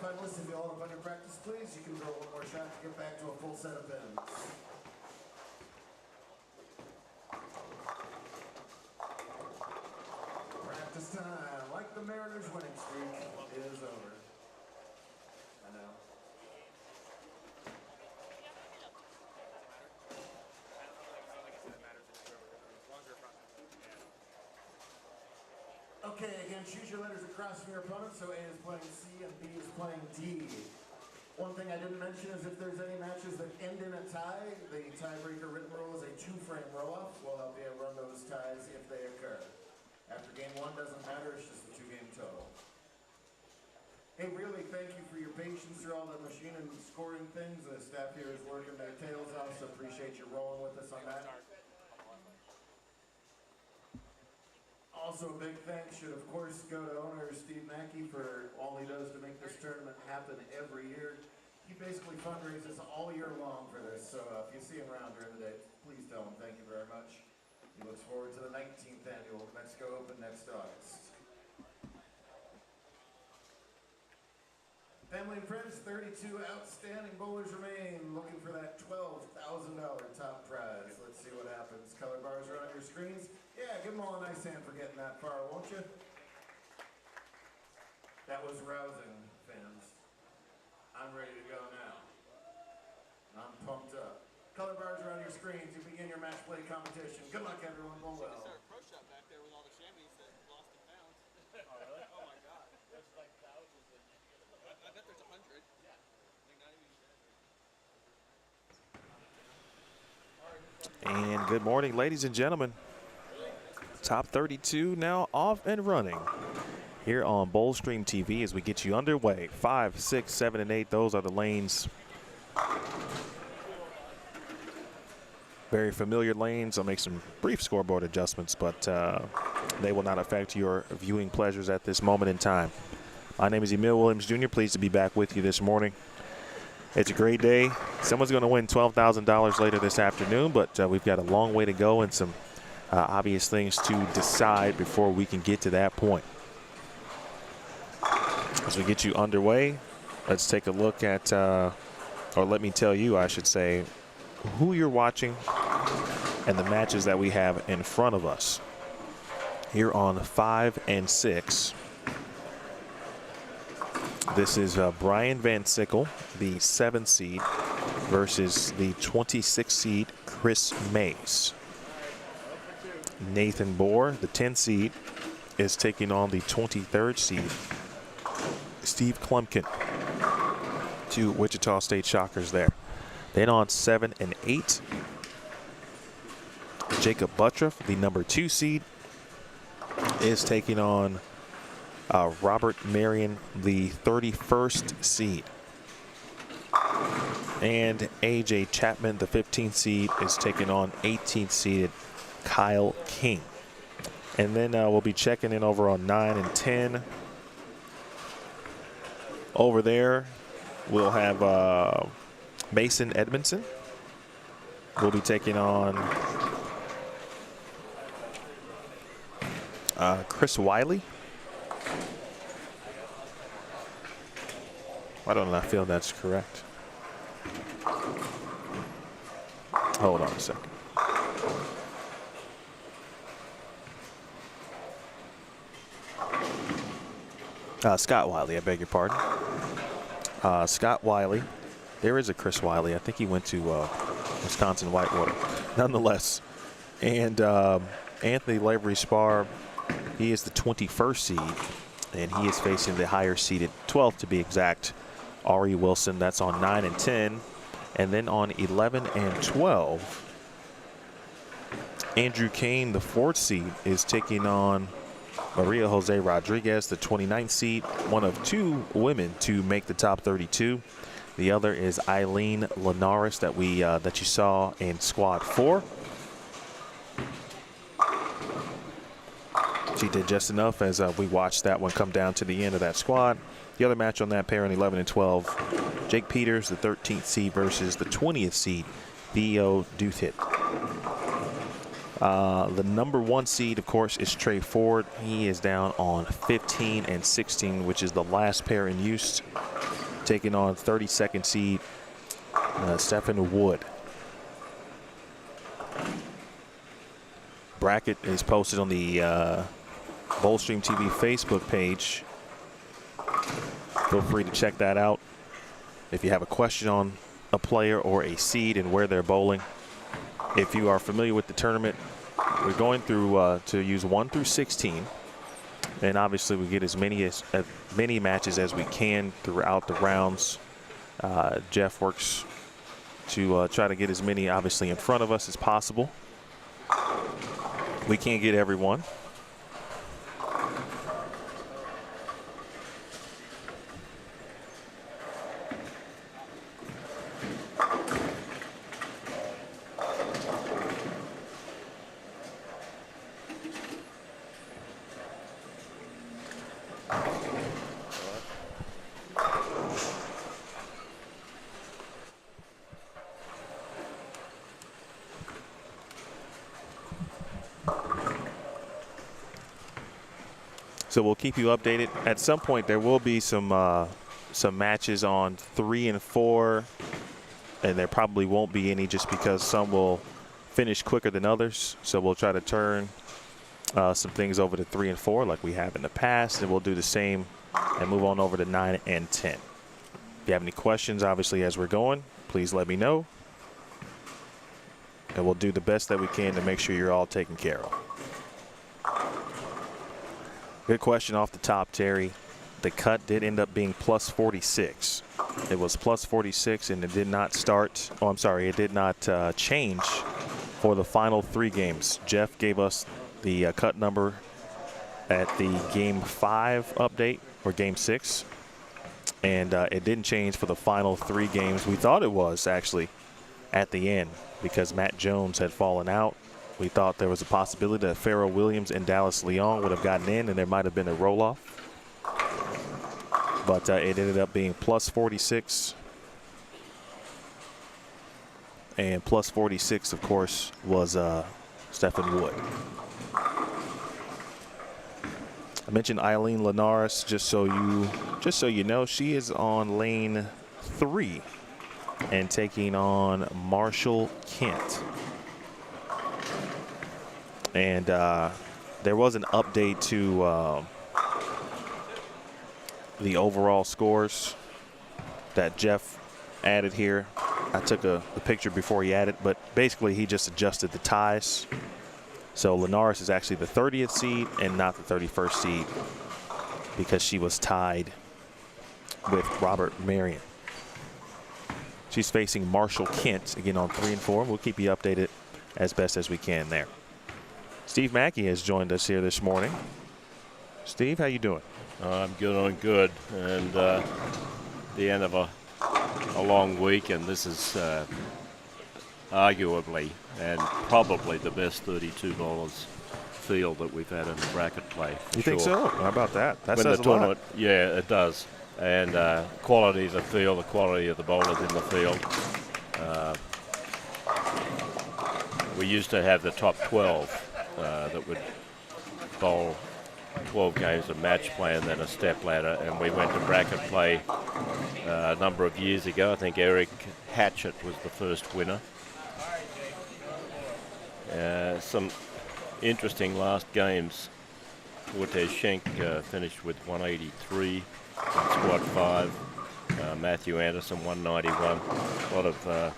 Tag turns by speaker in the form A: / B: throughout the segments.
A: finalists, if you all have under practice, please, you can throw one more shot to get back to a full set of pins. Practice time, like the Mariners' winning streak, is over. I know. Okay, again, choose your letters across from your opponent. So A is playing C and B is playing D. One thing I didn't mention is if there's any matches that end in a tie, the tiebreaker written rule is a 2-frame roll-off. We'll help you run those ties if they occur. After game 1 doesn't matter, it's just the 2-game total. Hey, really, thank you for your patience through all the machine and scoring things. The staff here is working their tails off, so appreciate you rolling with us on that. Also, a big thanks should, of course, go to owner Steve Mackey for all he does to make this tournament happen every year. He basically fundraises all year long for this, so if you see him around during the day, please tell him thank you very much. He looks forward to the 19th annual Mexico Open next August. Family and friends, 32 outstanding bowlers remain, looking for that $12,000 top prize. Let's see what happens. Color bars are on your screens. Yeah, give them all a nice hand for getting that far, won't you? That was rousing, fans. I'm ready to go now. I'm pumped up. Color bars are on your screens. You begin your match play competition. Good luck, everyone. Bowl well.
B: Start a pro shop back there with all the chamois that lost and found. Oh, really? Oh, my God. There's like thousands. I bet there's 100. Yeah. Not even.
C: And good morning, ladies and gentlemen. Top 32 now off and running here on Bowl Stream TV as we get you underway. 5, 6, 7, and 8. Those are the lanes. Very familiar lanes. I'll make some brief scoreboard adjustments, but they will not affect your viewing pleasures at this moment in time. My name is Emil Williams Jr. Pleased to be back with you this morning. It's a great day. Someone's going to win $12,000 later this afternoon, but we've got a long way to go and some obvious things to decide before we can get to that point. As we get you underway, let's take a look at, or let me tell you, I should say, who you're watching and the matches that we have in front of us. Here on 5 and 6. This is Brian Van Sickle, the 7 seed, versus the 26 seed Chris Mays. Nathan Bohr, the 10 seed, is taking on the 23rd seed, Steve Klumpkin. 2 Wichita State Shockers there. Then on 7 and 8, Jakob Butturff, the number 2 seed, is taking on Robert Marion, the 31st seed. And AJ Chapman, the 15th seed, is taking on 18th seeded Kyle King. And then we'll be checking in over on 9 and 10. Over there, we'll have Mason Edmondson. We'll be taking on Chris Wiley. I don't know, I feel that's correct. Hold on a second. Scott Wiley, I beg your pardon. Scott Wiley. There is a Chris Wiley. I think he went to Wisconsin Whitewater. Nonetheless. And Anthony Lavery Spar, he is the 21st seed, and he is facing the higher seeded 12th to be exact, Ari Wilson. That's on 9 and 10. And then on 11 and 12, Andrew Kane, the 4th seed, is taking on Maria Jose Rodriguez, the 29th seed, one of 2 women to make the top 32. The other is Eileen Linares that you saw in Squad 4. She did just enough as we watched that one come down to the end of that squad. The other match on that pair in 11 and 12, Jake Peters, the 13th seed, versus the 20th seed, Theo Duthit. The number 1 seed, of course, is Trey Ford. He is down on 15 and 16, which is the last pair in use. taking on 32nd seed Stephen Wood. Bracket is posted on the Bowlstream TV Facebook page. Feel free to check that out. If you have a question on a player or a seed and where they're bowling. If you are familiar with the tournament, we're going through to use 1 through 16. And obviously we get as many matches as we can throughout the rounds. Jeff works to try to get as many obviously in front of us as possible. We can't get everyone. So we'll keep you updated. At some point, there will be some matches on 3 and 4, and there probably won't be any just because some will finish quicker than others. So we'll try to turn some things over to 3 and 4 like we have in the past, and we'll do the same and move on over to 9 and 10. If you have any questions, obviously, as we're going, please let me know, and we'll do the best that we can to make sure you're all taken care of. Good question off the top, Terry. The cut did end up being plus 46. It was plus 46, and it did not start. Oh, I'm sorry. It did not change for the final 3 games. Jeff gave us the cut number at the Game 5 update, or Game 6. And it didn't change for the final 3 games. We thought it was, actually, at the end, because Matt Jones had fallen out. We thought there was a possibility that Pharoah Williams and Dallas Leon would have gotten in, and there might have been a roll-off. But it ended up being plus 46. And plus 46, of course, was Stephen Wood. I mentioned Eileen Linares, just so you know, she is on lane 3 and taking on Marshall Kent. And there was an update to the overall scores that Jeff added here. I took a picture before he added, but basically he just adjusted the ties. So Linares is actually the 30th seed and not the 31st seed because she was tied with Robert Marion. She's facing Marshall Kent again on 3 and 4. We'll keep you updated as best as we can there. Steve Mackey has joined us here this morning. Steve, how you doing?
D: I'm good. And the end of a long week, and this is arguably and probably the best 32 bowlers field that we've had in the bracket play.
C: You think so? How about that? That
D: says
C: a lot.
D: Yeah, it does. And quality of the field, the quality of the bowlers in the field. We used to have the top 12 that would bowl 12 games of match play and then a step ladder, and we went to bracket play a number of years ago. I think Eric Hatchett was the first winner. Some interesting last games. Cortez Schenck finished with 183 in squad 5. Matthew Anderson 191. A lot of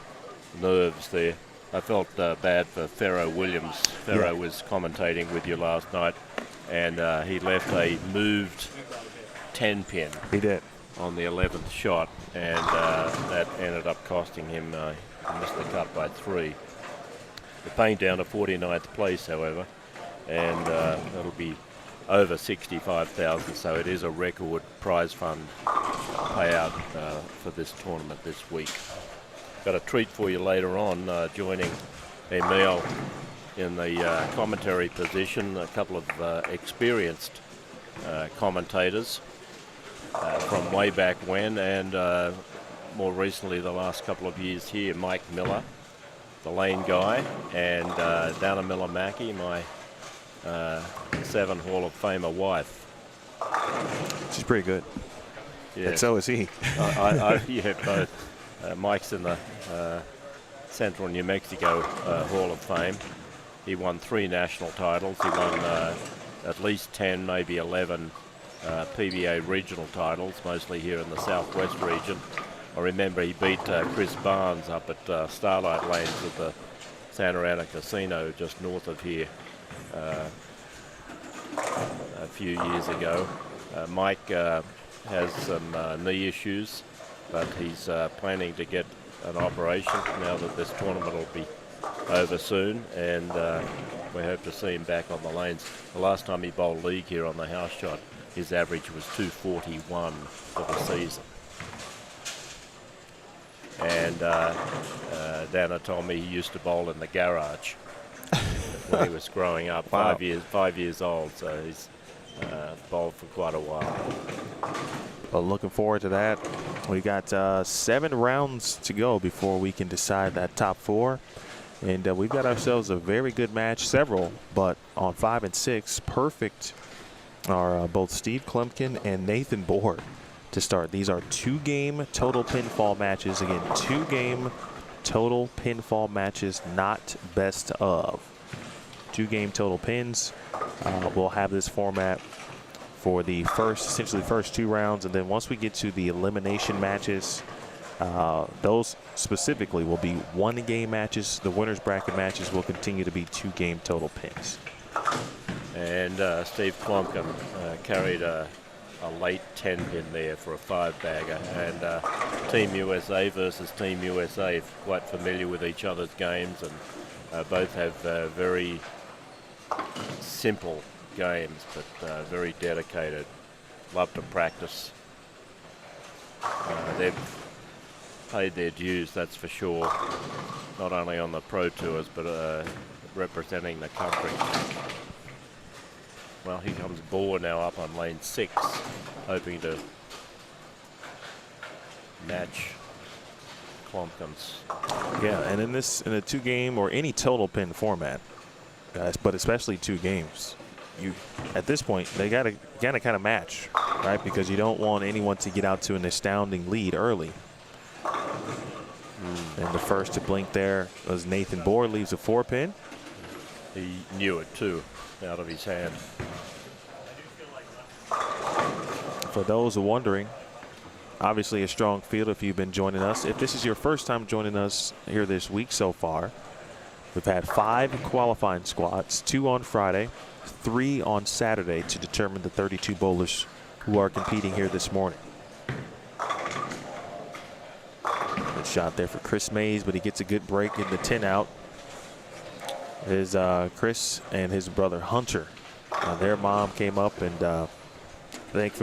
D: nerves there. I felt bad for Pharoah Williams. Pharoah was commentating with you last night, and he left a moved 10-pin.
C: He did.
D: On the 11th shot, and that ended up costing him. He missed the cut by 3. They're paying down to 49th place, however, and it'll be over 65,000, so it is a record prize fund payout for this tournament this week. Got a treat for you later on, joining Emil in the commentary position, a couple of experienced commentators from way back when, and more recently the last couple of years here, Mike Miller, the lane guy, and Dana Miller-Mackey, my 7 Hall of Famer wife.
C: She's pretty good.
D: Yeah.
C: And so is he.
D: Yeah, both. Mike's in the Central New Mexico Hall of Fame. He won 3 national titles. He won at least 10, maybe 11 PBA regional titles, mostly here in the Southwest region. I remember he beat Chris Barnes up at Starlight Lanes at the Santa Ana Casino just north of here a few years ago. Mike has some knee issues, but he's planning to get an operation now that this tournament will be over soon, and we hope to see him back on the lanes. The last time he bowled league here on the house shot, his average was 241 for the season. And Dana told me he used to bowl in the garage when he was growing up.
C: Wow.
D: 5 years old, so he's bowled for quite a while.
C: Well, looking forward to that. We got 7 rounds to go before we can decide that top 4. And we've got ourselves a very good match, several, but on 5 and 6, perfect are both Steve Klumpkin and Nathan Bohr to start. These are 2-game total pinfall matches. Again, 2-game total pinfall matches, not best of. 2-game total pins. We'll have this format for the essentially first 2 rounds, and then once we get to the elimination matches, those specifically will be 1-game matches. The winner's bracket matches will continue to be 2-game total pins.
D: And Steve Klumpkin carried a late 10-pin there for a 5-bagger. And Team USA versus Team USA, quite familiar with each other's games, and both have very simple games, but very dedicated, love to practice. They've paid their dues, that's for sure, not only on the pro tours, but representing the country. Well, here comes Bohr now up on lane 6, hoping to match Klumpkin's.
C: Yeah, and in a 2-game or any total pin format, guys, but especially 2 games, you at this point they gotta kind of match, right? Because you don't want anyone to get out to an astounding lead early. And the first to blink there was Nathan Bohr, leaves a 4-pin.
D: He knew it too, out of his hand.
C: For those who are wondering, obviously a strong field if you've been joining us. If this is your first time joining us here this week so far, we've had 5 qualifying squads, 2 on Friday, 3 on Saturday to determine the 32 bowlers who are competing here this morning. Good shot there for Chris Mays, but he gets a good break in the 10 out. His Chris and his brother Hunter, their mom came up and thanked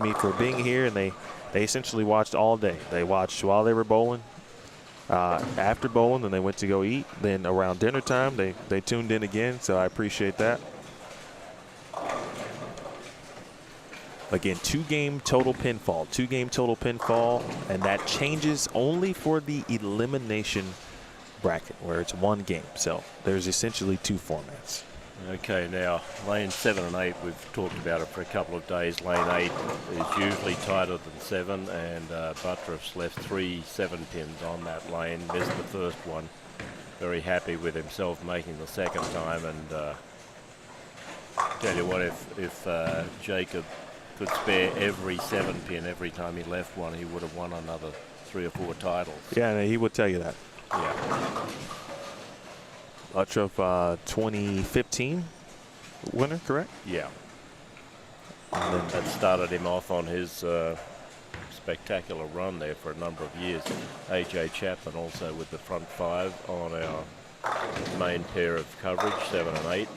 C: me for being here, and they essentially watched all day. They watched while they were bowling, after bowling, then they went to go eat. Then around dinner time, they tuned in again, so I appreciate that. Again, 2-game total pinfall, 2-game total pinfall, and that changes only for the elimination bracket where it's 1 game. So there's essentially 2 formats.
D: Okay, now lane 7 and 8, we've talked about it for a couple of days. Lane 8 is usually tighter than 7, and Butturff's left 3 7-pins on that lane. Missed the first one. Very happy with himself making the second time, and tell you what, if Jakob could spare every 7-pin every time he left one, he would have won another 3 or 4 titles.
C: Yeah, he would tell you that.
D: Yeah.
C: Butturff, 2015 winner, correct?
D: Yeah.
C: And then
D: That started him off on his spectacular run there for a number of years. A.J. Chapman also with the front 5 on our main pair of coverage, 7 and 8.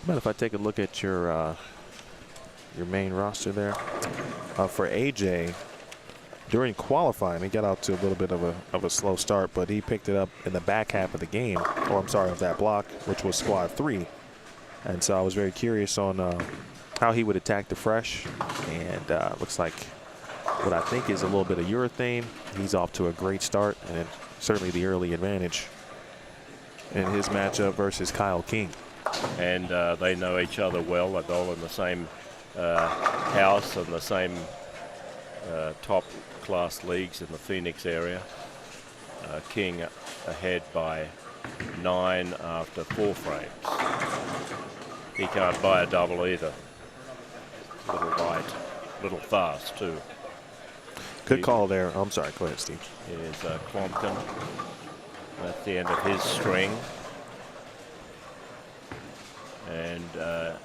C: Mind if I take a look at your main roster there? For AJ, during qualifying, he got out to a little bit of a slow start, but he picked it up in the back half of the game, or I'm sorry, of that block, which was squad 3. And so I was very curious on how he would attack the fresh. And looks like what I think is a little bit of urethane. He's off to a great start, and certainly the early advantage in his matchup versus Kyle King.
D: And they know each other well. They bowl in the same house and the same top class leagues in the Phoenix area. King ahead by 9 after 4 frames. He can't buy a double either. Little light, little fast too.
C: Good call there. I'm sorry, go ahead, Steve.
D: Here's Klompkin. That's the end of his string. And let's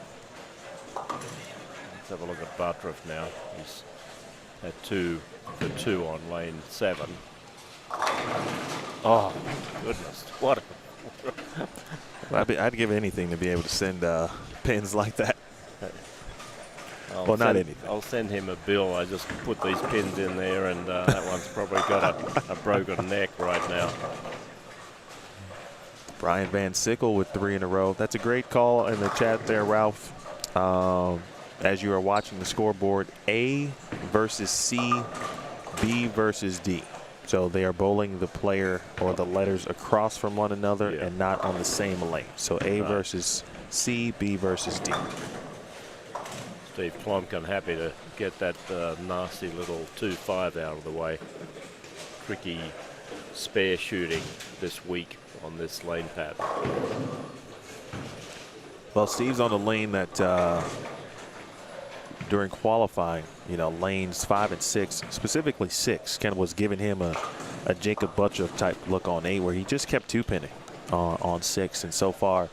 D: have a look at Butturff now. He's at 2 for 2 on lane 7. Oh, goodness. What?
C: I'd give anything to be able to send pins like that. Well, not anything.
D: I'll send him a bill. I just put these pins in there, and that one's probably got a broken neck right now.
C: Brian Van Sickle with 3 in a row. That's a great call in the chat there, Ralph. As you are watching the scoreboard, A versus C, B versus D. So they are bowling the player or the letters across from one another and not on the same lane. So A versus C, B versus D.
D: Steve Klompkin happy to get that nasty little 2-5 out of the way. Tricky spare shooting this week on this lane pattern.
C: Well, Steve's on a lane that during qualifying, lanes 5 and 6, specifically 6, kind of was giving him a Jakob Butturff type look on 8, where he just kept 2-pinning on 6, and so far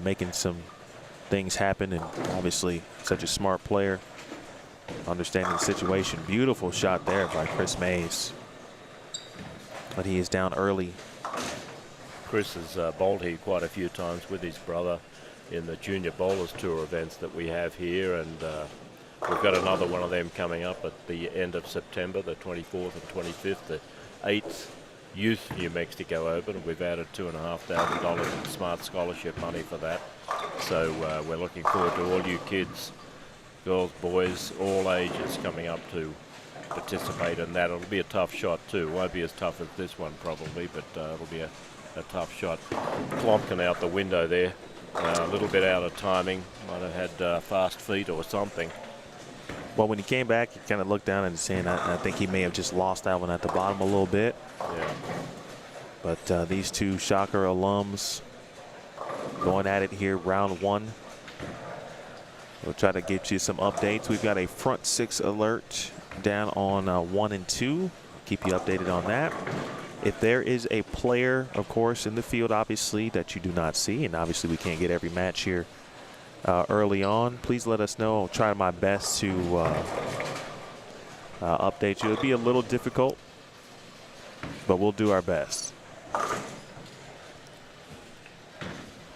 C: making some things happen, and obviously such a smart player, understanding the situation. Beautiful shot there by Chris Mays, but he is down early.
D: Chris has bowled here quite a few times with his brother in the Junior Bowlers Tour events that we have here, and we've got another one of them coming up at the end of September, the 24th and 25th, the 8th Youth New Mexico Open. We've added $2,500 in smart scholarship money for that. So we're looking forward to all you kids, girls, boys, all ages coming up to participate in that. It'll be a tough shot too. Won't be as tough as this one probably, but it'll be a tough shot. Klompkin out the window there. A little bit out of timing. Might have had fast feet or something.
C: Well, when he came back, he kind of looked down and saying, I think he may have just lost that one at the bottom a little bit.
D: Yeah.
C: But these two Shocker alums going at it here, round 1. We'll try to get you some updates. We've got a front 6 alert down on 1 and 2. Keep you updated on that. If there is a player, of course, in the field, obviously, that you do not see, and obviously we can't get every match here early on, please let us know. I'll try my best to update you. It'll be a little difficult, but we'll do our best.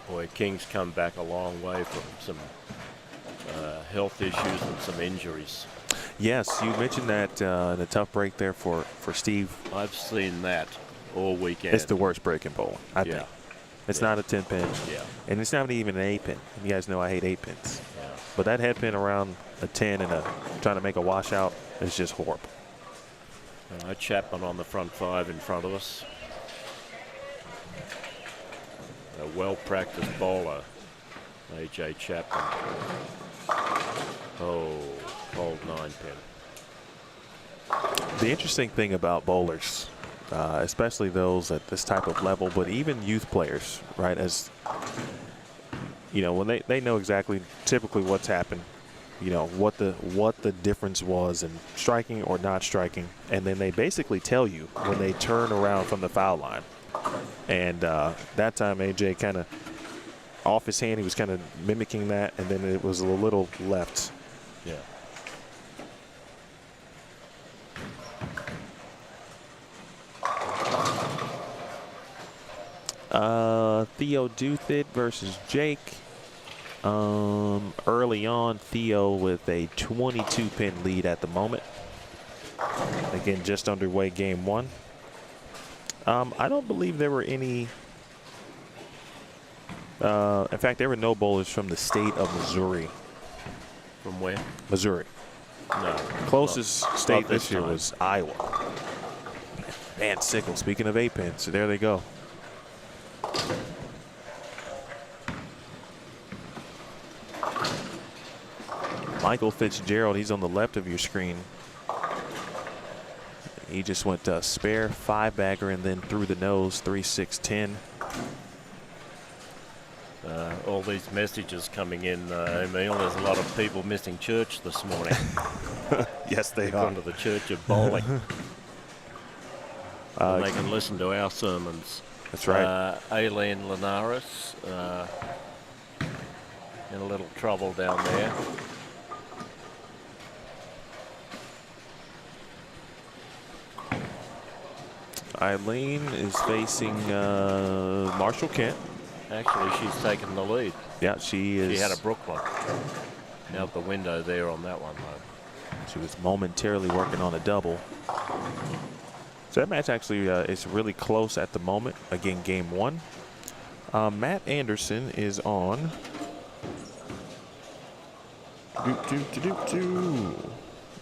D: Boy, King's come back a long way from some health issues and some injuries.
C: Yes, you mentioned that in a tough break there for Steve.
D: I've seen that all weekend.
C: It's the worst break in bowling, I think. It's not a 10-pin.
D: Yeah.
C: And it's not even an 8-pin. You guys know I hate 8-pins.
D: Yeah.
C: But that head pin around a 10 and trying to make a washout is just horrible.
D: Chapman on the front 5 in front of us. A well-practiced bowler, A.J. Chapman. Oh, cold 9-pin.
C: The interesting thing about bowlers, especially those at this type of level, but even youth players, right, as when they know exactly typically what's happened, what the difference was in striking or not striking, and then they basically tell you when they turn around from the foul line. And that time AJ kind of off his hand, he was kind of mimicking that, and then it was a little left.
D: Yeah.
C: Theo Duthit versus Jake. Early on, Theo with a 22-pin lead at the moment. Again, just underway game 1. I don't believe there were any. In fact, there were no bowlers from the state of Missouri.
D: From where?
C: Missouri.
D: No.
C: Closest state this year
D: time.
C: was Iowa. Man, Sickle, speaking of 8-pins, so there they go. Michael Fitzgerald, he's on the left of your screen. He just went spare 5-bagger and then through the nose, 3-6-10.
D: All these messages coming in, Emil. There's a lot of people missing church this morning.
C: Yes, they
D: They've
C: are.
D: gone to the Church of Bowling. And they can listen to our sermons.
C: That's right.
D: Aileen Linares in a little trouble down there.
C: Eileen is facing Marshall Kent.
D: Actually, she's taken the lead.
C: Yeah, she is.
D: She had a Brooklyn out the window there on that one, though.
C: She was momentarily working on a double. So that match actually is really close at the moment. Again, game 1. Matt Anderson is on.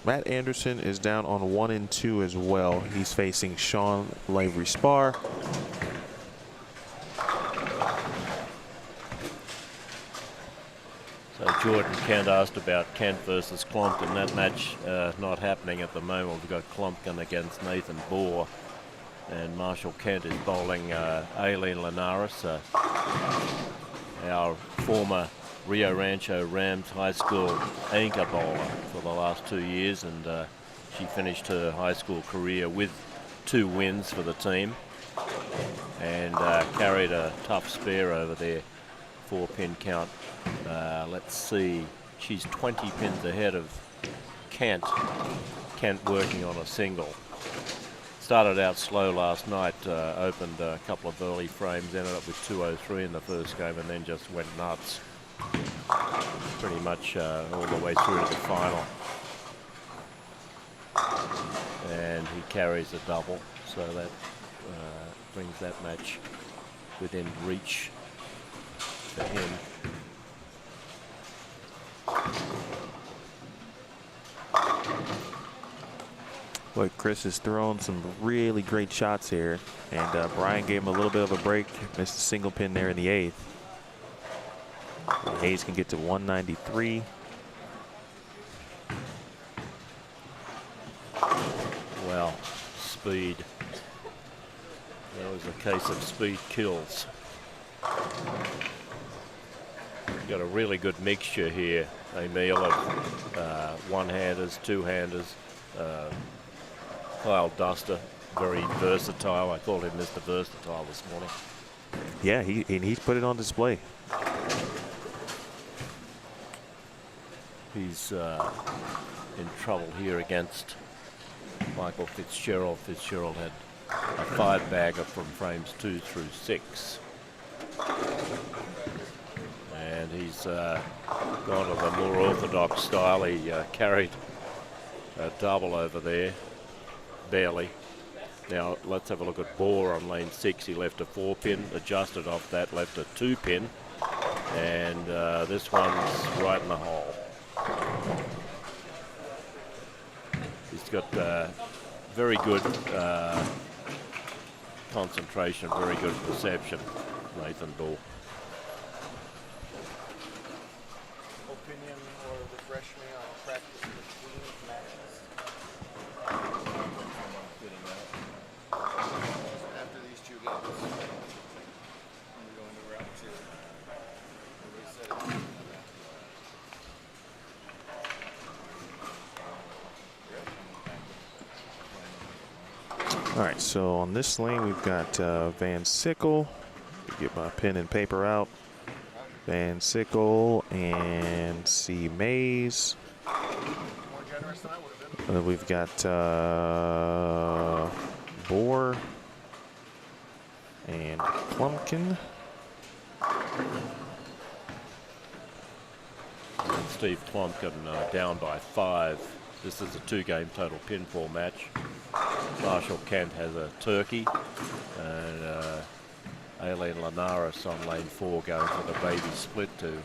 C: Matt Anderson is down on 1 and 2 as well. He's facing Sean Lavery Spar.
D: So Jordan Kent asked about Kent versus Clompton. That match not happening at the moment. We've got Clompton against Nathan Bohr. And Marshall Kent is bowling Aileen Linares, our former Rio Rancho Rams High School anchor bowler for the last 2 years. And she finished her high school career with 2 wins for the team. And carried a tough spare over there. 4-pin count. Let's see, she's 20 pins ahead of Kent. Kent working on a single. Started out slow last night, opened a couple of early frames, ended up with 203 in the first game, and then just went nuts. Pretty much all the way through to the final. And he carries a double, so that brings that match within reach for him.
C: Boy, Chris is throwing some really great shots here. And Brian gave him a little bit of a break. Missed a single pin there in the 8th. And Hayes can get to 193.
D: Well, speed. That was a case of speed kills. Got a really good mixture here, Emil, of one-handers, two-handers. Kyle Duster, very versatile. I called him Mr. Versatile this morning.
C: Yeah, he's put it on display.
D: He's in trouble here against Michael Fitzgerald. Fitzgerald had a 5-bagger from frames 2 through 6. And he's gone to the more orthodox style. He carried a double over there, barely. Now let's have a look at Bohr on lane 6. He left a 4-pin, adjusted off that, left a 2-pin. And this one's right in the hole. He's got very good concentration, very good perception, Nathan Bohr.
A: Opinion or refresh me on practice between matches? After these 2 games. We're going to round 2.
C: All right, so on this lane, we've got Van Sickle. Get my pen and paper out. Van Sickle and C. Mays.
A: More generous than I would have been.
C: We've got Bohr and Klumpkin.
D: And Steve Klumpkin down by 5. This is a 2-game total pinfall match. Marshall Kent has a turkey, and Aileen Linares on lane 4 going for the baby split to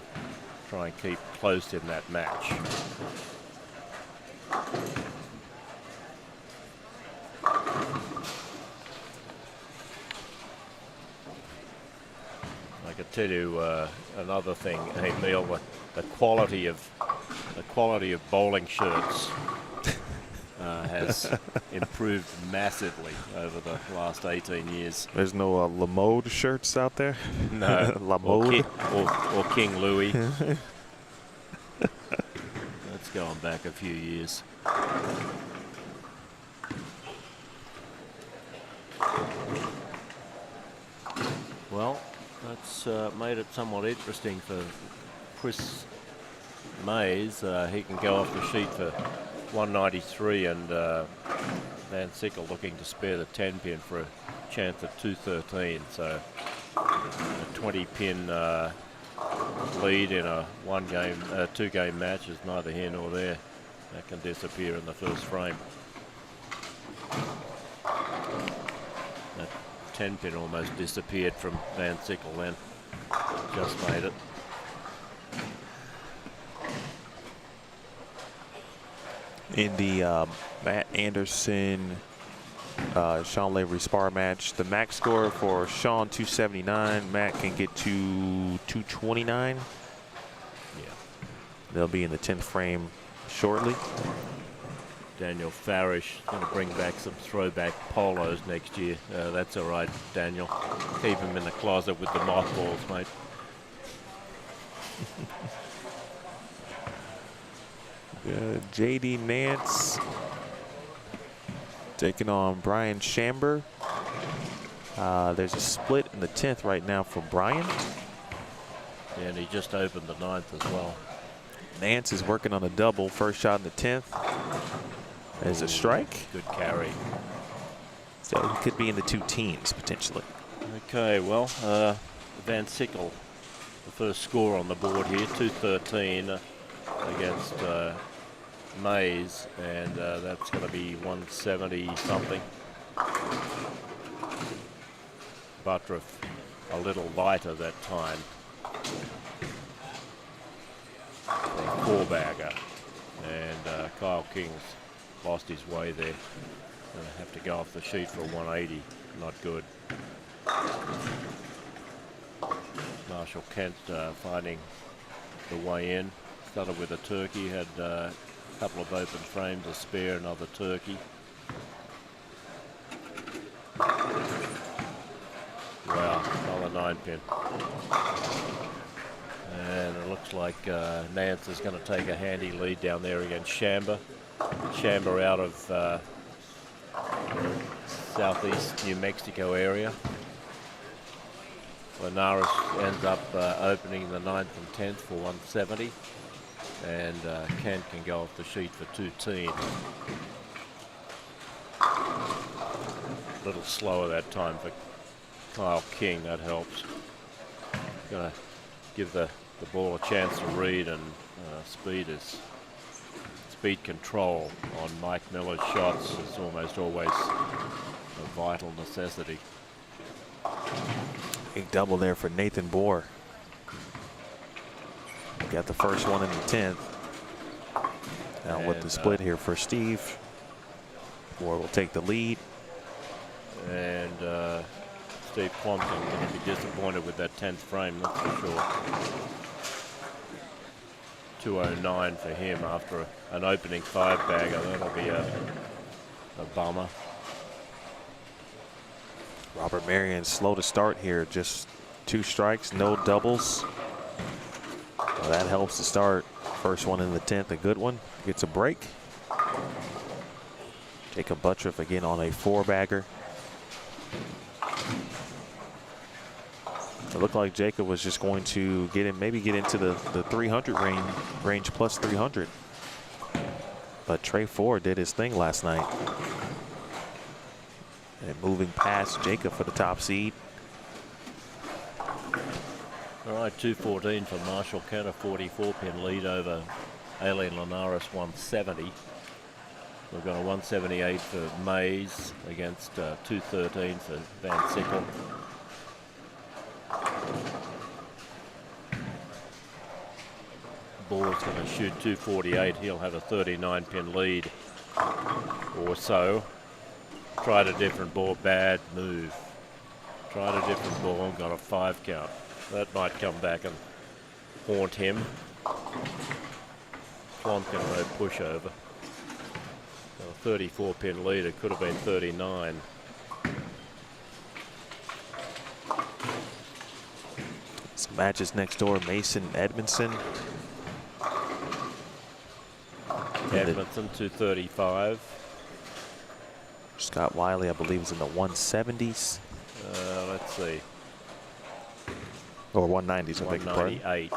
D: try and keep close in that match. I could tell you another thing, Emil, the quality of the quality of bowling shirts has improved massively over the last 18 years.
C: There's no Lamode shirts out there?
D: No.
C: Lamode?
D: Or King Louis. That's going back a few years. Well, that's made it somewhat interesting for Chris Mays. He can go off the sheet for 193, and Van Sickle looking to spare the 10-pin for a chance at 213. So a 20-pin lead in a two-game match is neither here nor there. That can disappear in the first frame. That 10-pin almost disappeared from Van Sickle then. Just made it.
C: In the Matt Anderson, Sean Lavery spar match, the max score for Sean 279. Matt can get to 229.
D: Yeah.
C: They'll be in the 10th frame shortly.
D: Daniel Farish going to bring back some throwback polos next year. That's all right, Daniel. Keep them in the closet with the mothballs, mate.
C: JD Nance taking on Brian Chamber. There's a split in the 10th right now for Brian.
D: And he just opened the 9th as well.
C: Nance is working on a double. First shot in the 10th. There's a strike.
D: Good carry.
C: So he could be in the 2 teens potentially.
D: Okay, well, Van Sickle, the first score on the board here, 213 against Mays, and that's going to be 170 something. Butturff a little lighter that time. For a 4-bagger, and Kyle King's lost his way there. Going to have to go off the sheet for 180. Not good. Marshall Kent finding the way in. Started with a turkey, had a couple of open frames, a spare, another turkey. Wow, another 9-pin. And it looks like Nance is going to take a handy lead down there against Chamber. Chamber out of southeast New Mexico area. Linares ends up opening the 9th and 10th for 170. And Kent can go off the sheet for 210. A little slower that time for Kyle King, that helps. Gonna give the ball a chance to read, and speed control on Mike Miller's shots is almost always a vital necessity.
C: Big double there for Nathan Bohr. Got the first one in the 10th. Now with the split here for Steve. Bohr will take the lead.
D: And Steve Plumpton going to be disappointed with that 10th frame, that's for sure. 209 for him after an opening 5-bagger. That'll be a bummer.
C: Robert Marion slow to start here. Just 2 strikes, no doubles. Well, that helps to start. First one in the 10th, a good one. Gets a break. Jakob Butturff again on a 4-bagger. It looked like Jakob was just going to get in, maybe get into the 300 range plus 300. But Trey Ford did his thing last night. And moving past Jakob for the top seed.
D: All right, 214 for Marshall Kent, a 44-pin lead over Aileen Linares, 170. We've got a 178 for Mays against 213 for Van Sickle. Bohr's going to shoot 248. He'll have a 39-pin lead or so. Tried a different ball, bad move. Tried a different ball, got a 5 count. That might come back and haunt him. Plonkin, no pushover. So a 34 pin lead, it could have been 39.
C: Some matches next door, Mason Edmondson.
D: Edmondson 235.
C: Scott Wiley, I believe, is in the 170s.
D: Let's see.
C: Or 190s, I beg your pardon.
D: 198.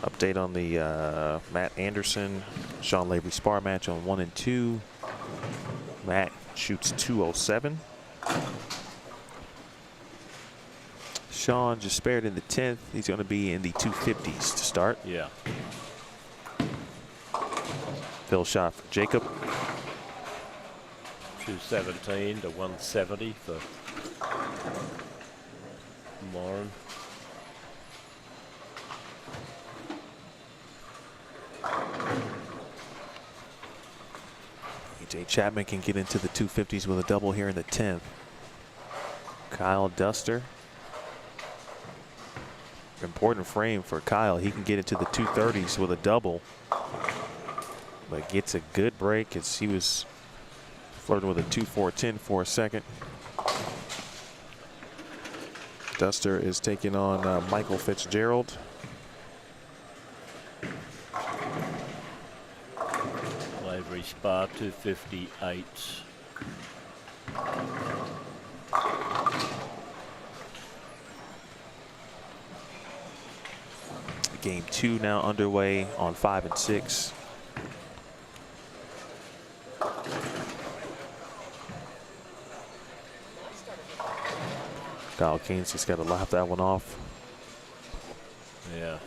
C: Update on the Matt Anderson, Sean Lavery spar match on 1 and 2. Matt shoots 207. Sean just spared in the 10th. He's going to be in the 250s to start.
D: Yeah.
C: Fill shot for Jakob.
D: 217 to 170 for Moran.
C: AJ Chapman can get into the 250s with a double here in the 10th. Kyle Duster. Important frame for Kyle. He can get into the 230s with a double, but gets a good break as he was flirting with a 2-4-10 for a second. Duster is taking on Michael Fitzgerald.
D: Lavery spar 258.
C: Game 2 now underway on 5 and 6. Kyle Keynes just got to lap that one off.
D: Yeah.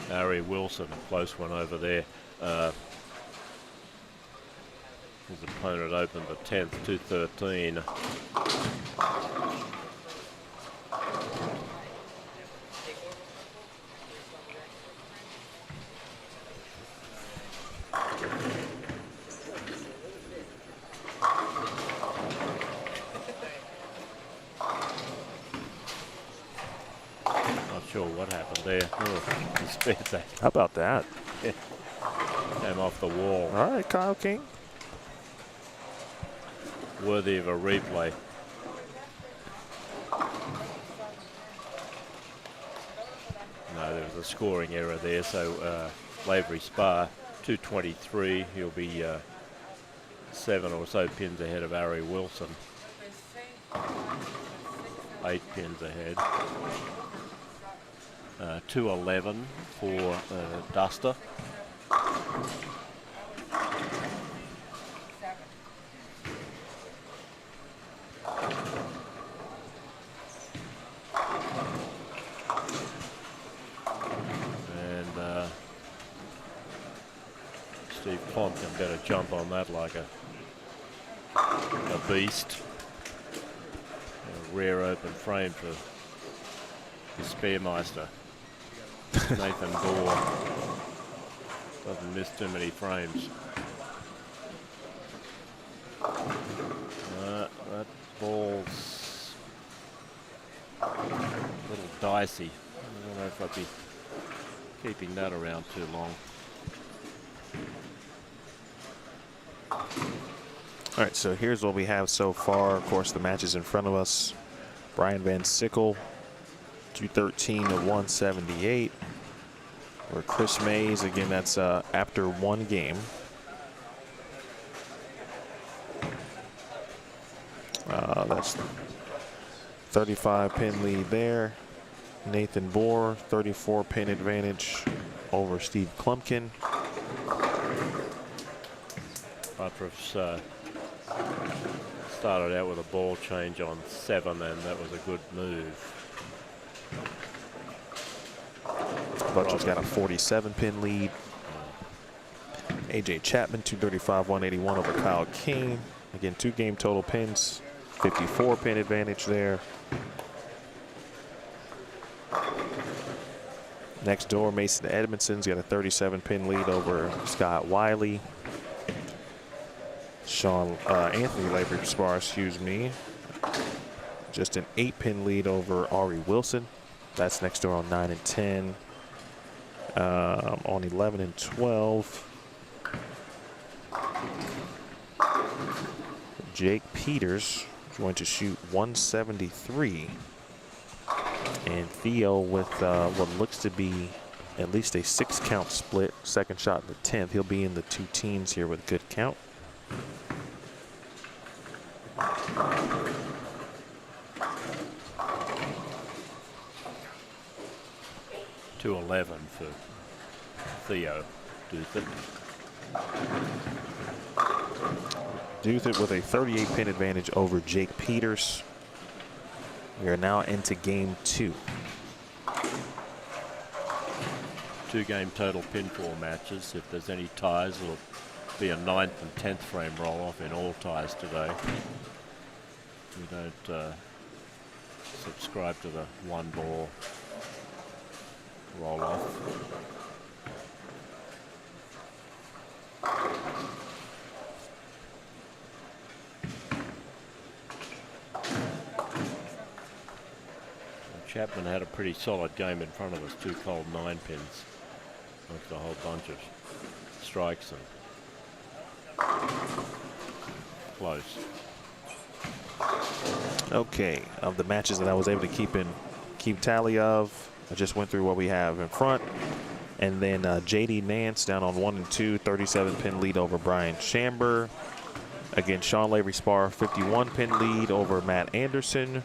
D: Harry Wilson, a close one over there. His opponent opened the 10th, 213. Not sure what happened there. Oh, he spared that.
C: How about that?
D: Came off the wall.
C: All right, Kyle King.
D: Worthy of a replay. No, there was a scoring error there, so Lavery spar 223. He'll be 7 or so pins ahead of Harry Wilson. 8 pins ahead. 211 for Duster. Steve Plonkin better jump on that like a beast. A rare open frame for the Spearmeister. Nathan Gore doesn't miss too many frames. That ball's a little dicey. I don't know if I'd be keeping that around too long.
C: All right, so here's what we have so far. Of course, the matches in front of us. Brian Van Sickle, 213 to 178. Or Chris Mays, again, that's after one game. That's 35 pin lead there. Nathan Bohr, 34 pin advantage over Steve Klumpkin.
D: Butturff started out with a ball change on 7, and that was a good move.
C: Butturff's got a 47 pin lead. AJ Chapman, 235, 181 over Kyle King. Again, 2 game total pins, 54 pin advantage there. Next door, Mason Edmondson's got a 37 pin lead over Scott Wiley. Anthony Lavery Spar, excuse me. Just an 8-pin lead over Ari Wilson. That's next door on 9 and 10. On 11 and 12. Jake Peters going to shoot 173. And Theo with what looks to be at least a 6-count split. Second shot in the 10th. He'll be in the 2 teens here with a good count.
D: .211 for Theo Douthit.
C: Douthit with a 38-pin advantage over Jake Peters. We are now into game 2.
D: 2-game total pinfall matches. If there's any ties, it'll be a 9th and 10th frame roll-off in all ties today. We don't subscribe to the 1-ball roll-off. Chapman had a pretty solid game in front of us. 2 cold 9-pins. Looked a whole bunch of strikes and close.
C: Okay, of the matches that I was able to keep tally of, I just went through what we have in front. And then JD Nance down on 1 and 2, 37-pin lead over Brian Chamber. Again, Sean Lavery Spar, 51-pin lead over Matt Anderson.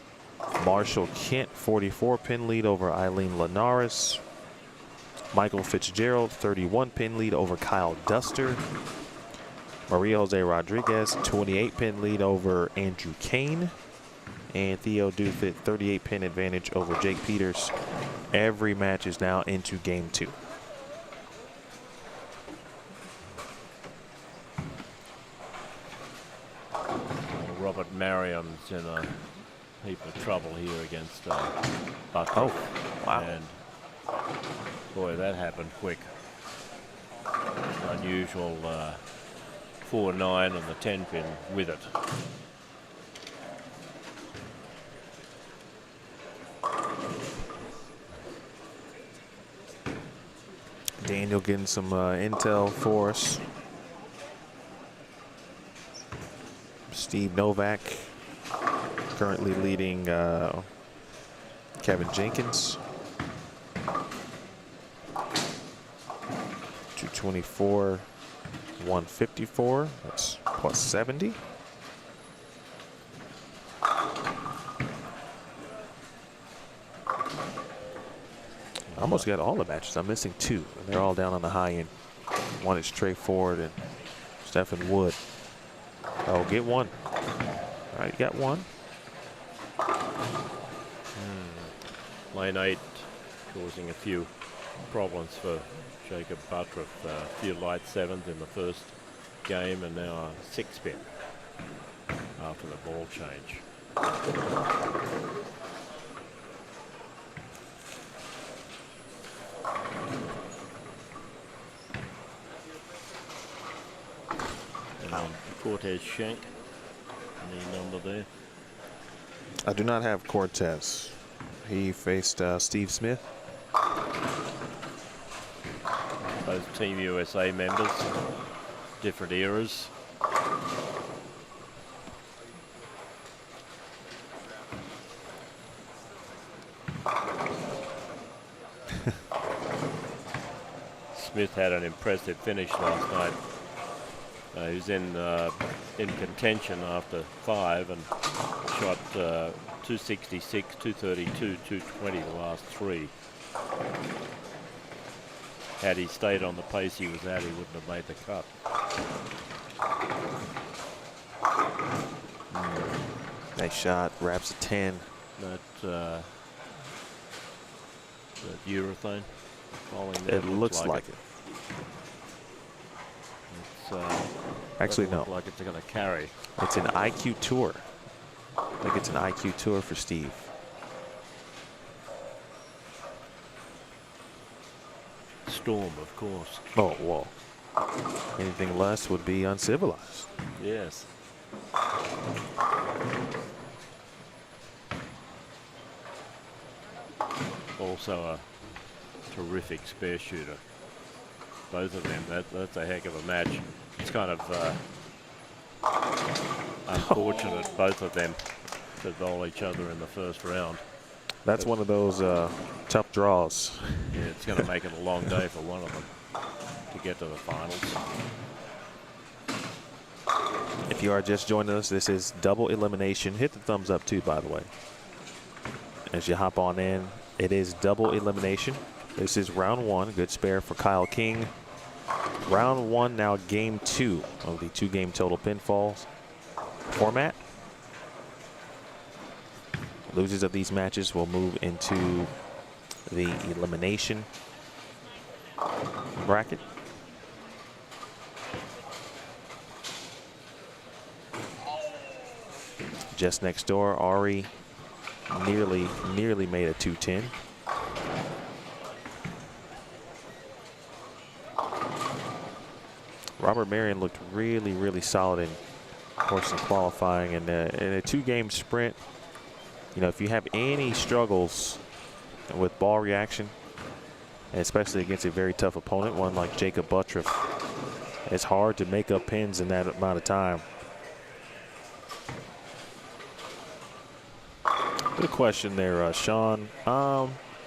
C: Marshall Kent, 44-pin lead over Eileen Linares. Michael Fitzgerald, 31-pin lead over Kyle Duster. Maria Jose Rodriguez, 28-pin lead over Andrew Kane. And Theo Douthit, 38-pin advantage over Jake Peters. Every match is now into game 2.
D: Robert Merriam's in a heap of trouble here against Butturff.
C: Oh, wow.
D: And boy, that happened quick. Unusual 4-9 on the 10-pin with it.
C: Daniel getting some intel for us. Steve Novak currently leading Kevin Jenkins. 224, 154. That's plus 70. I almost got all the matches. I'm missing 2, and they're all down on the high end. One is Trey Ford and Stephen Wood. Oh, get 1. All right, you got 1.
D: Lane 8 causing a few problems for Jakob Butturff. A few light 7s in the first game, and now a 6-pin after the ball change. And Cortez Schenck, any number there?
C: I do not have Cortez. He faced Steve Smith.
D: Both Team USA members, different eras. Smith had an impressive finish last night. He was in contention after 5 and shot 266, 232, 220 the last 3. Had he stayed on the pace he was at, he wouldn't have made the cut.
C: Nice shot, wraps a 10.
D: That urethane falling there.
C: It looks like it.
D: It's,
C: actually, no.
D: Look like it's going to carry.
C: It's an IQ Tour. I think it's an IQ Tour for Steve.
D: Storm, of course.
C: Oh, well. Anything less would be uncivilized.
D: Yes. Also a terrific spare shooter. Both of them, that's a heck of a match. It's kind of unfortunate, both of them, to bowl each other in the first round.
C: That's one of those tough draws.
D: Yeah, it's going to make it a long day for one of them to get to the finals.
C: If you are just joining us, this is Double Elimination. Hit the thumbs up too, by the way. As you hop on in, it is Double Elimination. This is round 1. Good spare for Kyle King. Round 1 now, game 2 of the 2-game total pinfalls format. Losers of these matches will move into the elimination bracket. Just next door, Ari nearly made a 210. Robert Marion looked really solid in course in qualifying, and in a 2-game sprint. You know, if you have any struggles with ball reaction, especially against a very tough opponent, one like Jakob Butturff, it's hard to make up pins in that amount of time. Good question there, Sean.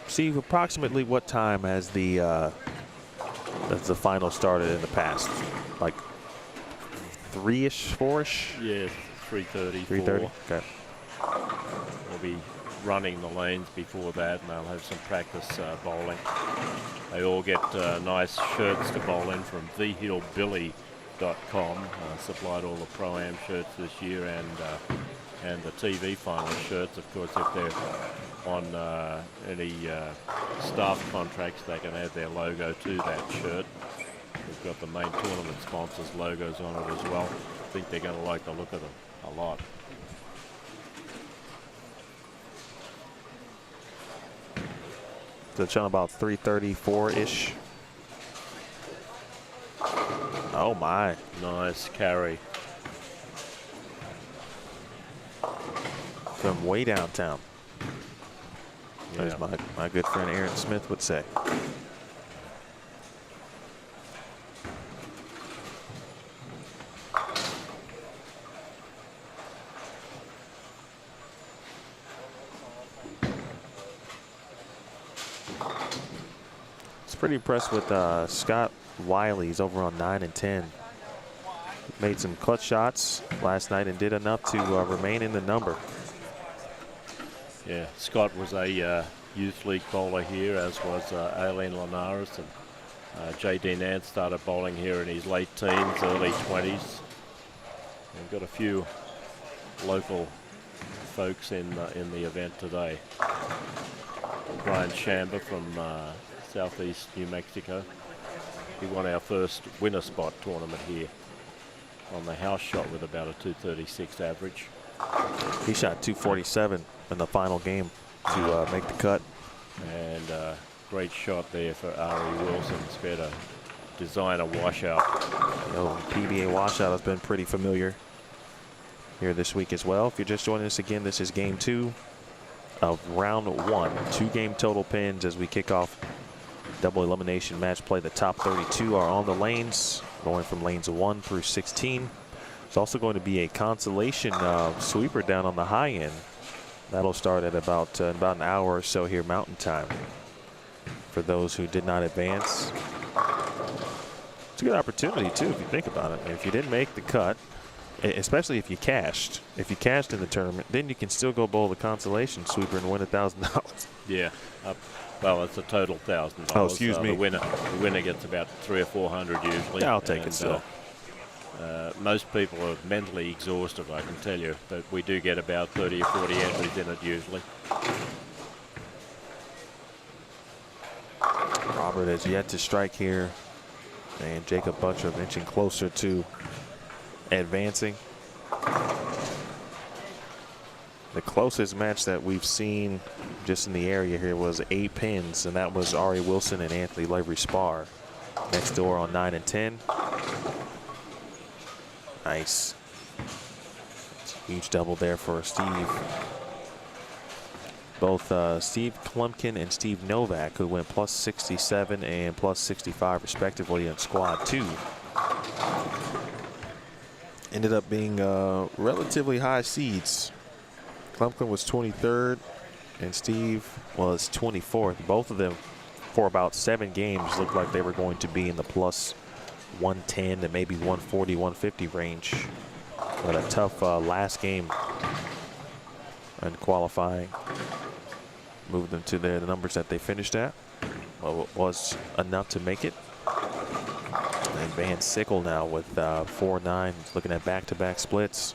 C: See, approximately what time has the final started in the past? Like 3-ish, 4-ish?
D: Yeah, 3:30.
C: 3:30. Okay.
D: We'll be running the lanes before that, and they'll have some practice bowling. They all get nice shirts to bowl in from thehillbilly.com. Supplied all the Pro-Am shirts this year, and the TV final shirts. Of course, if they're on any staff contracts, they can add their logo to that shirt. We've got the main tournament sponsors' logos on it as well. I think they're going to like the look of them a lot.
C: So it's on about 3:34-ish. Oh my.
D: Nice carry.
C: From way downtown.
D: Yeah.
C: As my good friend Aaron Smith would say. Pretty impressed with Scott Wiley. He's over on 9 and 10. Made some clutch shots last night and did enough to remain in the number.
D: Yeah, Scott was a youth league bowler here, as was Aileen Linares, and J.D. Nance started bowling here in his late teens, early 20s. We've got a few local folks in the event today. Brian Chamba from Southeast New Mexico. He won our first winner spot tournament here on the house shot with about a 236 average.
C: He shot 247 in the final game to make the cut.
D: And great shot there for Ari Wilson. It's better design a washout.
C: PBA washout has been pretty familiar here this week as well. If you're just joining us again, this is game 2 of round 1. 2-game total pins as we kick off double elimination match play. The top 32 are on the lanes, going from lanes 1 through 16. There's also going to be a consolation sweeper down on the high end. That'll start at about an hour or so here Mountain Time. For those who did not advance, it's a good opportunity too if you think about it. If you didn't make the cut, especially if you cashed in the tournament, then you can still go bowl the consolation sweeper and win $1,000.
D: Yeah. Well, it's a total $1,000.
C: Oh, excuse me.
D: The winner gets about $300 or $400 usually.
C: Yeah, I'll take it still.
D: Most people are mentally exhausted, I can tell you, but we do get about 30 or 40 entries in it usually.
C: Robert has yet to strike here, and Jakob Butturff inching closer to advancing. The closest match that we've seen just in the area here was 8 pins, and that was Ari Wilson and Anthony Lavery Spar. Next door on 9 and 10. Nice. Huge double there for Steve. Both Steve Klumpkin and Steve Novak, who went plus 67 and plus 65 respectively in squad 2, ended up being relatively high seeds. Klumpkin was 23rd and Steve was 24th. Both of them for about 7 games looked like they were going to be in the plus 110 to maybe 140, 150 range. But a tough last game in qualifying moved them to the numbers that they finished at. Well, it was enough to make it. And Van Sickle now with 4-9, looking at back-to-back splits.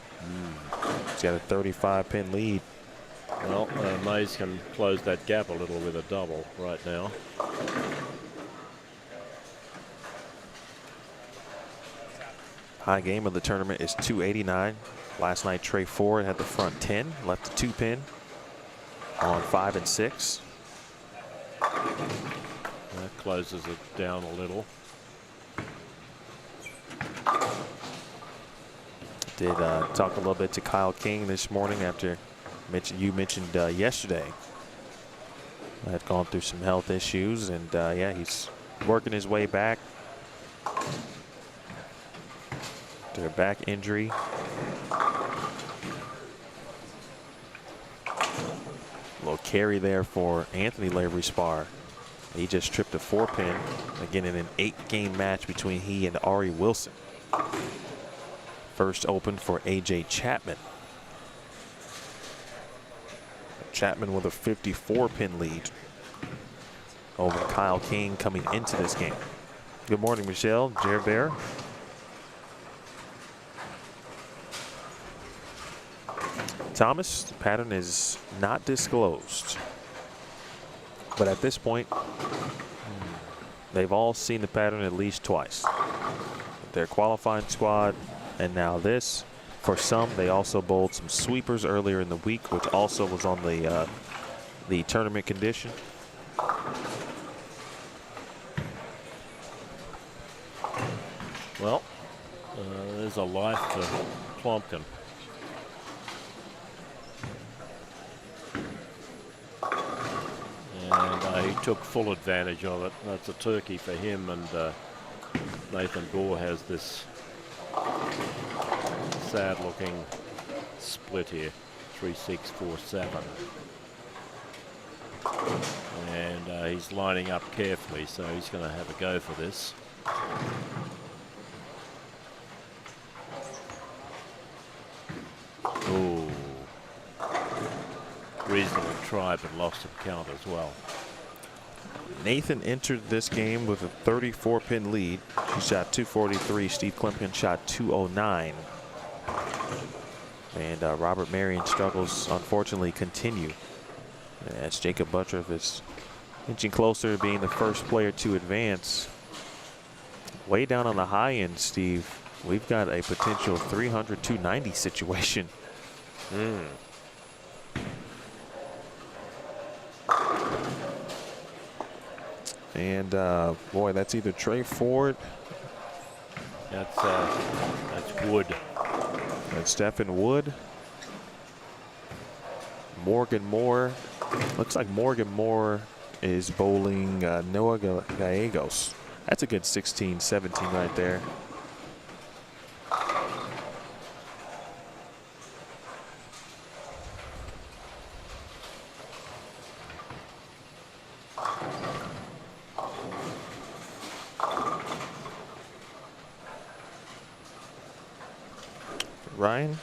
C: He's got a 35-pin lead.
D: Well, Mays can close that gap a little with a double right now.
C: High game of the tournament is 289. Last night, Trey Ford had the front 10, left a 2-pin on 5 and 6.
D: That closes it down a little.
C: Did talk a little bit to Kyle King this morning after you mentioned yesterday. Had gone through some health issues, and yeah, he's working his way back. Their back injury. Little carry there for Anthony Lavery Spar. He just tripped a 4-pin, again in an 8-game match between he and Ari Wilson. First open for AJ Chapman. Chapman with a 54-pin lead over Kyle King coming into this game. Good morning, Michelle. Jared Bear. Thomas, the pattern is not disclosed. But at this point, they've all seen the pattern at least twice. Their qualifying squad and now this. For some, they also bowled some sweepers earlier in the week, which also was on the tournament condition.
D: Well, there's a life to Plumpkin. And he took full advantage of it. That's a turkey for him, and Nathan Gore has this sad-looking split here, 3-6-4-7. And he's lining up carefully, so he's going to have a go for this. Ooh. Reasonable try, but lost some count as well.
C: Nathan entered this game with a 34-pin lead. He shot 243. Steve Klumpkin shot 209. And Robert Marion struggles, unfortunately, continue as Jakob Butturff is inching closer to being the first player to advance. Way down on the high end, Steve, we've got a potential 300-290 situation. And boy, that's either Trey Ford.
D: That's Wood.
C: That's Stephen Wood. Morgan Moore. Looks like Morgan Moore is bowling Noah Gallegos. That's a good 16-17 right there. Ryan,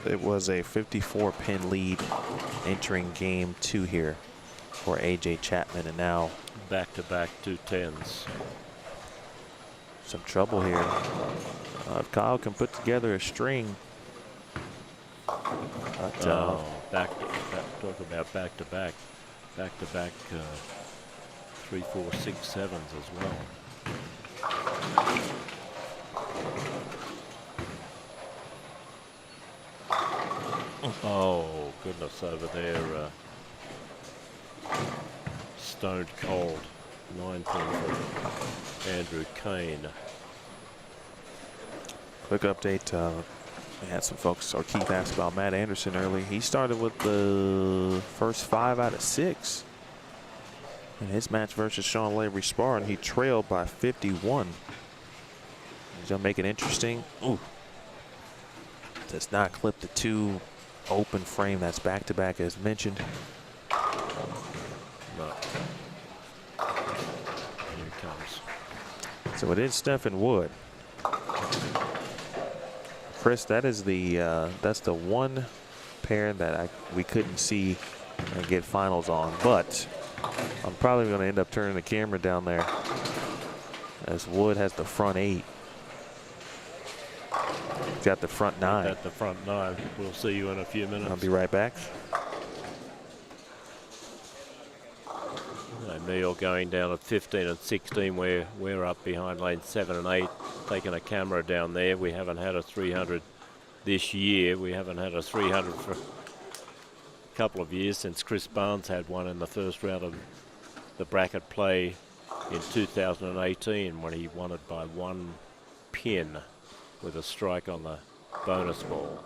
C: it was a 54-pin lead entering game 2 here for AJ Chapman, and now
D: back-to-back 210s.
C: Some trouble here. If Kyle can put together a string. But,
D: talk about back-to-back 3, 4, 6, 7s as well. Oh, goodness, over there. Stoned cold. 9-pin for Andrew Kane.
C: quick update. We had some folks, or Keith asked about Matt Anderson early. He started with the first 5 out of 6 in his match versus Sean Lavery Sparring. He trailed by 51. He's gonna make it interesting. Ooh. Does not clip the 2 open frame. That's back-to-back as mentioned.
D: No. Here it comes.
C: So it is Stephen Wood. Chris, that is that's the one pair that we couldn't see and get finals on, but I'm probably going to end up turning the camera down there as Wood has the front 8. He's got the front 9.
D: At the front 9. We'll see you in a few minutes.
C: I'll be right back.
D: Neil going down at 15 and 16. We're up behind lane 7 and 8, taking a camera down there. We haven't had a 300 this year. We haven't had a 300 for a couple of years, since Chris Barnes had one in the first round of the bracket play in 2018, when he won it by 1 pin with a strike on the bonus ball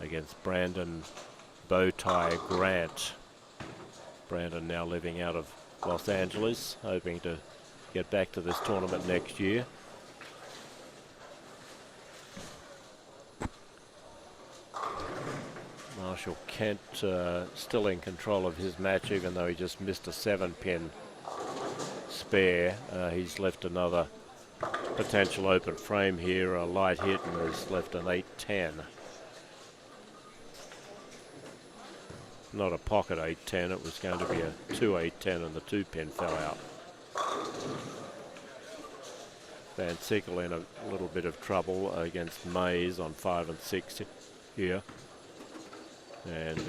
D: against Brandon Bowtie Grant. Brandon now living out of Los Angeles, hoping to get back to this tournament next year. Marshall Kent still in control of his match, even though he just missed a 7-pin spare. He's left another potential open frame here, a light hit, and has left an 8-10. Not a pocket 8-10, it was going to be a 2-8-10, and the 2-pin fell out. Van Sickle in a little bit of trouble against Mays on 5 and 6 here. And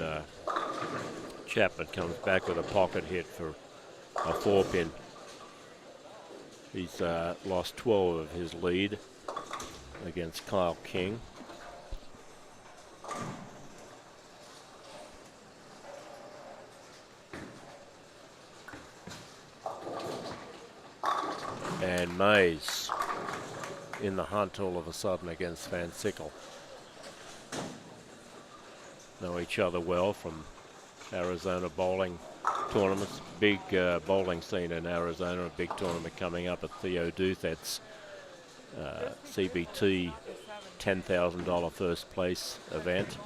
D: Chapman comes back with a pocket hit for a 4-pin. He's lost 12 of his lead against Kyle King. And Mays in the hunt all of a sudden against Van Sickle. Know each other well from Arizona bowling tournaments. Big bowling scene in Arizona, a big tournament coming up at Theo Duthet's CBT $10,000 first place event.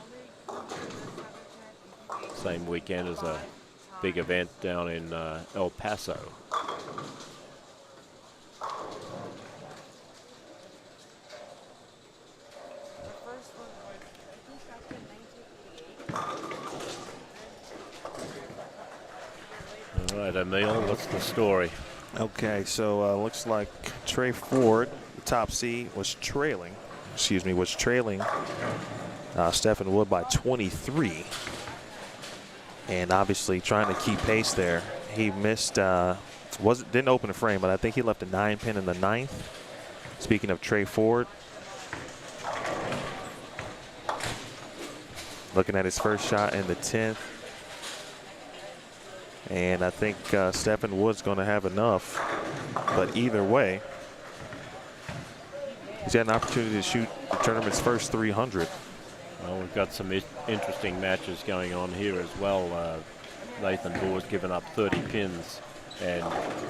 D: Same weekend as a big event down in El Paso. All right, Emil, what's the story?
C: Okay, so looks like Trey Ford, top seed, was trailing Stephen Wood by 23. And obviously trying to keep pace there. He missed, didn't open a frame, but I think he left a 9-pin in the 9th. Speaking of Trey Ford, looking at his first shot in the 10th. And I think Stephen Wood's going to have enough. But either way, he's got an opportunity to shoot the tournament's first 300.
D: Well, we've got some interesting matches going on here as well. Nathan Bour's given up 30 pins, and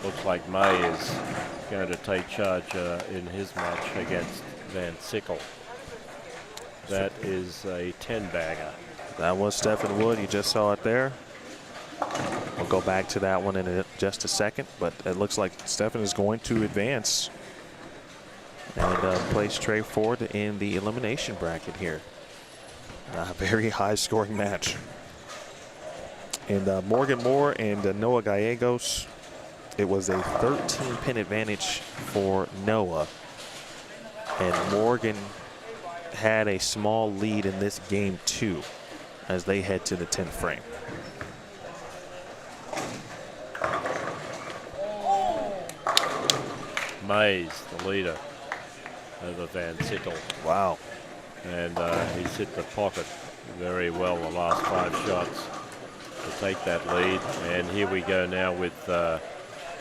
D: looks like May is going to take charge in his match against Van Sickle. That is a 10-bagger.
C: That was Stephen Wood. You just saw it there. We'll go back to that one in just a second, but it looks like Stephen is going to advance and place Trey Ford in the elimination bracket here. A very high-scoring match. And Morgan Moore and Noah Gallegos, it was a 13-pin advantage for Noah. And Morgan had a small lead in this game, too, as they head to the 10th frame.
D: Mays, the leader, over Van Sickle.
C: Wow.
D: And he's hit the pocket very well the last 5 shots to take that lead. And here we go now with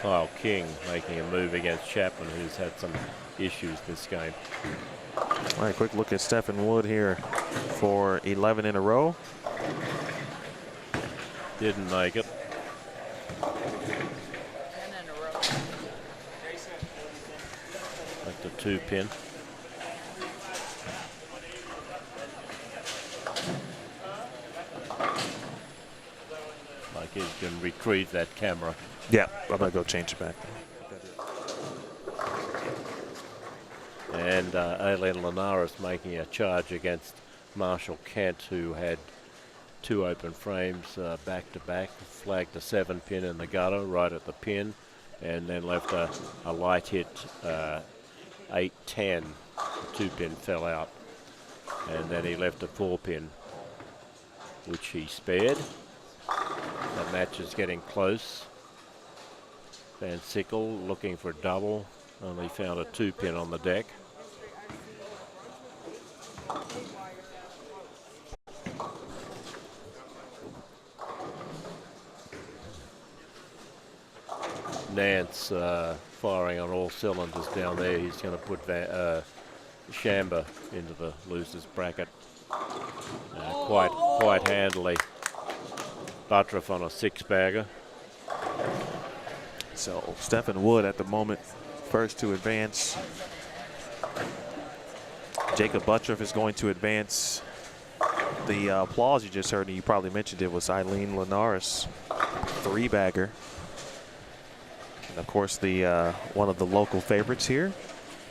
D: Kyle King making a move against Chapman, who's had some issues this game.
C: All right, quick look at Stephen Wood here for 11 in a row.
D: Didn't make it.
E: 10 in a row.
D: Left a 2-pin. Like he can retrieve that camera.
C: Yeah, I'm gonna go change it back.
D: And Aileen Linares making a charge against Marshall Kent, who had 2 open frames back to back, flagged a 7-pin in the gutter right at the pin, and then left a light hit 8-10. The 2-pin fell out, and then he left a 4-pin, which he spared. The match is getting close. Van Sickle looking for double, only found a 2-pin on the deck. Nance firing on all cylinders down there. He's going to put Chamba into the losers bracket quite handily. Butturff on a 6-bagger.
C: So Stephen Wood at the moment first to advance. Jakob Butturff is going to advance. The applause you just heard, and you probably mentioned it, was Aileen Linares, 3-bagger. And of course, the one of the local favorites here.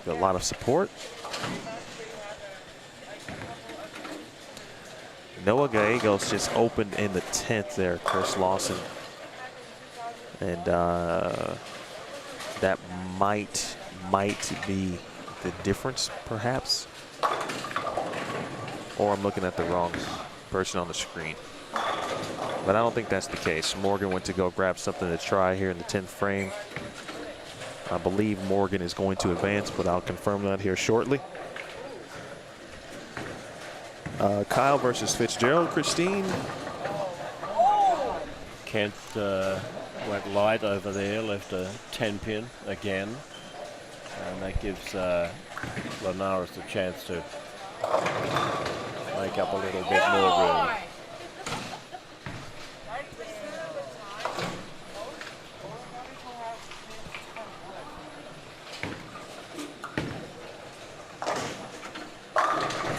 C: Got a lot of support. Noah Gallegos just opened in the 10th there, Chris Lawson. And that might be the difference, perhaps. Or I'm looking at the wrong person on the screen. But I don't think that's the case. Morgan went to go grab something to try here in the 10th frame. I believe Morgan is going to advance, but I'll confirm that here shortly. Kyle versus Fitzgerald, Christine.
D: Kent went light over there, left a 10-pin again. And that gives Linares the chance to make up a little bit more room.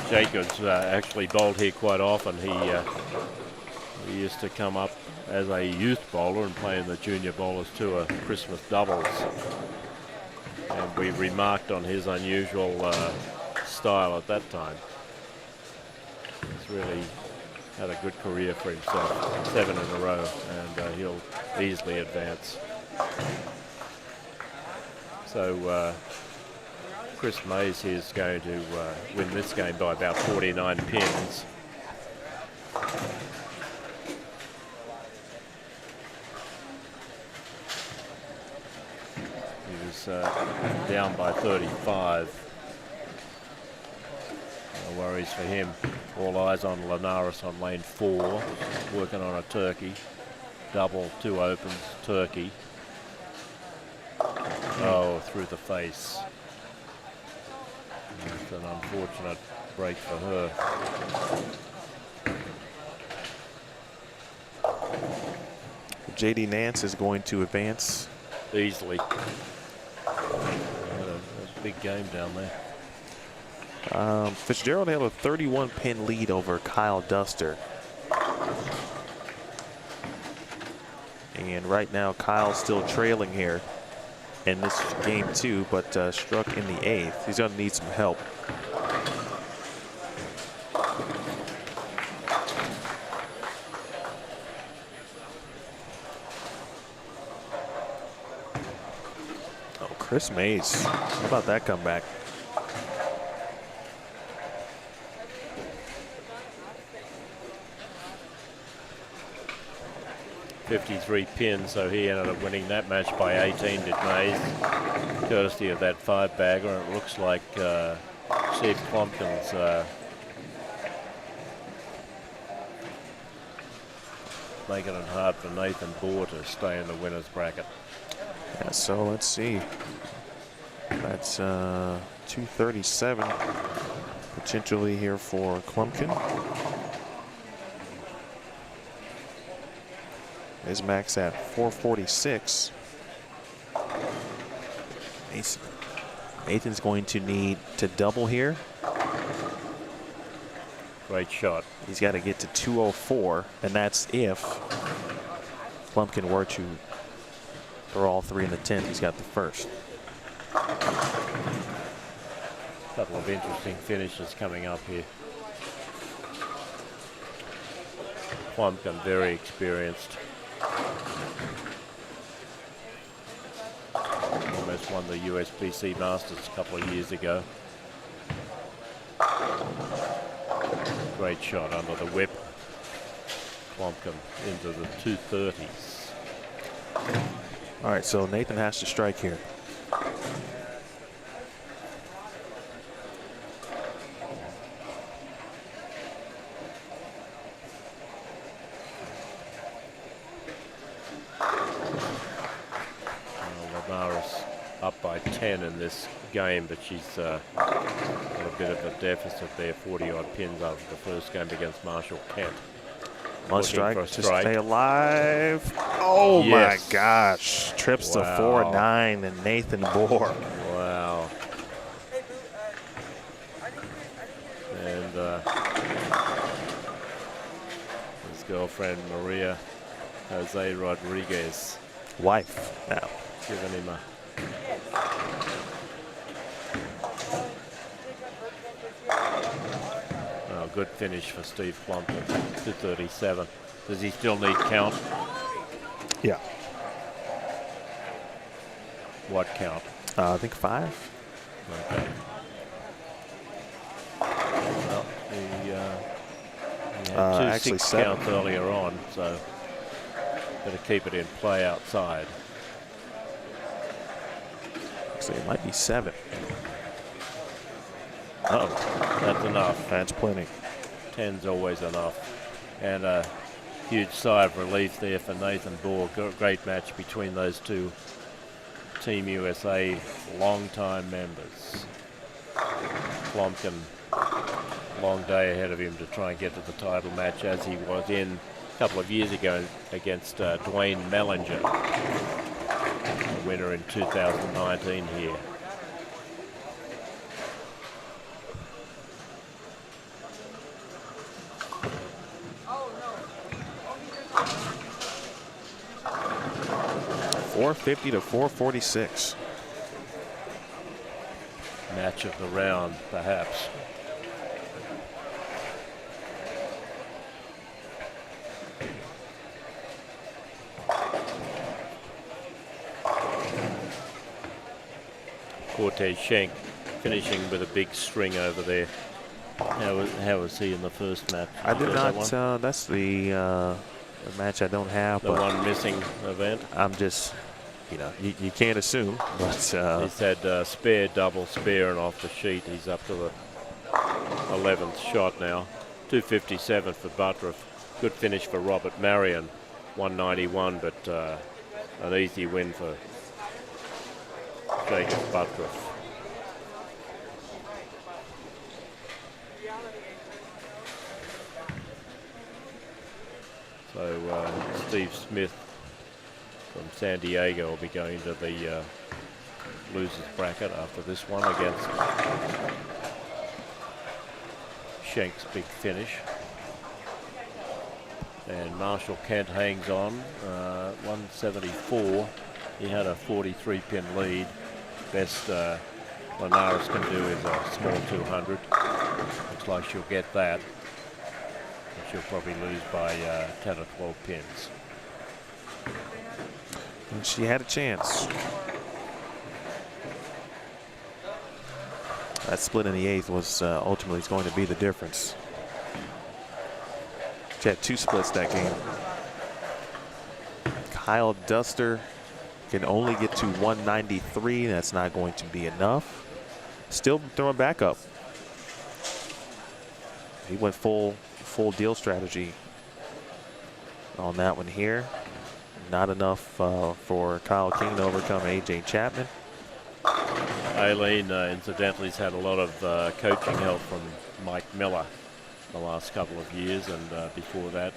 D: Jacobs actually bowled here quite often. He used to come up as a youth bowler and play in the Junior Bowlers Tour Christmas doubles. And we remarked on his unusual style at that time. He's really had a good career for himself, 7 in a row, and he'll easily advance. So Chris Mays here is going to win this game by about 49 pins. He was down by 35. No worries for him. All eyes on Linares on lane 4, working on a turkey. Double, 2 opens, turkey. Oh, through the face. It's an unfortunate break for her.
C: JD Nance is going to advance.
D: Easily. A big game down there.
C: Fitzgerald had a 31-pin lead over Kyle Duster. And right now, Kyle's still trailing here in this game too, but struck in the 8th. He's going to need some help. Oh, Chris Mays. How about that comeback?
D: .53 pins, so he ended up winning that match by 18, did Mays, courtesy of that 5-bagger. And it looks like Steve Plumpkin's making it hard for Nathan Bohr to stay in the winner's bracket.
C: Yeah, so let's see. That's 237. potentially here for Klumpkin. His max at 446. Nathan's going to need to double here.
D: Great shot.
C: He's got to get to 204, and that's if Klumpkin were to throw all three in the 10th. He's got the first.
D: Couple of interesting finishes coming up here. Klumpkin very experienced. Almost won the USBC Masters a couple of years ago. Great shot under the whip. Klumpkin into the 230s.
C: All right, so Nathan has to strike here.
D: Lamara's up by 10 in this game, but she's got a bit of a deficit there, 40-odd pins after the first game against Marshall Kent.
C: One
D: Looking
C: strike
D: for a
C: to
D: strike.
C: stay alive. Oh
D: Yes.
C: my gosh. Trips to
D: Wow.
C: 4-9 and Nathan Bohr.
D: Wow. And his girlfriend, Maria Jose Rodriguez,
C: Wife now.
D: giving him a good finish for Steve Klumpkin, 237. Does he still need count?
C: Yeah.
D: What count?
C: I think 5.
D: Okay. Well, he had two
C: actually
D: 6
C: 7.
D: counts earlier on, so better keep it in play outside.
C: Actually, it might be 7.
D: Oh, that's enough.
C: That's plenty.
D: 10's always enough. And a huge sigh of relief there for Nathan Bohr. Great match between those two Team USA longtime members. Klumpkin, long day ahead of him to try and get to the title match, as he was in a couple of years ago against Dwayne Mellinger, the winner in 2019 here.
C: .450 to 446.
D: Match of the round, perhaps. Cortez Schenck finishing with a big string over there. How was he in the first match?
C: I did
D: That
C: not.
D: one?
C: That's the match I don't have.
D: The
C: but
D: one missing event.
C: I'm just, you know, you can't assume. But
D: He's had spare, double, spare, and off the sheet. He's up to the 11th shot now. 257 for Butturff. Good finish for Robert Marion. 191, but an easy win for Jakob Butturff. So Steve Smith from San Diego will be going to the losers bracket after this one against Schenck's big finish. And Marshall Kent hangs on, 174. He had a 43-pin lead. Best Linares can do is a small 200. Looks like she'll get that. But she'll probably lose by 10 or 12 pins.
C: and she had a chance. That split in the 8th was ultimately going to be the difference. She had 2 splits that game. Kyle Duster can only get to 193. That's not going to be enough. Still throwing back up. He went full deal strategy on that one here. Not enough for Kyle King to overcome AJ Chapman.
D: Aileen, incidentally, has had a lot of coaching help from Mike Miller the last couple of years, and before that,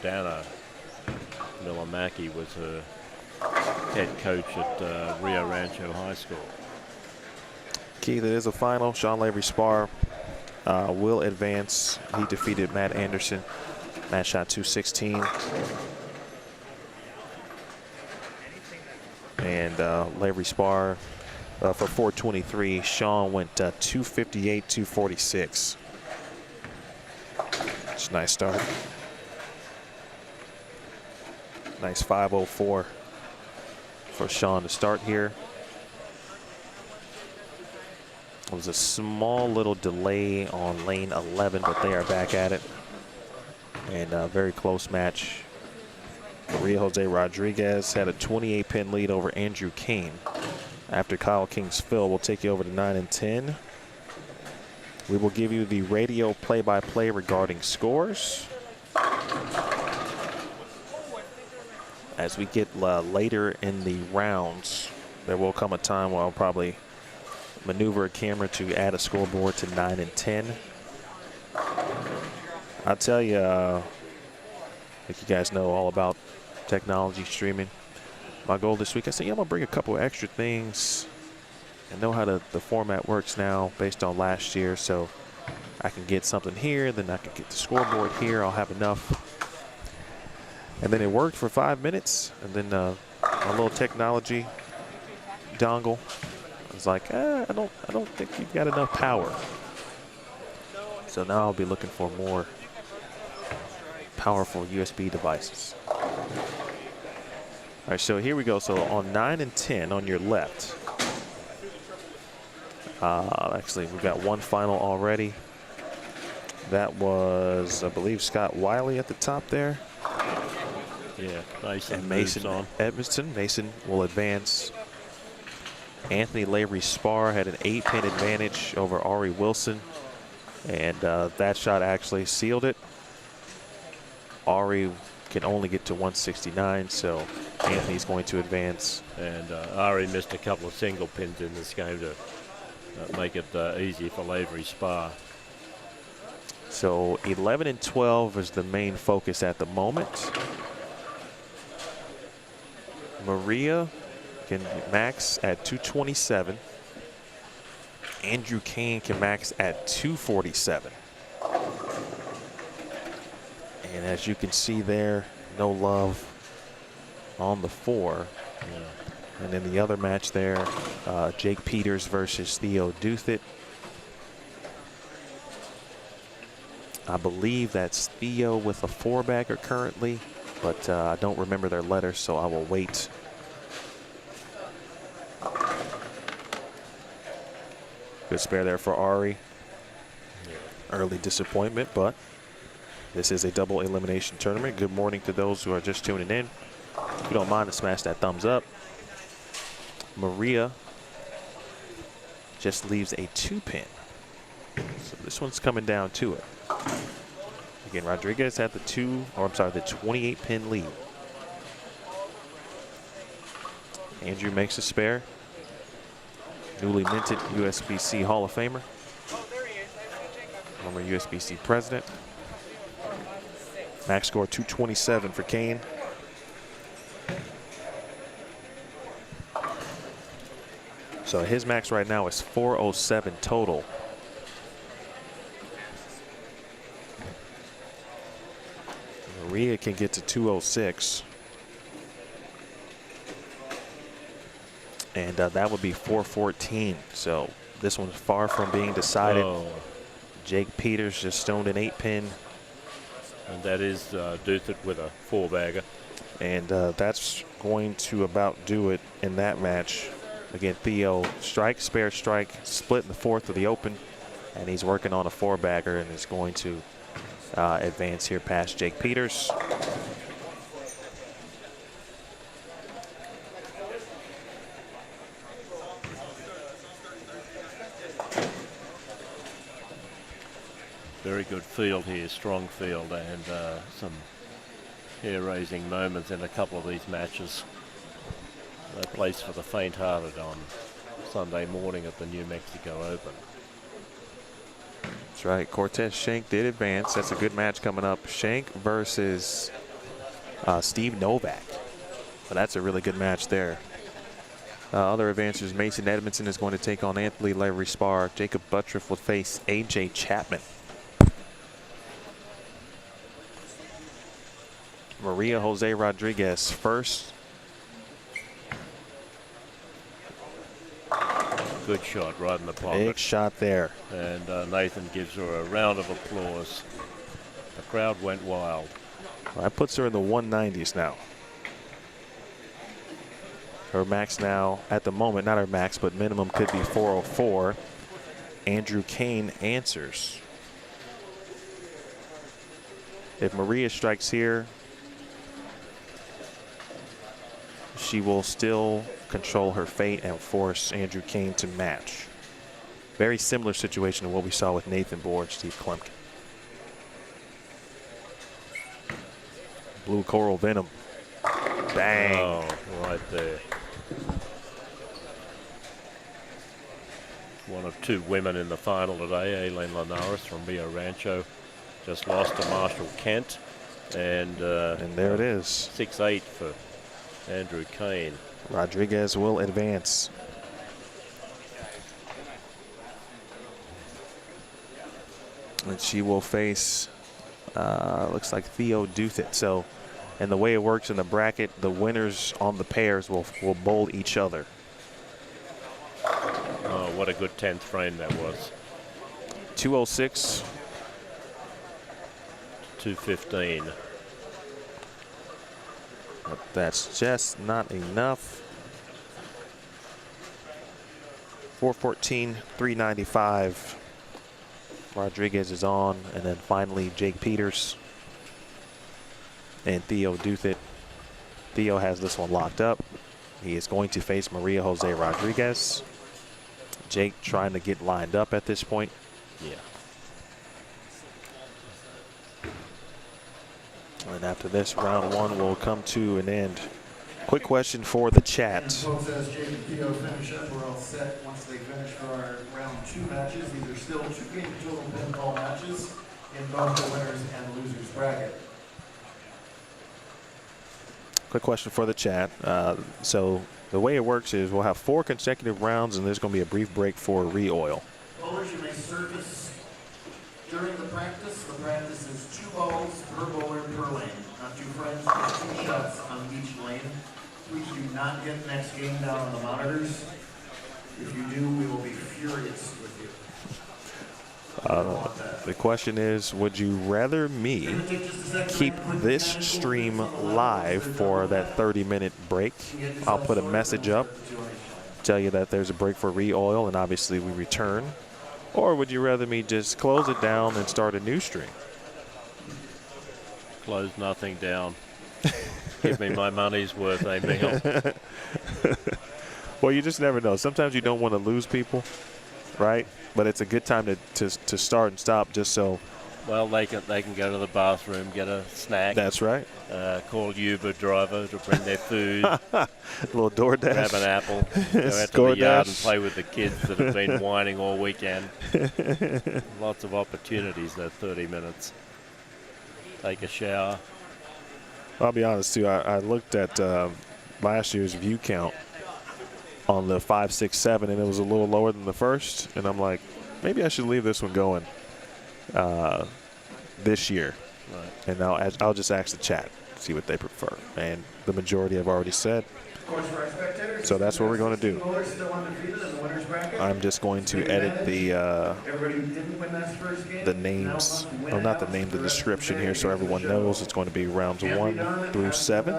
D: Dana Miller-Mackey was her head coach at Rio Rancho High School.
C: Keith, it is a final. Sean Lavery-Spar will advance. He defeated Matt Anderson. Matt shot 216. And Lavery-Spar for 423. Sean went 258, 246. It's a nice start. Nice 504 for Sean to start here. It was a small little delay on lane 11, but they are back at it. And a very close match. Maria Jose Rodriguez had a 28-pin lead over Andrew Kane. After Kyle King's fill, we'll take you over to 9 and 10. We will give you the radio play-by-play regarding scores. As we get later in the rounds, there will come a time where I'll probably maneuver a camera to add a scoreboard to 9 and 10. I'll tell you, I think you guys know all about technology streaming. My goal this week, I said, yeah, I'm gonna bring a couple extra things and know how the format works now based on last year, so I can get something here, then I can get the scoreboard here. I'll have enough. And then it worked for 5 minutes, and then a little technology dongle. I was like, I don't think you've got enough power. So now I'll be looking for more powerful USB devices. All right, so here we go. So on 9 and 10 on your left. Actually, we've got one final already. That was, I believe, Scott Wiley at the top there.
D: Yeah, Mason
C: and Mason
D: on.
C: Edmiston. Mason will advance. Anthony Lavery-Spar had an 8-pin advantage over Ari Wilson, and that shot actually sealed it. Ari can only get to 169, so Anthony's going to advance.
D: And Ari missed a couple of single pins in this game to make it easy for Lavery-Spar.
C: So 11 and 12 is the main focus at the moment. Maria can max at 227. Andrew Kane can max at 247. And as you can see there, no love on the 4. Yeah. And then the other match there, Jake Peters versus Theo Duthit. I believe that's Theo with a 4-bagger currently, but I don't remember their letters, so I will wait. Good spare there for Ari. Early disappointment, but this is a double elimination tournament. Good morning to those who are just tuning in. If you don't mind to smash that thumbs up. Maria just leaves a 2-pin. So this one's coming down to it. Again, Rodriguez had the 28-pin lead. Andrew makes a spare. Newly minted USBC Hall of Famer. Former USBC president. Max score 227 for Kane. So his max right now is 407 total. Maria can get to 206. And that would be 414. So this one's far from being decided.
D: Oh.
C: Jake Peters just stoned an 8-pin.
D: And that is Duthit with a 4-bagger.
C: And that's going to about do it in that match. Again, Theo strike, spare strike, split in the 4th of the Open. And he's working on a 4-bagger and is going to advance here past Jake Peters.
D: Very good field here, strong field, and some hair-raising moments in a couple of these matches. No place for the faint-hearted on Sunday morning at the New Mexico Open.
C: That's right. Cortez Schenck did advance. That's a good match coming up. Schenck versus Steve Novak. So that's a really good match there. Other advancers, Mason Edmondson is going to take on Anthony Larry Spar. Jakob Butturff will face A.J. Chapman. Maria Jose Rodriguez first.
D: Good shot right in the pocket.
C: Big shot there.
D: And Nathan gives her a round of applause. The crowd went wild.
C: Well, that puts her in the 190s now. Her max now, at the moment, not her max, but minimum could be 404. Andrew Kane answers. If Maria strikes here, she will still control her fate and force Andrew Kane to match. Very similar situation to what we saw with Nathan Bohr and Steve Klemke. Blue Coral Venom. Bang.
D: Oh, right there. One of two women in the final today, Aileen Linares from Rio Rancho, just lost to Marshall Kent. And
C: there it is.
D: 6-8 for Andrew Kane.
C: Rodriguez will advance. And she will face, looks like Theo Duthit. So, and the way it works in the bracket, the winners on the pairs will bowl each other.
D: Oh, what a good 10th frame that was.
C: 206.
D: 215.
C: But that's just not enough. 414, 395. Rodriguez is on, and then finally Jake Peters and Theo Duthit. Theo has this one locked up. He is going to face Maria Jose Rodriguez. Jake trying to get lined up at this point.
D: Yeah.
C: And after this, round one will come to an end. Quick question for the chat.
A: And folks, as Jake and Theo finish up, we're all set. Once they finish for our round two matches, these are still 2-game total pinfall matches in both the winners and losers bracket.
C: Quick question for the chat. So the way it works is we'll have 4 consecutive rounds, and there's going to be a brief break for re-oil.
A: Bowlers, you may service during the practice. The practice is 2 balls per bowler per lane. Not 2 frames, just 2 shots on each lane. Please do not get next game down on the monitors. If you do, we will be furious with you.
C: The question is, would you rather me keep this stream live for that 30-minute break? I'll put a message up, tell you that there's a break for re-oil, and obviously we return. Or would you rather me just close it down and start a new stream?
D: Close nothing down. Give me my money's worth, Emil.
C: Well, you just never know. Sometimes you don't want to lose people, right? But it's a good time to start and stop just so.
D: Well, they can go to the bathroom, get a snack.
C: That's right.
D: Call Uber driver to bring their food.
C: A little DoorDash.
D: Grab an apple. Go out to the yard and play with the kids that have been whining all weekend. Lots of opportunities, that 30 minutes. Take a shower.
C: I'll be honest, too. I looked at last year's view count on the 5, 6, 7, and it was a little lower than the first. And I'm like, maybe I should leave this one going this year.
D: Right.
C: And I'll just ask the chat, see what they prefer. And the majority have already said. So that's what we're going to do. I'm just going to edit the names, well, not the name, the description here, so everyone knows it's going to be rounds 1 through 7.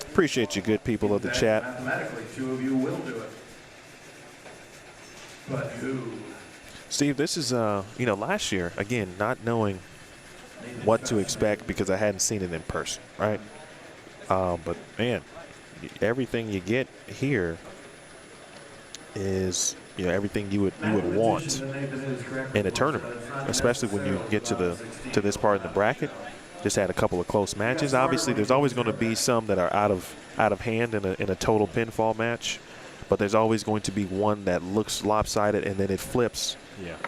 C: Appreciate you, good people of the chat.
A: Mathematically, 2 of you will do it. But who?
C: Steve, this is, last year, again, not knowing what to expect because I hadn't seen it in person, right? But, man, everything you get here is, everything you would want in a tournament, especially when you get to this part of the bracket. Just had a couple of close matches. Obviously, there's always going to be some that are out of hand in a total pinfall match. but there's always going to be one that looks lopsided and then it flips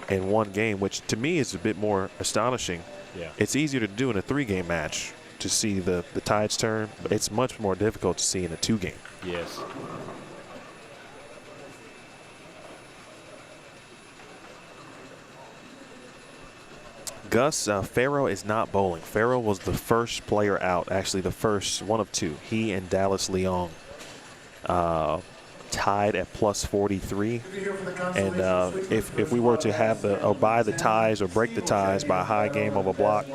C: in one game, which to me is a bit more astonishing.
D: Yeah.
C: It's easier to do in a 3-game match to see the tides turn, but it's much more difficult to see in a 2-game.
D: Yes.
C: Gus, Farrow is not bowling. Farrow was the first player out, actually the first one of 2. He and Dallas Leong tied at plus 43. And if we were to have or buy the ties or break the ties by a high game of a block,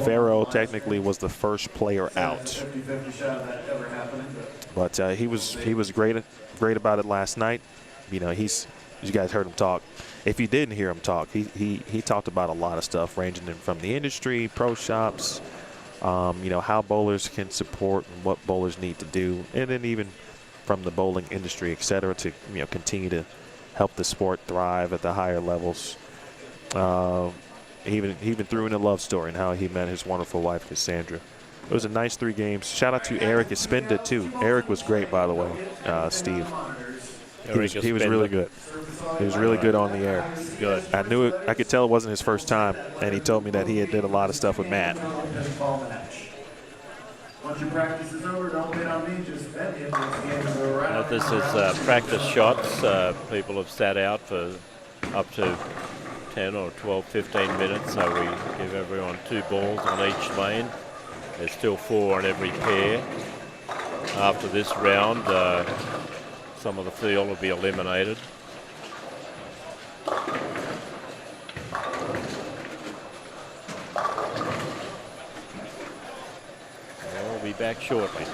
C: Farrow technically was the first player out. But he was great about it last night. You know, you guys heard him talk. If you didn't hear him talk, he talked about a lot of stuff ranging from the industry, pro shops, you know, how bowlers can support and what bowlers need to do, and then even from the bowling industry, et cetera, to, you know, continue to help the sport thrive at the higher levels. He even threw in a love story and how he met his wonderful wife, Cassandra. It was a nice 3 games. Shout out to Eric Espinda, too. Eric was great, by the way, Steve. He was really good. He was really good on the air.
D: Good.
C: I knew it. I could tell it wasn't his first time, and he told me that he had did a lot of stuff with Matt.
A: Once your practice is over, don't bet on me, just bet me if this game is over.
D: Now this is practice shots. People have sat out for up to 10 or 12, 15 minutes, so we give everyone 2 balls on each lane. There's still 4 on every pair. After this round, some of the field will be eliminated. We'll be back shortly.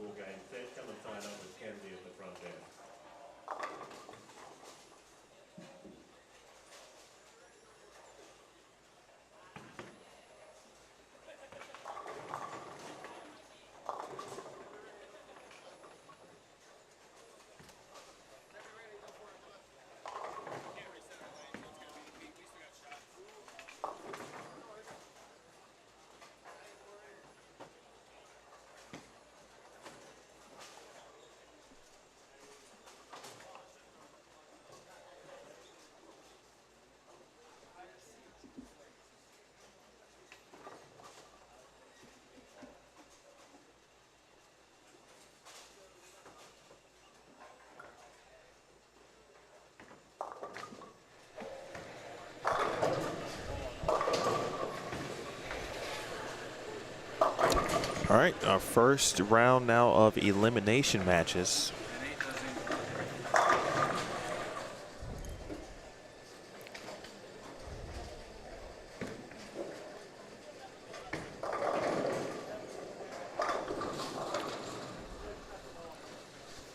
D: full game set. Come and sign up with Kenzie at the front desk.
C: All right, our first round now of elimination matches.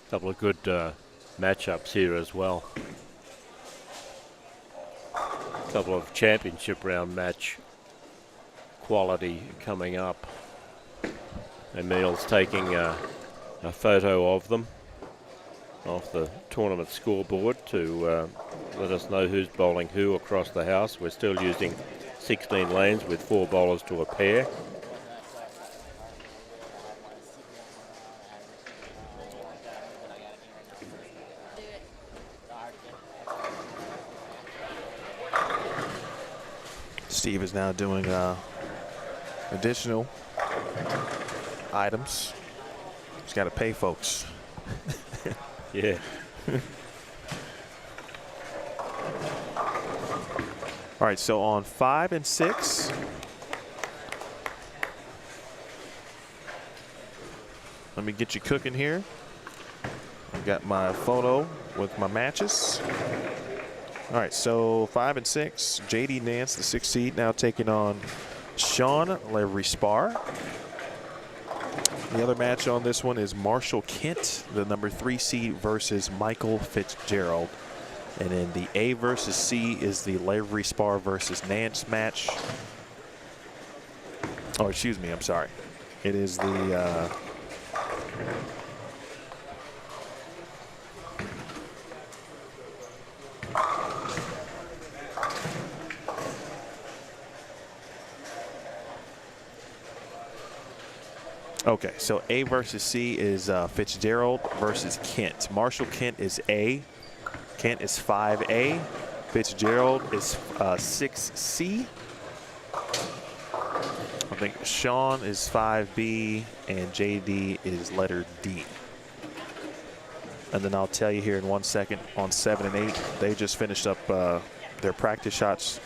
D: Couple of good matchups here as well. Couple of championship round match quality coming up. Emil's taking a photo of them off the tournament scoreboard to let us know who's bowling who across the house. We're still using 16 lanes with 4 bowlers to a pair.
C: Steve is now doing additional items. He's got to pay folks.
D: Yeah.
C: All right, so on 5 and 6. Let me get you cooking here. I've got my photo with my matches. All right, so 5 and 6. JD Nance, the 6th seed, now taking on Sean Levry-Spar. The other match on this one is Marshall Kent, the number 3 seed, versus Michael Fitzgerald. And then the A versus C is the Levry-Spar versus Nance match. Oh, excuse me, I'm sorry. It is the okay, so A versus C is Fitzgerald versus Kent. Marshall Kent is A. Kent is 5A. Fitzgerald is 6C. I think Sean is 5B and JD is letter D. And then I'll tell you here in 1 second on 7 and 8, they just finished up their practice shots.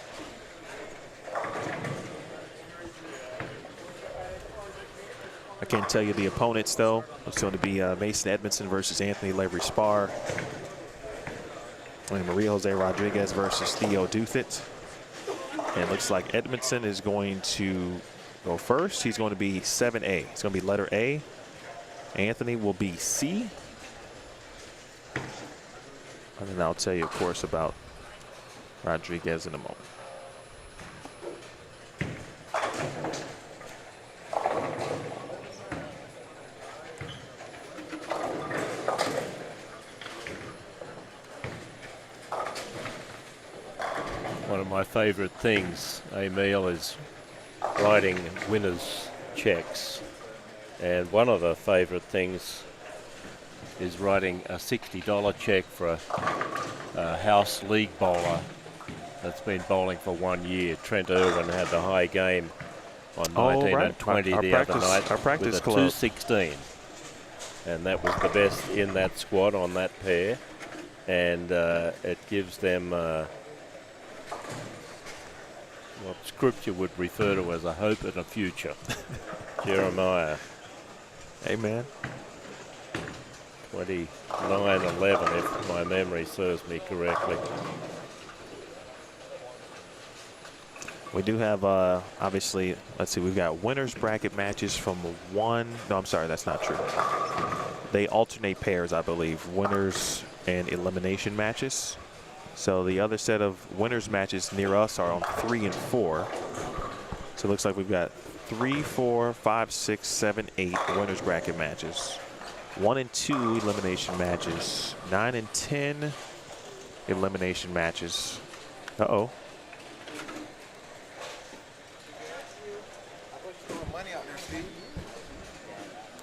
C: I can't tell you the opponents though. It's going to be Mason Edmondson versus Anthony Levry-Spar. And Maria Jose Rodriguez versus Theo Duthit. And it looks like Edmondson is going to go first. He's going to be 7A. It's going to be letter A. Anthony will be C. And then I'll tell you, of course, about Rodriguez in a moment.
D: One of my favorite things, Emil, is writing winners' checks. And one of the favorite things is writing a $60 check for a house league bowler that's been bowling for 1 year. Trent Irwin had the high game on 19 and 20 the other night with a 216. And that was the best in that squad on that pair. And it gives them what scripture would refer to as a hope and a future. Jeremiah.
C: Amen.
D: 29-11, if my memory serves me correctly.
C: We do have, obviously, let's see, we've got winners bracket matches from one. No, I'm sorry, that's not true. They alternate pairs, I believe, winners and elimination matches. So the other set of winners matches near us are on 3 and 4. So it looks like we've got 3, 4, 5, 6, 7, 8 winners bracket matches. 1 and 2 elimination matches. 9 and 10 elimination matches. Uh-oh.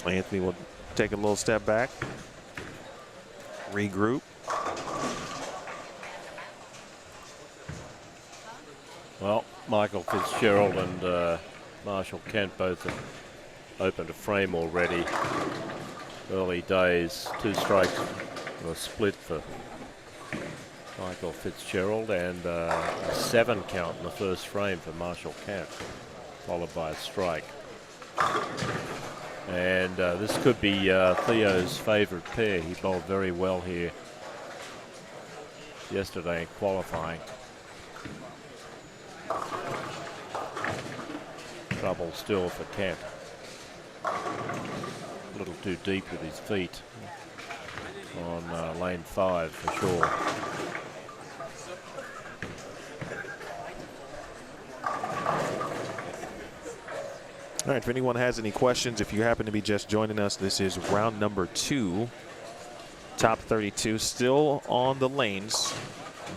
C: Anthony will take a little step back, regroup.
D: Well, Michael Fitzgerald and Marshall Kent both have opened a frame already. Early days, 2 strikes were split for Michael Fitzgerald, and a 7 count in the first frame for Marshall Kent, followed by a strike. And this could be Theo's favorite pair. He bowled very well here yesterday in qualifying. Trouble still for Kent. A little too deep with his feet on lane 5 for sure.
C: All right, if anyone has any questions, if you happen to be just joining us, this is round number 2. Top 32 still on the lanes.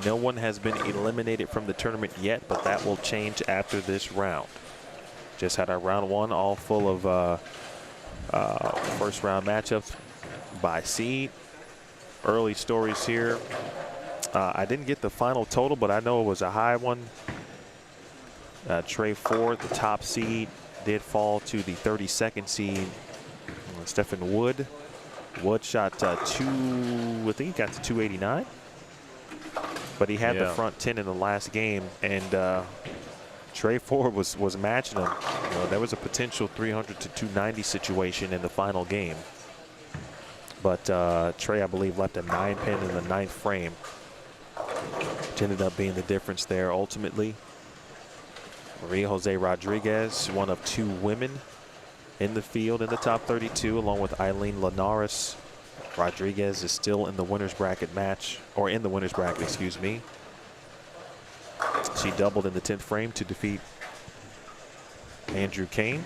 C: No one has been eliminated from the tournament yet, but that will change after this round. Just had our round 1 all full of first round matchups by seed. Early stories here. I didn't get the final total, but I know it was a high one. Trey Ford, the top seed, did fall to the 32nd seed, Stephen Wood. Wood shot I think he got to 289. But he had the front 10 in the last game, and Trey Ford was matching him. You know, there was a potential 300 to 290 situation in the final game. But Trey, I believe, left a 9-pin in the 9th frame, which ended up being the difference there ultimately. Maria Jose Rodriguez, one of 2 women in the field in the top 32, along with Eileen Linares. Rodriguez is still in the winner's bracket match, or in the winner's bracket, excuse me. She doubled in the 10th frame to defeat Andrew Kane.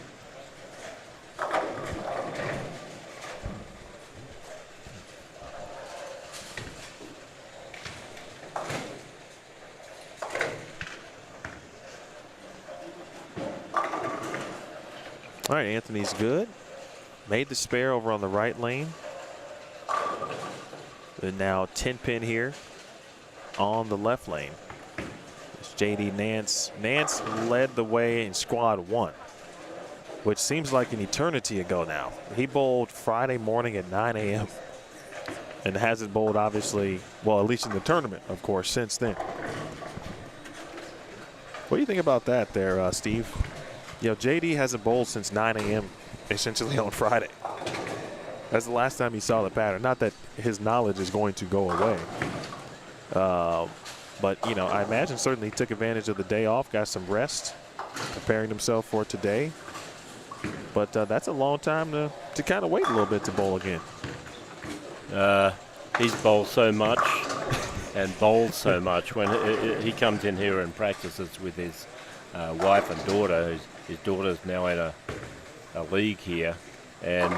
C: All right, Anthony's good. Made the spare over on the right lane. And now 10-pin here on the left lane. It's JD Nance. Nance led the way in squad 1, which seems like an eternity ago now. He bowled Friday morning at 9 a.m. and hasn't bowled, obviously, well, at least in the tournament, of course, since then. What do you think about that there, Steve? You know, JD hasn't bowled since 9 a.m. essentially on Friday. That's the last time he saw the pattern. Not that his knowledge is going to go away. But, you know, I imagine certainly he took advantage of the day off, got some rest, preparing himself for today. But that's a long time to kind of wait a little bit to bowl again.
D: He's bowled so much and bowled so much. When he comes in here and practices with his wife and daughter, his daughter's now in a league here, and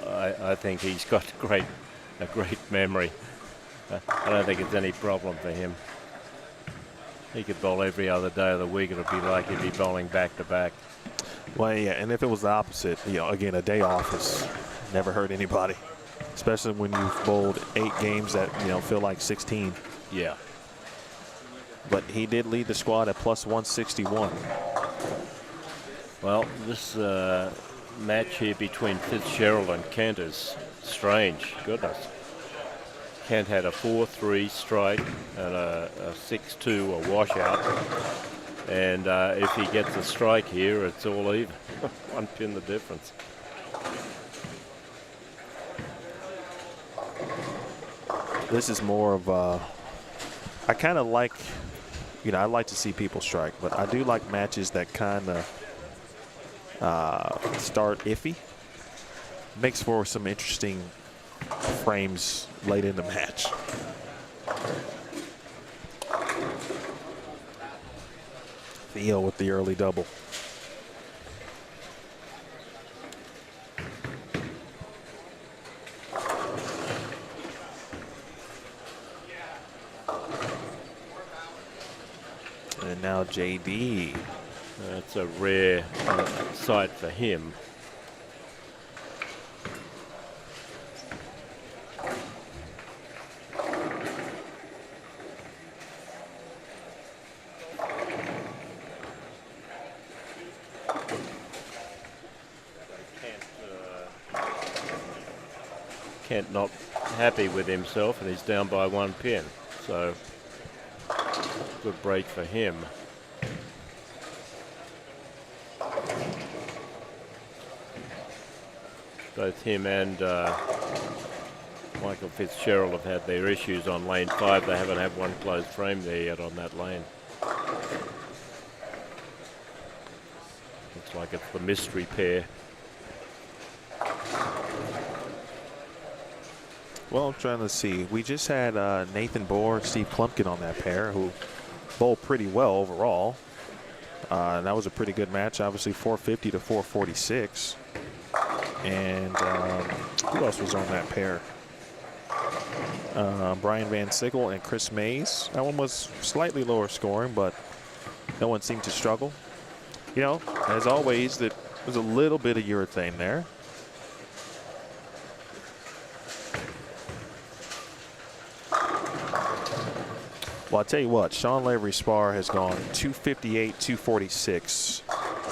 D: I think he's got a great memory. I don't think it's any problem for him. He could bowl every other day of the week. It'll be like he'd be bowling back to back.
C: Well, yeah, and if it was the opposite, you know, again, a day off has never hurt anybody, especially when you've bowled 8 games that, you know, feel like 16.
D: Yeah.
C: But he did lead the squad at plus 161.
D: Well, this match here between Fitzgerald and Kent is strange. Goodness. Kent had a 4-3 strike and a 6-2 a washout. And if he gets a strike here, it's all even. 1 pin the difference.
C: This is more of a, I kind of like you know, I like to see people strike, but I do like matches that kind of start iffy. Makes for some interesting frames late in the match. Theo with the early double. And now JD.
D: That's a rare sight for him. Kent not happy with himself, and he's down by 1 pin. So good break for him. Both him and Michael Fitzgerald have had their issues on lane 5. They haven't had one closed frame there yet on that lane. Looks like it's the mystery pair.
C: Well, I'm trying to see. We just had Nathan Bohr and Steve Klumpkin on that pair, who bowled pretty well overall. And that was a pretty good match, obviously 450 to 446. And who else was on that pair? Brian Van Sickle and Chris Mays. That one was slightly lower scoring, but no one seemed to struggle. You know, as always, there was a little bit of urethane there. Well, I'll tell you what, Sean Lavery's spar has gone 258, 246,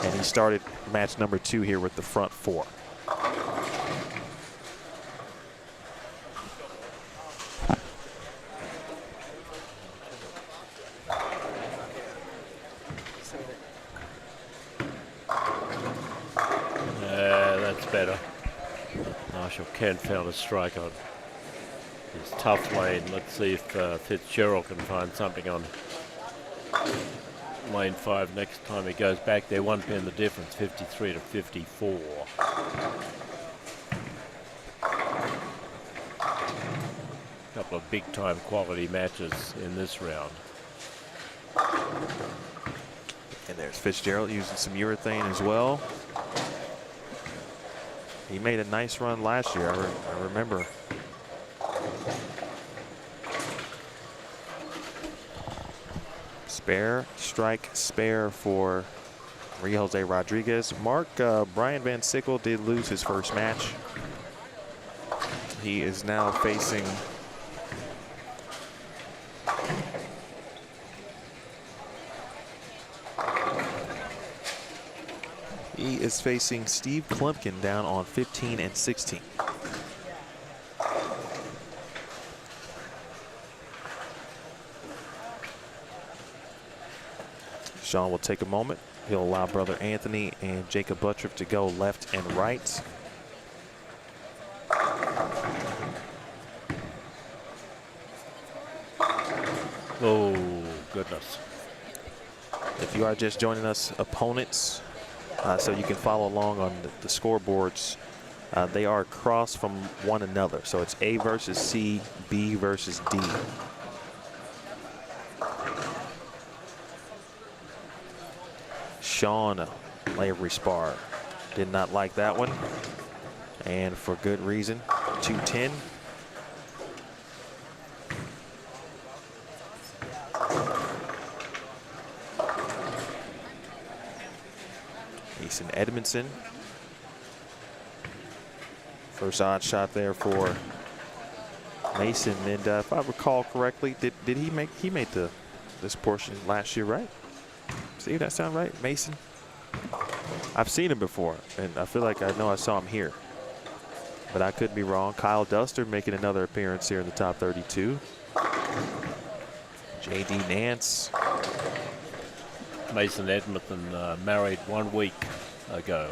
C: and he started match number 2 here with the front 4.
D: That's better. Marshall Kent found a strike on his tough lane. Let's see if Fitzgerald can find something on lane 5 next time he goes back there. 1 pin the difference, 53 to 54. Couple of big time quality matches in this round.
C: And there's Fitzgerald using some urethane as well. He made a nice run last year, I remember. Spare, strike, spare for Maria Jose Rodriguez. Mark, Brian Van Sickle did lose his first match. He is now facing Steve Klumpkin down on 15 and 16. Sean will take a moment. He'll allow brother Anthony and Jakob Butturff to go left and right.
D: Oh, goodness.
C: If you are just joining us, opponents, so you can follow along on the scoreboards, they are across from one another. So it's A versus C, B versus D. Sean Lavery spar did not like that one, and for good reason. 210. Mason Edmondson. First odd shot there for Mason, and if I recall correctly, did he made this portion last year, right? See, that sound right, Mason? I've seen him before, and I feel like I know I saw him here, but I could be wrong. Kyle Duster making another appearance here in the top 32. JD Nance.
D: Mason Edmonton married 1 week ago.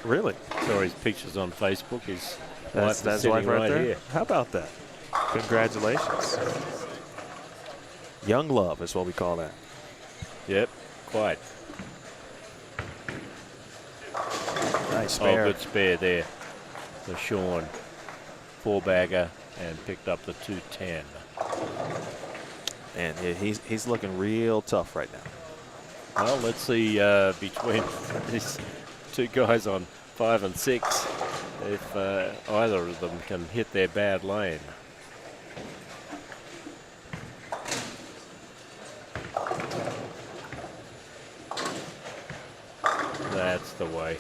C: Really?
D: Saw his pictures on Facebook. His
C: That's
D: wife is
C: wife
D: sitting
C: right there.
D: here.
C: How about that? Congratulations. Young love is what we call that.
D: quite.
C: Nice spare.
D: Oh, good spare there for Sean. 4-bagger and picked up the 210.
C: And he's looking real tough right now.
D: Well, let's see between these two guys on 5 and 6 if either of them can hit their bad lane. That's the way.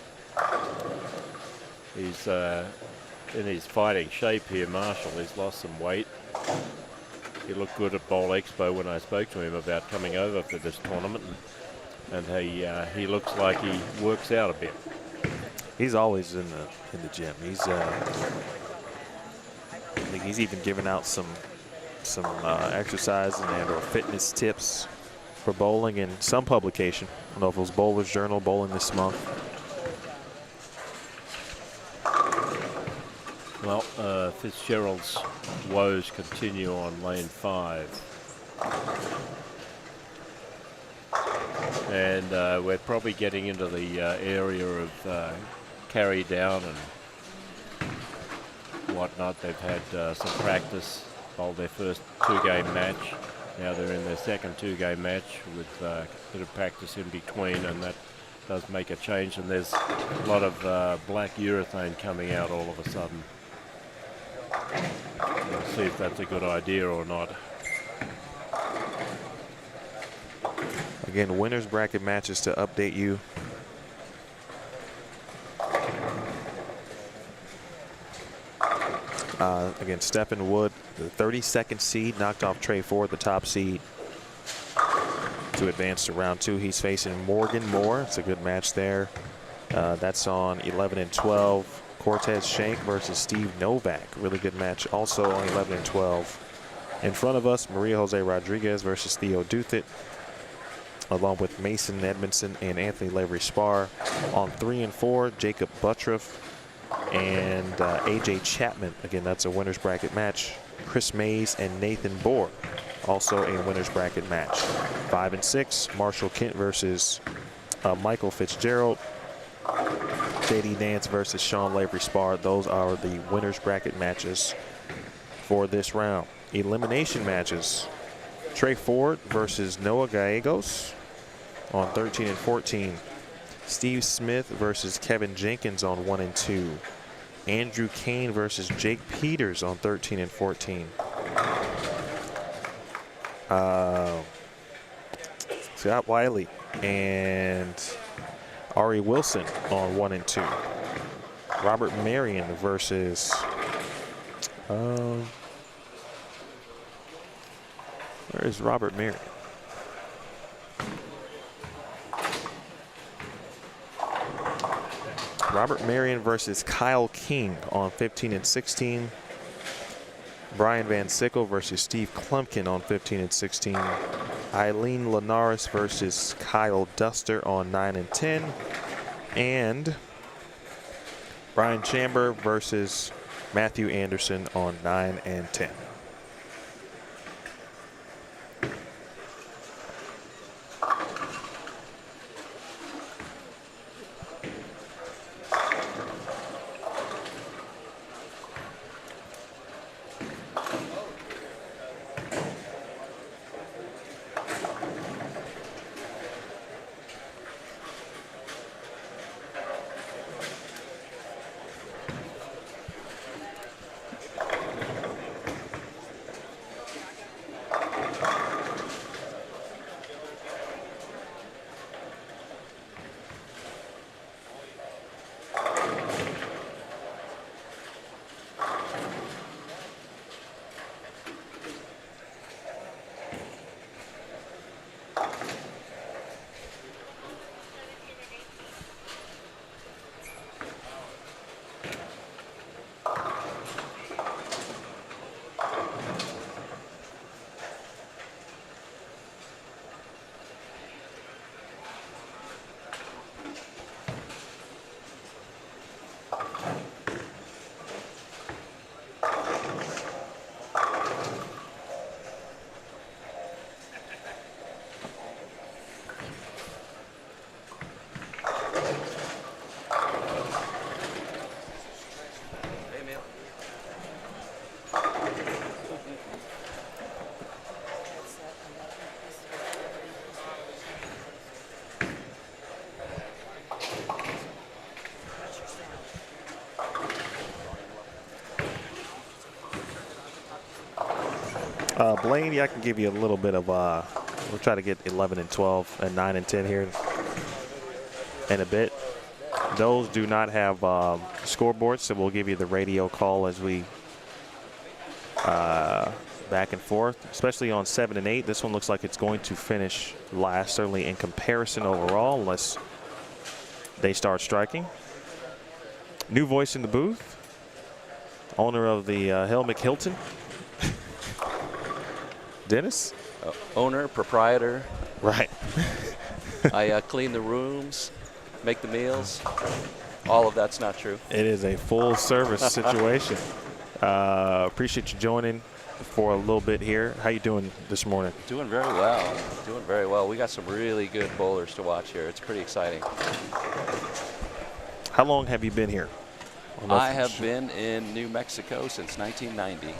D: He's in his fighting shape here, Marshall. He's lost some weight. He looked good at Bowl Expo when I spoke to him about coming over for this tournament, and he looks like he works out a bit.
C: He's always in the gym. He's I think he's even given out some exercise and or fitness tips for bowling in some publication. I don't know if it was Bowler's Journal, Bowling This Month.
D: Well, Fitzgerald's woes continue on lane 5. And we're probably getting into the area of carry down and whatnot. They've had some practice, bowled their first 2-game match. Now they're in their second 2-game match with a bit of practice in between, and that does make a change. And there's a lot of black urethane coming out all of a sudden. We'll see if that's a good idea or not.
C: Again, winners bracket matches to update you. Again, Stephen Wood, the 32nd seed, knocked off Trey Ford, the top seed, to advance to round 2. He's facing Morgan Moore. It's a good match there. That's on 11 and 12. Cortez Schenck versus Steve Novak. Really good match also on 11 and 12. In front of us, Maria Jose Rodriguez versus Theo Duthit, along with Mason Edmondson and Anthony Lavery Spar. On 3 and 4, Jakob Butturff and AJ Chapman. Again, that's a winner's bracket match. Chris Mays and Nathan Bohr, also a winner's bracket match. 5 and 6, Marshall Kent versus Michael Fitzgerald. JD Nance versus Sean Lavery Spar. Those are the winner's bracket matches for this round. Elimination matches. Trey Ford versus Noah Gallegos on 13 and 14. Steve Smith versus Kevin Jenkins on 1 and 2. Andrew Kane versus Jake Peters on 13 and 14. Scott Wiley and Ari Wilson on 1 and 2. Robert Marion versus where is Robert Marion? Robert Marion versus Kyle King on 15 and 16. Brian Van Sickle versus Steve Klumpkin on 15 and 16. Eileen Linares versus Kyle Duster on 9 and 10. And Brian Chamber versus Matthew Anderson on 9 and 10. Blaine, yeah, I can give you a little bit of, we'll try to get 11 and 12 and 9 and 10 here in a bit. Those do not have scoreboards, so we'll give you the radio call as we back and forth, especially on 7 and 8. This one looks like it's going to finish last, certainly in comparison overall, unless they start striking. New voice in the booth, owner of the Helmick Hilton. Dennis?
F: Owner, proprietor.
C: Right.
F: I clean the rooms, make the meals. All of that's not true.
C: It is a full service situation. Appreciate you joining for a little bit here. How you doing this morning?
F: Doing very well. Doing very well. We got some really good bowlers to watch here. It's pretty exciting.
C: How long have you been here?
F: I have been in New Mexico since 1990.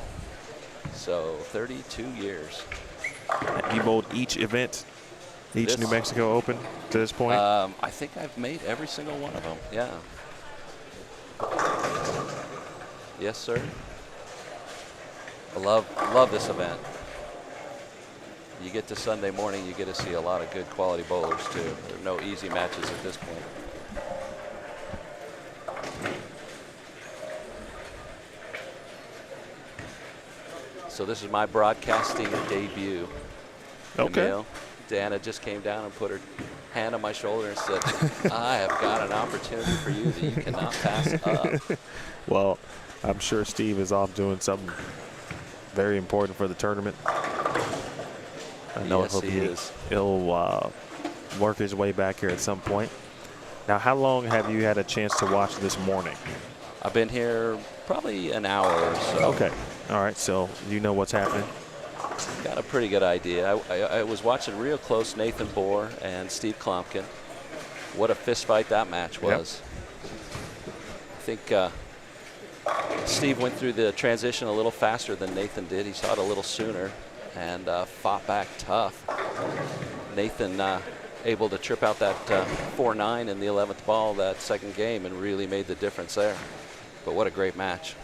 F: So 32 years.
C: You bowled each event, each New Mexico Open to this point?
F: I think I've made every single one of them. Yeah. Yes, sir. I love this event. You get to Sunday morning, you get to see a lot of good quality bowlers too. There are no easy matches at this point. So this is my broadcasting debut.
C: Okay.
F: Emil. Dana just came down and put her hand on my shoulder and said, I have got an opportunity for you that you cannot pass up.
C: Well, I'm sure Steve is off doing something very important for the tournament. I know
F: Yes, he is.
C: He'll work his way back here at some point. Now, how long have you had a chance to watch this morning?
F: I've been here probably an hour or so.
C: Okay. All right. So you know what's happening?
F: Got a pretty good idea. I was watching real close Nathan Bohr and Steve Klompkin. What a fist fight that match was. Yep. I think Steve went through the transition a little faster than Nathan did. He saw it a little sooner and fought back tough. Nathan able to trip out that 4-9 in the 11th ball that second game and really made the difference there. But what a great match.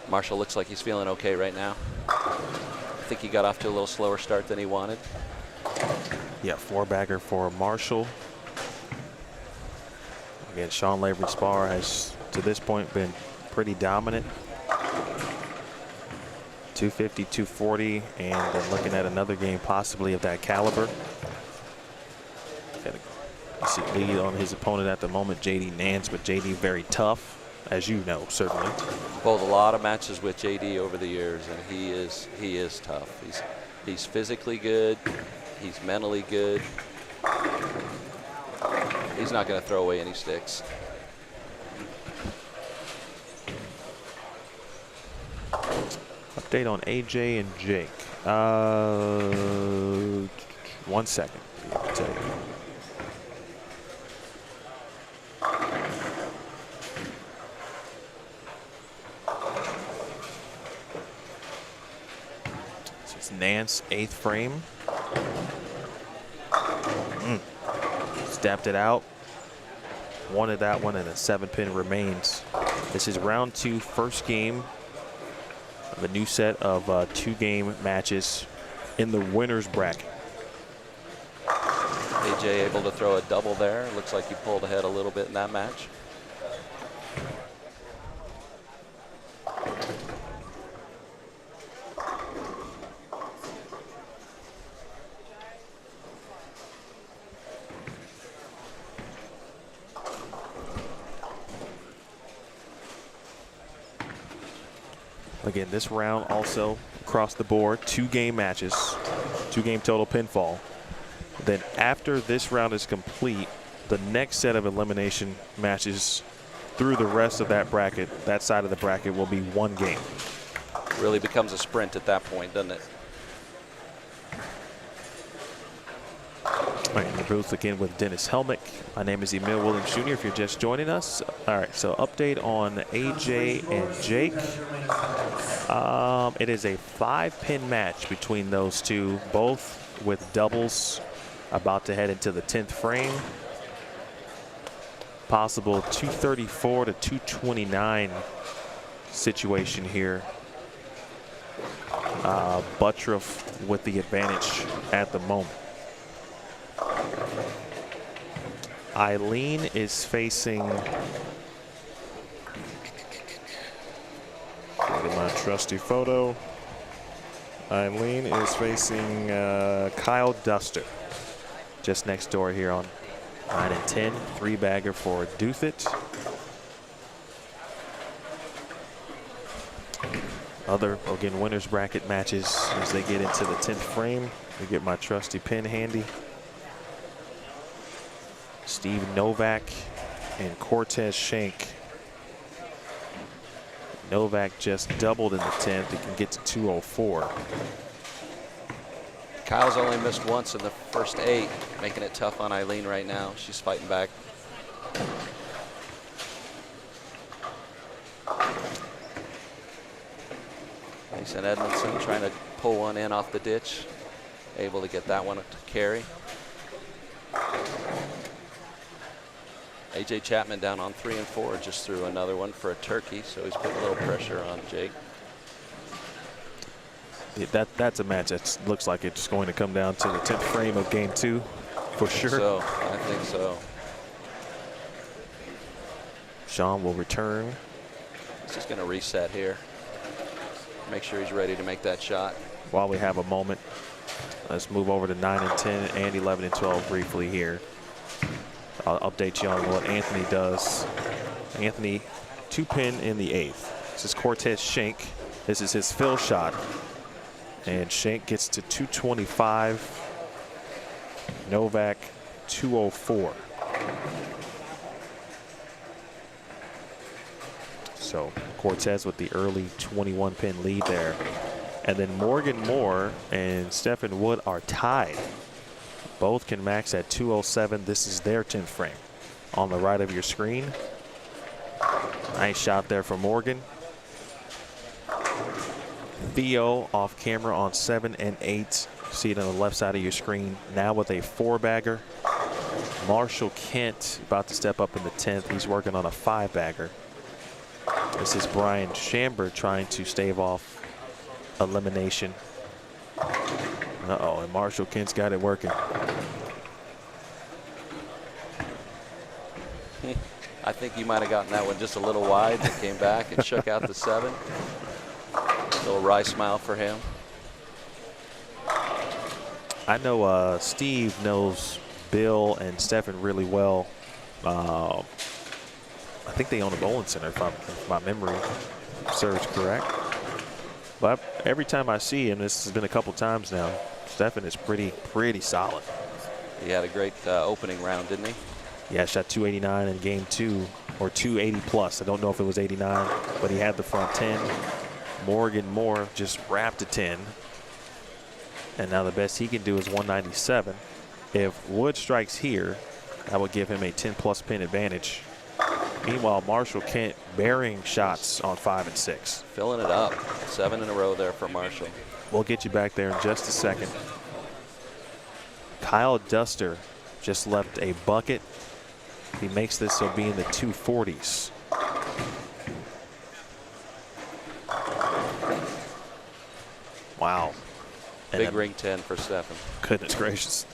F: Marshall looks like he's feeling okay right now. I think he got off to a little slower start than he wanted.
C: Yeah, 4-bagger for Marshall. Again, Sean Lavery Spar has, to this point, been pretty dominant. 250, 240, and then looking at another game possibly of that caliber. Got a see lead on his opponent at the moment, JD Nance, but JD very tough, as you know, certainly.
F: Bowled a lot of matches with JD over the years, and he is tough. He's physically good. He's mentally good. He's not going to throw away any sticks.
C: Update on AJ and Jake. 1 second. I'll tell you. So it's Nance, 8th frame. Stepped it out. Wanted that one, and a 7-pin remains. This is round 2, first game of a new set of 2-game matches in the winner's bracket.
F: AJ able to throw a double there. Looks like he pulled ahead a little bit in that match.
C: Again, this round also across the board, 2-game matches, 2-game total pinfall. Then after this round is complete, the next set of elimination matches through the rest of that bracket, that side of the bracket, will be 1 game.
F: Really becomes a sprint at that point, doesn't it?
C: All right, in the booth again with Dennis Helmick. My name is Emil Williams Jr. if you're just joining us. All right, so update on AJ and Jake. It is a 5-pin match between those two, both with doubles about to head into the 10th frame. Possible 234 to 229 situation here. Butturff with the advantage at the moment. Eileen is facing, look at my trusty photo. Eileen is facing Kyle Duster, just next door here on 9 and 10. 3-bagger for Doofit. Other, again, winners bracket matches as they get into the 10th frame. We get my trusty pin handy. Steve Novak and Cortez Schenck. Novak just doubled in the 10th. He can get to 204.
F: Kyle's only missed once in the first 8, making it tough on Eileen right now. She's fighting back. Mason Edmondson trying to pull one in off the ditch. Able to get that one to carry. AJ Chapman down on 3 and 4, just threw another one for a turkey, so he's putting a little pressure on Jake.
C: Yeah, that's a match that looks like it's going to come down to the 10th frame of game 2 for sure.
F: So I think so.
C: Sean will return.
F: He's just going to reset here. Make sure he's ready to make that shot.
C: While we have a moment, let's move over to 9 and 10 and 11 and 12 briefly here. I'll update you on what Anthony does. Anthony 2-pin in the 8th. This is Cortez Schenck. This is his fill shot. And Schenck gets to 225. Novak 204. So Cortez with the early 21-pin lead there. And then Morgan Moore and Stephen Wood are tied. Both can max at 207. This is their 10th frame. On the right of your screen. Nice shot there for Morgan. Theo off camera on 7 and 8. See it on the left side of your screen. Now with a 4-bagger. Marshall Kent about to step up in the 10th. He's working on a 5-bagger. This is Brian Chamber trying to stave off elimination. Uh-oh, and Marshall Kent's got it working.
F: I think you might have gotten that one just a little wide. It came back and shook out the 7. Little wry smile for him.
C: I know Steve knows Bill and Stefan really well. I think they own a bowling center, if my memory serves correct. But every time I see him, this has been a couple times now, Stefan is pretty solid.
F: He had a great opening round, didn't he?
C: Yeah, shot 289 in game 2, or 280 plus. I don't know if it was 89, but he had the front 10. Morgan Moore just wrapped a 10. And now the best he can do is 197. If Wood strikes here, that would give him a 10-plus pin advantage. Meanwhile, Marshall Kent burying shots on 5 and 6.
F: Filling it up. 7 in a row there for Marshall.
C: We'll get you back there in just a second. Kyle Duster just left a bucket. He makes this, so be in the 240s. Wow. And
F: Big ring 10 for Stefan.
C: Goodness gracious.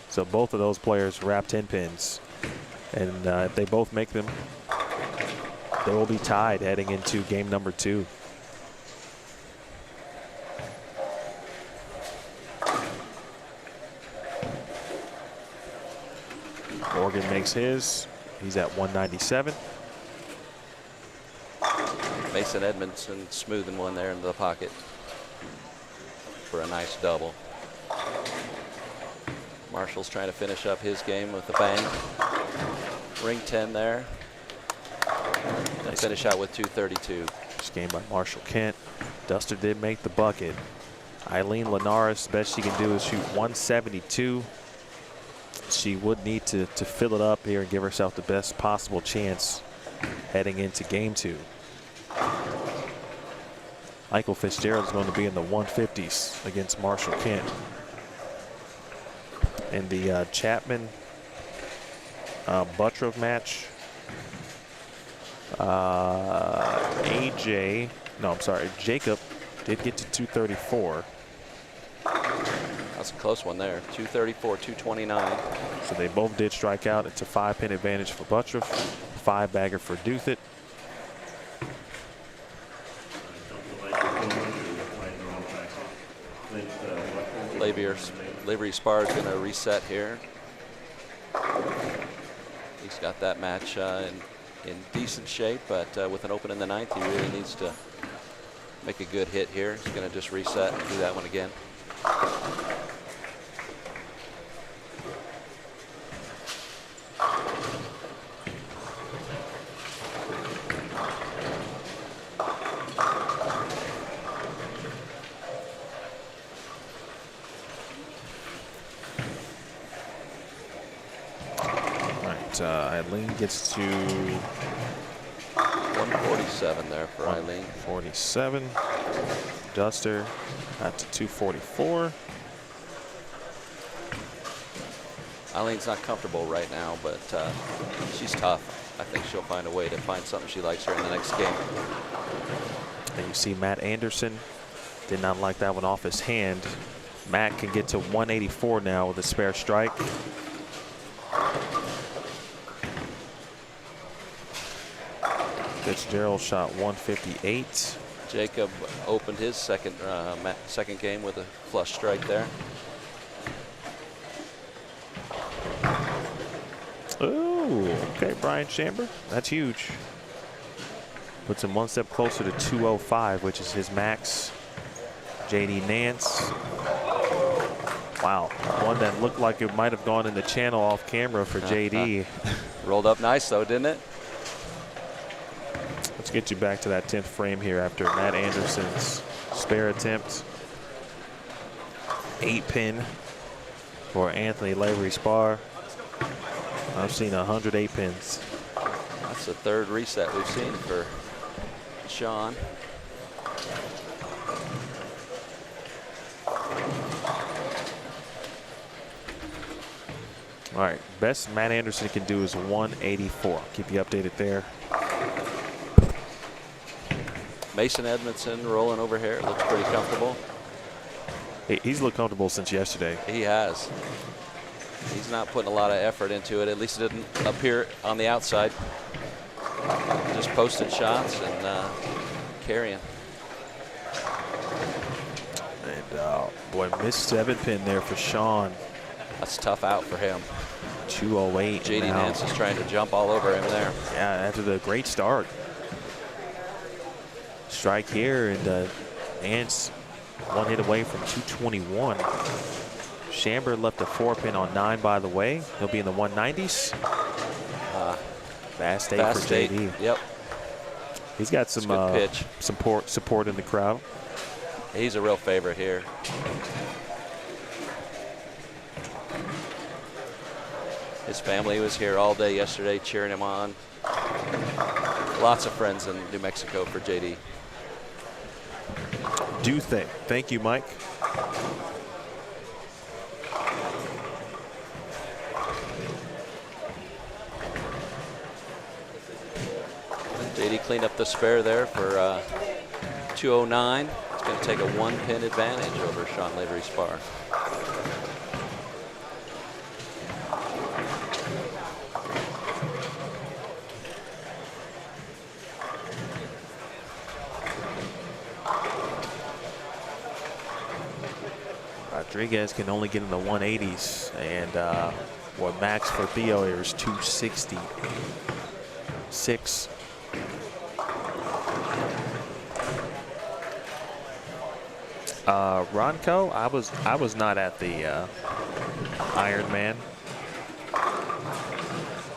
C: So both of those players wrap 10 pins. And if they both make them, they will be tied heading into game number 2. Morgan makes his. He's at 197.
F: Mason Edmondson smoothing one there into the pocket for a nice double. Marshall's trying to finish up his game with a bang. Ring 10 there. Nice. Finish out with 232.
C: This game by Marshall Kent. Duster did make the bucket. Eileen Linares, best she can do is shoot 172. She would need to fill it up here and give herself the best possible chance heading into game 2. Michael Fitzgerald is going to be in the 150s against Marshall Kent. In the Chapman Butturff match, Jakob did get to 234.
F: That's a close one there. 234, 229.
C: So they both did strike out. It's a 5-pin advantage for Butturff, 5-bagger for Douthit.
F: Lavery Spar is going to reset here. He's got that match in decent shape, but with an open in the 9th, he really needs to make a good hit here. He's going to just reset and do that one again.
C: Eileen gets to
F: 147 there for Eileen.
C: 47. Duster got to 244.
F: Eileen's not comfortable right now, but she's tough. I think she'll find a way to find something she likes here in the next game.
C: And you see Matt Anderson did not like that one off his hand. Matt can get to 184 now with a spare strike. Fitzgerald shot 158.
F: Jakob opened his second game with a flush strike there.
C: Oh, okay, Brian Chamber. That's huge. Puts him one step closer to 205, which is his max. JD Nance. Wow, one that looked like it might have gone in the channel off camera for JD.
F: Rolled up nice though, didn't it?
C: Let's get you back to that 10th frame here after Matt Anderson's spare attempt. 8-pin for Anthony Lavery Spar. I've seen 108 pins.
F: That's the third reset we've seen for Sean.
C: All right, best Matt Anderson can do is 184. Keep you updated there.
F: Mason Edmondson rolling over here. Looks pretty comfortable.
C: He's looked comfortable since yesterday.
F: He has. He's not putting a lot of effort into it. At least it didn't appear on the outside. Just posting shots and carrying.
C: And boy, missed 7-pin there for Sean.
F: That's tough out for him.
C: 208.
F: JD Nance is trying to jump all over him there.
C: Yeah, after the great start. Strike here, and Nance one hit away from 221. Chamber left a 4-pin on 9, by the way. He'll be in the 190s. Fast 8 for JD.
F: Yep.
C: He's got some
F: pitch.
C: support in the crowd.
F: He's a real favorite here. His family was here all day yesterday cheering him on. Lots of friends in New Mexico for JD.
C: Thank you, Mike.
F: JD cleaned up the spare there for 209. It's going to take a 1-pin advantage over Sean Lavery Spar.
C: Rodriguez can only get in the 180s, and what max for Theo here is 266. Ronco, I was not at the Iron Man.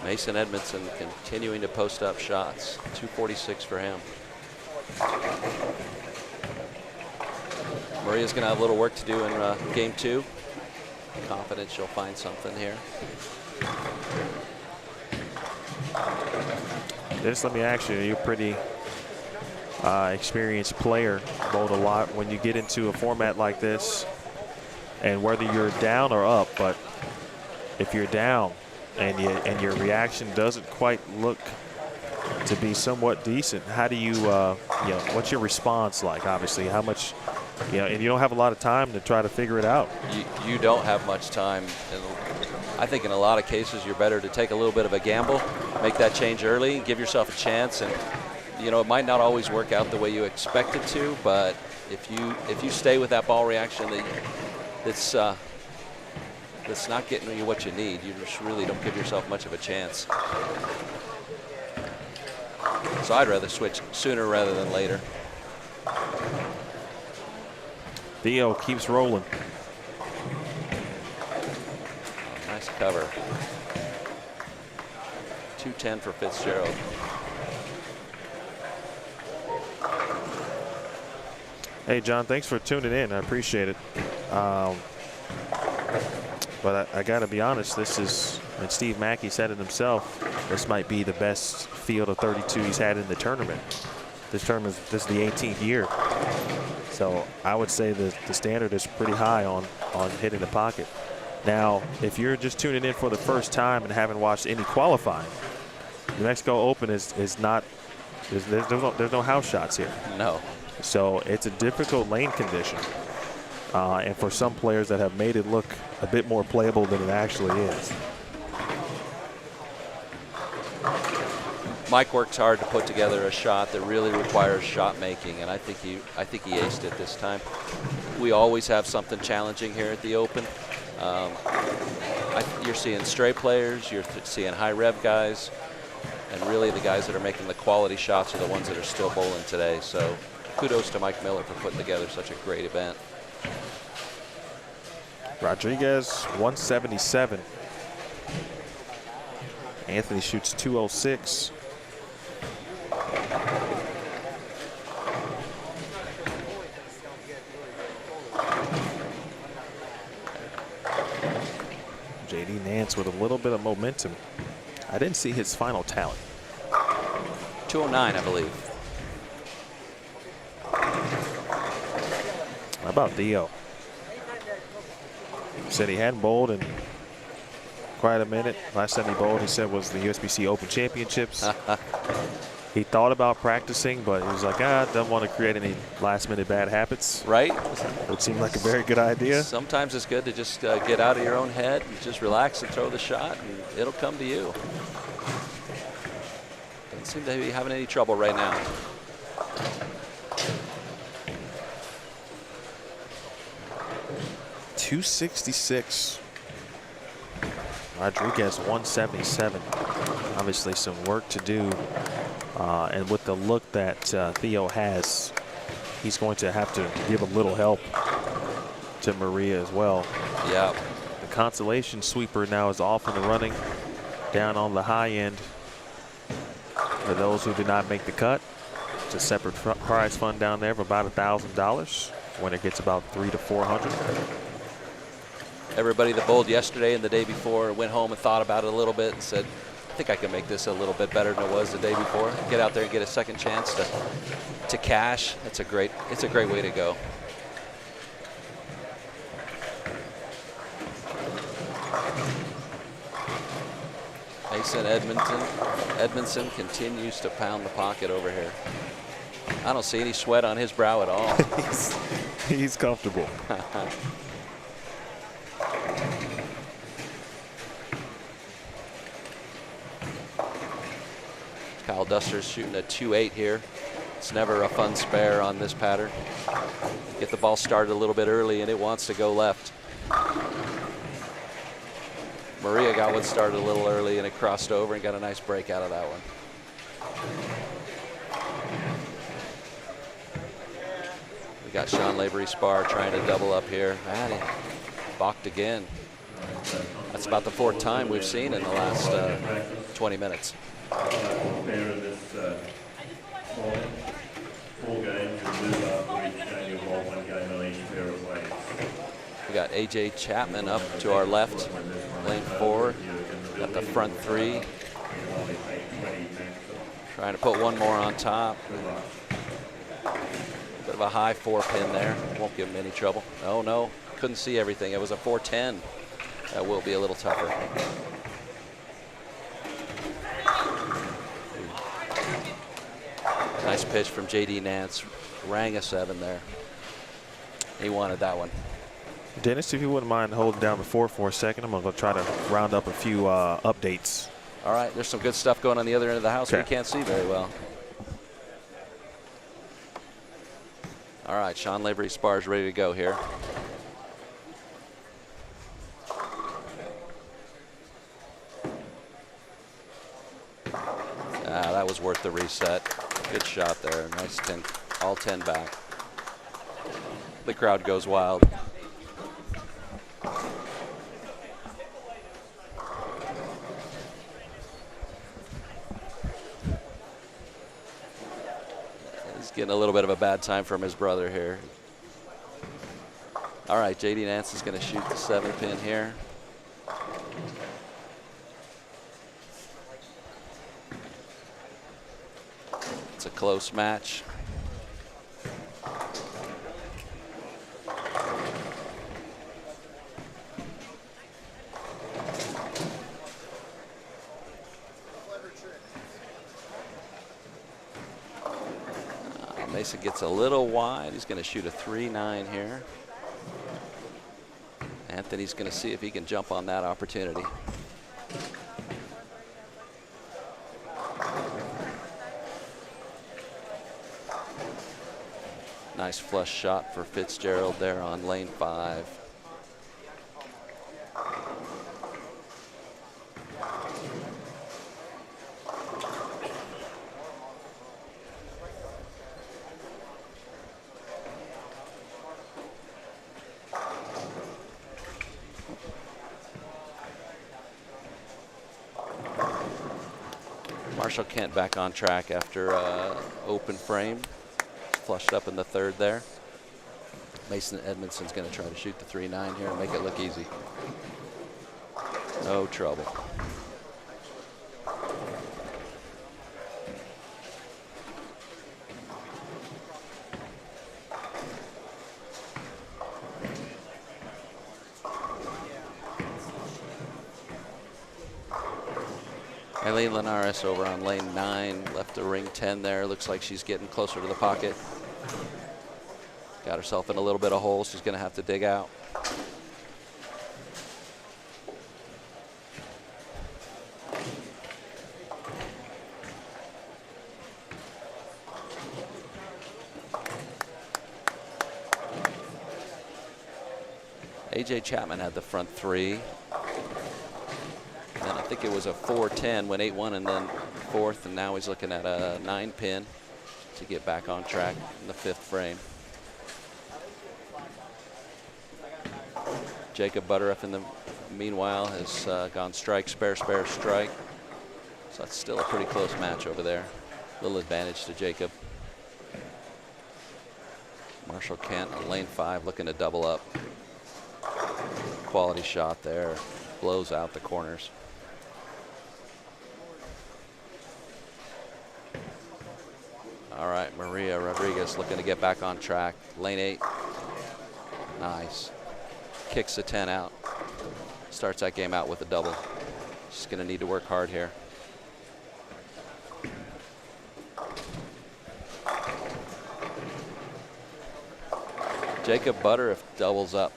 F: Mason Edmondson continuing to post up shots. 246 for him. Maria's going to have a little work to do in game 2. Confident she'll find something here.
C: Just let me ask you, you're a pretty experienced player, bowled a lot. When you get into a format like this, and whether you're down or up, but if you're down and your reaction doesn't quite look to be somewhat decent. How do you, you know, what's your response like? Obviously, how much, you know, and you don't have a lot of time to try to figure it out.
F: You don't have much time. And I think in a lot of cases you're better to take a little bit of a gamble, make that change early, give yourself a chance, and you know, it might not always work out the way you expect it to, but if you stay with that ball reaction that's not getting you what you need, you just really don't give yourself much of a chance. So I'd rather switch sooner rather than later.
C: Theo keeps rolling.
F: Nice cover. 210 for Fitzgerald.
C: Hey, John, thanks for tuning in. I appreciate it. But I got to be honest, this is, and Steve Mackey said it himself, this might be the best field of 32 he's had in the tournament. This is the 18th year. So I would say that the standard is pretty high on hitting the pocket. Now, if you're just tuning in for the first time and haven't watched any qualifying, the Mexico Open is not, there's no house shots here.
F: No.
C: So it's a difficult lane condition. And for some players that have made it look a bit more playable than it actually is.
F: Mike works hard to put together a shot that really requires shot making, and I think he aced it this time. We always have something challenging here at the Open. You're seeing stray players, you're seeing high rev guys, and really the guys that are making the quality shots are the ones that are still bowling today. So kudos to Mike Miller for putting together such a great event.
C: Rodriguez 177. Anthony shoots 206. JD Nance with a little bit of momentum. I didn't see his final tally.
F: 209, I believe.
C: How about Theo? Said he hadn't bowled in quite a minute. Last time he bowled, he said, was the USBC Open Championships. He thought about practicing, but he was like, don't want to create any last-minute bad habits.
F: Right?
C: It seemed like a very good idea.
F: Sometimes it's good to just get out of your own head and just relax and throw the shot, and it'll come to you. Doesn't seem to be having any trouble right now.
C: .266. Rodriguez 177. Obviously some work to do. And with the look that Theo has, he's going to have to give a little help to Maria as well.
F: Yeah.
C: The Consolation sweeper now is off and running down on the high end. For those who did not make the cut, it's a separate prize fund down there of about $1,000. Winner gets about $300 to $400.
F: Everybody that bowled yesterday and the day before went home and thought about it a little bit and said, I think I can make this a little bit better than it was the day before. Get out there and get a second chance to cash. It's a great way to go. Mason Edmondson continues to pound the pocket over here. I don't see any sweat on his brow at all.
C: He's comfortable.
F: Kyle Duster's shooting a 2-8 here. It's never a fun spare on this pattern. Get the ball started a little bit early and it wants to go left. Maria got one started a little early and it crossed over and got a nice break out of that one. We got Sean Lavery-Spar trying to double up here. Man, he balked again. That's about the fourth time we've seen in the last 20 minutes. We got AJ Chapman up to our left, lane 4. Got the front 3. Trying to put one more on top. Bit of a high 4-pin there. Won't give him any trouble. Oh no, couldn't see everything. It was a 410. That will be a little tougher. Nice pitch from J.D. Nance. Rang a 7 there. He wanted that one.
C: Dennis, if you wouldn't mind holding down the fort for a second, I'm going to try to round up a few updates.
F: All right, there's some good stuff going on the other end of the house.
C: Okay.
F: We can't see very well. All right, Sean Lavery's spar is ready to go here. That was worth the reset. Good shot there. Nice 10, all 10 back. The crowd goes wild. He's getting a little bit of a bad time from his brother here. All right, J.D. Nance is going to shoot the 7-pin here. It's a close match. Mason gets a little wide. He's going to shoot a 3-9 here. Anthony's going to see if he can jump on that opportunity. Nice flush shot for Fitzgerald there on lane 5. Marshall Kent back on track after open frame. Flushed up in the 3rd there. Mason Edmondson's going to try to shoot the 3-9 here and make it look easy. No trouble. Eileen Linares over on lane 9, left a ring 10 there. Looks like she's getting closer to the pocket. Got herself in a little bit of hole. She's going to have to dig out. AJ Chapman had the front 3. And I think it was a 4-10, went 8-1 and then 4th, and now he's looking at a 9-pin to get back on track in the 5th frame. Jakob Butturff in the meanwhile has gone strike, spare, strike. So that's still a pretty close match over there. Little advantage to Jakob. Marshall Kent on lane 5 looking to double up. Quality shot there, blows out the corners. All right, Maria Rodriguez looking to get back on track. Lane 8. Nice. Kicks the 10 out. Starts that game out with a double. She's going to need to work hard here. Jakob Butturff doubles up.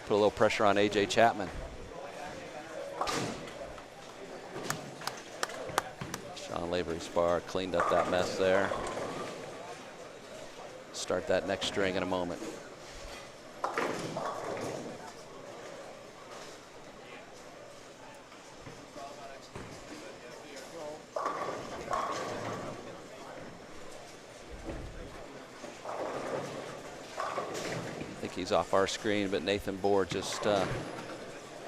F: Put a little pressure on AJ Chapman. Sean Lavery's bar cleaned up that mess there. Start that next string in a moment. I think he's off our screen, but Nathan Bohr just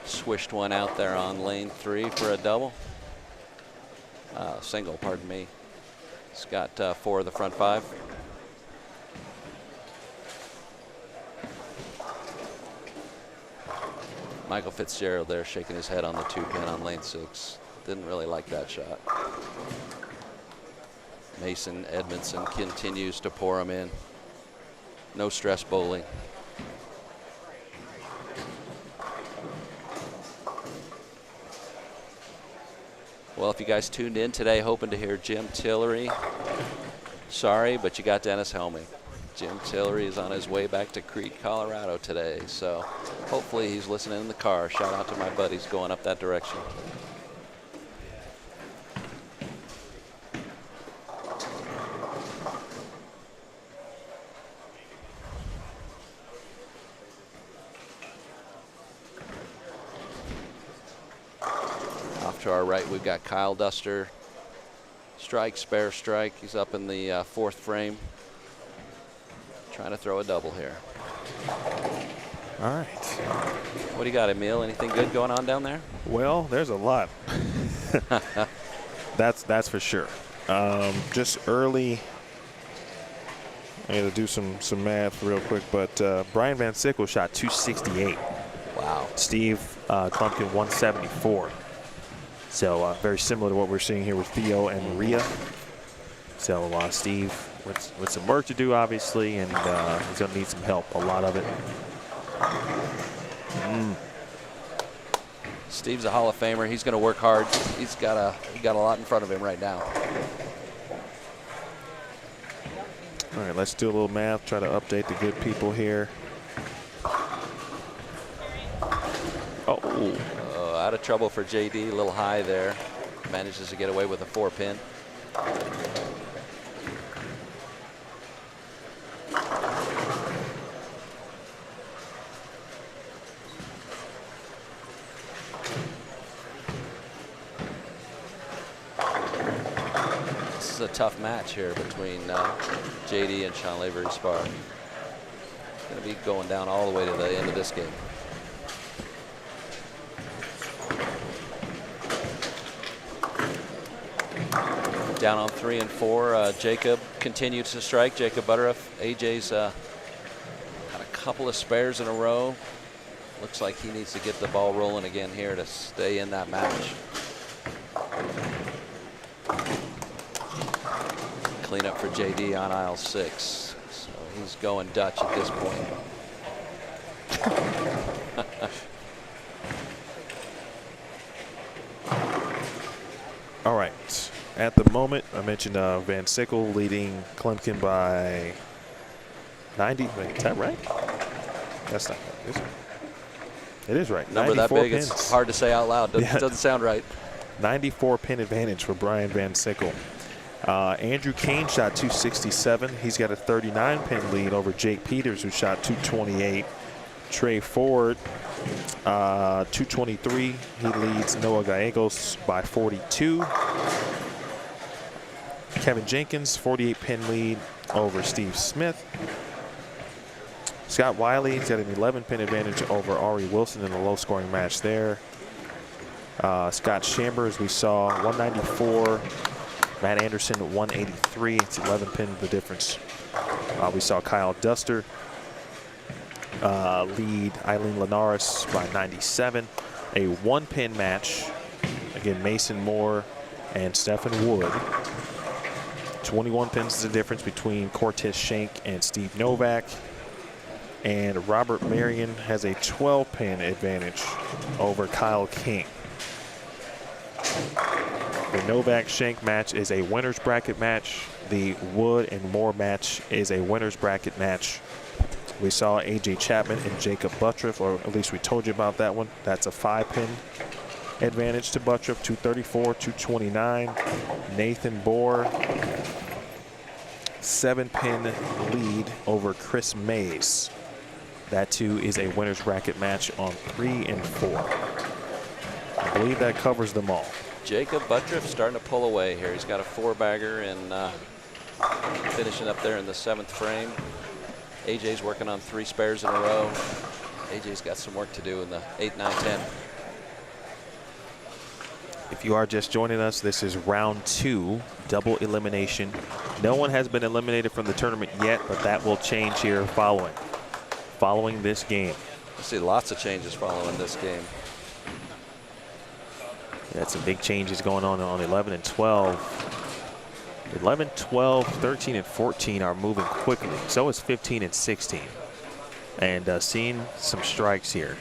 F: swished one out there on lane 3 for a double. Single, pardon me. He's got 4 of the front 5. Michael Fitzgerald there shaking his head on the 2-pin on lane 6. Didn't really like that shot. Mason Edmondson continues to pour him in. No stress bowling. Well, if you guys tuned in today hoping to hear Jim Tillery Sorry, but you got Dennis Helming. Jim Tillery is on his way back to Creek, Colorado today, so hopefully he's listening in the car. Shout out to my buddies going up that direction. Off to our right, we've got Kyle Duster. Strike, spare strike. He's up in the fourth frame. Trying to throw a double here.
C: All right.
F: What do you got, Emil? Anything good going on down there?
C: Well, there's a lot. That's for sure. Just early. I got to do some math real quick, but Brian Van Sickle shot 268.
F: Wow.
C: Steve Klumpkin 174. So very similar to what we're seeing here with Theo and Ria. So Steve with some work to do, obviously, and he's going to need some help, a lot of it.
F: Steve's a Hall of Famer. He's going to work hard. He got a lot in front of him right now.
C: All right, let's do a little math, try to update the good people here. Oh.
F: Out of trouble for JD, a little high there. Manages to get away with a 4-pin. This is a tough match here between JD and Sean Lavery Spar. It's going to be going down all the way to the end of this game. Down on 3 and 4. Jakob continues to strike. Jakob Butturff. AJ's got a couple of spares in a row. Looks like he needs to get the ball rolling again here to stay in that match. Clean up for JD on aisle 6. So he's going Dutch at this point.
C: All right. At the moment, I mentioned Van Sickle leading Klumpkin by 90. Wait, is that right? That's not right, is it? It is right.
F: Number that big,
C: pins.
F: it's hard to say out loud. Doesn't sound right.
C: 94 pin advantage for Brian Van Sickle. Andrew Kane shot 267. He's got a 39 pin lead over Jake Peters, who shot 228. Trey Ford, 223. He leads Noah Gallegos by 42. Kevin Jenkins, 48 pin lead over Steve Smith. Scott Wiley's got an 11 pin advantage over Ari Wilson in a low scoring match there. Scott Chambers, we saw 194. Matt Anderson 183. It's 11 pin the difference. We saw Kyle Duster lead Eileen Linares by 97. A 1-pin match. Again, Mason Moore and Stephen Wood. 21 pins is the difference between Cortez Schenck and Steve Novak. And Robert Marion has a 12-pin advantage over Kyle King. The Novak-Schenck match is a winner's bracket match. The Wood and Moore match is a winner's bracket match. We saw AJ Chapman and Jakob Butturff, or at least we told you about that one. That's a 5-pin advantage to Butturff, 234, 229. Nathan Bohr, 7-pin lead over Chris Mays. That too is a winner's bracket match on 3 and 4. I believe that covers them all.
F: Jakob Butturff starting to pull away here. He's got a 4-bagger and finishing up there in the 7th frame. AJ's working on 3 spares in a row. AJ's got some work to do in the 8, 9, 10.
C: If you are just joining us, this is round 2, double elimination. No one has been eliminated from the tournament yet, but that will change here following this game.
F: I see lots of changes following this game.
C: Yeah, some big changes going on 11 and 12. 11, 12, 13, and 14 are moving quickly. So is 15 and 16. And seeing some strikes here.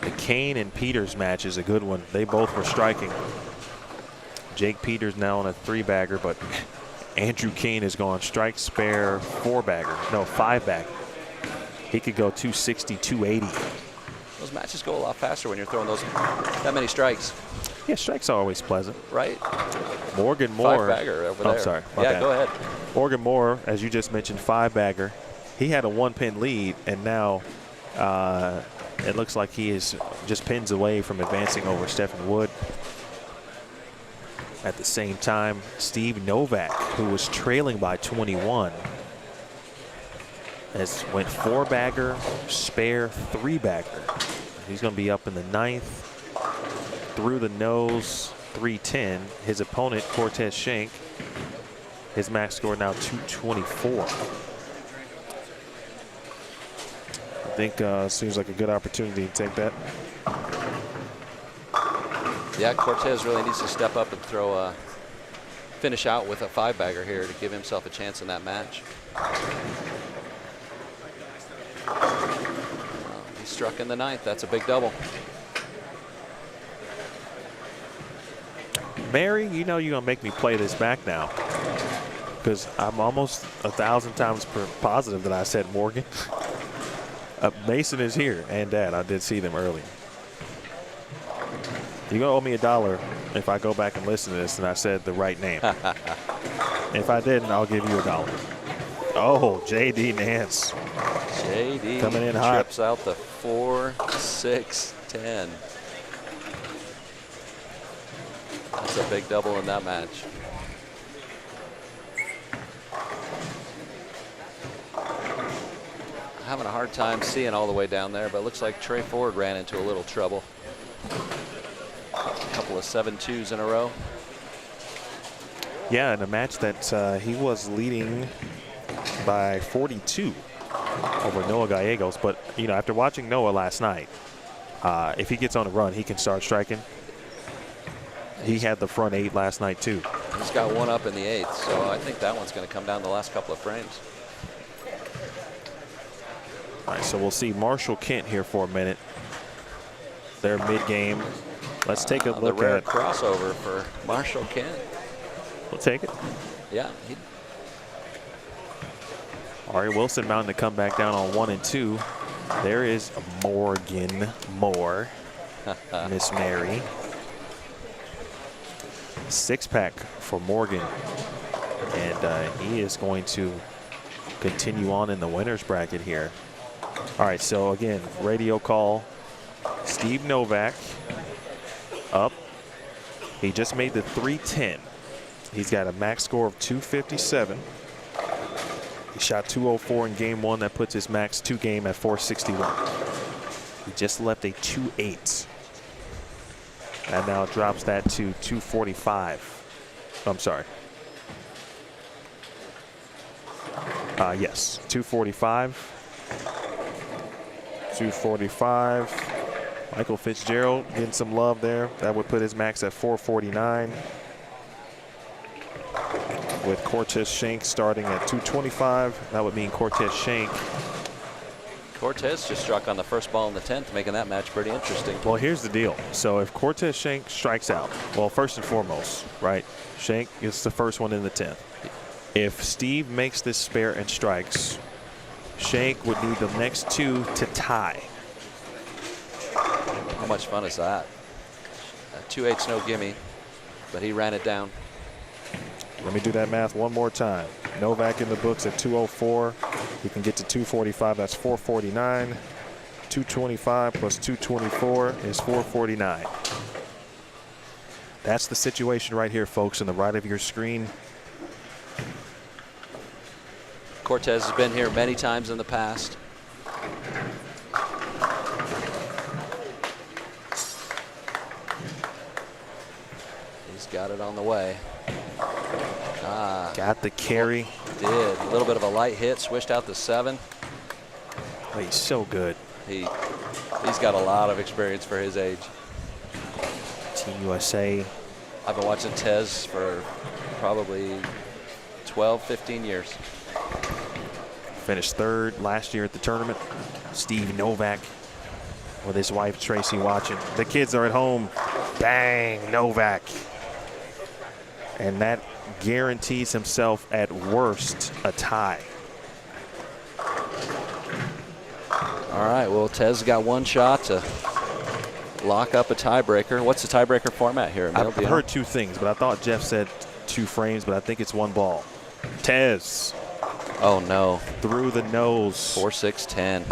C: The Kane and Peters match is a good one. They both were striking. Jake Peters now on a 3-bagger, but Andrew King is going strike, spare, 4-bagger. No, 5-bagger. He could go 260, 280.
F: Those matches go a lot faster when you're throwing that many strikes.
C: Yeah, strikes are always pleasant.
F: Right?
C: Morgan Moore.
F: 5-bagger over there.
C: I'm sorry.
F: Yeah, go ahead.
C: Morgan Moore, as you just mentioned, 5-bagger. He had a 1-pin lead, and now it looks like he is just pins away from advancing over Stephen Wood. At the same time, Steve Novak, who was trailing by 21, has went 4-bagger, spare, 3-bagger. He's going to be up in the 9th. Through the nose, 310. His opponent, Cortez Schenck, his max score now 224. I think seems like a good opportunity to take that.
F: Yeah, Cortez really needs to step up and finish out with a 5-bagger here to give himself a chance in that match. He struck in the 9th. That's a big double.
C: Mary, you know you're going to make me play this back now, because I'm almost 1,000 times positive that I said Morgan. Mason is here, and Dad. I did see them earlier. You're going to owe me $1 if I go back and listen to this and I said the right name. If I didn't, I'll give you $1. Oh, J.D. Nance.
F: J.D.
C: coming in hot.
F: Trips out the 4, 6, 10. That's a big double in that match. Having a hard time seeing all the way down there, but it looks like Trey Ford ran into a little trouble. A couple of 7-2s in a row.
C: Yeah, in a match that he was leading by 42 over Noah Gallegos. But, you know, after watching Noah last night, if he gets on a run, he can start striking. He had the front 8 last night, too.
F: He's got one up in the 8th, so I think that one's going to come down the last couple of frames.
C: All right, so we'll see Marshall Kent here for a minute. They're mid-game. Let's take a look
F: the rare
C: at
F: crossover for Marshall Kent.
C: We'll take it.
F: Yeah.
C: Ari Wilson mounting to come back down on 1 and 2. There is Morgan Moore. Miss Mary. 6-pack for Morgan. And he is going to continue on in the winner's bracket here. All right, so again, radio call. Steve Novak up. He just made the 310. He's got a max score of 257. He shot 204 in game 1. That puts his max 2 game at 461. He just left a 2.8. And now drops that to 245. I'm sorry. Yes, 245. 245. Michael Fitzgerald getting some love there. That would put his max at 449. With Cortez Schenck starting at 225. That would mean Cortez Schenck.
F: Cortez just struck on the first ball in the 10th, making that match pretty interesting.
C: Well, here's the deal. So if Cortez Schenck strikes out, well, first and foremost, right, Schenck is the first one in the 10th. If Steve makes this spare and strikes, Schenck would need the next 2 to tie.
F: How much fun is that? 2/8's no gimme, but he ran it down.
C: Let me do that math one more time. Novak in the books at 204. He can get to 245. That's 449. 225 plus 224 is 449. That's the situation right here, folks, on the right of your screen.
F: Cortez has been here many times in the past. He's got it on the way.
C: Got the carry.
F: Did. A little bit of a light hit, switched out the 7.
C: Oh, he's so good.
F: He's got a lot of experience for his age.
C: Team USA.
F: I've been watching Tez for probably 12, 15 years.
C: Finished 3rd last year at the tournament. Steve Novak with his wife Tracy watching. The kids are at home. Bang, Novak. And that guarantees himself at worst a tie.
F: All right, well, Tez got one shot to lock up a tiebreaker. What's the tiebreaker format here, Emil?
C: I've heard two things, but I thought Jeff said 2 frames, but I think it's 1 ball. Tez.
F: Oh, no.
C: Through the nose.
F: 4-6-10.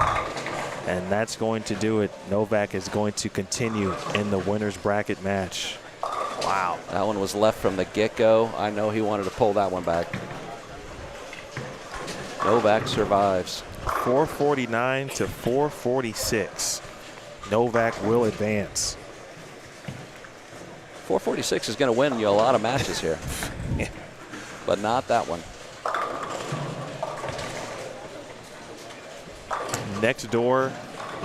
C: And that's going to do it. Novak is going to continue in the winner's bracket match. Wow.
F: That one was left from the get-go. I know he wanted to pull that one back. Novak survives.
C: 449 to 446. Novak will advance.
F: 446 is going to win you a lot of matches here.
C: Yeah.
F: But not that one.
C: Next door,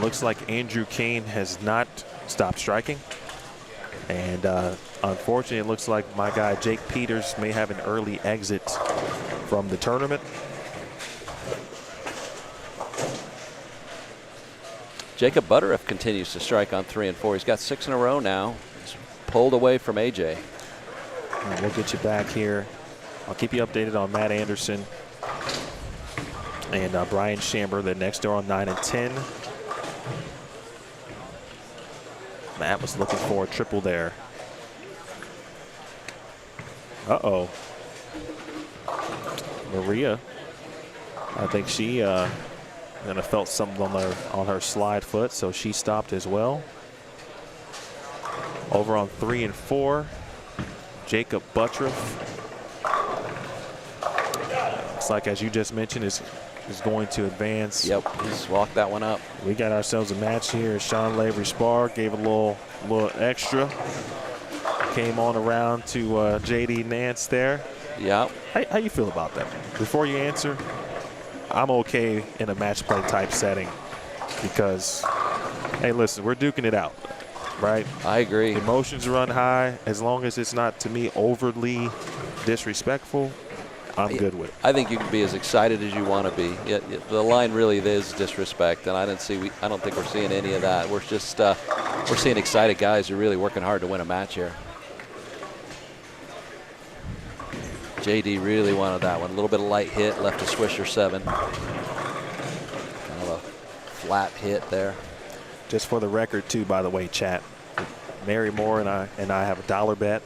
C: looks like Andrew Kane has not stopped striking. And unfortunately, it looks like my guy Jake Peters may have an early exit from the tournament.
F: Jakob Butturff continues to strike on 3 and 4. He's got 6 in a row now. He's pulled away from AJ.
C: And we'll get you back here. I'll keep you updated on Matt Anderson and Brian Chamber. The next door on 9 and 10. Matt was looking for a triple there. Uh-oh. Maria, I think she kind of felt something on her slide foot, so she stopped as well. Over on 3 and 4, Jakob Butturff. Looks like, as you just mentioned, is going to advance.
F: Yep, he's walked that one up.
C: We got ourselves a match here. Sean Lavery Spar gave a little extra. Came on around to JD Nance there.
F: Yeah.
C: How you feel about that? Before you answer, I'm okay in a match play type setting because, hey, listen, we're duking it out, right?
F: I agree.
C: Emotions run high. As long as it's not, to me, overly disrespectful, I'm good with it.
F: I think you can be as excited as you want to be. The line really is disrespect, and I don't think we're seeing any of that. We're just we're seeing excited guys who are really working hard to win a match here. JD really wanted that one. A little bit of light hit, left a swisher 7. Kind of a flat hit there.
C: Just for the record, too, by the way, chat, Mary Moore and I have a dollar bet.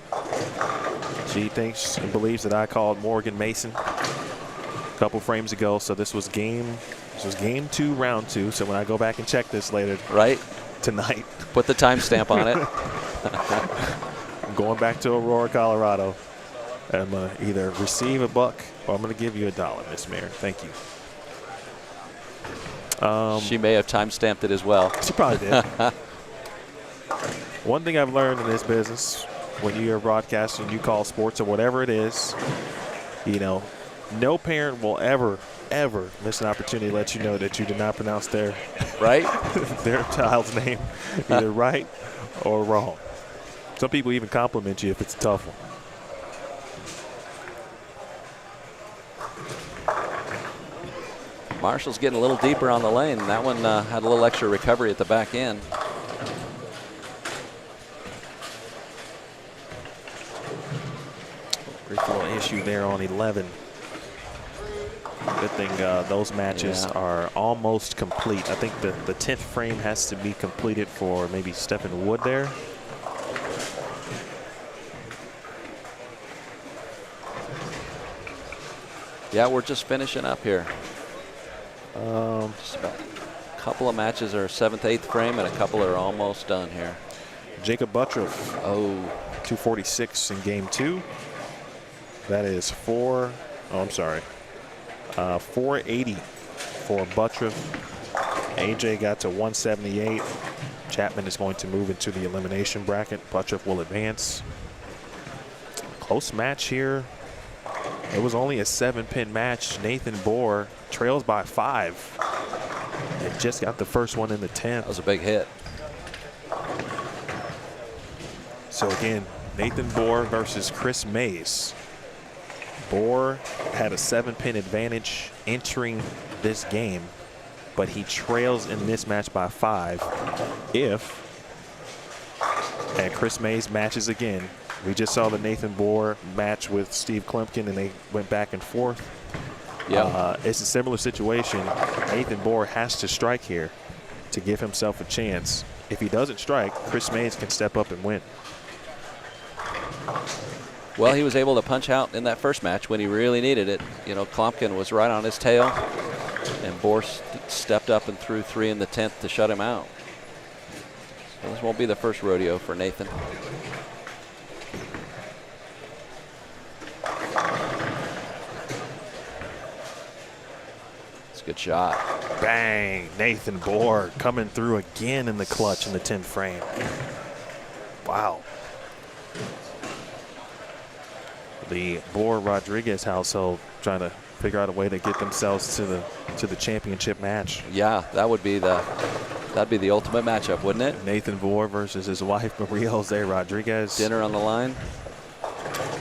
C: She thinks and believes that I called Morgan Mason a couple frames ago. So this was game 2, round 2. So when I go back and check this later tonight,
F: put the timestamp on it.
C: I'm going back to Aurora, Colorado. I'm going to either receive a $1 or I'm going to give you $1, Miss Mary. Thank you.
F: She may have timestamped it as well.
C: She probably did. One thing I've learned in this business, when you're broadcasting, you call sports or whatever it is, you know, no parent will ever miss an opportunity to let you know that you did not pronounce their child's name either right or wrong. Some people even compliment you if it's a tough one.
F: Marshall's getting a little deeper on the lane. That one had a little extra recovery at the back end.
C: Brief little issue there on 11. Good thing those matches are almost complete. I think the 10th frame has to be completed for maybe Stephen Wood there.
F: Yeah, we're just finishing up here. Just about a couple of matches are 7th, 8th frame, and a couple are almost done here.
C: Jakob Butturff, 246 in game 2. That is 480 for Butturff. AJ got to 178. Chapman is going to move into the elimination bracket. Butturff will advance. Close match here. It was only a 7-pin match. Nathan Bohr trails by 5. And just got the first one in the 10th.
F: That was a big hit.
C: So again, Nathan Bohr versus Chris Mays. Bohr had a 7-pin advantage entering this game, but he trails in this match by 5. If And Chris Mays matches again. We just saw the Nathan Bohr match with Steve Klumpkin, and they went back and forth.
F: Yeah.
C: It's a similar situation. Nathan Bohr has to strike here to give himself a chance. If he doesn't strike, Chris Mays can step up and win.
F: Well, he was able to punch out in that first match when he really needed it. You know, Klumpkin was right on his tail, and Bohr stepped up and threw 3 in the 10th to shut him out. So this won't be the first rodeo for Nathan. It's a good shot.
C: Bang! Nathan Bohr coming through again in the clutch in the 10th frame. Wow. The Bohr-Rodriguez household trying to figure out a way to get themselves to the championship match.
F: Yeah, that'd be the ultimate matchup, wouldn't it?
C: Nathan Bohr versus his wife Maria Jose Rodriguez.
F: Dinner on the line.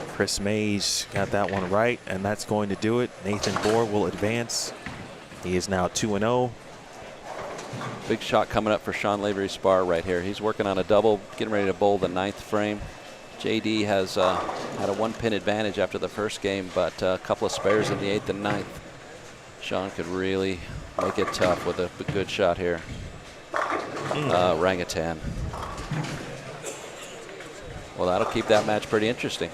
C: Chris Mays got that one right, and that's going to do it. Nathan Bohr will advance. He is now 2-0.
F: Big shot coming up for Sean Lavery Spar right here. He's working on a double, getting ready to bowl the 9th frame. JD has had a 1-pin advantage after the first game, but a couple of spares in the 8th and 9th. Sean could really make it tough with a good shot here. Orangutan. Well, that'll keep that match pretty interesting.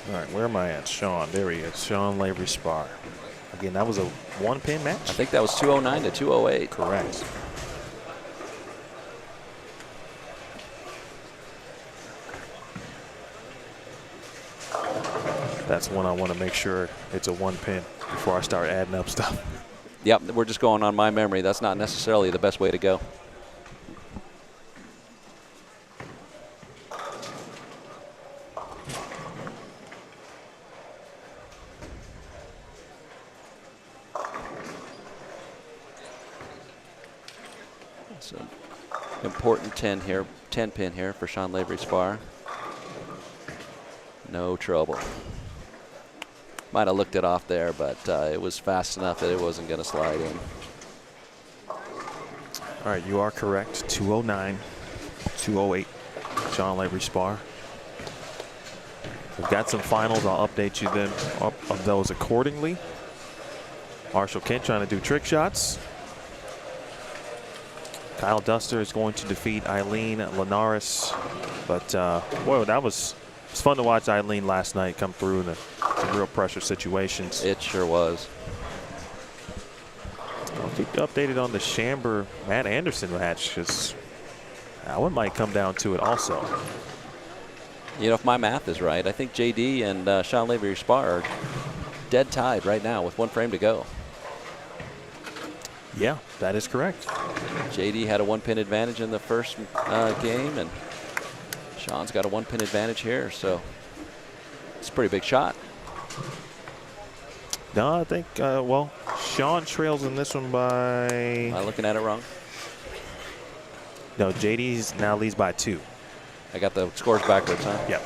C: All right, where am I at? Sean, there he is. Sean Lavery Spar. Again, that was a 1-pin match?
F: I think that was 209 to 208.
C: Correct. That's one I want to make sure it's a 1-pin before I start adding up stuff.
F: Yep, we're just going on my memory. That's not necessarily the best way to go. It's an important 10 pin here for Sean Lavery Spar. No trouble. Might have looked it off there, but it was fast enough that it wasn't going to slide in.
C: All right, you are correct. 209, 208, Sean Lavery Spar. We've got some finals. I'll update you then of those accordingly. Marshall Kent trying to do trick shots. Kyle Duster is going to defeat Eileen Linares. But, boy, it's fun to watch Eileen last night come through in the real pressure situations.
F: It sure was.
C: I'll keep you updated on the Chambers Matt Anderson match, because that one might come down to it also.
F: You know, if my math is right, I think JD and Sean Lavery Spar are dead tied right now with 1 frame to go.
C: Yeah, that is correct.
F: JD had a 1-pin advantage in the first game, and Sean's got a 1-pin advantage here, so it's a pretty big shot.
C: No, I think, well, Sean trails in this one by...
F: Am I looking at it wrong?
C: No, JD's now leads by 2.
F: I got the scores backwards, huh?
C: Yep.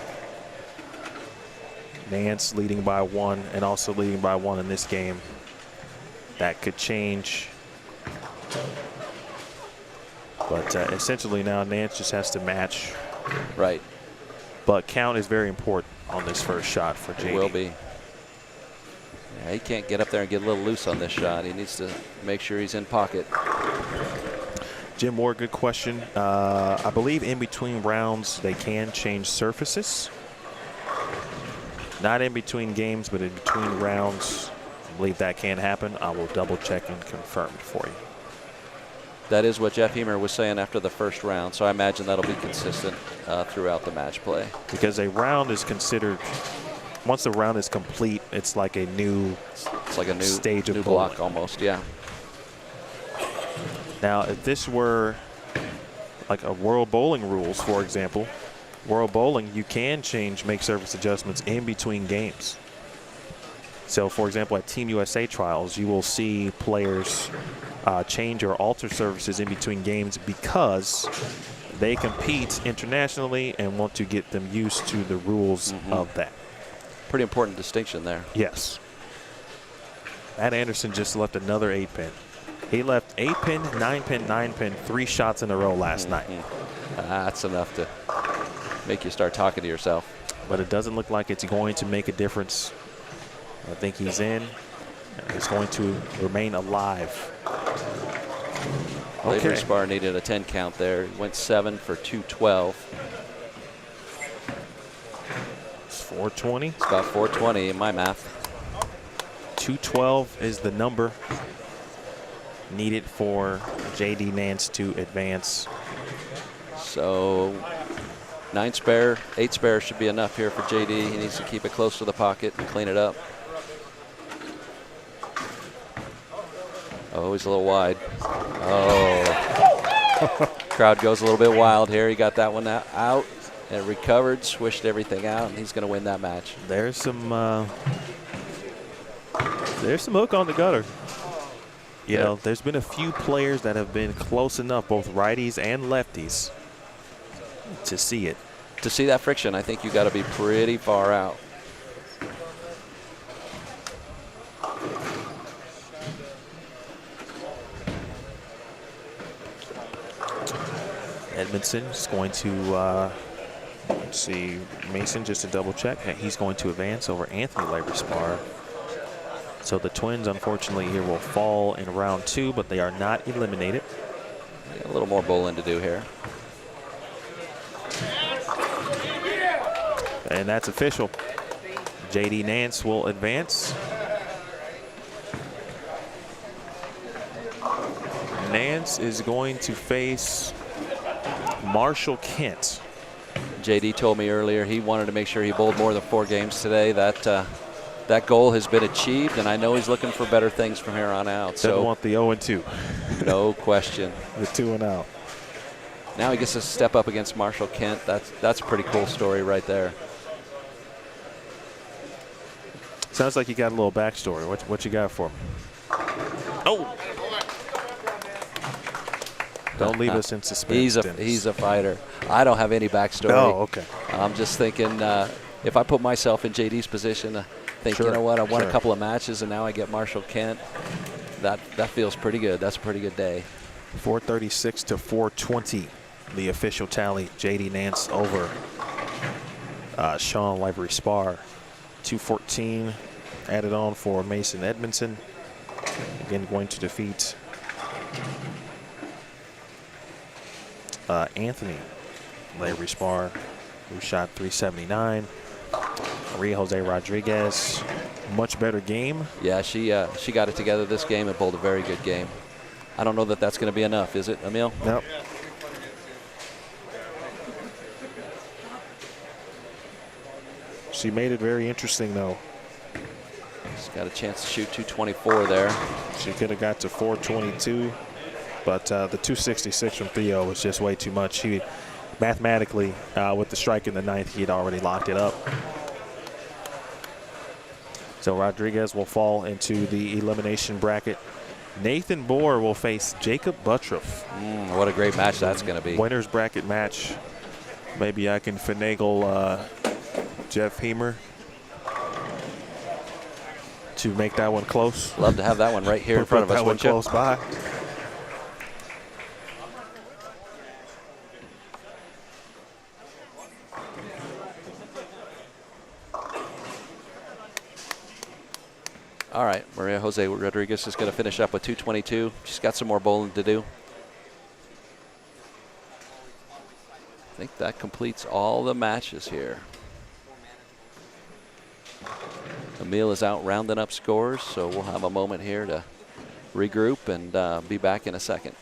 C: Nance leading by 1 and also leading by 1 in this game. That could change. But essentially now Nance just has to match.
F: Right.
C: But count is very important on this first shot for JD.
F: It will be. Yeah, he can't get up there and get a little loose on this shot. He needs to make sure he's in pocket.
C: Jim Moore, good question. I believe in between rounds they can change surfaces. Not in between games, but in between rounds. I believe that can happen. I will double check and confirm it for you.
F: That is what Jeff Hemer was saying after the first round, so I imagine that'll be consistent throughout the match play.
C: Because a round is considered, once the round is complete, it's like a new
F: It's like a new
C: stage of
F: block
C: bowling.
F: almost, yeah.
C: Now, if this were like a World Bowling rules, for example, World Bowling, you can make surface adjustments in between games. So, for example, at Team USA trials, you will see players change or alter surfaces in between games because they compete internationally and want to get them used to the rules of that.
F: Pretty important distinction there.
C: Yes. Matt Anderson just left another 8-pin. He left 8-pin, 9-pin, 9-pin, 3 shots in a row last night.
F: That's enough to make you start talking to yourself.
C: But it doesn't look like it's going to make a difference. I think he's in. He's going to remain alive.
F: Later
C: Okay.
F: Spar needed a 10 count there. He went 7 for 212.
C: It's 420.
F: It's about 420 in my math.
C: 212 is the number needed for JD Nance to advance.
F: So 9 spare, 8 spare should be enough here for JD. He needs to keep it close to the pocket and clean it up. Oh, he's a little wide. Oh. Crowd goes a little bit wild here. He got that one out and recovered, swished everything out, and he's going to win that match.
C: There's some hook on the gutter. You know, there's been a few players that have been close enough, both righties and lefties, to see it.
F: To see that friction, I think you got to be pretty far out.
C: Edmondson is going to, let's see, Mason, just to double check, he's going to advance over Anthony Laverspar. So the Twins, unfortunately, here will fall in round 2, but they are not eliminated.
F: A little more bowling to do here.
C: And that's official. JD Nance will advance. Nance is going to face Marshall Kent.
F: JD told me earlier he wanted to make sure he bowled more than 4 games today. That goal has been achieved, and I know he's looking for better things from here on out.
C: Doesn't want the 0-2.
F: No question.
C: The 2-0.
F: Now he gets to step up against Marshall Kent. That's a pretty cool story right there.
C: Sounds like you got a little backstory. What you got for him? Oh! Don't leave us in suspense.
F: He's a fighter. I don't have any backstory.
C: Oh, okay.
F: I'm just thinking if I put myself in JD's position, think, you know what, I won a couple of matches and now I get Marshall Kent. That feels pretty good. That's a pretty good day.
C: 436 to 420, the official tally. JD Nance over Sean Laverspar. 214 added on for Mason Edmondson. Again, going to defeat Anthony Laverspar, who shot 379. Maria Jose Rodriguez, much better game.
F: Yeah, she got it together this game and bowled a very good game. I don't know that that's going to be enough, is it, Emil?
C: Nope. She made it very interesting, though.
F: She's got a chance to shoot 224 there.
C: She could have got to 422, but the 266 from Theo was just way too much. He mathematically, with the strike in the 9th, he had already locked it up. So Rodriguez will fall into the elimination bracket. Nathan Bohr will face Jakob Butturff.
F: What a great match that's going to be.
C: Winner's bracket match. Maybe I can finagle Jeff Hemer to make that one close.
F: Love to have that one right here in front of us.
C: That one close by.
F: All right, Maria Jose Rodriguez is going to finish up with 222. She's got some more bowling to do. I think that completes all the matches here. Emil is out rounding up scores, so we'll have a moment here to regroup and be back in a second.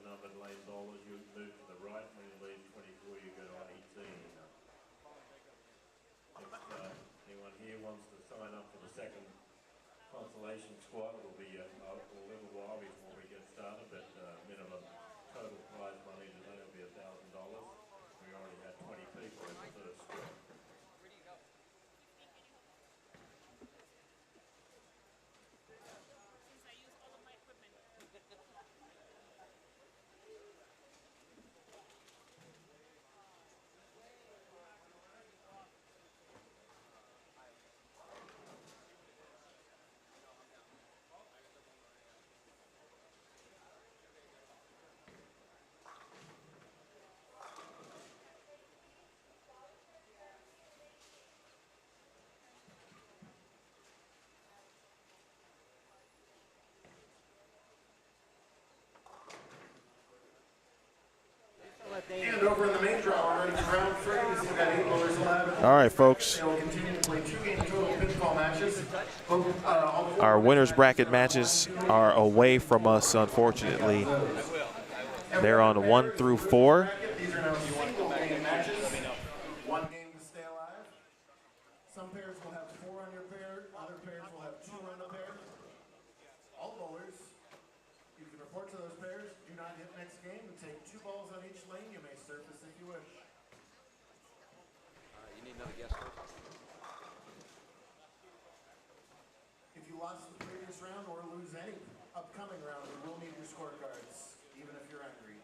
D: numbered lane bowlers, you move to the right. When you leave 24, you go to 18. If anyone here wants to sign up for the second Consolation Squad, it'll be a little while before we get started, but minimum total prize money today will be $1,000. We already had 20 people in the first squad.
A: And over in the main draw, we're ready for round 3. We've got 8 bowlers allowed.
C: All right, folks.
A: They will continue to play 2-game total pinfall matches.
C: Our winners bracket matches are away from us, unfortunately. They're on 1 through 4.
A: These are now single game matches. 1 game to stay alive. Some pairs will have 4 on your pair. Other pairs will have 2 on the pair. All bowlers, you can report to those pairs. Do not hit next game. You take 2 balls on each lane. You may surface if you wish.
F: You need another guest.
A: If you lost the previous round or lose any upcoming round, you will need your scorecards, even if you're angry.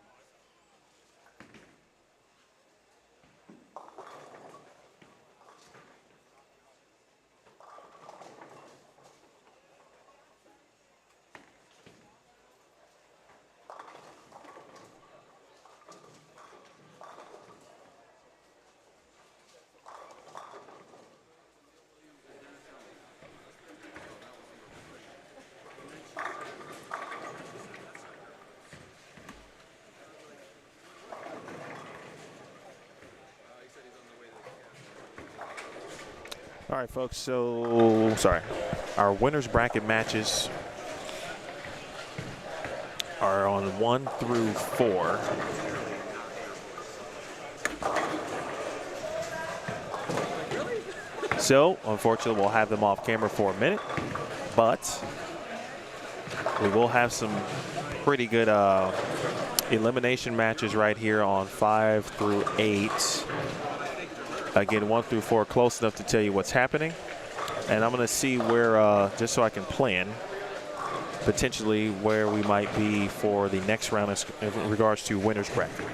C: All right, folks. So, sorry. Our winners bracket matches are on 1 through 4. So, unfortunately, we'll have them off camera for a minute, but we will have some pretty good elimination matches right here on 5 through 8. Again, 1 through 4, close enough to tell you what's happening. And I'm going to see where, just so I can plan, potentially where we might be for the next round in regards to winners bracket.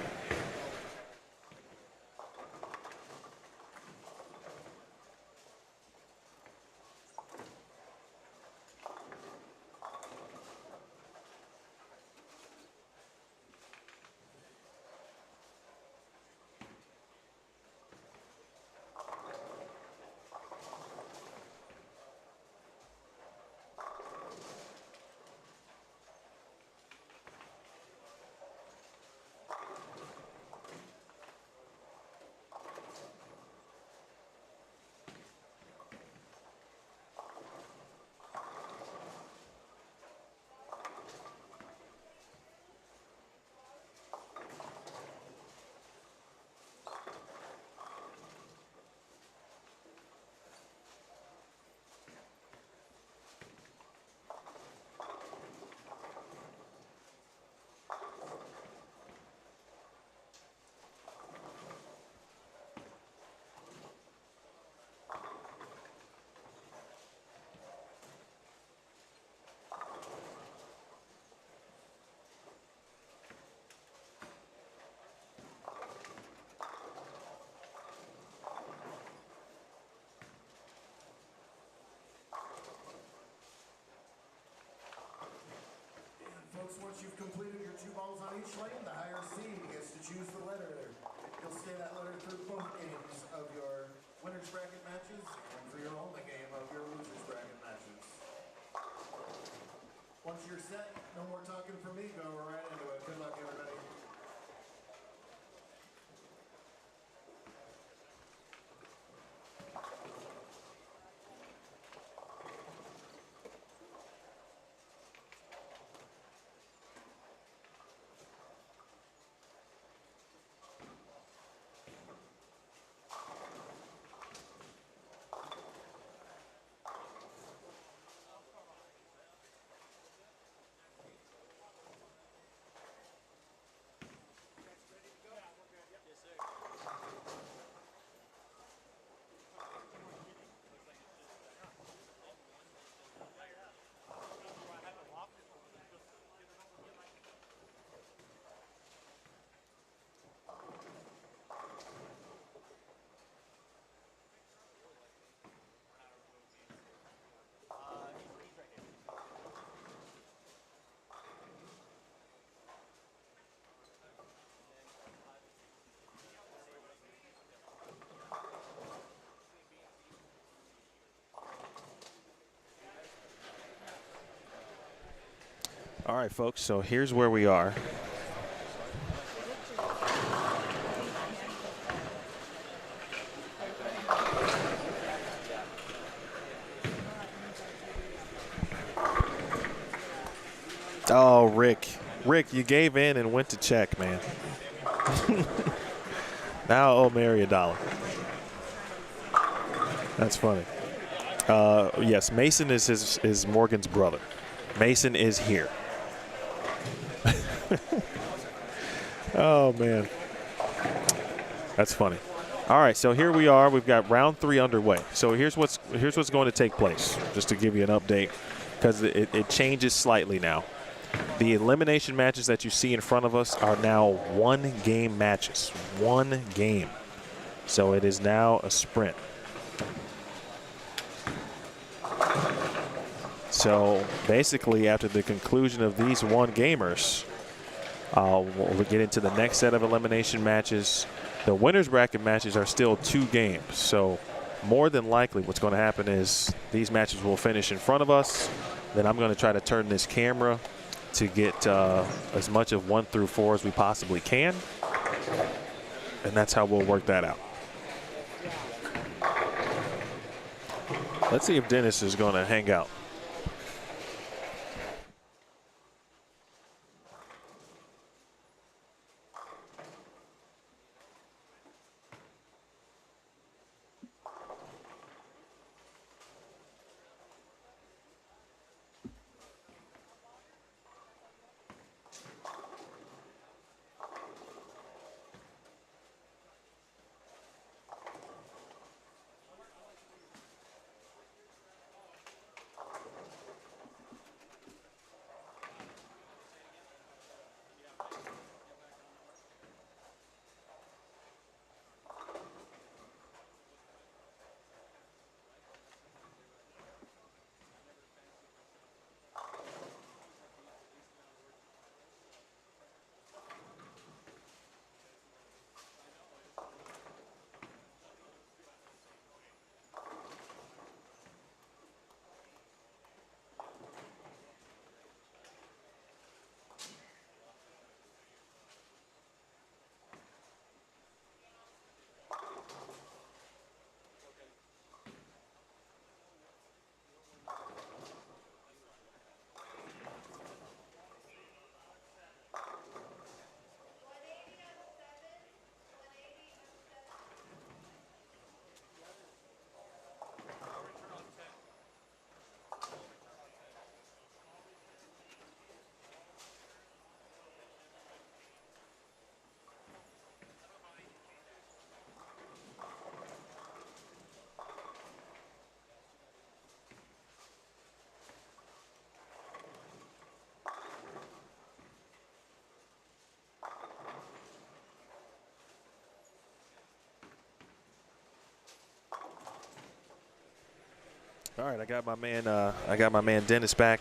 A: Folks, once you've completed your 2 balls on each lane, the higher seed gets to choose the letter there. You'll stay that letter through both games of your winners bracket matches and for your only game of your losers bracket matches. Once you're set, no more talking from me, go right into it. Good luck, everybody.
C: All right, folks, so here's where we are. Oh, Rick. Rick, you gave in and went to check, man. Now I owe Mary $1. That's funny. Yes, Mason is Morgan's brother. Mason is here. Oh, man. That's funny. All right, so here we are. We've got round 3 underway. So here's what's going to take place, just to give you an update, because it changes slightly now. The elimination matches that you see in front of us are now 1-game matches. 1 game. So it is now a sprint. So basically, after the conclusion of these 1-gamers, we'll get into the next set of elimination matches. The winner's bracket matches are still 2 games. So more than likely what's going to happen is these matches will finish in front of us. Then I'm going to try to turn this camera to get as much of 1 through 4 as we possibly can. And that's how we'll work that out. Let's see if Dennis is going to hang out. All right, I got my man Dennis back.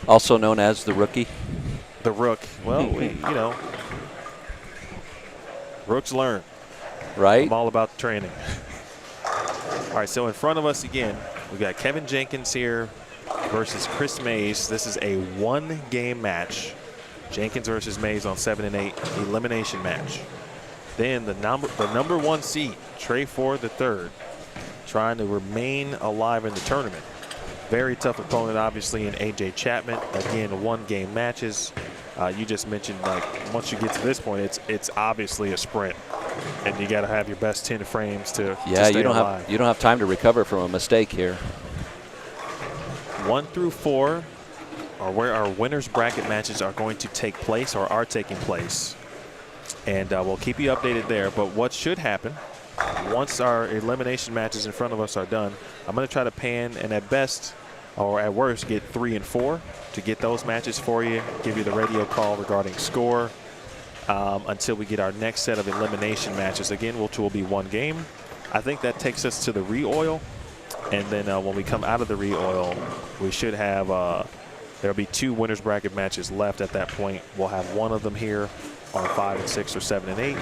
F: Also known as the Rookie.
C: The Rook. Well, Rooks learn.
F: Right.
C: I'm all about the training. All right, so in front of us again, we got Kevin Jenkins here versus Chris Mays. This is a 1-game match. Jenkins versus Mays on 7 and 8 elimination match. Then the number 1 seed, Trey Ford III, trying to remain alive in the tournament. Very tough opponent, obviously, in AJ Chapman. Again, 1-game matches. You just mentioned, like, once you get to this point, it's obviously a sprint, and you got to have your best 10 frames to stay alive.
F: You don't have time to recover from a mistake here.
C: 1 through 4 are where our winners bracket matches are going to take place or are taking place, and we'll keep you updated there. But what should happen once our elimination matches in front of us are done, I'm going to try to pan and at best or at worst get 3 and 4 to get those matches for you, give you the radio call regarding score until we get our next set of elimination matches, again, which will be 1 game. I think that takes us to the re-oil, and then when we come out of the re-oil, we should have there'll be 2 winners bracket matches left at that point. We'll have 1 of them here on 5 and 6 or 7 and 8.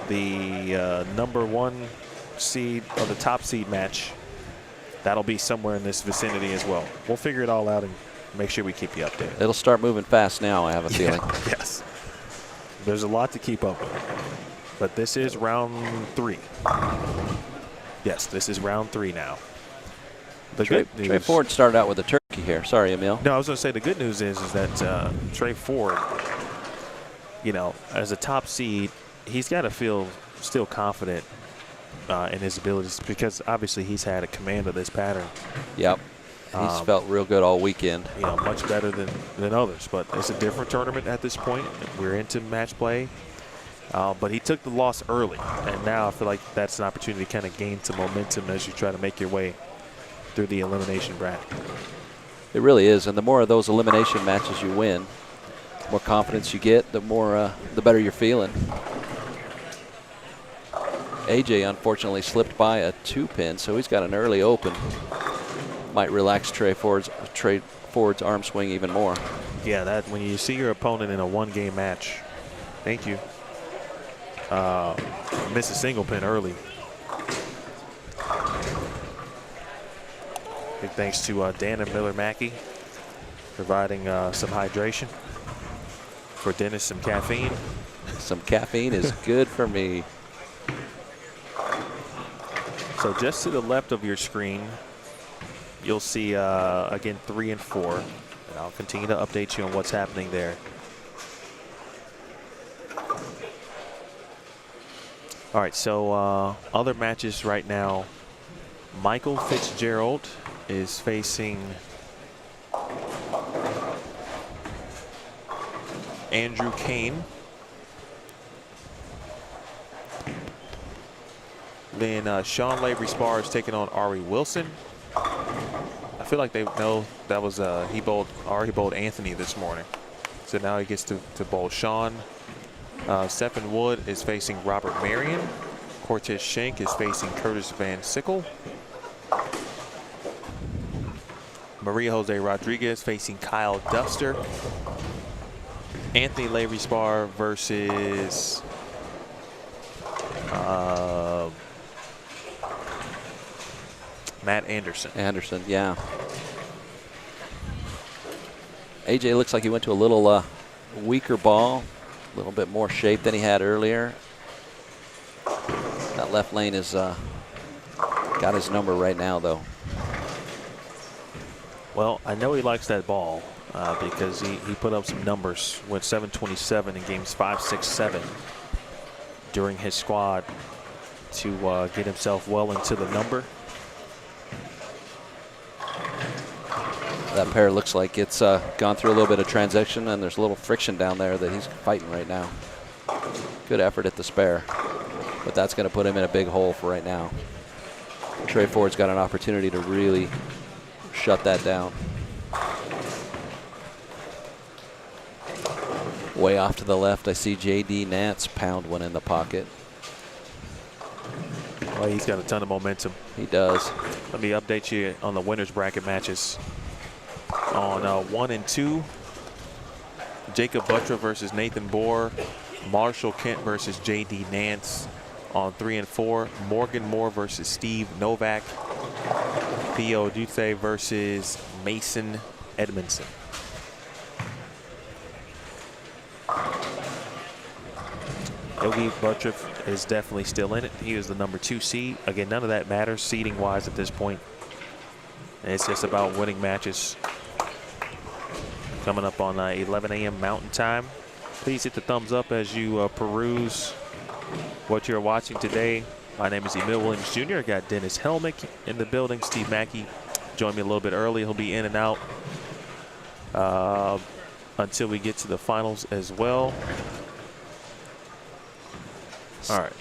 C: The number 1 seed or the top seed match that'll be somewhere in this vicinity as well. We'll figure it all out and make sure we keep you updated.
F: It'll start moving fast now, I have a feeling.
C: Yes. There's a lot to keep up with. But this is round 3. Yes, this is round 3 now.
F: Trey Ford started out with a turkey here. Sorry, Emil.
C: No, I was going to say the good news is that Trey Ford, you know, as a top seed, he's got to feel still confident in his abilities because obviously he's had a command of this pattern.
F: Yep. He's felt real good all weekend.
C: You know, much better than others. But it's a different tournament at this point. We're into match play. But he took the loss early, and now I feel like that's an opportunity to kind of gain some momentum as you try to make your way through the elimination bracket.
F: It really is, and the more of those elimination matches you win, the more confidence you get, the better you're feeling. AJ unfortunately slipped by a 2-pin, so he's got an early open. Might relax Trey Ford's arm swing even more.
C: Yeah, that when you see your opponent in a 1-game match, thank you. Miss a single pin early. Big thanks to Dan and Miller Mackey providing some hydration. For Dennis, some caffeine.
F: Some caffeine is good for me.
C: So just to the left of your screen, you'll see, again, 3 and 4. And I'll continue to update you on what's happening there. All right, so other matches right now. Michael Fitzgerald is facing Andrew Kane. Then Sean Lavery-Spar is taking on Ari Wilson. I feel like they know that was Ari bowled Anthony this morning. So now he gets to bowl Sean. Stephen Wood is facing Robert Marion. Cortez Schenck is facing Curtis Van Sickle. Maria Jose Rodriguez facing Kyle Duster. Anthony Lavery-Spar versus Matt Anderson.
F: Anderson, yeah. AJ looks like he went to a little weaker ball, a little bit more shape than he had earlier. That left lane is got his number right now, though.
C: Well, I know he likes that ball because he put up some numbers with 727 in games 5, 6, 7 during his squad to get himself well into the number.
F: That pair looks like it's gone through a little bit of transition, and there's a little friction down there that he's fighting right now. Good effort at the spare, but that's going to put him in a big hole for right now. Trey Ford's got an opportunity to really shut that down. Way off to the left, I see J.D. Nance pound one in the pocket.
C: Well, he's got a ton of momentum.
F: He does.
C: Let me update you on the winners bracket matches. On 1 and 2, Jakob Butturff versus Nathan Bohr. Marshall Kent versus J.D. Nance. On 3 and 4, Morgan Moore versus Steve Novak. Theo Duthe versus Mason Edmondson. Yogi Butturff is definitely still in it. He is the number 2 seed. Again, none of that matters seeding-wise at this point. It's just about winning matches. Coming up on 11 a.m. Mountain Time. Please hit the thumbs up as you peruse what you're watching today. My name is Emil Williams Jr. I got Dennis Helmick in the building. Steve Mackey joined me a little bit early. He'll be in and out until we get to the finals as well. All right.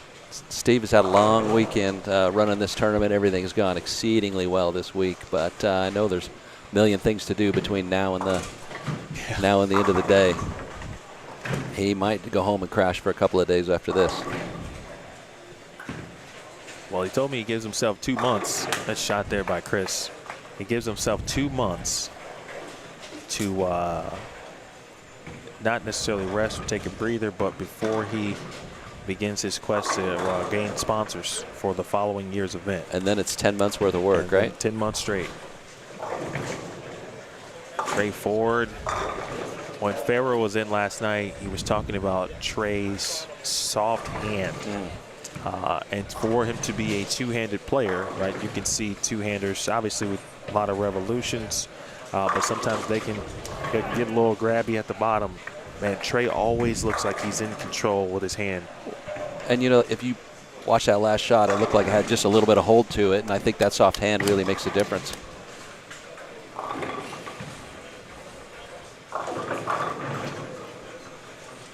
F: Steve has had a long weekend running this tournament. Everything has gone exceedingly well this week, but I know there's a million things to do between now and the end of the day. He might go home and crash for a couple of days after this.
C: Well, he told me he gives himself 2 months. That's shot there by Chris. He gives himself 2 months to not necessarily rest or take a breather, but before he begins his quest to gain sponsors for the following year's event.
F: And then it's 10 months worth of work, right?
C: 10 months straight. Trey Ford. When Farrell was in last night, he was talking about Trey's soft hand. And for him to be a two-handed player, right, you can see two-handers obviously with a lot of revolutions, but sometimes they can get a little grabby at the bottom. Man, Trey always looks like he's in control with his hand.
F: And, you know, if you watch that last shot, it looked like it had just a little bit of hold to it, and I think that soft hand really makes a difference.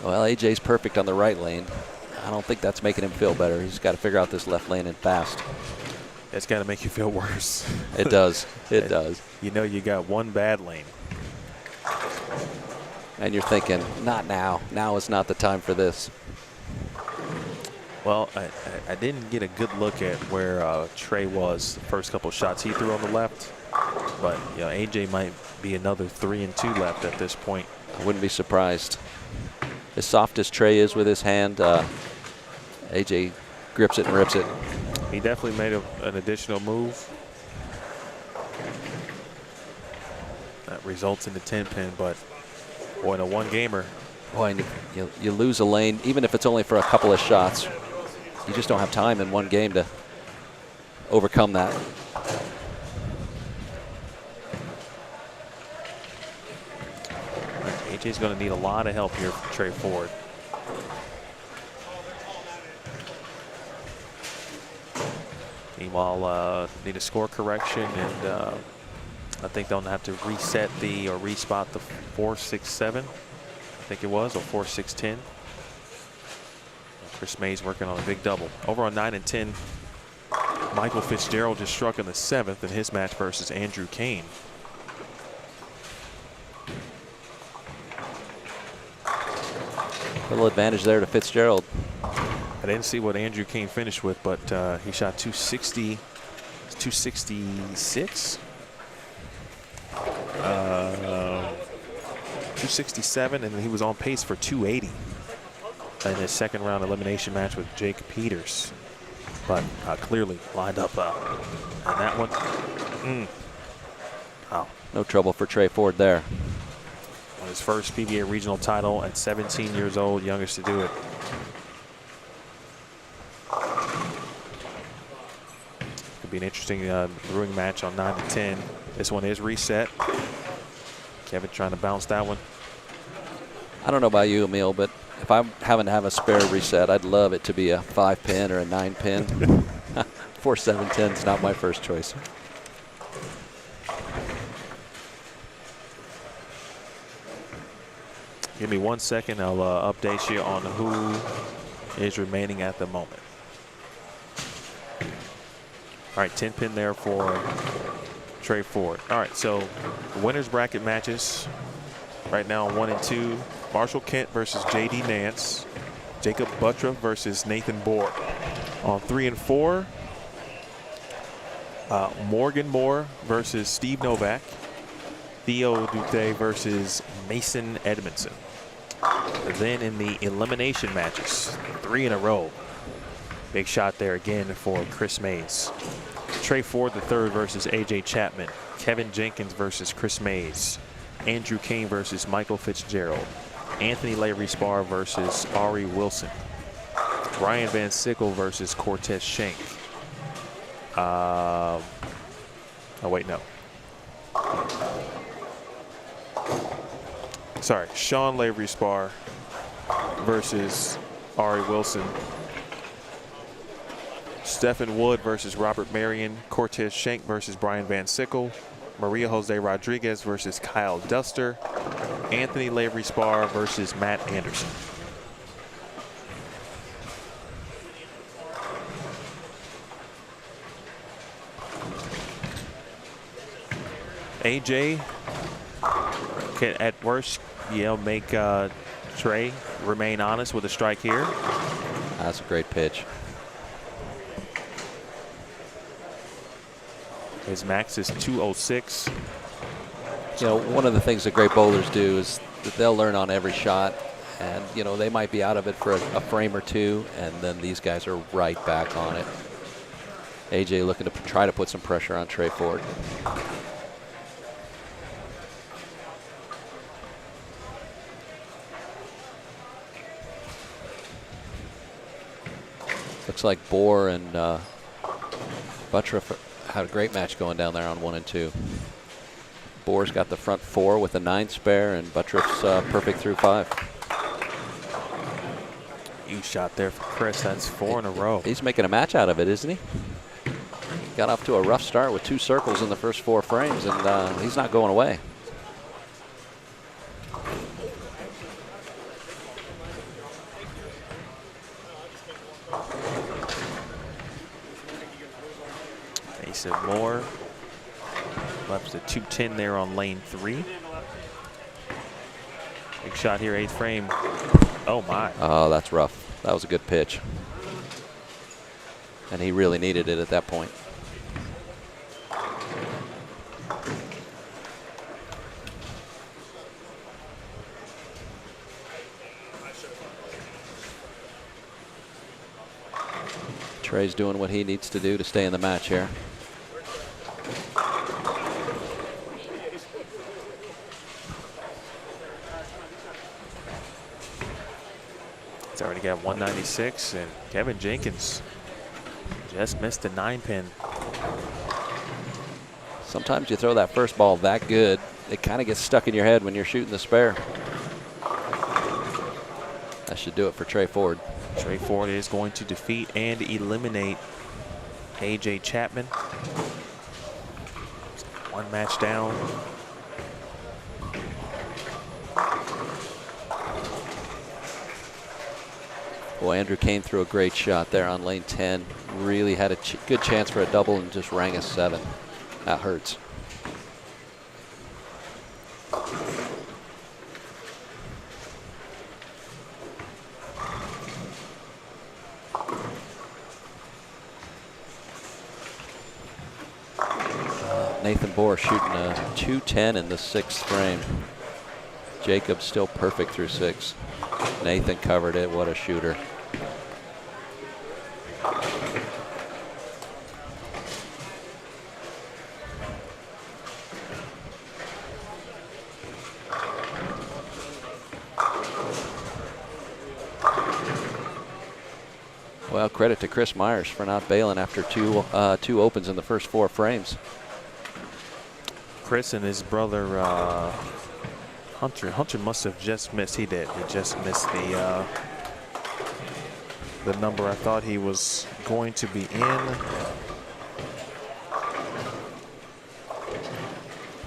F: Well, AJ's perfect on the right lane. I don't think that's making him feel better. He's got to figure out this left lane and fast.
C: It's got to make you feel worse.
F: It does. It does.
C: You know you got one bad lane.
F: And you're thinking, not now. Now is not the time for this.
C: Well, I didn't get a good look at where Trey was the first couple shots he threw on the left. But, you know, AJ might be another 3 and 2 left at this point.
F: I wouldn't be surprised. As soft as Trey is with his hand, AJ grips it and rips it.
C: He definitely made an additional move. That results in the 10-pin, but boy, in a one-gamer.
F: Boy, and you lose a lane, even if it's only for a couple of shots. You just don't have time in one game to overcome that.
C: AJ's going to need a lot of help here from Trey Ford. Meanwhile, need a score correction, and I think they'll have to reset or respot the 4-6-7. I think it was, or 4-6-10. Chris Mays working on a big double. Over on 9 and 10, Michael Fitzgerald just struck in the 7th in his match versus Andrew Kane.
F: A little advantage there to Fitzgerald.
C: I didn't see what Andrew Kane finished with, but he shot 260, 266, 267, and he was on pace for 280 in his second round elimination match with Jake Peters. But clearly lined up on that one. Oh.
F: No trouble for Trey Ford there.
C: On his first PBA regional title at 17 years old, youngest to do it. Could be an interesting brewing match on 9 and 10. This one is reset. Kevin trying to bounce that one.
F: I don't know about you, Emil, but if I'm having to have a spare reset, I'd love it to be a 5-pin or a 9-pin. 4-7-10 is not my first choice.
C: Give me 1 second. I'll update you on who is remaining at the moment. All right, 10-pin there for Trey Ford. All right, so the winners bracket matches right now on 1 and 2. Marshall Kent versus J.D. Nance. Jakob Butturff versus Nathan Bohr. On 3 and 4, Morgan Moore versus Steve Novak. Theo Dute versus Mason Edmondson. Then in the elimination matches, 3 in a row. Big shot there again for Chris Mays. Trey Ford III versus AJ Chapman. Kevin Jenkins versus Chris Mays. Andrew Kane versus Michael Fitzgerald. Anthony Larry-Spar versus Ari Wilson. Brian Van Sickle versus Cortez Schenck. Oh, wait, no. Sorry, Sean Larry-Spar versus Ari Wilson. Stephen Wood versus Robert Marion. Cortez Schenck versus Brian Van Sickle. Maria Jose Rodriguez versus Kyle Duster. Anthony Larry-Spar versus Matt Anderson. AJ can at worst, make Trey remain honest with a strike here.
F: That's a great pitch.
C: His max is 206.
F: You know, one of the things that great bowlers do is that they'll learn on every shot, And, you know, they might be out of it for a frame or two, and then these guys are right back on it. AJ looking to try to put some pressure on Trey Ford. Looks like Bohr and Butturff had a great match going down there on 1 and 2. Bohr's got the front 4 with a 9 spare, and Butturff's perfect through 5.
C: Huge shot there for Chris. That's 4 in a row.
F: He's making a match out of it, isn't he? Got off to a rough start with 2 circles in the first 4 frames, and he's not going away.
C: Ace of Moore. Left the 210 there on lane 3. Big shot here, 8th frame. Oh my.
F: Oh, that's rough. That was a good pitch. And he really needed it at that point. Trey's doing what he needs to do to stay in the match here.
C: He's already got 196, and Kevin Jenkins just missed the 9-pin.
F: Sometimes you throw that first ball that good, it kind of gets stuck in your head when you're shooting the spare. That should do it for Trey Ford.
C: Trey Ford is going to defeat and eliminate AJ Chapman. 1 match down.
F: Boy, Andrew Kane threw a great shot there on lane 10. Really had a good chance for a double and just rang a 7. That hurts. Nathan Bohr shooting a 210 in the 6th frame. Jakob still perfect through 6. Nathan covered it. What a shooter. Well, credit to Chris Myers for not bailing after two opens in the first 4 frames.
C: Chris and his brother Hunter. Hunter must have just missed. He did. He just missed the number I thought he was going to be in.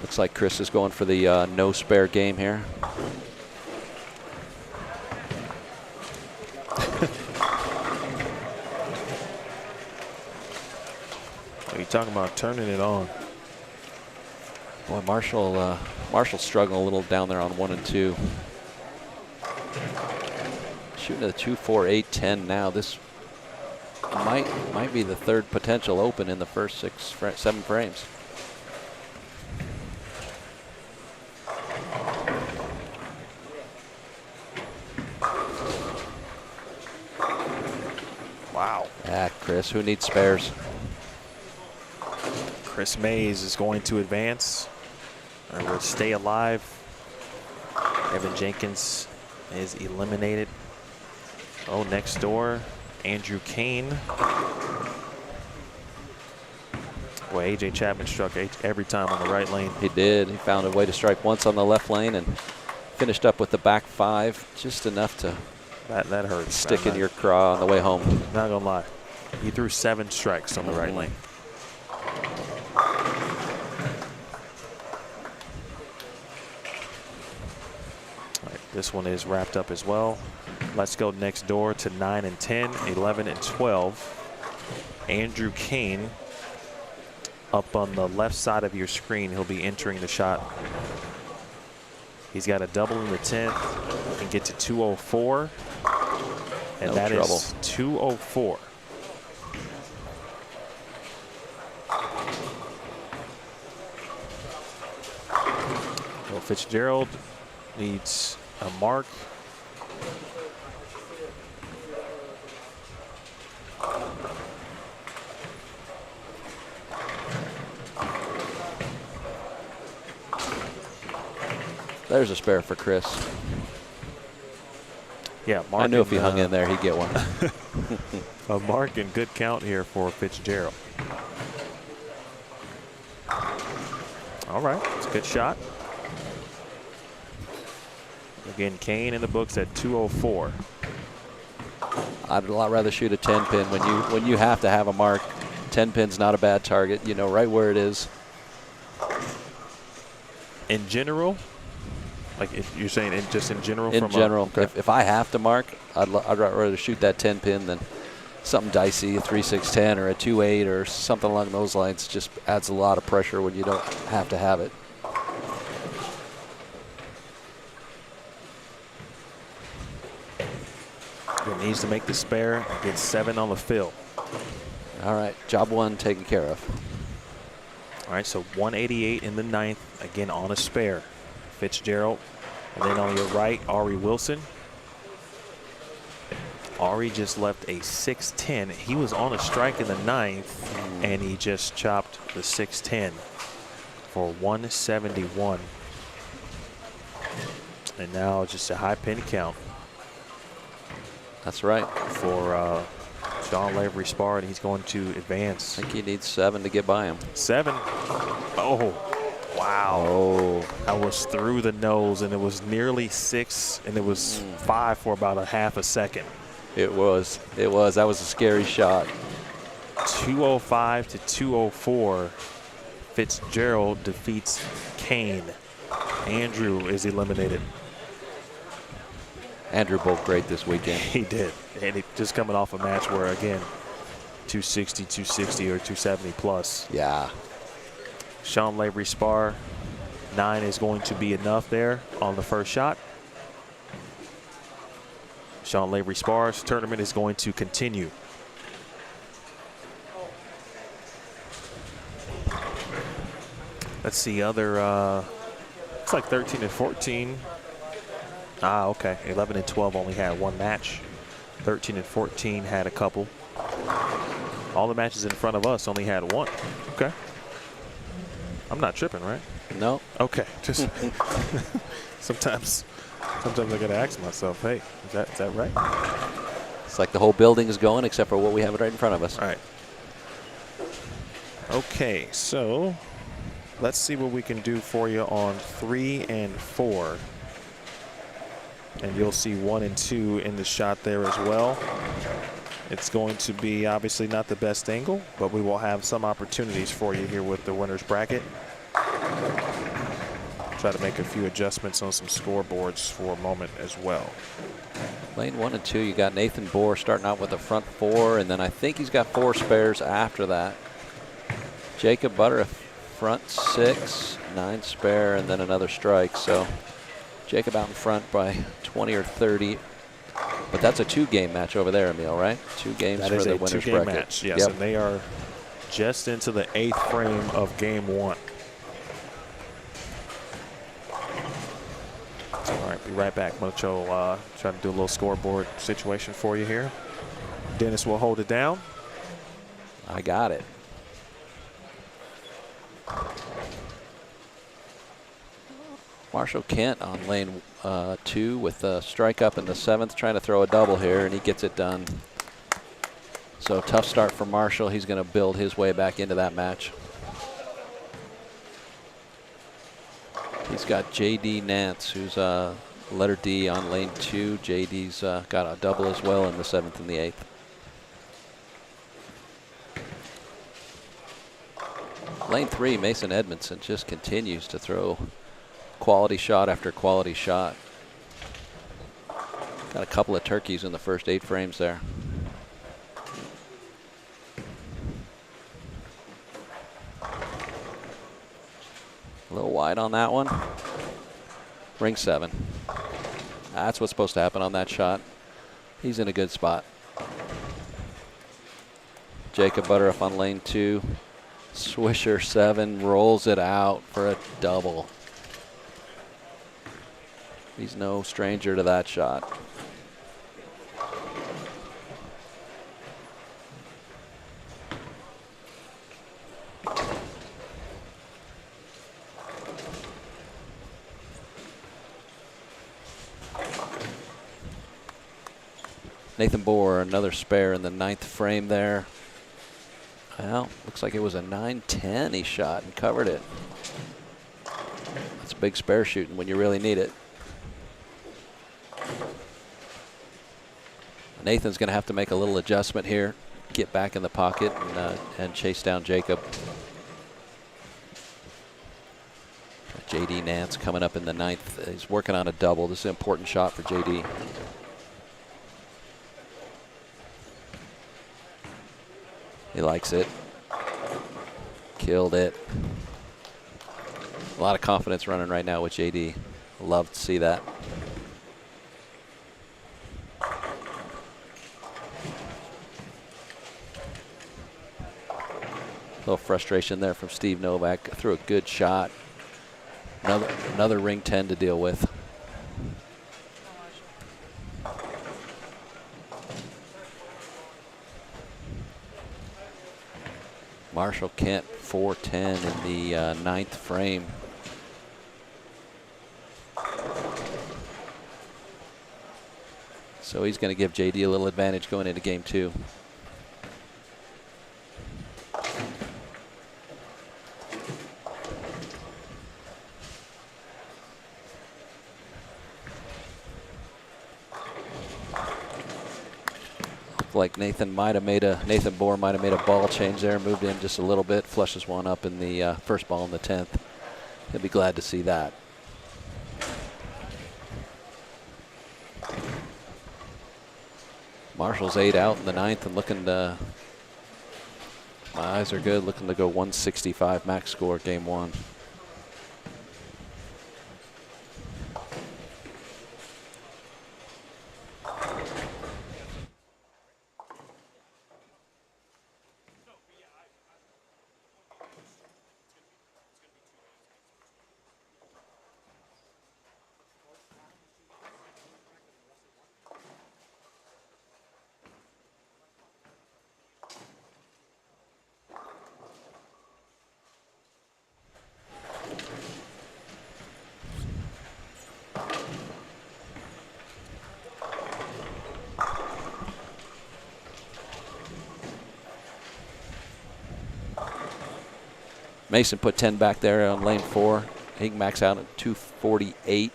F: Looks like Chris is going for the no spare game here.
C: Are you talking about turning it on?
F: Boy, Marshall's struggling a little down there on 1 and 2. Shooting a 2-4-8-10 now. This might be the 3rd potential open in the first 7 frames.
C: Wow.
F: Ah, Chris, who needs spares?
C: Chris Mays is going to advance. And will stay alive. Evan Jenkins is eliminated. Oh, next door, Andrew Kane. Boy, AJ Chapman struck every time on the right lane.
F: He did. He found a way to strike once on the left lane and finished up with the back 5, just enough to
C: that hurts.
F: Stick in your craw on the way home.
C: Not gonna lie, he threw 7 strikes on the right lane. This one is wrapped up as well. Let's go next door to 9 and 10, 11 and 12. Andrew Kane up on the left side of your screen. He'll be entering the shot. He's got a double in the 10th and get to 204. And that is 204. Well, Fitzgerald needs a mark
F: There's a spare for Chris.
C: Yeah,
F: I knew if he hung in there, he'd get one.
C: A mark and good count here for Fitzgerald. All right, it's a good shot. Again, Kane in the books at 204.
F: I'd a lot rather shoot a 10 pin when you have to have a mark. 10 pin's not a bad target. You know right where it is.
C: In general, like if you're saying just in general.
F: In general, if I have to mark, I'd rather shoot that 10 pin than something dicey, a 3-6-10 or a 2-8 or something along those lines. Just adds a lot of pressure when you don't have to have it.
C: He needs to make the spare, get 7 on the fill.
F: All right, job 1 taken care of.
C: All right, so 188 in the 9th, again on a spare. Fitzgerald, and then on your right, Ari Wilson. Ari just left a 6-10. He was on a strike in the 9th, and he just chopped the 6-10 for 171. And now just a high pin count.
F: That's right.
C: For Sean Lavery Spar, and he's going to advance.
F: I think he needs 7 to get by him.
C: 7. Oh, wow.
F: Oh.
C: That was through the nose, and it was nearly 6, and it was 5 for about a half a second.
F: It was. That was a scary shot.
C: 205 to 204. Fitzgerald defeats Kane. Andrew is eliminated.
F: Andrew bowled great this weekend.
C: He did. And he just coming off a match where, again, 260, 260, or 270 plus.
F: Yeah.
C: Sean Lavery Spar, 9 is going to be enough there on the first shot. Sean Lavery Spar's tournament is going to continue. Let's see other, looks like 13 and 14. Ah, okay. 11 and 12 only had one match. 13 and 14 had a couple. All the matches in front of us only had one. Okay. I'm not tripping, right?
F: No.
C: Okay. Just sometimes I gotta ask myself, hey, is that right?
F: It's like the whole building is going except for what we have right in front of us.
C: All right. Okay, so let's see what we can do for you on 3 and 4. And you'll see 1 and 2 in the shot there as well. It's going to be obviously not the best angle, but we will have some opportunities for you here with the winner's bracket. Try to make a few adjustments on some scoreboards for a moment as well.
F: Lane 1 and 2, you got Nathan Bohr starting out with a front 4, and then I think he's got 4 spares after that. Jakob Butturff, front 6, 9 spare, and then another strike. So Jakob out in front by 20 or 30. But that's a 2-game match over there, Emil, right? 2 games for the winner's bracket. That is a 2-game
C: match, yes. Yep. And they are just into the 8th frame of game 1. All right, be right back. Mocho trying to do a little scoreboard situation for you here. Dennis will hold it down.
F: I got it. Marshall Kent on lane 2 with a strike up in the 7th, trying to throw a double here, and he gets it done. So tough start for Marshall. He's going to build his way back into that match. He's got J.D. Nance, who's letter D on lane 2. J.D.'s got a double as well in the 7th and the 8th. Lane 3, Mason Edmondson just continues to throw quality shot after quality shot. Got a couple of turkeys in the first 8 frames there. A little wide on that one. Ring 7. That's what's supposed to happen on that shot. He's in a good spot. Jakob Butturff on lane 2. Swisher 7 rolls it out for a double. He's no stranger to that shot. Nathan Bohr, another spare in the 9th frame there. Well, looks like it was a 9-10 he shot and covered it. That's big spare shooting when you really need it. Nathan's going to have to make a little adjustment here, get back in the pocket and chase down Jakob. JD Nance coming up in the 9th. He's working on a double. This is an important shot for JD. He likes it. Killed it. A lot of confidence running right now with JD. Love to see that. A little frustration there from Steve Novak. Threw a good shot. Another ring 10 to deal with. Marshall Kent 4-10 in the 9th frame. So he's going to give JD a little advantage going into game 2. Like Nathan Bohr might have made a ball change there, moved in just a little bit, flushes one up in the first ball in the 10th. He'll be glad to see that. Marshall's 8 out in the 9th and looking to, my eyes are good, looking to go 165 max score game 1. Mason put 10 back there on lane 4. He can max out at 248.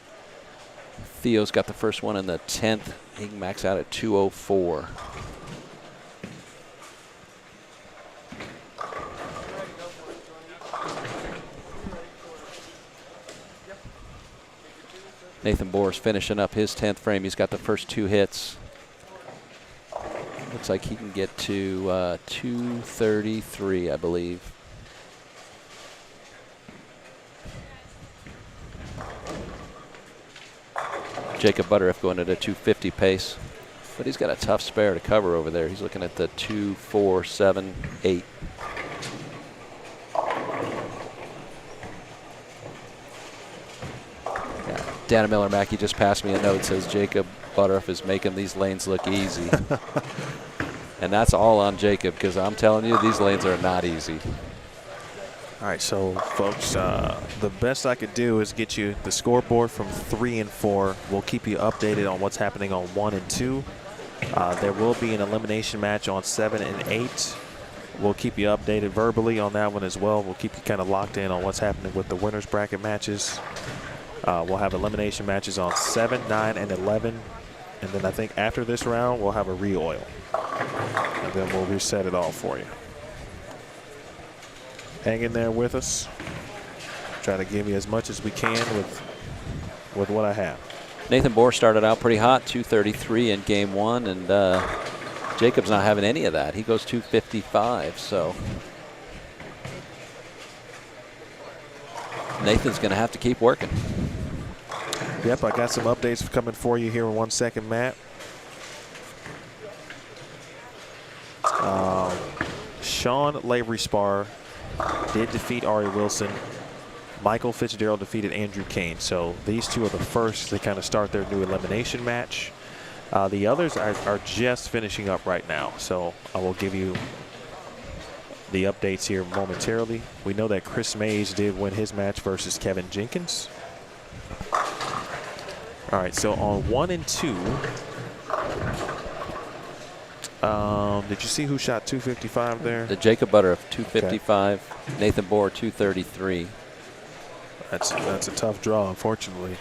F: Theo's got the first one in the 10th. He can max out at 204. Nathan Bohr's finishing up his 10th frame. He's got the first 2 hits. Looks like he can get to 233, I believe. Jakob Butturff going at a 250 pace, but he's got a tough spare to cover over there. He's looking at the 2.478. Yeah. Dana Miller Mackey just passed me a note, says Jakob Butturff is making these lanes look easy. And that's all on Jakob, because I'm telling you, these lanes are not easy.
C: All right, so folks, the best I could do is get you the scoreboard from 3 and 4. We'll keep you updated on what's happening on 1 and 2. There will be an elimination match on 7 and 8. We'll keep you updated verbally on that one as well. We'll keep you kind of locked in on what's happening with the winners bracket matches. We'll have elimination matches on 7, 9, and 11. And then I think after this round, we'll have a re-oil. And then we'll reset it all for you. Hang in there with us. Try to give you as much as we can with what I have.
F: Nathan Bohr started out pretty hot, 233 in game 1, and Jakob's not having any of that. He goes 255, so Nathan's going to have to keep working.
C: Yep, I got some updates coming for you here in 1 second, Matt. Sean Lavery Spar did defeat Ari Wilson. Michael Fitzgerald defeated Andrew Kane. So these two are the first to kind of start their new elimination match. The others are just finishing up right now. So I will give you the updates here momentarily. We know that Chris Mays did win his match versus Kevin Jenkins. All right, so on 1 and 2, Did you see who shot 255 there?
F: The Jakob Butturff 255, okay. Nathan Bohr 233.
C: That's a tough draw, unfortunately,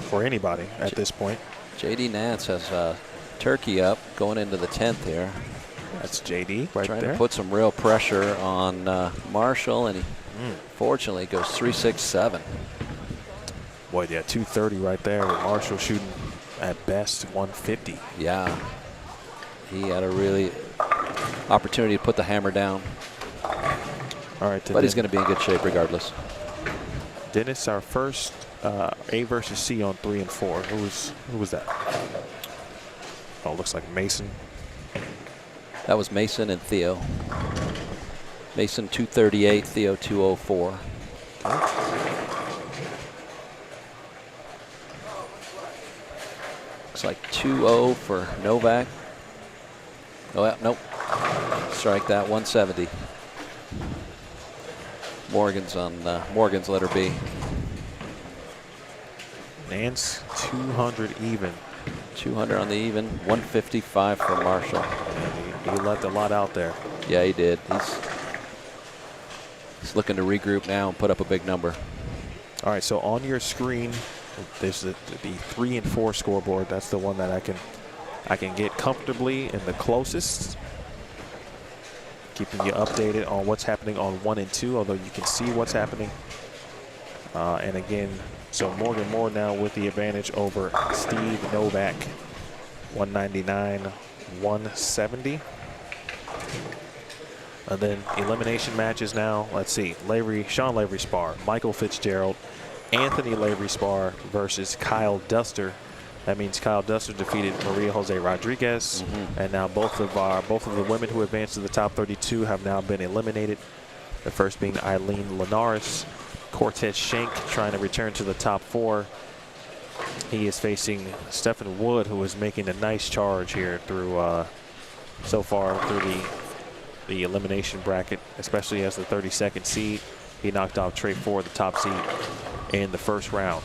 C: for anybody at this point.
F: JD Nance has Turkey up going into the 10th here.
C: That's JD right
F: trying
C: there.
F: To put some real pressure on Marshall, and he fortunately goes 3.67.
C: Boy, yeah, 230 right there with Marshall shooting at best 150.
F: Yeah, he had a really opportunity to put the hammer down.
C: All right,
F: but he's going to be in good shape regardless.
C: Dennis, our first A versus C on 3 and 4. Who was that? Oh, looks like Mason.
F: That was Mason and Theo. Mason 238, Theo 204. Looks like 2-0 for Novak. Oh, yeah, nope. Strike that, 170. Morgan's on Morgan's letter B.
C: Nance 200 even.
F: 200 on the even, 155 for Marshall.
C: He left a lot out there.
F: Yeah, he did. He's looking to regroup now and put up a big number.
C: All right, so on your screen, there's the 3 and 4 scoreboard. That's the one that I can get comfortably in the closest. Keeping you updated on what's happening on 1 and 2, although you can see what's happening. And again, so Morgan Moore now with the advantage over Steve Novak, 199-170. And then elimination matches now. Let's see, Sean Lavery spar, Michael Fitzgerald, Anthony Lavery spar versus Kyle Duster. That means Kyle Duster defeated Maria Jose Rodriguez, and now both of the women who advanced to the top 32 have now been eliminated. The first being Eileen Linares. Cortez Schenck trying to return to the top 4. He is facing Stephen Wood, who is making a nice charge here through so far through the elimination bracket, especially as the 32nd seed. He knocked off Trey Ford, the top seed, in the first round.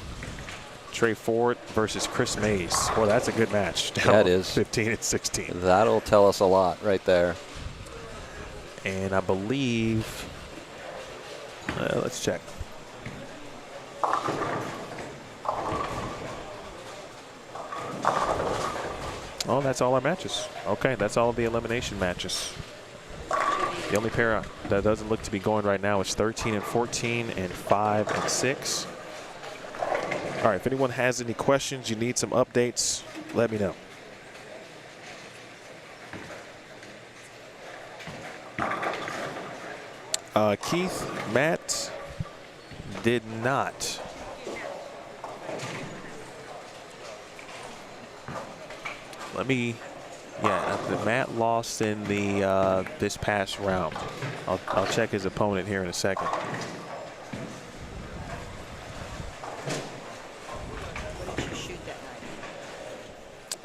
C: Trey Ford versus Chris Mays. Well, that's a good match.
F: That is
C: 15 and 16.
F: That'll tell us a lot right there.
C: And I believe, let's check. Oh, that's all our matches. Okay, that's all the elimination matches. The only pair that doesn't look to be going right now is 13 and 14 and 5 and 6. All right, if anyone has any questions, you need some updates, let me know. Keith, Matt did not. The Matt lost in the this past round. I'll check his opponent here in a second.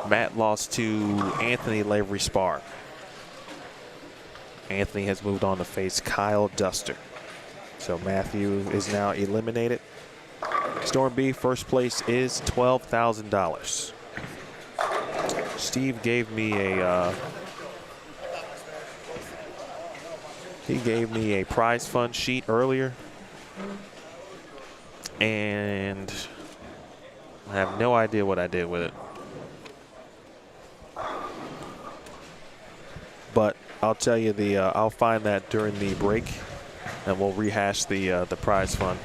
C: Matt lost to Anthony Lavery Spar. Anthony has moved on to face Kyle Duster. So Matthew is now eliminated. Storm B, first place is $12,000. Steve gave me a prize fund sheet earlier, and I have no idea what I did with it. But I'll tell you I'll find that during the break, and we'll rehash the prize fund.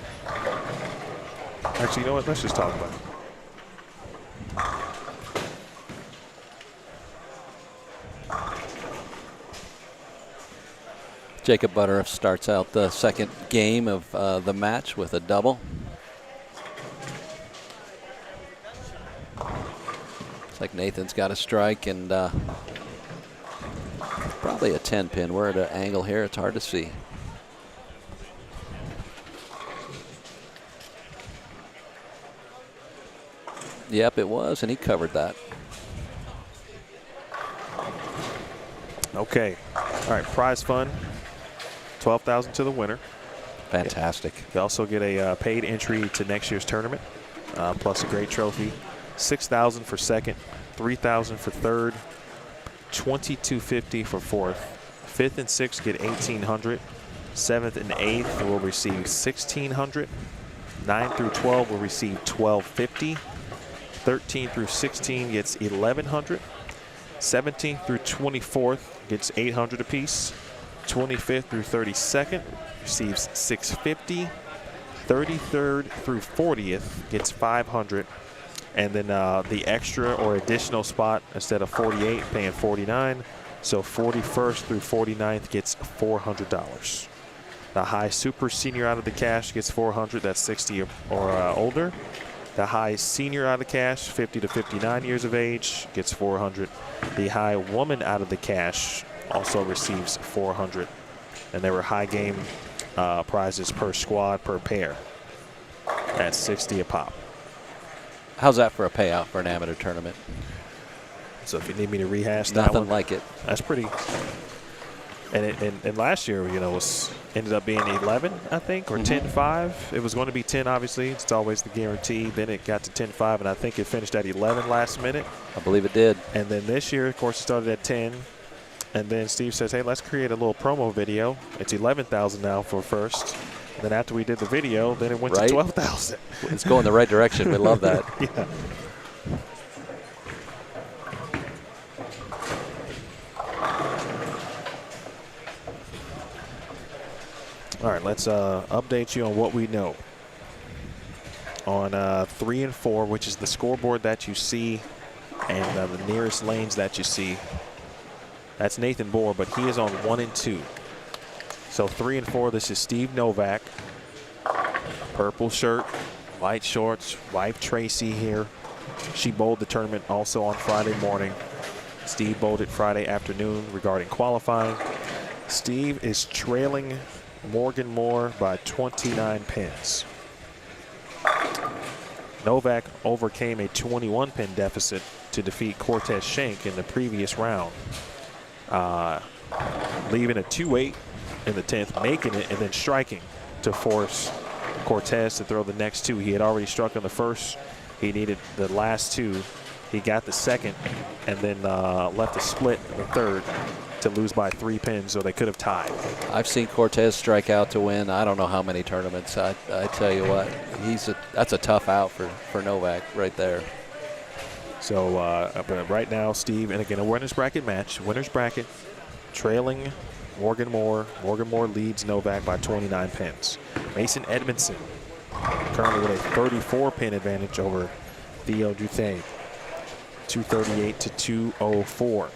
C: Actually, you know what? Let's just talk about it.
F: Jakob Butturff starts out the second game of the match with a double. Looks like Nathan's got a strike and probably a 10-pin. We're at an angle here. It's hard to see. Yep, it was, and he covered that.
C: Okay. All right, prize fund. $12,000 to the winner.
F: Fantastic.
C: You also get a paid entry to next year's tournament, plus a great trophy. $6,000 for second, $3,000 for third, $2,250 for fourth. Fifth and sixth get $1,800. Seventh and eighth will receive $1,600. 9 through 12 will receive $1,250. 13 through 16 gets $1,100. 17th through 24th gets $800 apiece. 25th through 32nd receives $650. 33rd through 40th gets $500. And then the extra or additional spot, instead of 48, paying 49. So 41st through 49th gets $400. The high super senior out of the cash gets $400. That's 60 or older. The high senior out of the cash, 50 to 59 years of age, gets $400. The high woman out of the cash also receives $400. And there were high game prizes per squad per pair. That's $60 a pop.
F: How's that for a payout for an amateur tournament?
C: So if you need me to rehash that
F: Nothing
C: one,
F: like it.
C: that's pretty. And last year, you know, ended up being 11, I think, or 10-5. It was going to be 10, obviously. It's always the guarantee. Then it got to 10-5, and I think it finished at 11 last minute.
F: I believe it did.
C: And then this year, of course, it started at 10. And then Steve says, hey, let's create a little promo video. It's 11,000 now for first. And then after we did the video, then it went to 12,000.
F: It's going the right direction. We love that.
C: Yeah. All right, let's update you on what we know. On 3 and 4, which is the scoreboard that you see and the nearest lanes that you see. That's Nathan Bohr, but he is on 1 and 2. So 3 and 4, this is Steve Novak. Purple shirt, white shorts, wife Tracy here. She bowled the tournament also on Friday morning. Steve bowled it Friday afternoon regarding qualifying. Steve is trailing Morgan Moore by 29 pins. Novak overcame a 21-pin deficit to defeat Cortez Schenck in the previous round, leaving a 2-8 in the 10th, making it, and then striking to force Cortez to throw the next two. He had already struck on the first. He needed the last two. He got the second, and then left a split in the third to lose by 3 pins, so they could have tied.
F: I've seen Cortez strike out to win I don't know how many tournaments. I tell you what, that's a tough out for Novak right there.
C: So but right now, Steve, and again, a winner's bracket match. Winner's bracket, trailing Morgan Moore. Morgan Moore leads Novak by 29 pins. Mason Edmondson currently with a 34-pin advantage over Theo Duthay. 238 to 204.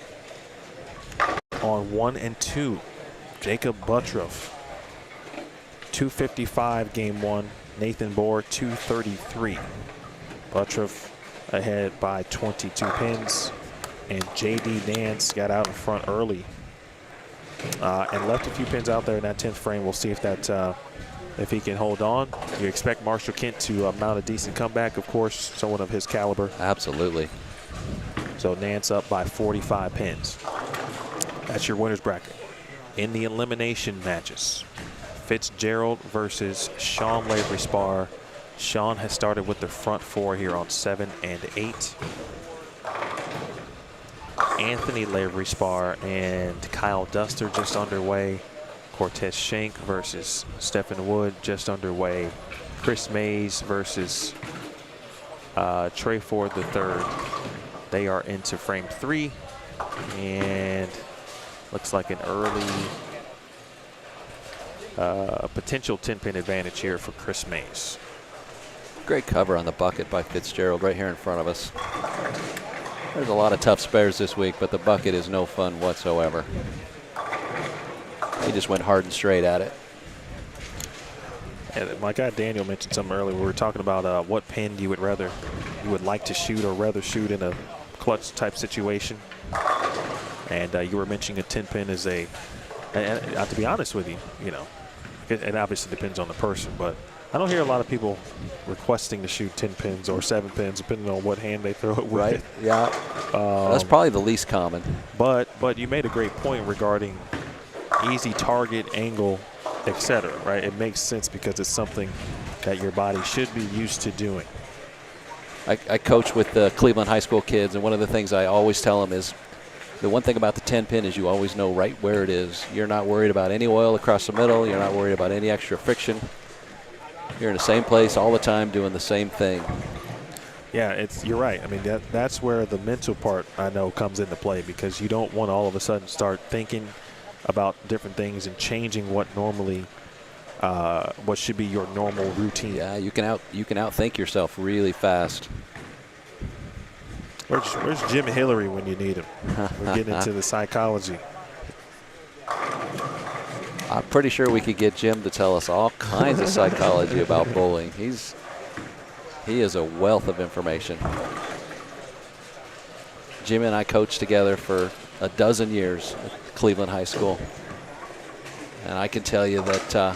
C: On 1 and 2, Jakob Butturff. 255 game 1. Nathan Bohr 233. Butturff ahead by 22 pins, and JD Nance got out in front early and left a few pins out there in that 10th frame. We'll see if that if he can hold on. You expect Marshall Kent to mount a decent comeback, of course, someone of his caliber.
F: Absolutely.
C: So Nance up by 45 pins. That's your winner's bracket. In the elimination matches, Fitzgerald versus Sean Lavery Spar. Sean has started with the front 4 here on 7 and 8. Anthony Lavery Spar and Kyle Duster just underway. Cortez Schenck versus Stephen Wood just underway. Chris Mays versus Trey Ford III. They are into frame 3, and looks like an early potential 10-pin advantage here for Chris Mays.
F: Great cover on the bucket by Fitzgerald right here in front of us. There's a lot of tough spares this week, but the bucket is no fun whatsoever. He just went hard and straight at it.
C: And my guy Daniel mentioned something earlier. We were talking about what pin you would like to shoot or rather shoot in a clutch type situation. And you were mentioning a 10-pin as a, and to be honest with you, you know, it obviously depends on the person, but I don't hear a lot of people requesting to shoot 10 pins or 7 pins, depending on what hand they throw it with.
F: Right, yeah. That's probably the least common.
C: But you made a great point regarding easy target, angle, etc. Right? It makes sense because it's something that your body should be used to doing.
F: I coach with the Cleveland high school kids, and one of the things I always tell them is The one thing about the 10-pin is you always know right where it is. You're not worried about any oil across the middle. You're not worried about any extra friction. You're in the same place all the time doing the same thing.
C: Yeah, you're right. I mean, that's where the mental part, I know, comes into play, because you don't want to all of a sudden start thinking about different things and changing what normally what should be your normal routine.
F: Yeah, you can outthink yourself really fast.
C: Where's Jim Hillary when you need him? We're getting into the psychology.
F: I'm pretty sure we could get Jim to tell us all kinds of psychology about bowling. He is a wealth of information. Jim and I coached together for a dozen years at Cleveland High School. And I can tell you that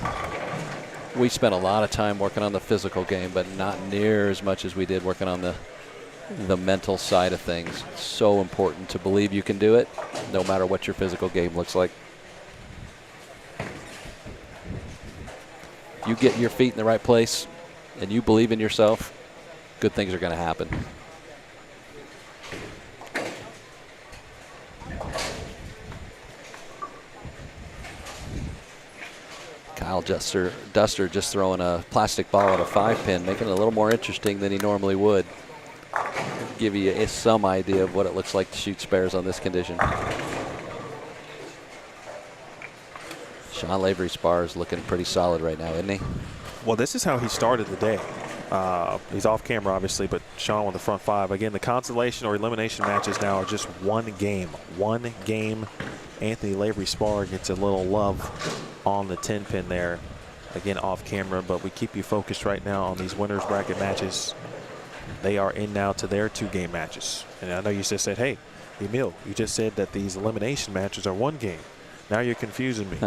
F: we spent a lot of time working on the physical game, but not near as much as we did working on the mental side of things. It's so important to believe you can do it, no matter what your physical game looks like. If you get your feet in the right place and you believe in yourself, good things are going to happen. Kyle Duster just throwing a plastic ball at a 5-pin, making it a little more interesting than he normally would. Give you some idea of what it looks like to shoot spares on this condition. Sean Lavery's spar is looking pretty solid right now, isn't he?
C: Well, this is how he started the day. He's off camera, obviously, but Sean on the front 5. Again, the consolation or elimination matches now are just one game. One game. Anthony Lavery's spar gets a little love on the 10-pin there. Again, off camera, but we keep you focused right now on these winners bracket matches. They are in now to their 2-game matches. And I know you just said, hey, Emil, you just said that these elimination matches are one game. Now you're confusing me.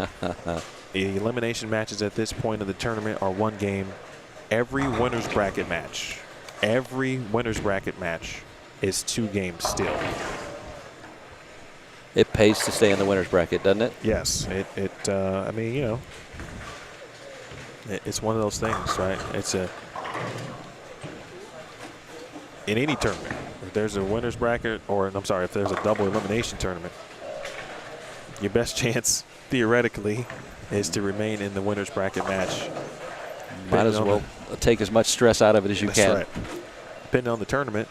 C: The elimination matches at this point of the tournament are one game. Every winners bracket match is 2 games still.
F: It pays to stay in the winners bracket, doesn't it?
C: Yes. I mean, you know, it's one of those things, right? In any tournament, if there's a winners bracket, or I'm sorry, if there's a double elimination tournament, your best chance theoretically is to remain in the winners bracket match.
F: Might as well take as much stress out of it as you can.
C: Right. Depending on the tournament,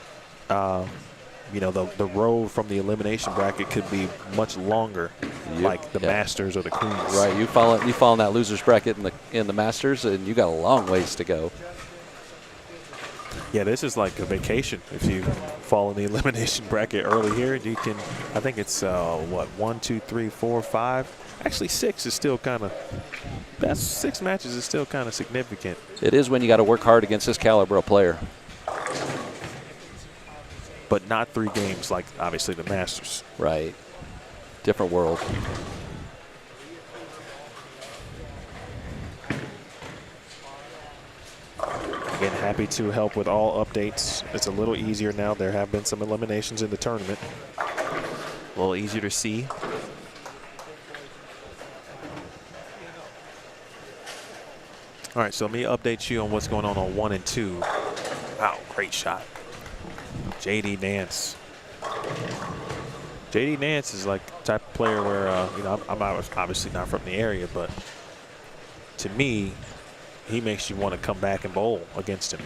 C: you know, the road from the elimination bracket could be much longer, like the Masters or the Queens.
F: Right, you fall in that losers bracket in the Masters, and you got a long ways to go.
C: Yeah, this is like a vacation. If you fall in the elimination bracket early here, you can. I think it's what, 1, 2, 3, 4, 5. Actually, 6 is still kind of. Best 6 matches is still kind of significant.
F: It is when you got to work hard against this caliber of player.
C: But not 3 games like obviously the Masters.
F: Right. Different world.
C: Again, happy to help with all updates. It's a little easier now. There have been some eliminations in the tournament. A little easier to see. All right, so let me update you on what's going on 1 and 2. Wow, great shot. JD Nance. JD Nance is like the type of player where, you know, I'm obviously not from the area, but to me, he makes you want to come back and bowl against him.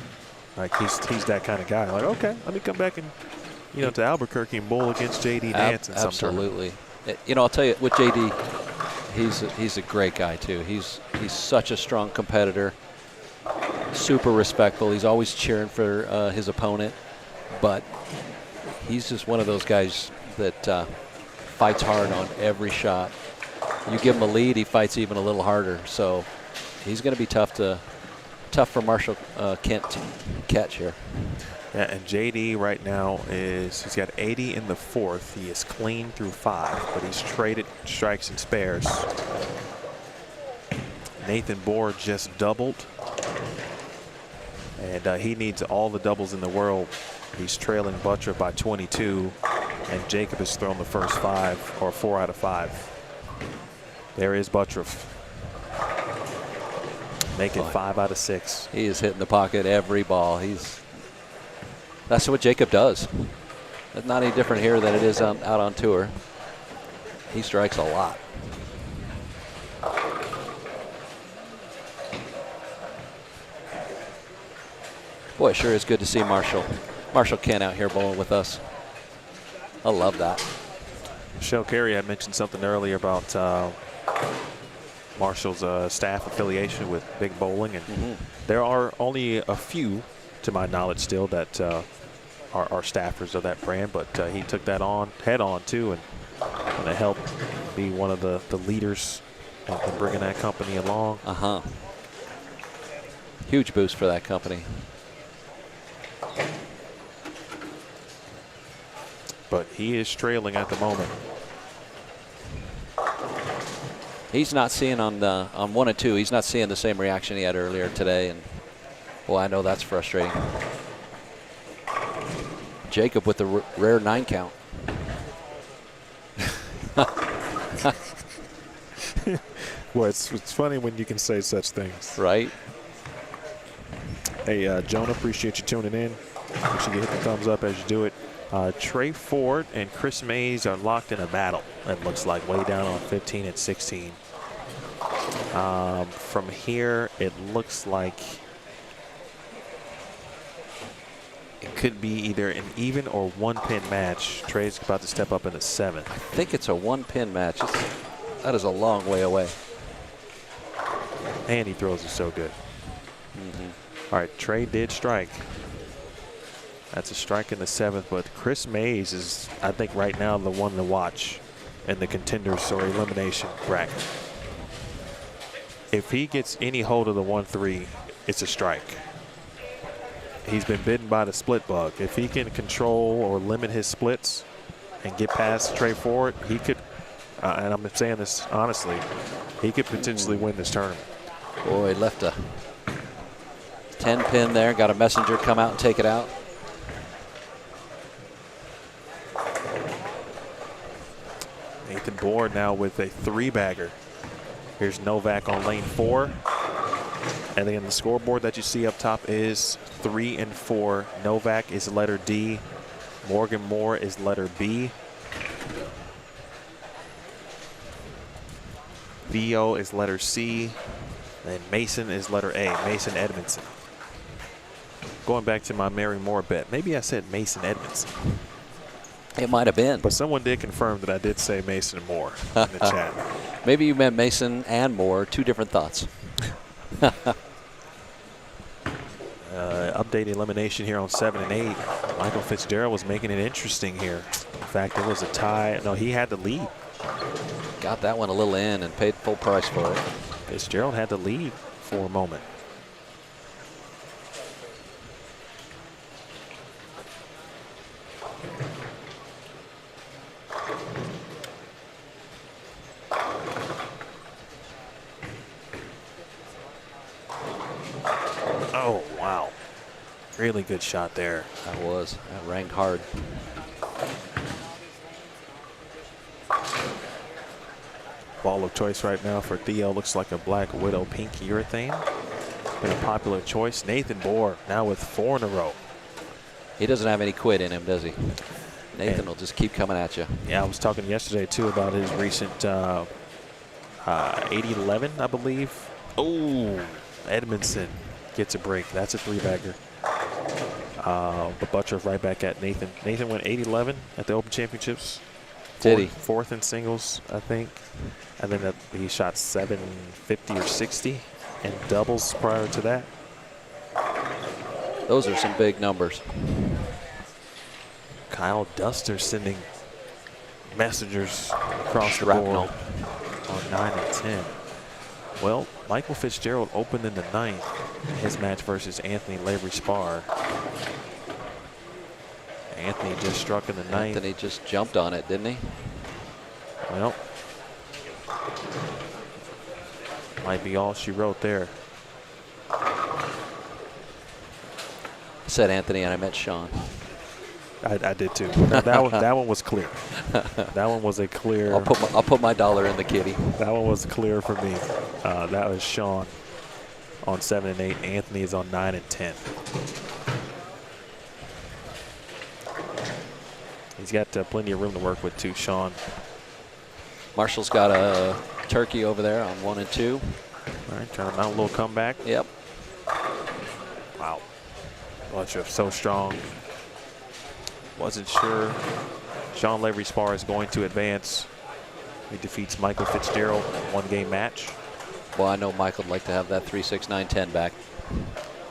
C: Like he's that kind of guy. Like, okay, let me come back and, you know, to Albuquerque and bowl against JD Nance in some tournament.
F: Absolutely. You know, I'll tell you, with JD, he's a great guy too. He's such a strong competitor, super respectful. He's always cheering for his opponent, but he's just one of those guys that fights hard on every shot. You give him a lead, he fights even a little harder. So he's going to be tough for Marshall Kent to catch here.
C: Yeah, and JD right now he's got 80 in the 4th. He is clean through 5, but he's traded strikes and spares. Nathan Bohr just doubled, and he needs all the doubles in the world. He's trailing Butturff by 22, and Jakob has thrown the first 5 or 4 out of 5. There is Butturff. Make it 5 out of 6.
F: He is hitting the pocket every ball. That's what Jakob does. It's not any different here than it is out on tour. He strikes a lot. Boy, it sure is good to see Marshall Kent out here bowling with us. I love that.
C: Michelle Carey had mentioned something earlier about Marshall's staff affiliation with Big Bowling, and there are only a few, to my knowledge, still that are staffers of that brand. But he took that on head on too, and going to help be one of the leaders in bringing that company along.
F: Huge boost for that company.
C: But he is trailing at the moment.
F: He's not seeing on 1 and 2. He's not seeing the same reaction he had earlier today, and boy, I know that's frustrating. Jakob with the rare 9 count.
C: Well, it's funny when you can say such things,
F: right?
C: Hey, Jonah, appreciate you tuning in. Make sure you hit the thumbs up as you do it. Trey Ford and Chris Mays are locked in a battle. It looks like way down on 15 and 16. From here, it looks like it could be either an even or 1-pin match. Trey's about to step up in the 7th.
F: I think it's a 1-pin match. That is a long way away.
C: And he throws it so good. All right, Trey did strike. That's a strike in the 7th, but Chris Mays is, I think, right now the one to watch in the contenders or elimination bracket. If he gets any hold of the 1-3, it's a strike. He's been bitten by the split bug. If he can control or limit his splits and get past Trey Ford, he could, and I'm saying this honestly, he could potentially win this tournament.
F: Boy, left a 10-pin there. Got a messenger come out and take it out.
C: Nathan Bohr now with a 3-bagger. Here's Novak on lane 4. And then the scoreboard that you see up top is 3 and 4. Novak is letter D. Morgan Moore is letter B. Theo is letter C. And Mason is letter A, Mason Edmondson. Going back to my Mary Moore bet, maybe I said Mason Edmondson.
F: It might have been.
C: But someone did confirm that I did say Mason Moore in the chat.
F: Maybe you meant Mason and Moore, 2 different thoughts.
C: Update elimination here on 7 and 8. Michael Fitzgerald was making it interesting here. In fact, it was a tie. No, he had the lead.
F: Got that one a little in and paid full price for it.
C: Fitzgerald had the lead for a moment. Oh, wow. Really good shot there.
F: That was. That rang hard.
C: Ball of choice right now for Theo looks like a Black Widow pink urethane. Been a popular choice. Nathan Bohr now with 4 in a row.
F: He doesn't have any quit in him, does he? Nathan will just keep coming at you.
C: Yeah, I was talking yesterday, too, about his recent 80-11, I believe. Oh, Edmondson gets a break. That's a 3-bagger. But Butturff right back at Nathan. Nathan went 80-11 at the Open Championships.
F: Did he?
C: 4th in singles, I think. And then he shot 750 or 60 in doubles prior to that.
F: Those are some big numbers.
C: Kyle Duster sending messengers across the board on 9 and 10. Well, Michael Fitzgerald opened in the 9th, his match versus Anthony Lavery-Spar. Anthony just struck in the 9th.
F: Anthony just jumped on it, didn't he?
C: Well, might be all she wrote there.
F: I said Anthony and I meant Sean.
C: I did too. that one was clear. That one was a clear.
F: I'll put my dollar in the kitty.
C: That one was clear for me. That was Sean on 7 and 8. Anthony is on 9 and 10. He's got plenty of room to work with too, Sean.
F: Marshall's got a turkey over there on 1 and 2.
C: All right, trying to mount a little comeback.
F: Yep.
C: Wow. Butturff so strong. Wasn't sure Sean Lavery Spar is going to advance. He defeats Michael Fitzgerald in a 1-game match.
F: Well, I know Michael would like to have that 3-6, 9-10 back.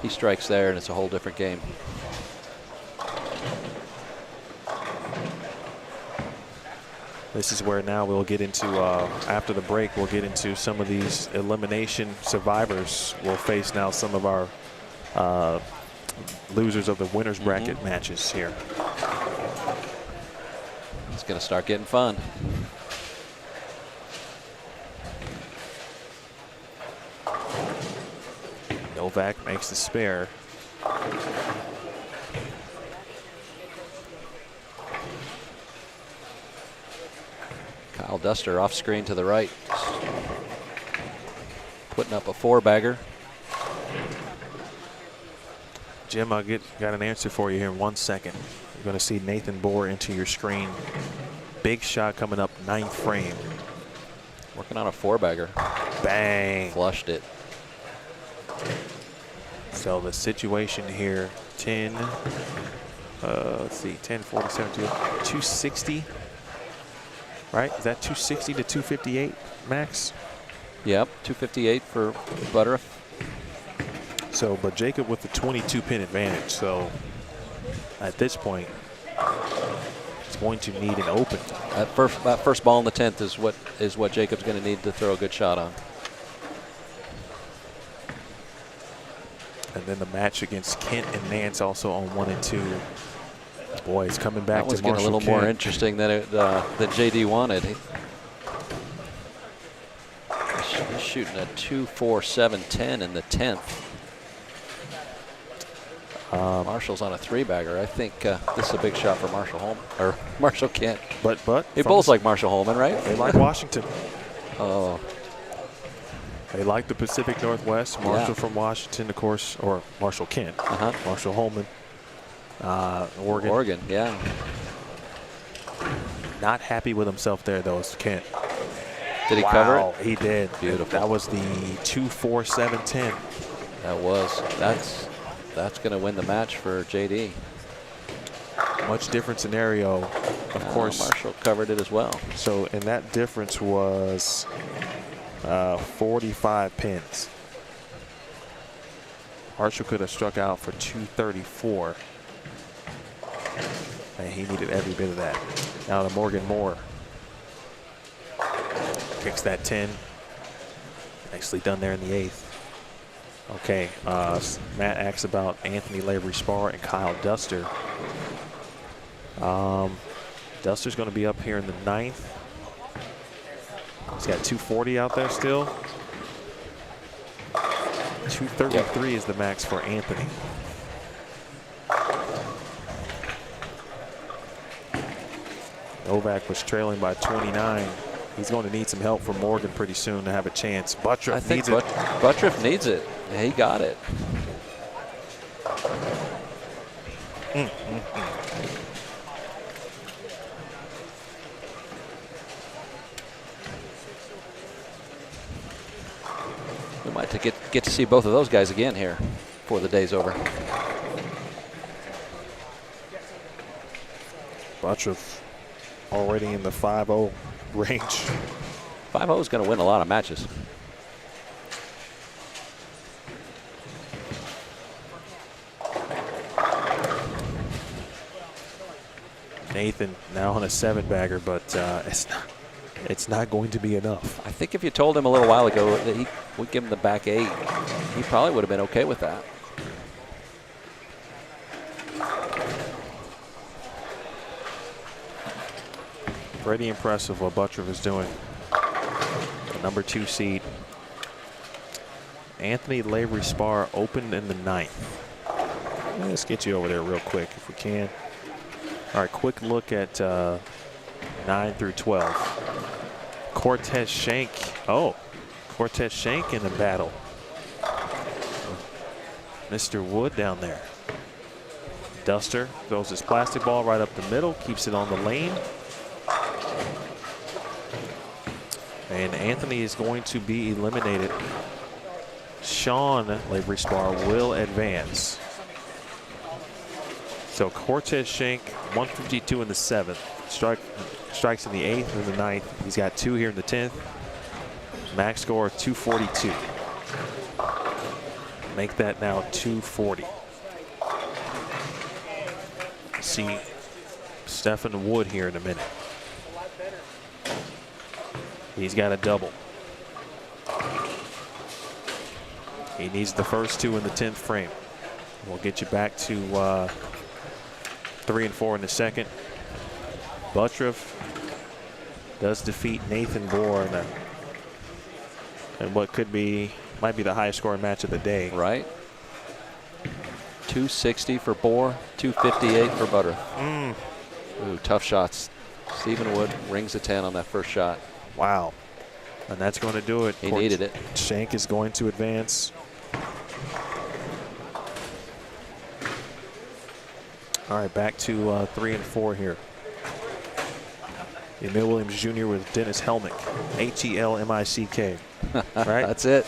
F: He strikes there, and it's a whole different game.
C: This is where now we'll get into, after the break, we'll get into some of these elimination survivors. We'll face now some of our losers of the winner's bracket matches here.
F: It's going to start getting fun.
C: Novak makes the spare.
F: Kyle Duster off screen to the right. Putting up a 4-bagger.
C: Jim, I'll got an answer for you here in 1 second. You're going to see Nathan Bohr into your screen. Big shot coming up, 9th frame.
F: Working on a 4-bagger.
C: Bang.
F: Flushed it.
C: So the situation here, 10, let's see, 1047 to 260. Right? Is that 260 to 258 max?
F: Yep, 258 for Butturff.
C: So, but Jakob with the 22 pin advantage. So at this point, it's going to need an open.
F: That first ball in the 10th is what Jacob's going to need to throw a good shot on.
C: And then the match against Kent and Nance also on 1 and 2. Boy, it's coming back
F: that one's
C: to Marshall
F: getting a little
C: Kent.
F: more interesting than JD wanted. He's shooting a 2.4710 in the 10th. Marshall's on a 3-bagger. I think this is a big shot for Marshall Holman or Marshall Kent.
C: But
F: they both like Marshall Holman, right?
C: They like Washington.
F: Oh.
C: They like the Pacific Northwest. Marshall from Washington, of course, or Marshall Kent. Marshall Holman, Oregon.
F: Oregon, yeah.
C: Not happy with himself there, though, is Kent.
F: Did he cover it?
C: He did.
F: Beautiful.
C: That was the 2.4710.
F: That was. That's going to win the match for JD.
C: Much different scenario, of course.
F: Marshall covered it as well.
C: So, and that difference was 45 pins. Marshall could have struck out for 234. And he needed every bit of that. Now to Morgan Moore. Kicks that 10. Nicely done there in the 8th. Okay, Matt asks about Anthony Lavery Spar and Kyle Duster. Duster's going to be up here in the 9th. He's got 240 out there still. 233 is the max for Anthony. Novak was trailing by 29. He's going to need some help from Morgan pretty soon to have a chance. Butturff needs it.
F: Butturff needs it. Yeah, he got it. We might get to see both of those guys again here before the day's over.
C: Butturff already in the 5-0 range.
F: 5-0 is going to win a lot of matches.
C: Nathan now on a 7-bagger, but it's not going to be enough.
F: I think if you told him a little while ago that he would give him the back 8, he probably would have been okay with that.
C: Pretty impressive what Butturff is doing. The number 2 seed. Anthony Lavery Spar opened in the 9th. Let's get you over there real quick if we can. All right, quick look at 9 through 12. Cortez Schenck. Oh, Cortez Schenck in the battle. Mr. Wood down there. Duster throws his plastic ball right up the middle, keeps it on the lane. And Anthony is going to be eliminated. Sean Lavery Spar will advance. So Cortez Schenck, 152 in the 7th. Strikes in the 8th and the 9th. He's got 2 here in the 10th. Max score 242. Make that now 240. See Stephen Wood here in a minute. He's got a double. He needs the first 2 in the 10th frame. We'll get you back to 3 and 4 in the 2nd. Butturff does defeat Nathan Bohr in what might be the highest scoring match of the day.
F: Right. 260 for Bohr, 258 for Butturff. Ooh, tough shots. Stephen Wood rings a 10 on that first shot.
C: Wow. And that's going to do it.
F: He needed it.
C: Schenck is going to advance. All right, back to 3 and 4 here. Emil Williams Jr. with Dennis Helmick. Helmick. Right?
F: That's it.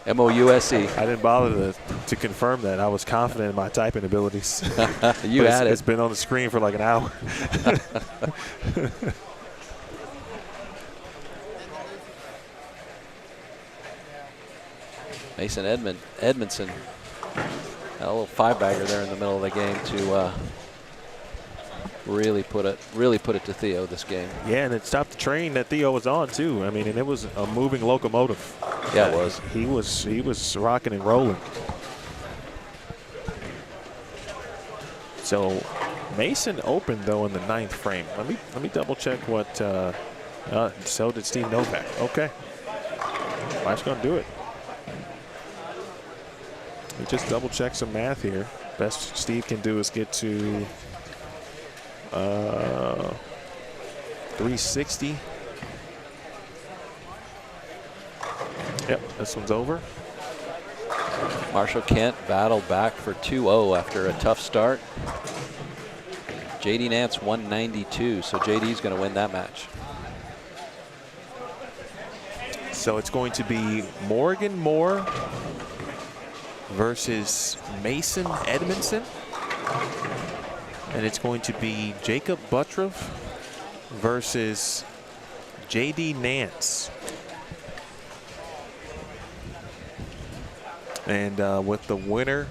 F: M-O-U-S-E.
C: I didn't bother to confirm that. I was confident in my typing abilities.
F: You had it.
C: It's been on the screen for like an hour.
F: Mason Edmondson. A little 5-bagger there in the middle of the game to really put it to Theo this game.
C: Yeah, and it stopped the train that Theo was on too. I mean, and it was a moving locomotive.
F: Yeah, it was.
C: He was rocking and rolling. So Mason opened though in the 9th frame. Let me double check what. So did Steve Novak. Okay, Wife's gonna do it. We just double check some math here. Best Steve can do is get to 360. Yep, this one's over.
F: Marshall Kent battled back for 2-0 after a tough start. JD Nance 192, so JD's going to win that match.
C: So it's going to be Morgan Moore versus Mason Edmondson. And it's going to be Jakob Butturff versus JD Nance. And with the winner,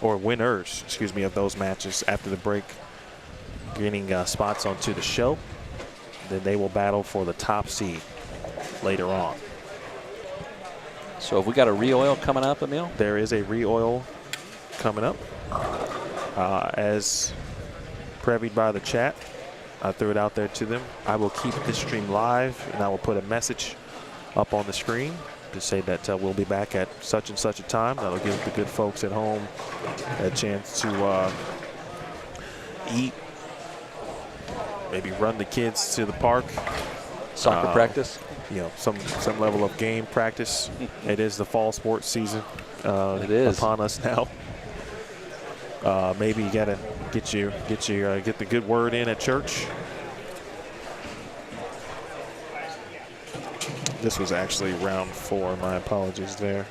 C: or winners, excuse me, of those matches after the break, getting spots onto the show, then they will battle for the top seed later on.
F: So have we got a re-oil coming up, Emil?
C: There is a re-oil coming up. As previewed by the chat, I threw it out there to them. I will keep this stream live, and I will put a message up on the screen to say that we'll be back at such and such a time. That'll give the good folks at home a chance to eat, maybe run the kids to the park.
F: Soccer practice?
C: You know, some level of game practice. It is the fall sports season.
F: It is
C: upon us now. Maybe you gotta get the good word in at church. This was actually round 4. My apologies there.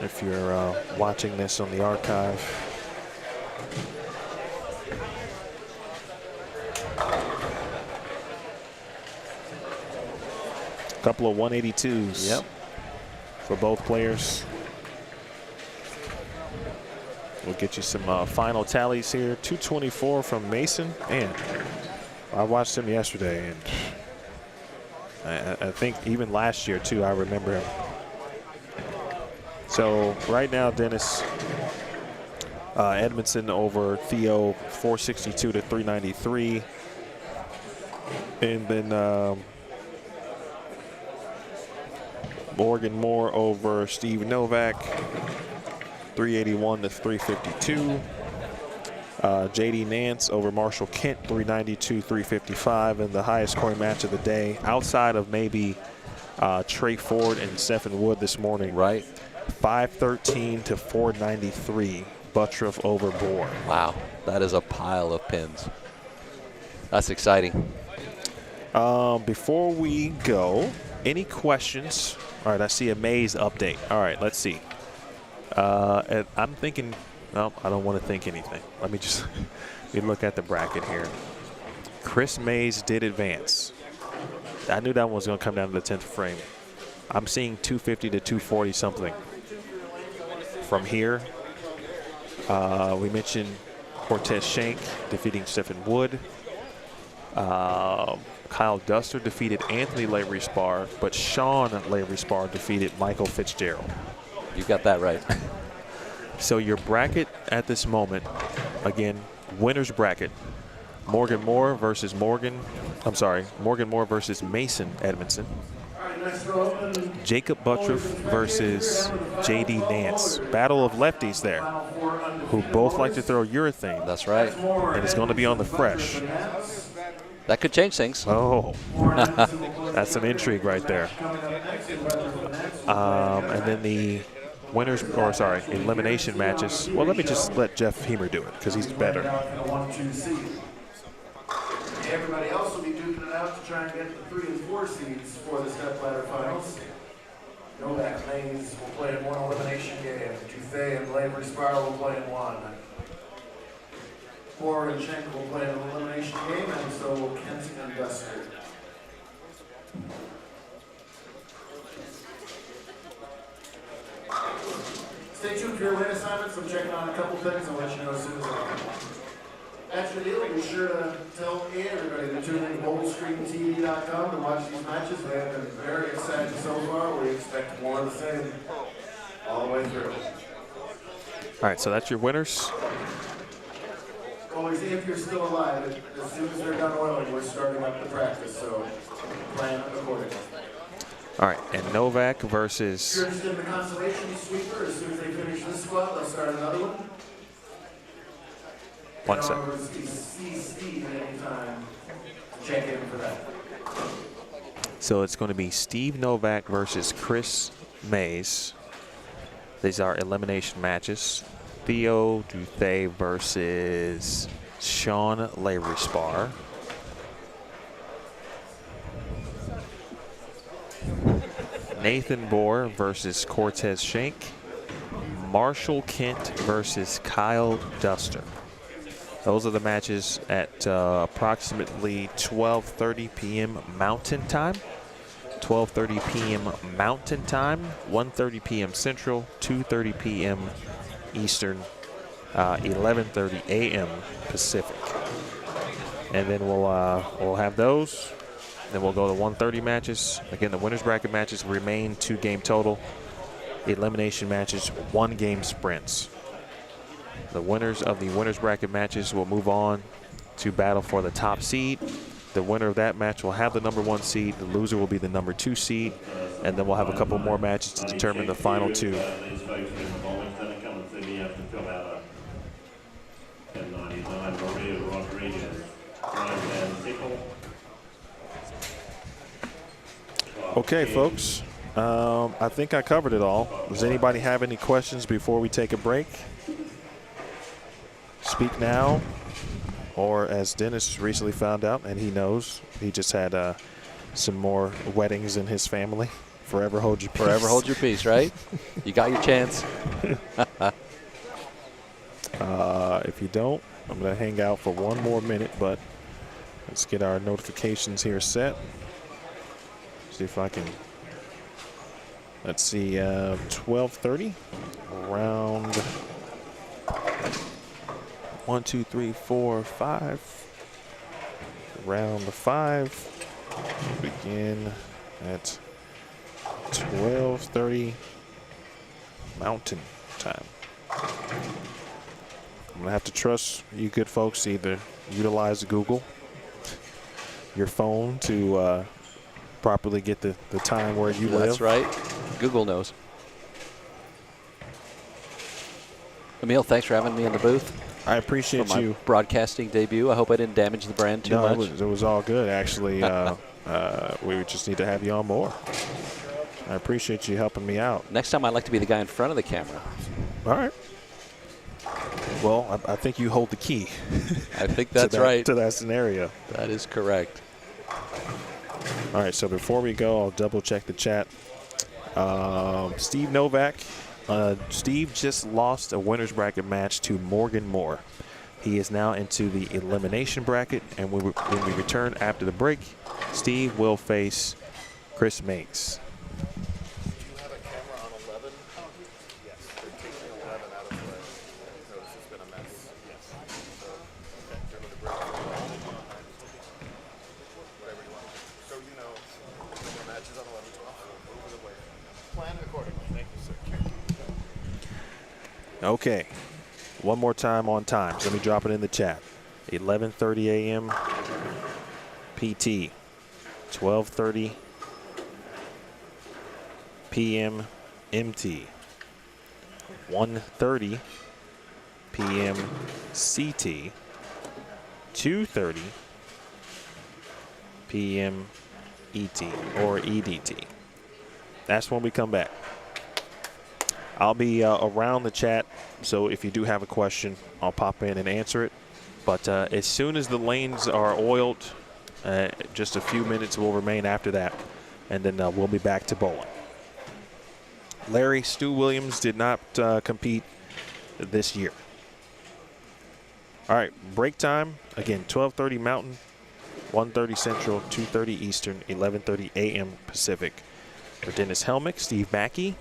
C: If you're watching this on the archive. A couple of 182s.
F: Yep.
C: For both players. We'll get you some final tallies here. 224 from Mason. And I watched him yesterday, and I think even last year too, I remember him. So right now, Dennis, Edmondson over Theo, 462 to 393. And then Morgan Moore over Steve Novak, 381 to 352. JD Nance over Marshall Kent, 392, 355, and the highest scoring match of the day, outside of maybe Trey Ford and Stephen Wood this morning.
F: Right.
C: 513 to 493 Butturff over Bohr.
F: Wow, that is a pile of pins. That's exciting.
C: Before we go, any questions? All right, I see a Mays update. All right, let's see. And I'm thinking, no, I don't want to think anything. Let me look at the bracket here. Chris Mays did advance. I knew that one was going to come down to the 10th frame. I'm seeing 250 to 240 something. From here, we mentioned Cortez Schenck defeating Stephen Wood. Kyle Duster defeated Anthony Lavery-Spar, but Sean Lavery-Spar defeated Michael Fitzgerald.
F: You got that right.
C: So your bracket at this moment, again, winner's bracket. Morgan Moore versus Morgan Moore versus Mason Edmondson. Jakob Butturff versus J.D. Nance. Battle of lefties there, who both like to throw urethane.
F: That's right.
C: And it's going to be on the fresh.
F: That could change things.
C: Oh, that's some intrigue right there. And then the elimination matches. Well, let me just let Jeff Hemer do it because he's better.
A: Everybody else will be duking it out to try and get the 3 and 4 seeds for the stepladder finals. Novak Mays will play in one elimination game. Dufay and Lavery-Spar will play in one. Moore and Schenck will play in an elimination game, and so will Kent and Duster. Stay tuned for your lane assignments. I'm checking on a couple things. I'll let you know as soon as I can. After the deal, be sure to tell everybody to tune in to BoldScreenTV.com to watch these matches. They have been very exciting so far. We expect more of the same all the way through.
C: All right, so that's your winners.
A: Always, if you're still alive, as soon as they're done oiling, we're starting up the practice, so plan accordingly.
C: All right, and Novak versus...
A: If you're interested in the Consolation Sweeper, as soon as they finish this squad, they'll start another one.
C: 1 second.
A: See Steve anytime. Check in for that.
C: So it's going to be Steve Novak versus Chris Mays. These are elimination matches. Theo Duthay versus Sean Lavery-Spar. Nathan Bohr versus Cortez Schenck. Marshall Kent versus Kyle Duster. Those are the matches at approximately 12:30 p.m. Mountain Time. 12:30 p.m. Mountain Time, 1:30 p.m. Central, 2:30 p.m. Eastern, 11:30 a.m. Pacific. And then we'll have those. Then we'll go to 1:30 matches. Again, the winners bracket matches remain 2-game total. The elimination matches 1-game sprints. The winners of the winners bracket matches will move on to battle for the top seed. The winner of that match will have the number 1 seed. The loser will be the number 2 seed. And then we'll have a couple more matches to determine the final 2. Okay, folks. I think I covered it all. Does anybody have any questions before we take a break? Speak now. Or as Dennis recently found out, and he knows, he just had some more weddings in his family. Forever hold your peace.
F: Forever hold your peace, right? You got your chance.
C: If you don't, I'm going to hang out for one more minute, but let's get our notifications here set. See if I can. Let's see, 12:30, round 1, 2, 3, 4, 5. Round 5 begin at 12:30 Mountain Time. I'm gonna have to trust you good folks to either utilize Google, your phone to properly get the time where you live.
F: That's right. Google knows. Emil, thanks for having me in the booth.
C: I appreciate
F: for my
C: you.
F: Broadcasting debut. I hope I didn't damage the brand too much.
C: It was all good, actually. We just need to have you on more. I appreciate you helping me out.
F: Next time, I'd like to be the guy in front of the camera.
C: All right. Well, I think you hold the key.
F: I think that's right.
C: To that scenario.
F: That is correct.
C: All right, so before we go, I'll double check the chat. Steve Novak. Steve just lost a winner's bracket match to Morgan Moore. He is now into the elimination bracket, and when we return after the break, Steve will face Chris Meigs. Okay, one more time on times. Let me drop it in the chat. 11:30 a.m. PT, 12:30 p.m. MT, 1:30 p.m. CT, 2:30 p.m. ET or EDT. That's when we come back. I'll be around the chat, so if you do have a question, I'll pop in and answer it. But as soon as the lanes are oiled, just a few minutes will remain after that, and then we'll be back to bowling. Larry Stu Williams did not compete this year. All right, break time. Again, 12:30 Mountain, 1:30 Central, 2:30 Eastern, 11:30 a.m. Pacific. For Dennis Helmick, Steve Mackey,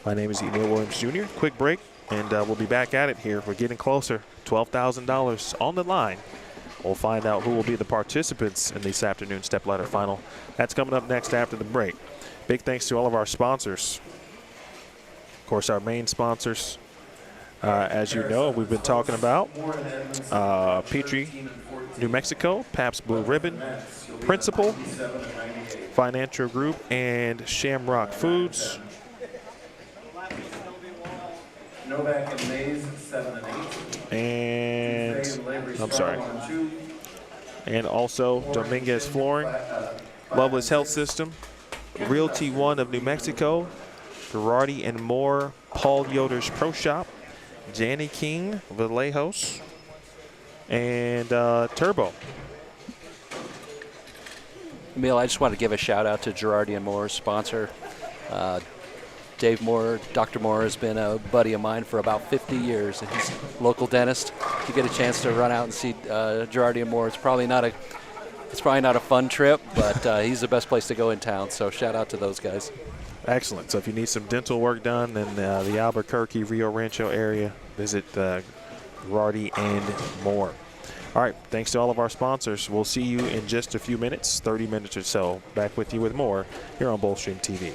C: my name is Emil Williams Jr. Quick break, and we'll be back at it here. We're getting closer. $12,000 on the line. We'll find out who will be the participants in this afternoon stepladder final. That's coming up next after the break. Big thanks to all of our sponsors. Of course, our main sponsors, as you know, we've been talking about Petrie, New Mexico, Pabst Blue Ribbon, Principal, Financial Group, and Shamrock Foods.
A: Novak and Mays, 7 and 8.
C: And I'm sorry. And also Dominguez Flooring, Loveless Health System, Realty One of New Mexico, Girardi and Moore, Paul Yoder's Pro Shop, Janny King, Vallejos, and Turbo.
F: Emil, I just want to give a shout out to Girardi and Moore's sponsor. Dave Moore, Dr. Moore, has been a buddy of mine for about 50 years. He's a local dentist. If you get a chance to run out and see Girardi and Moore, it's probably not a fun trip, but he's the best place to go in town. So shout out to those guys.
C: Excellent. So if you need some dental work done in the Albuquerque, Rio Rancho area, visit Girardi and Moore. All right, thanks to all of our sponsors. We'll see you in just a few minutes, 30 minutes or so. Back with you with more here on Bullstream TV.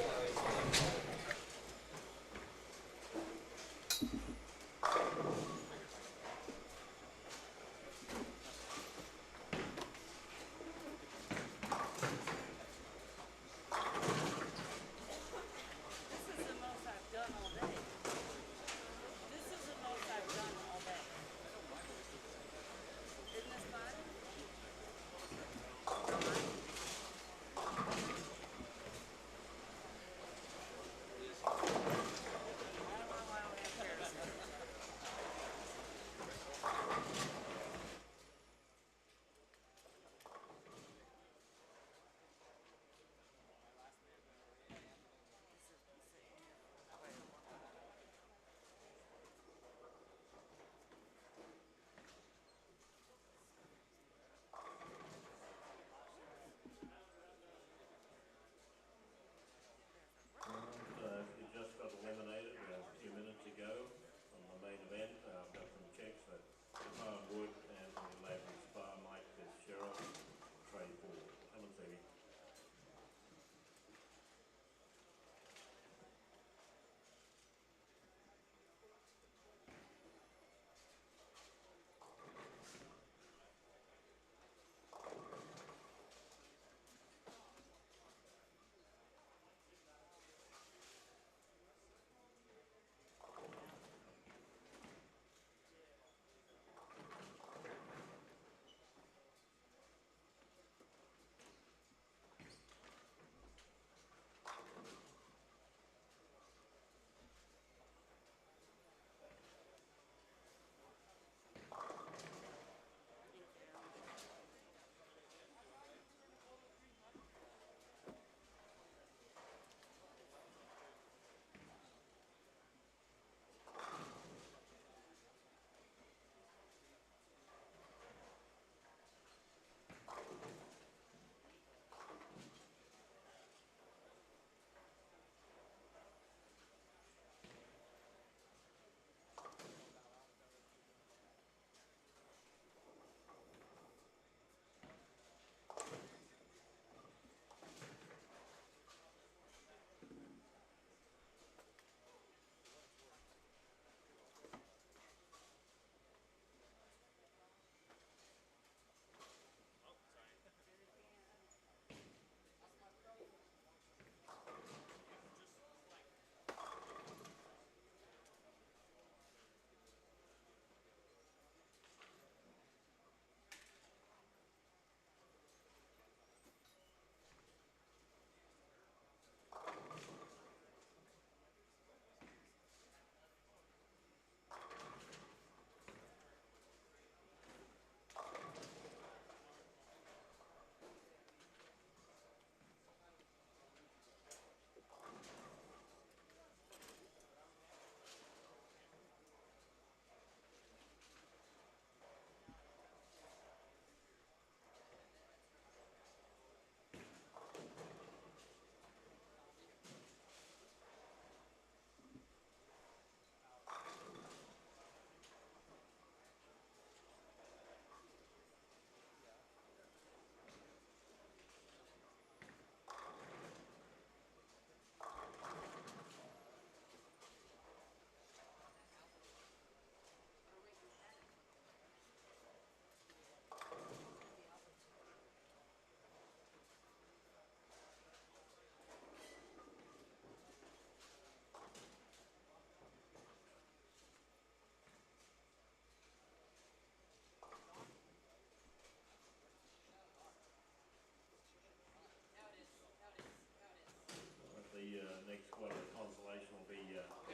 D: the next squad of the consolation will be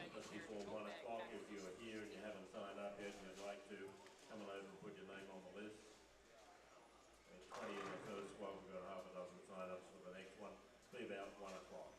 D: just before 1 o'clock. If you're here and you haven't signed up yet and you'd like to, come on over and put your name on the list. There's 20 in the first squad. We've got half a dozen sign-ups for the next one. It'll be about 1 o'clock.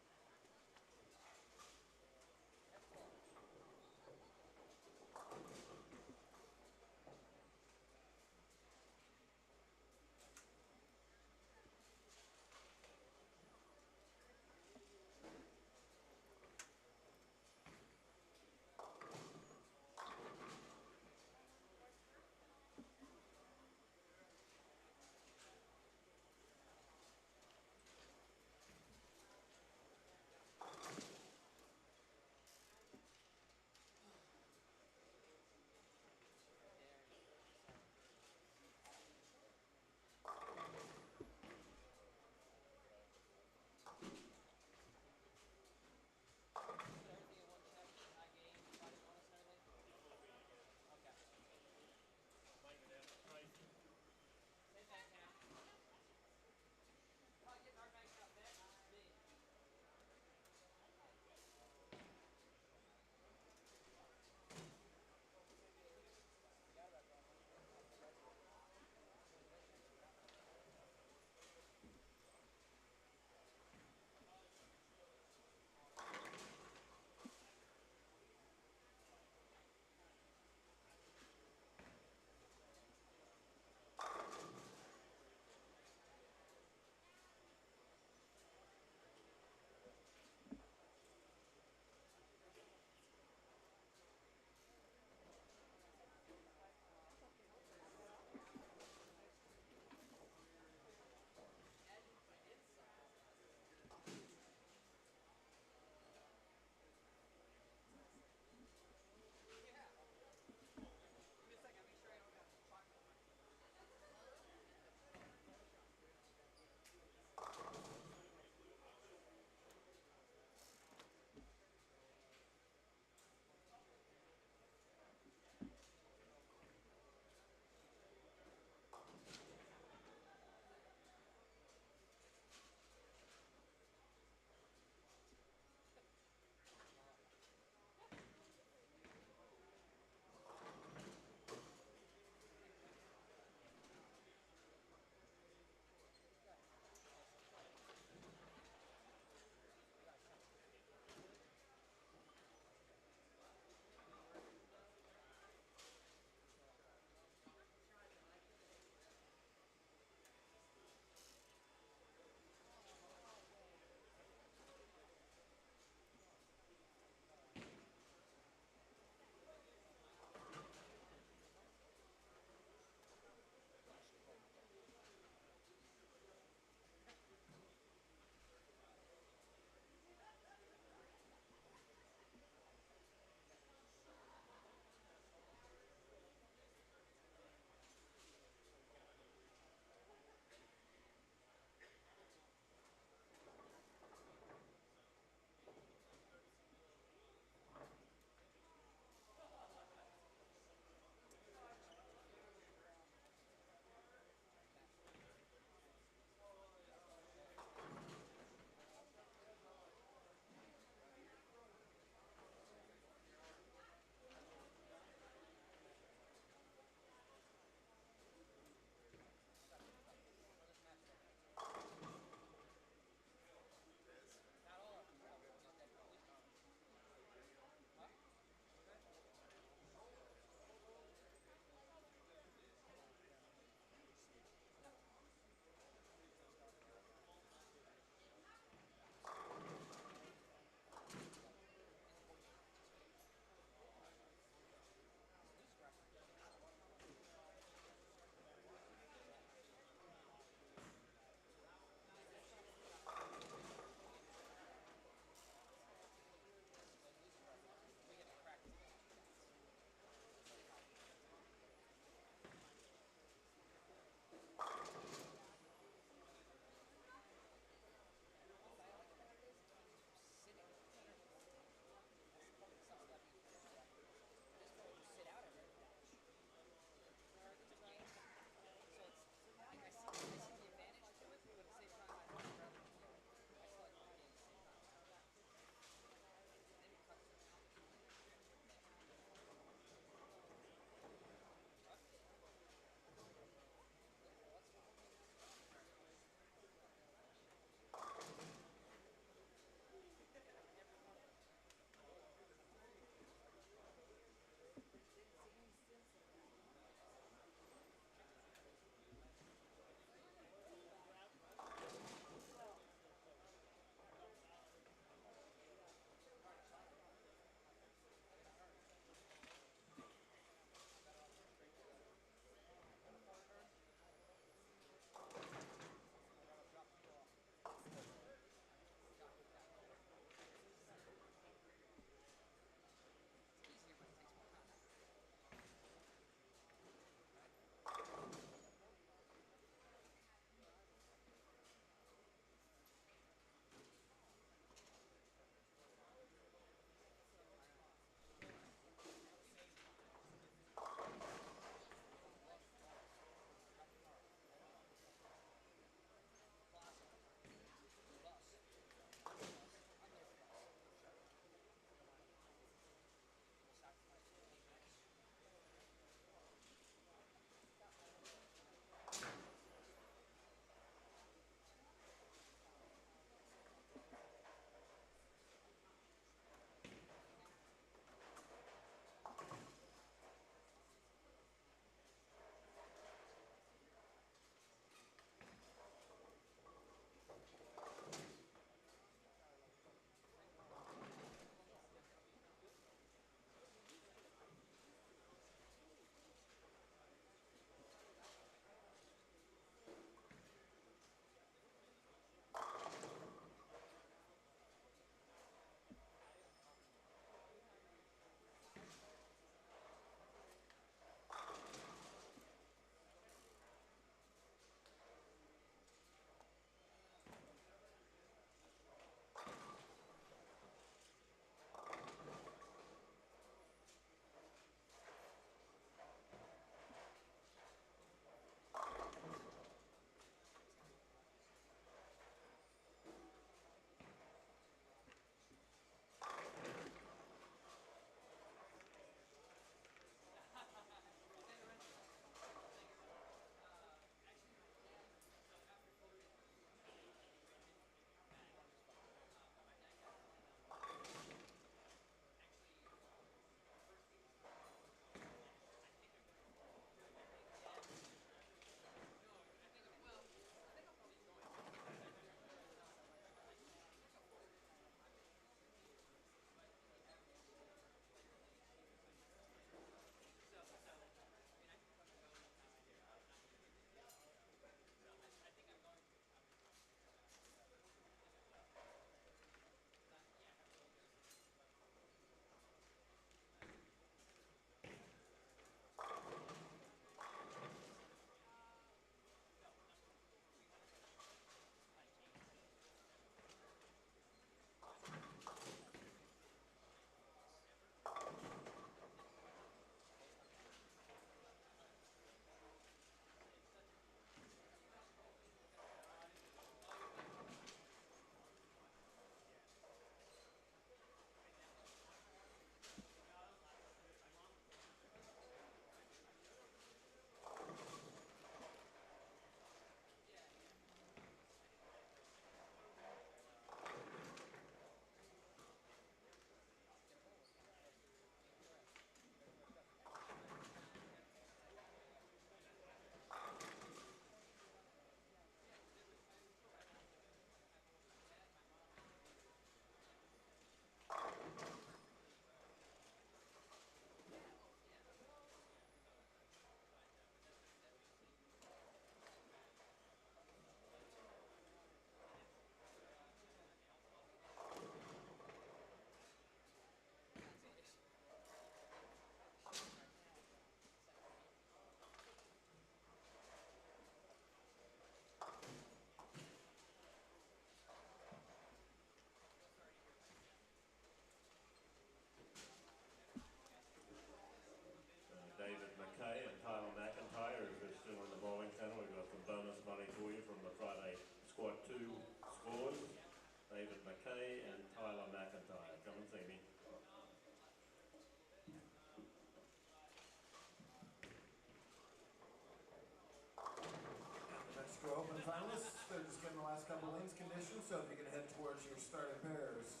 A: finalists, they're just getting the last couple lanes conditioned, so if you can head towards your starting pairs.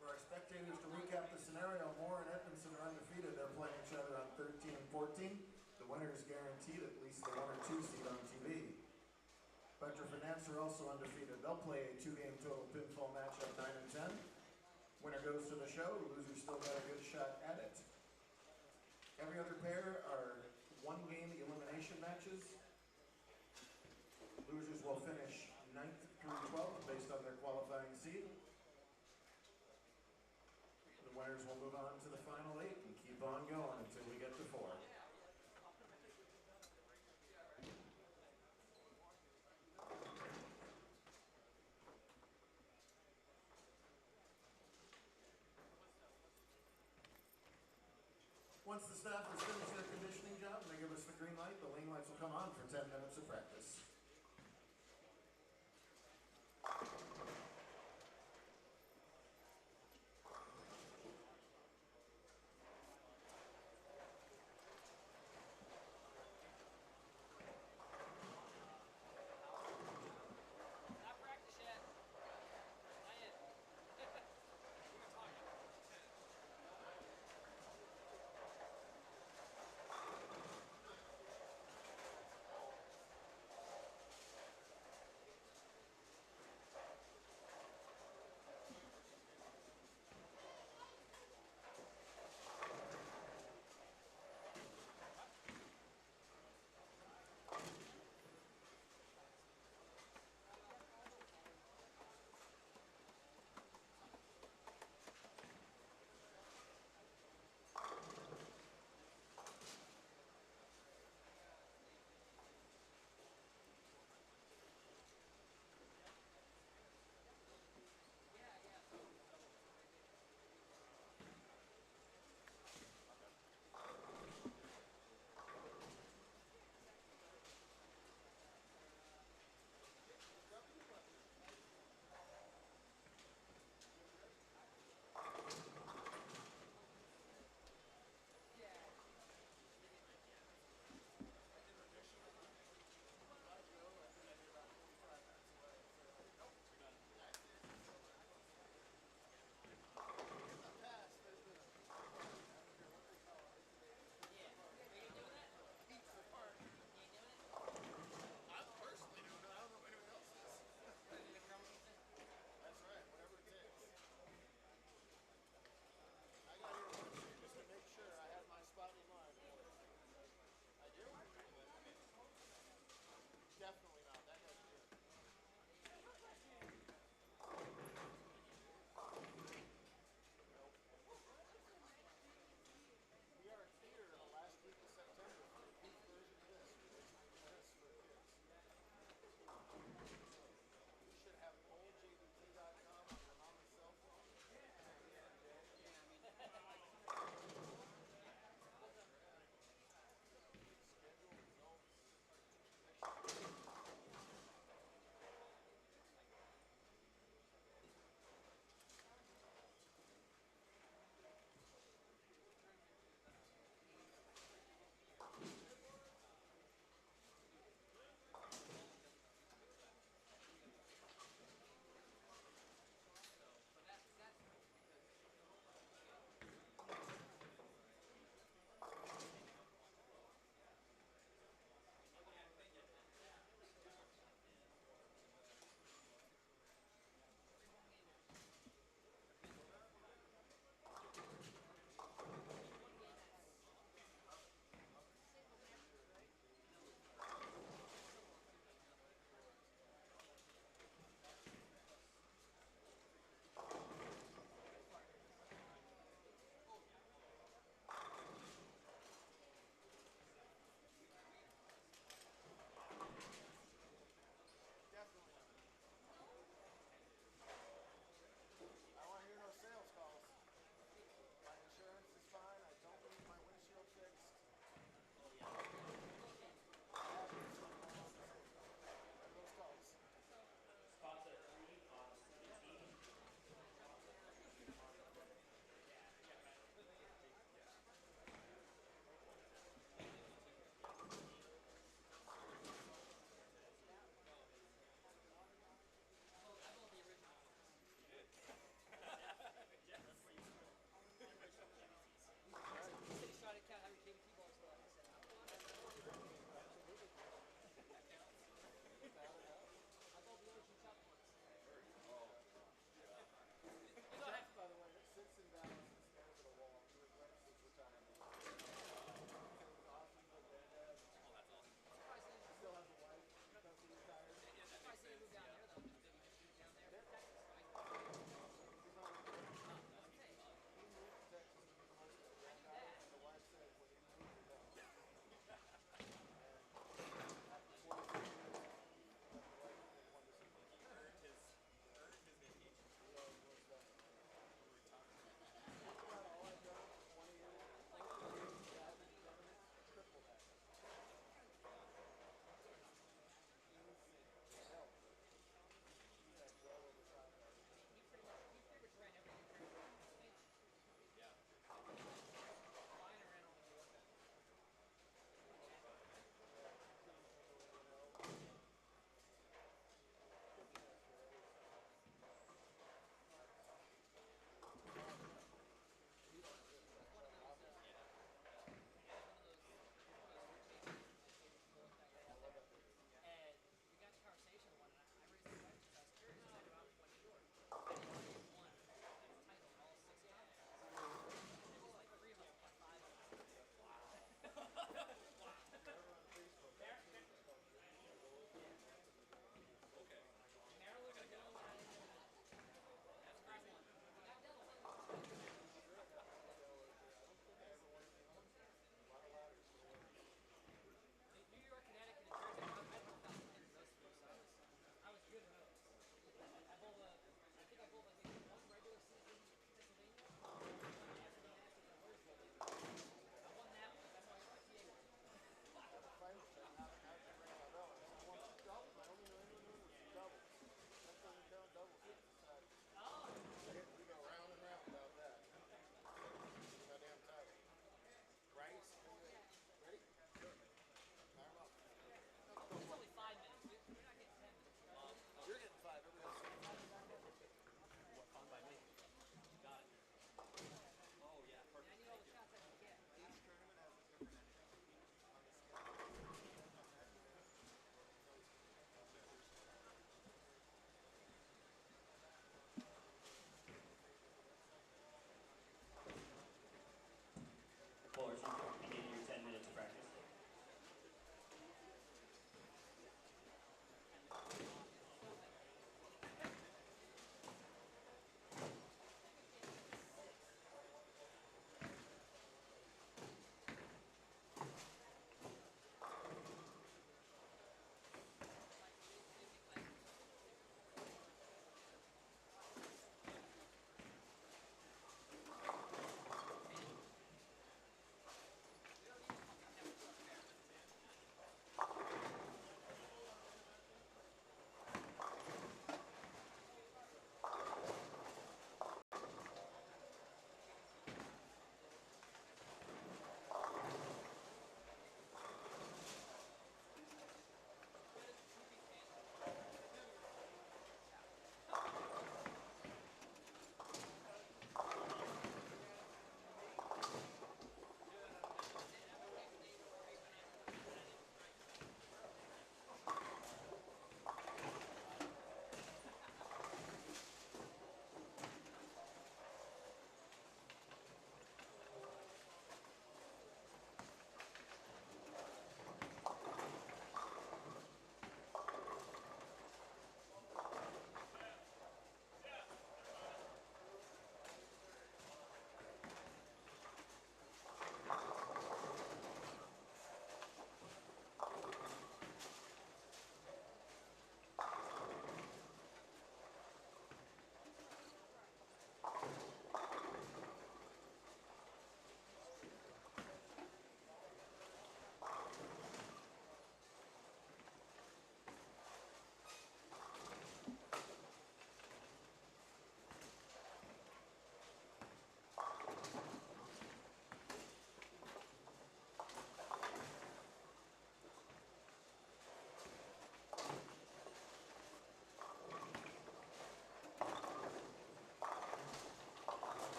A: For our spectators, to recap the scenario, Moore and Edmondson are undefeated. They're playing each other on 13 and 14. The winner is guaranteed at least the 1 or 2 seed on TV. Butturff and Nance are also undefeated. They'll play a 2-game total pinfall match at 9 and 10. Winner goes to the show. Loser still got a good shot at it. Every other pair are 1-game elimination matches. Losers will finish 9th through 12th based on their qualifying seed. The winners will move on to the final 8 and keep on going until we get to 4. Once the staff has finished their conditioning job and they give us the green light, the lane lights will come on for 10 minutes of practice.
B: Not practice yet. Not yet. We're talking.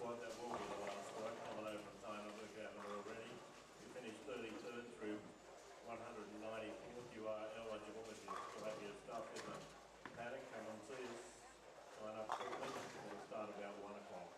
D: squad, that will be the last squad coming over from time. I've looked at it already. You finished 33rd through 194th. You are eligible if you still have your stuff in the paddock. Come and see us. Sign up quickly. We'll start about 1 o'clock.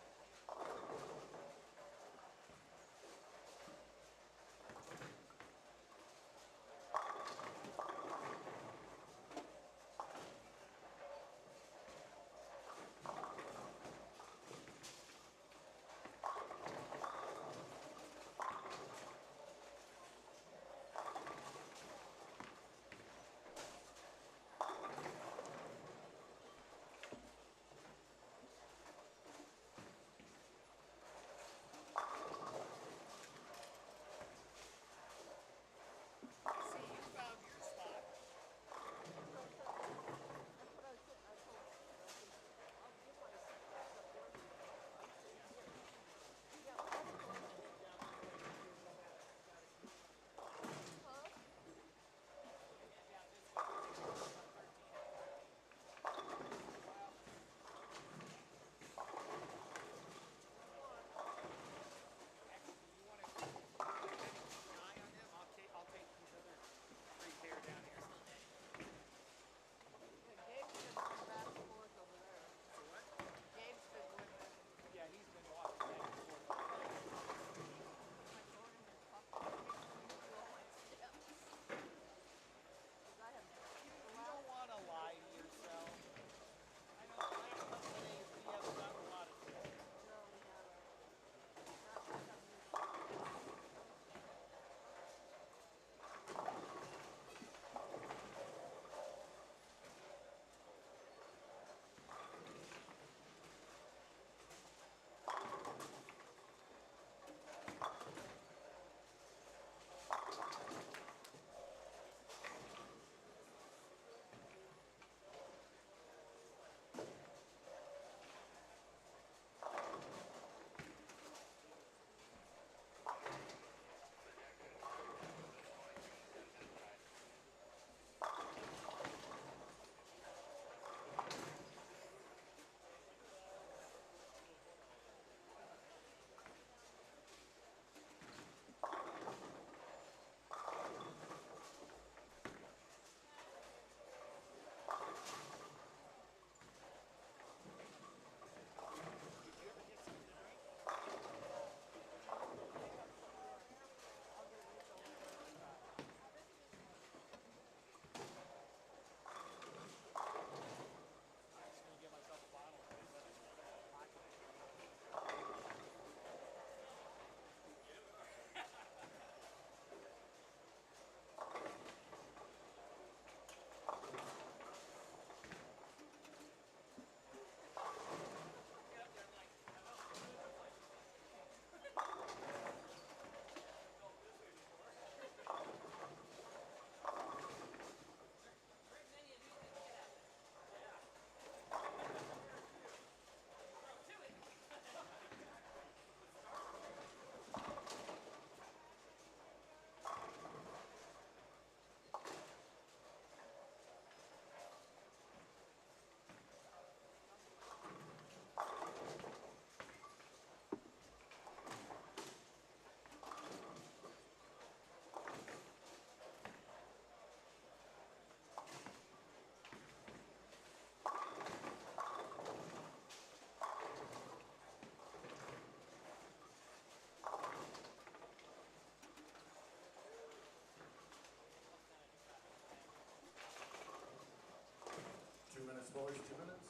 A: Boys, 2 minutes.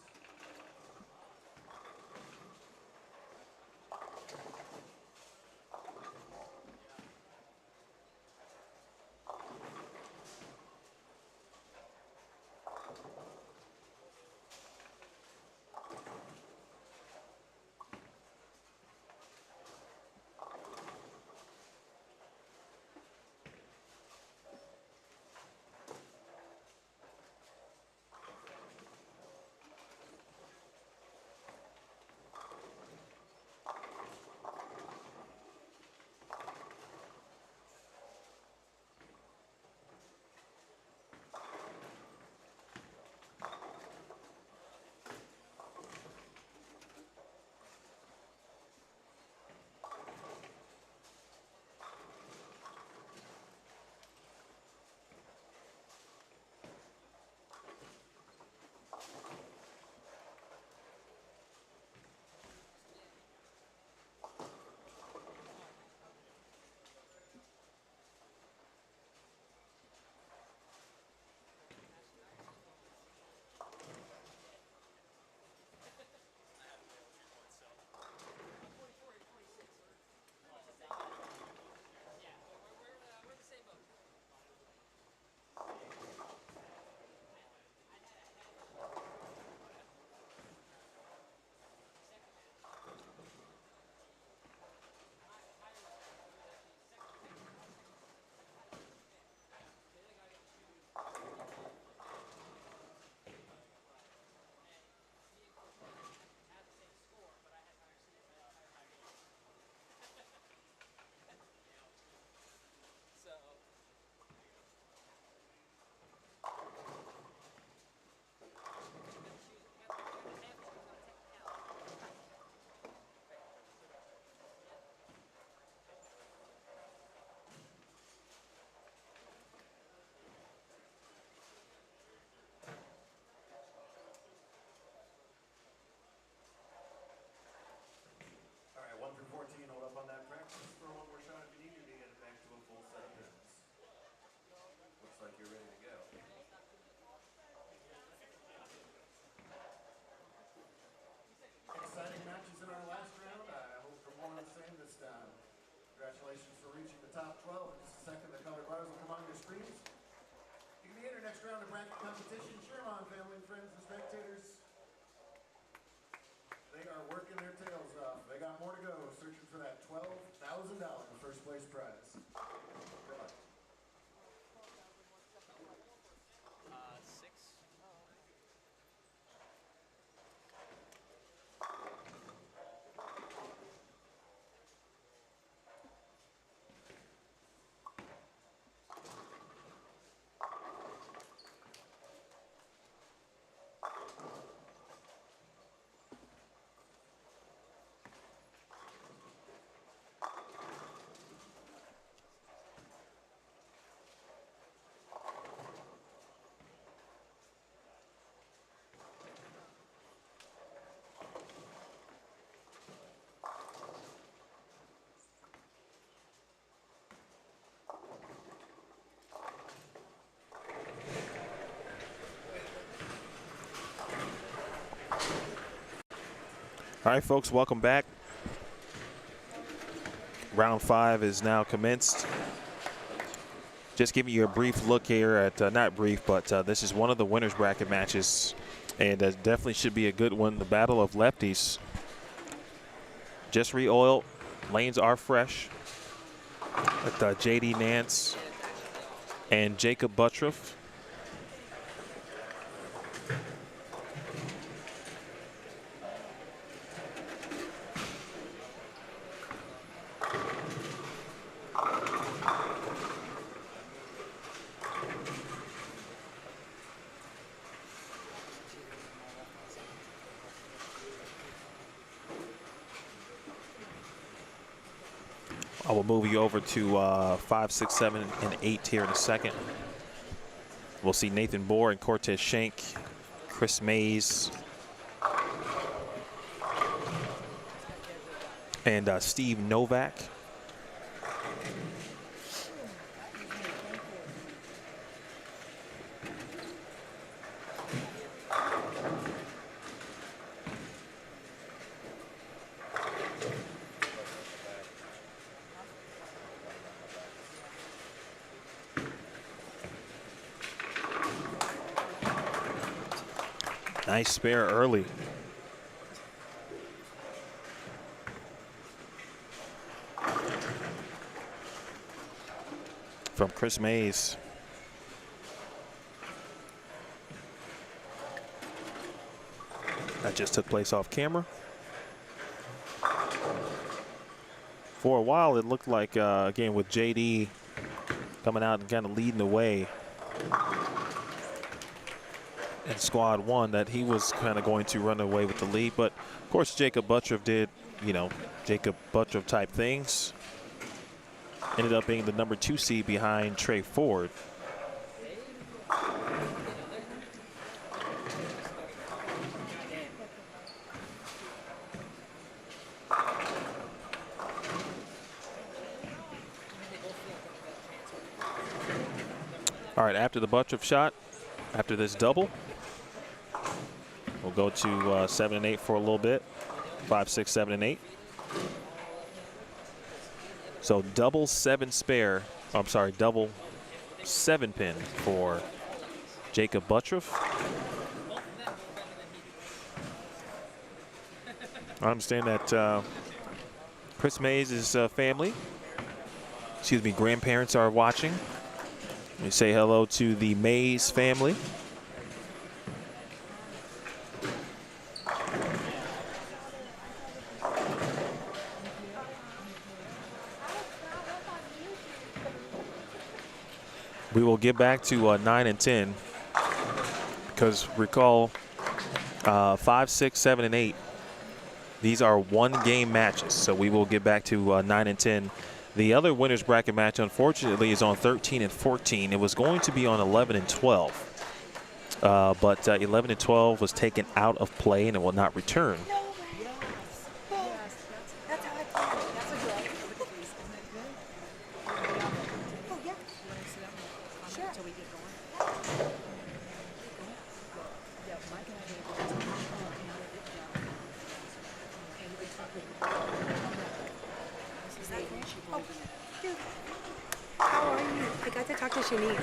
D: like you're ready to go.
A: Exciting matches in our last round. I hope for more of the same this time. Congratulations for reaching the top 12. In just a second, the color bars will come on your screens. You can be in our next round of bracket competition. Cheer 'em on, family and friends and spectators. They are working their tails off. They got more to go, searching for that $12,000 first place prize. Good luck.
B: 6.
C: All right, folks, welcome back. Round 5 is now commenced. Just giving you a brief look here at, not brief, but this is one of the winners bracket matches, and definitely should be a good one. The Battle of Lefties. Just re-oiled. Lanes are fresh. With J.D. Nance and Jakob Butturff. I will move you over to 5, 6, 7, and 8 here in a second. We'll see Nathan Bohr and Cortez Schenck, Chris Mays, and Steve Novak. Nice spare early. From Chris Mays. That just took place off camera. For a while, it looked like, again, with JD coming out and kind of leading the way in squad 1, that he was kind of going to run away with the lead. But of course, Jakob Butturff did, you know, Jakob Butturff type things. Ended up being the number 2 seed behind Trey Ford. All right, after the Butturff shot, after this double, we'll go to 7 and 8 for a little bit. 5, 6, 7, and 8. So double 7 spare. I'm sorry, double 7 pin for Jakob Butturff. I understand that Chris Mays' family, excuse me, grandparents are watching. Let me say hello to the Mays family. We will get back to 9 and 10 because recall 5, 6, 7, and 8. These are 1-game matches, so we will get back to 9 and 10. The other winners bracket match, unfortunately, is on 13 and 14. It was going to be on 11 and 12, but 11 and 12 was taken out of play and it will not return.
G: I got to talk to Shanice.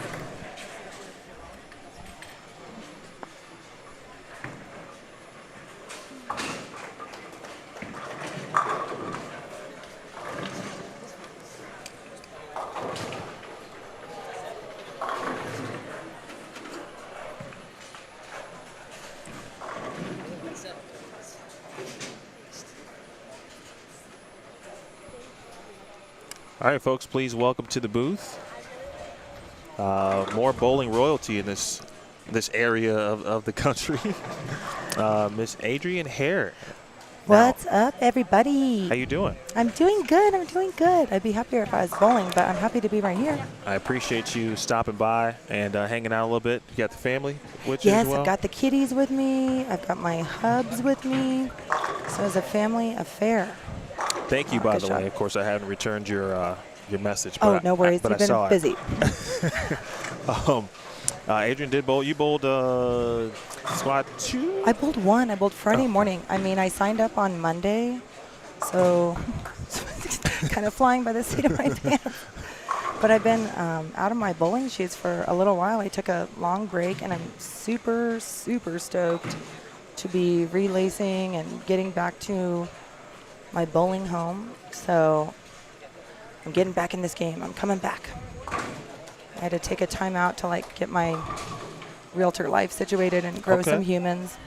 C: All right, folks, please welcome to the booth. More bowling royalty in this area of the country. Miss Adrienne Hare.
G: What's up, everybody?
C: How you doing?
G: I'm doing good. I'm doing good. I'd be happier if I was bowling, but I'm happy to be right here.
C: I appreciate you stopping by and hanging out a little bit. You got the family with you
G: Yes,
C: as well?
G: I've got the kitties with me. I've got my hubs with me. So it's a family affair.
C: Thank you, by
G: good
C: the
G: shot.
C: way. Of course, I haven't returned your message.
G: Oh,
C: But
G: no worries.
C: But
G: You've
C: I
G: been
C: saw
G: busy.
C: it. Adrienne did bowl. You bowled squad 2?
G: I bowled 1. I bowled Friday morning. I mean, I signed up on Monday, so kind of flying by the seat of my pants. But I've been out of my bowling shoes for a little while. I took a long break, and I'm super, super stoked to be relacing and getting back to my bowling home. So I'm getting back in this game. I'm coming back. I had to take a time out to get my realtor life situated and grow some humans.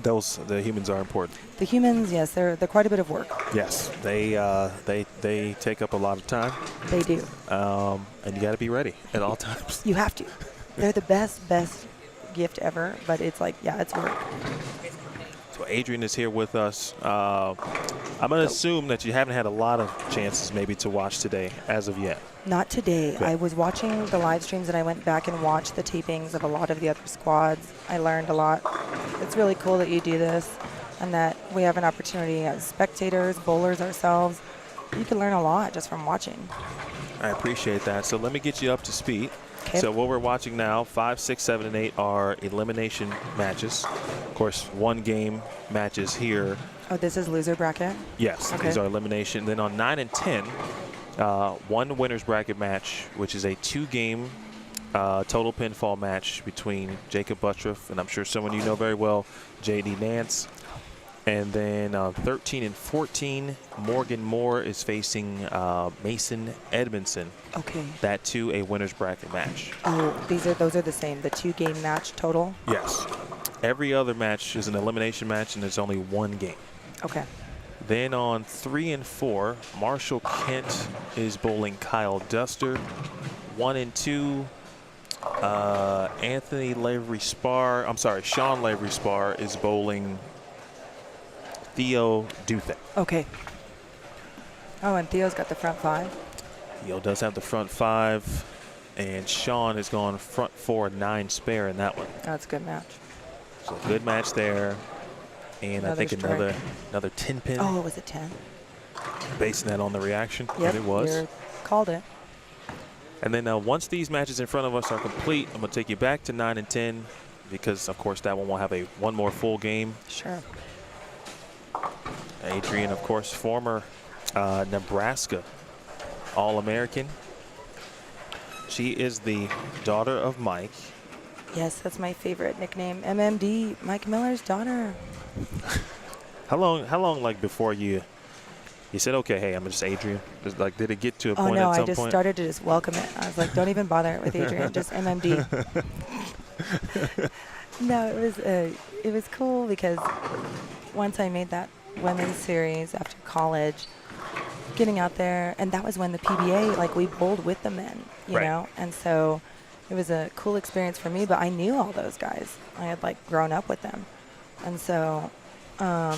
C: The humans are important.
G: The humans, yes, they're quite a bit of work.
C: Yes, they take up a lot of time.
G: They do.
C: And you got to be ready at all times.
G: You have to. They're the best gift ever, but it's it's work.
C: So Adrienne is here with us. I'm going to assume that you haven't had a lot of chances maybe to watch today as of yet.
G: Not today.
C: Good.
G: I was watching the live streams, and I went back and watched the tapings of a lot of the other squads. I learned a lot. It's really cool that you do this and that we have an opportunity as spectators, bowlers ourselves. You can learn a lot just from watching.
C: I appreciate that. So let me get you up to speed.
G: Okay.
C: So what we're watching now, 5, 6, 7, and 8 are elimination matches. Of course, 1-game matches here.
G: Oh, this is loser bracket?
C: Yes,
G: Okay.
C: these are elimination. Then on 9 and 10, 1 winner's bracket match, which is a 2-game total pinfall match between Jakob Butturff, and I'm sure someone you know very well, J.D. Nance. And then 13 and 14, Morgan Moore is facing Mason Edmondson.
G: Okay.
C: That too, a winner's bracket match.
G: Oh, those are the same, the 2-game match total?
C: Yes. Every other match is an elimination match, and there's only 1 game.
G: Okay.
C: Then on 3 and 4, Marshall Kent is bowling Kyle Duster. 1 and 2, Sean Lavery Spar is bowling Theo Duthe.
G: Okay. Oh, and Theo's got the front 5.
C: Theo does have the front 5, and Sean has gone front 4, 9 spare in that one.
G: That's a good match.
C: So good match there. And
G: Another
C: I think
G: strike.
C: another 10 pin.
G: Oh, was it 10?
C: Basing that on the reaction.
G: Yep,
C: And it was.
G: you called it.
C: And then once these matches in front of us are complete, I'm going to take you back to 9 and 10 because, of course, that one will have one more full game.
G: Sure.
C: Adrienne, of course, former Nebraska All-American. She is the daughter of Mike.
G: Yes, that's my favorite nickname. MMD, Mike Miller's daughter.
C: How long like before you said, okay, hey, I'm just Adrienne? Did it get to a point
G: no,
C: at some
G: I just
C: point?
G: started to just welcome it. I was like, don't even bother with Adrienne, just MMD. No, it was cool because once I made that women's series after college, getting out there, and that was when the PBA, we bowled with the men, you know, and so it was a cool experience for me, but I knew all those guys. I had grown up with them. And so I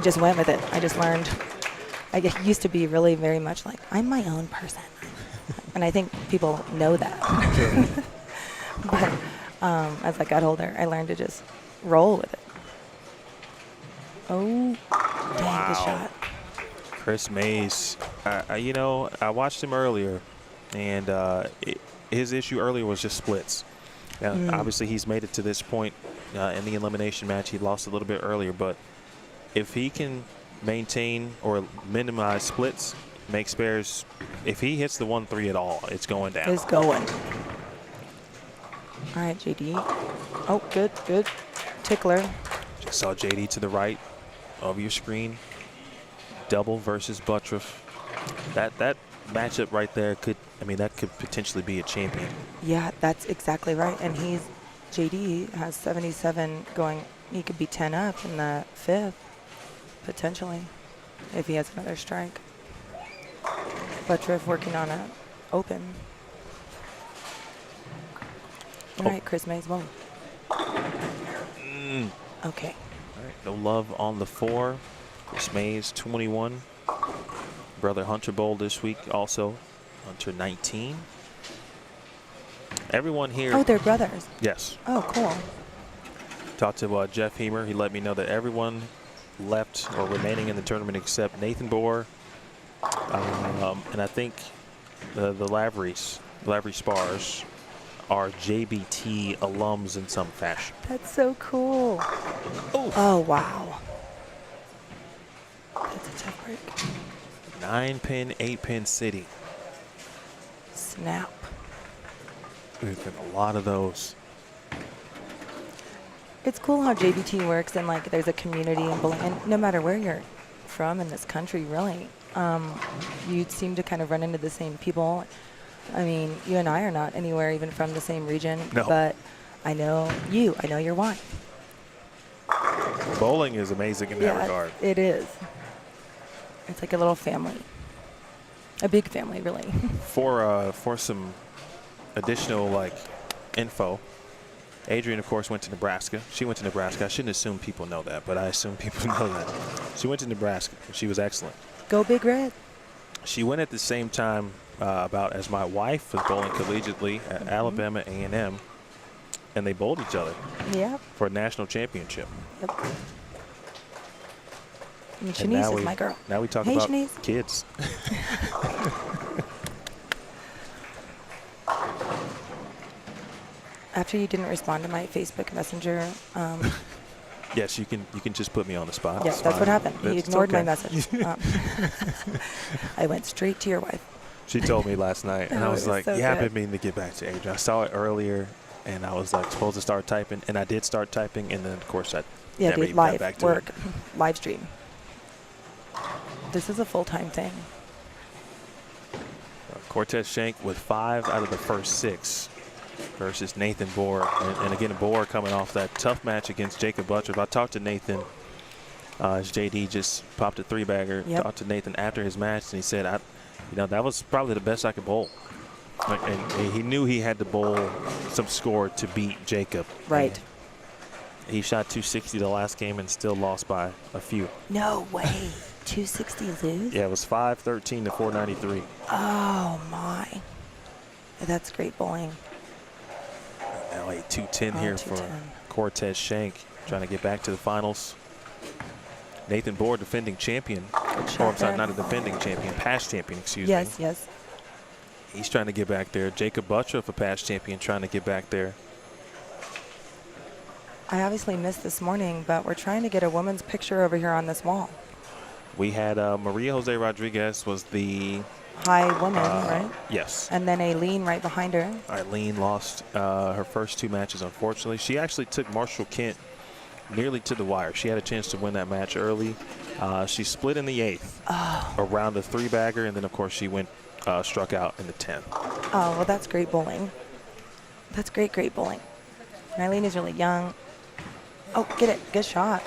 G: just went with it. I just learned. I used to be really very much I'm my own person. And I think people know that. But as I got older, I learned to just roll with it. Oh, dang, good shot.
C: Chris Mays, I watched him earlier, and his issue earlier was just splits. Now, obviously, he's made it to this point in the elimination match. He lost a little bit earlier, but if he can maintain or minimize splits, makes spares. If he hits the 1-3 at all, it's going down.
G: It's going. All right, JD. Oh, good, good. Tickler.
C: Just saw JD to the right of your screen. Double versus Butturff. That matchup right there could, I mean, that could potentially be a champion.
G: Yeah, that's exactly right. And JD has 77 going. He could be 10 up in the 5th, potentially, if he has another strike. Butturff working on an open. All right, Chris Mays won. Okay.
C: All right, no love on the 4. Chris Mays, 21. Brother Hunter Bowl this week also. Hunter, 19. Everyone here.
G: Oh, they're brothers.
C: Yes.
G: Oh, cool.
C: Talked to Jeff Hemer. He let me know that everyone left or remaining in the tournament except Nathan Bohr. And I think the Lavery Spars are JBT alums in some fashion.
G: That's so cool. Oh, wow. That's a tough break.
C: 9-pin, 8-pin city.
G: Snap.
C: There's been a lot of those.
G: It's cool how JBT works, and like there's a community in bowling, and no matter where you're from in this country, really, you seem to kind of run into the same people. I mean, you and I are not anywhere even from the same region,
C: no.
G: But I know you. I know your wife.
C: Bowling is amazing in that regard.
G: It is. It's like a little family, a big family, really.
C: For some additional like info, Adrian, of course, went to Nebraska. She went to Nebraska. I shouldn't assume people know that, but I assume people know that. She went to Nebraska. She was excellent.
G: Go Big Red.
C: She went at the same time about as my wife was bowling collegiately at Alabama A&M, and they bowled each other.
G: Yep.
C: For a national championship.
G: Yep. And Shanice is my girl.
C: Now we talk
G: hey,
C: about
G: Shanice.
C: Kids.
G: After you didn't respond to my Facebook Messenger.
C: Yes, you can just put me on the spot.
G: Yeah, that's what happened. He ignored my message. I went straight to your wife.
C: She told me last night, and I was like,
G: so
C: yeah, I've
G: good.
C: been meaning to get back to Adrian. I saw it earlier, and I was like supposed to start typing, and I did start typing, and then of course I never even got back to
G: work,
C: it.
G: live stream. This is a full-time thing.
C: Cortez Schenck with 5 out of the first 6 versus Nathan Bohr. And again, Bohr coming off that tough match against Jakob Butturff. I talked to Nathan as JD just popped a 3-bagger.
G: Yep.
C: Talked to Nathan after his match, and he said, that was probably the best I could bowl. And he knew he had to bowl some score to beat Jakob.
G: Right.
C: And he shot 260 the last game and still lost by a few.
G: No way. 260 lose?
C: Yeah, it was 513 to 493.
G: Oh, my. That's great bowling.
C: LA 210 here
G: 210.
C: for Cortez Schenck, trying to get back to the finals. Nathan Bohr, defending champion. Or I'm sorry, not a defending champion, past champion, excuse me.
G: Yes.
C: He's trying to get back there. Jakob Butturff, a past champion, trying to get back there.
G: I obviously missed this morning, but we're trying to get a woman's picture over here on this wall.
C: We had Maria Jose Rodriguez was the
G: High woman, right?
C: Yes.
G: And then Aileen right behind her.
C: Aileen lost her first 2 matches, unfortunately. She actually took Marshall Kent nearly to the wire. She had a chance to win that match early. She split in the 8th around the 3-bagger, and then, of course, she struck out in the 10th.
G: Oh, well, that's great bowling. That's great bowling. And Aileen is really young. Oh, get it. Good shot.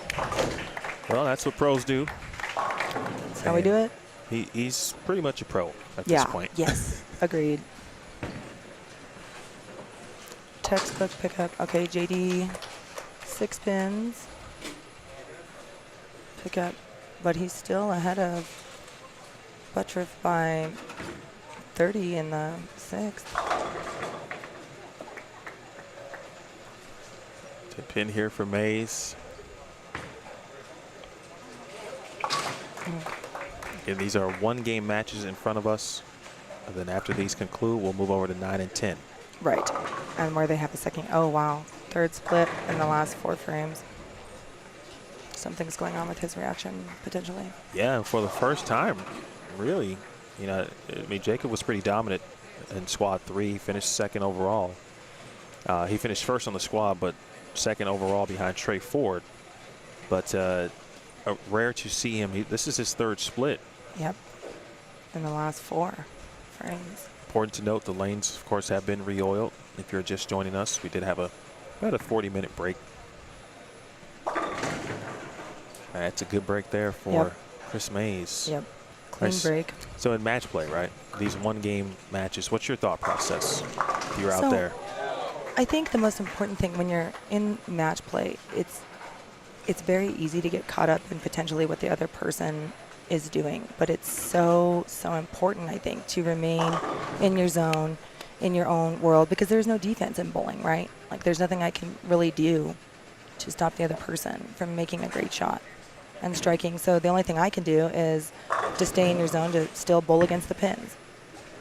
C: Well, that's what pros do.
G: That's how we do it?
C: He's pretty much a pro at this point.
G: Yes. Agreed. Textbook pickup. Okay, JD, 6 pins. Pickup. But he's still ahead of Butturff by 30 in the 6th.
C: To pin here for Mays. Again, these are 1-game matches in front of us. And then after these conclude, we'll move over to 9 and 10.
G: Right. And where they have a second. Oh, wow. 3rd split in the last 4 frames. Something's going on with his reaction, potentially.
C: Yeah, for the first time, really, You know, I mean, Jakob was pretty dominant in squad 3. He finished second overall. He finished first on the squad, but second overall behind Trey Ford. But rare to see him. This is his 3rd split.
G: Yep. In the last 4 frames.
C: Important to note, the lanes, of course, have been re-oiled. If you're just joining us, we did have about a 40-minute break. That's a good break there for Chris Mays.
G: Yep. Clean break.
C: So in match play, right? These one-game matches, what's your thought process if you're out there?
G: I think the most important thing when you're in match play, it's very easy to get caught up in potentially what the other person is doing. But it's so important, I think, to remain in your zone, in your own world, because there's no defense in bowling, right? Like, there's nothing I can really do to stop the other person from making a great shot and striking. So the only thing I can do is to stay in your zone, to still bowl against the pins.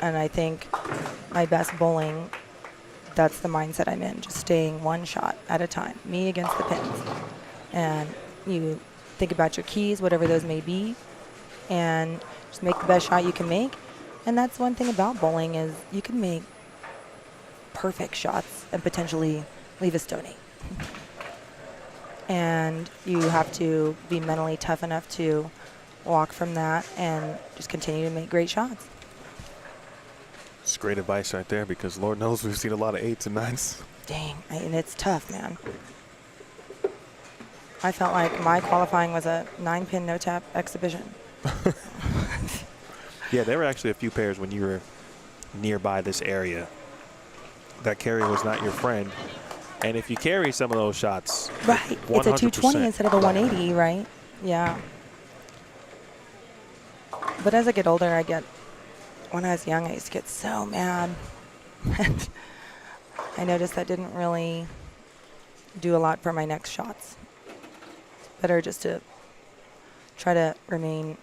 G: And I think my best bowling, that's the mindset I'm in, just staying one shot at a time, me against the pins. And you think about your keys, whatever those may be, and just make the best shot you can make. And that's one thing about bowling, is you can make perfect shots and potentially leave a stony. And you have to be mentally tough enough to walk from that and just continue to make great shots.
C: It's great advice right there, because Lord knows we've seen a lot of 8s and 9s.
G: Dang, and it's tough, man. I felt like my qualifying was a 9-pin no-tap exhibition.
C: Yeah, there were actually a few pairs when you were nearby this area that carry was not your friend. And if you carry some of those shots,
G: right,
C: 100%.
G: It's a 220 instead of a 180, right? Yeah. But as I get older, when I was young, I used to get so mad. And I noticed that didn't really do a lot for my next shots. Better just to try to remain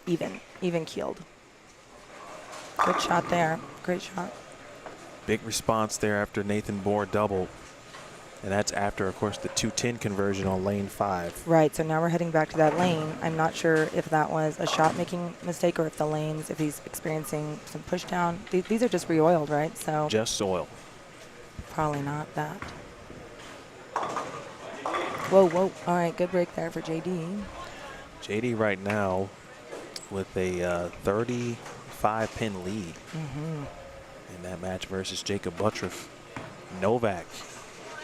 G: even keeled. Good shot there. Great shot.
C: Big response there after Nathan Bohr doubled. And that's after, of course, the 210 conversion on lane 5.
G: Right, so now we're heading back to that lane. I'm not sure if that was a shot-making mistake or if the lanes, if he's experiencing some push down. These are just re-oiled, right? So
C: just oil.
G: Probably not that. Whoa. All right, good break there for JD.
C: JD right now with a 35-pin lead in that match versus Jakob Butturff. Novak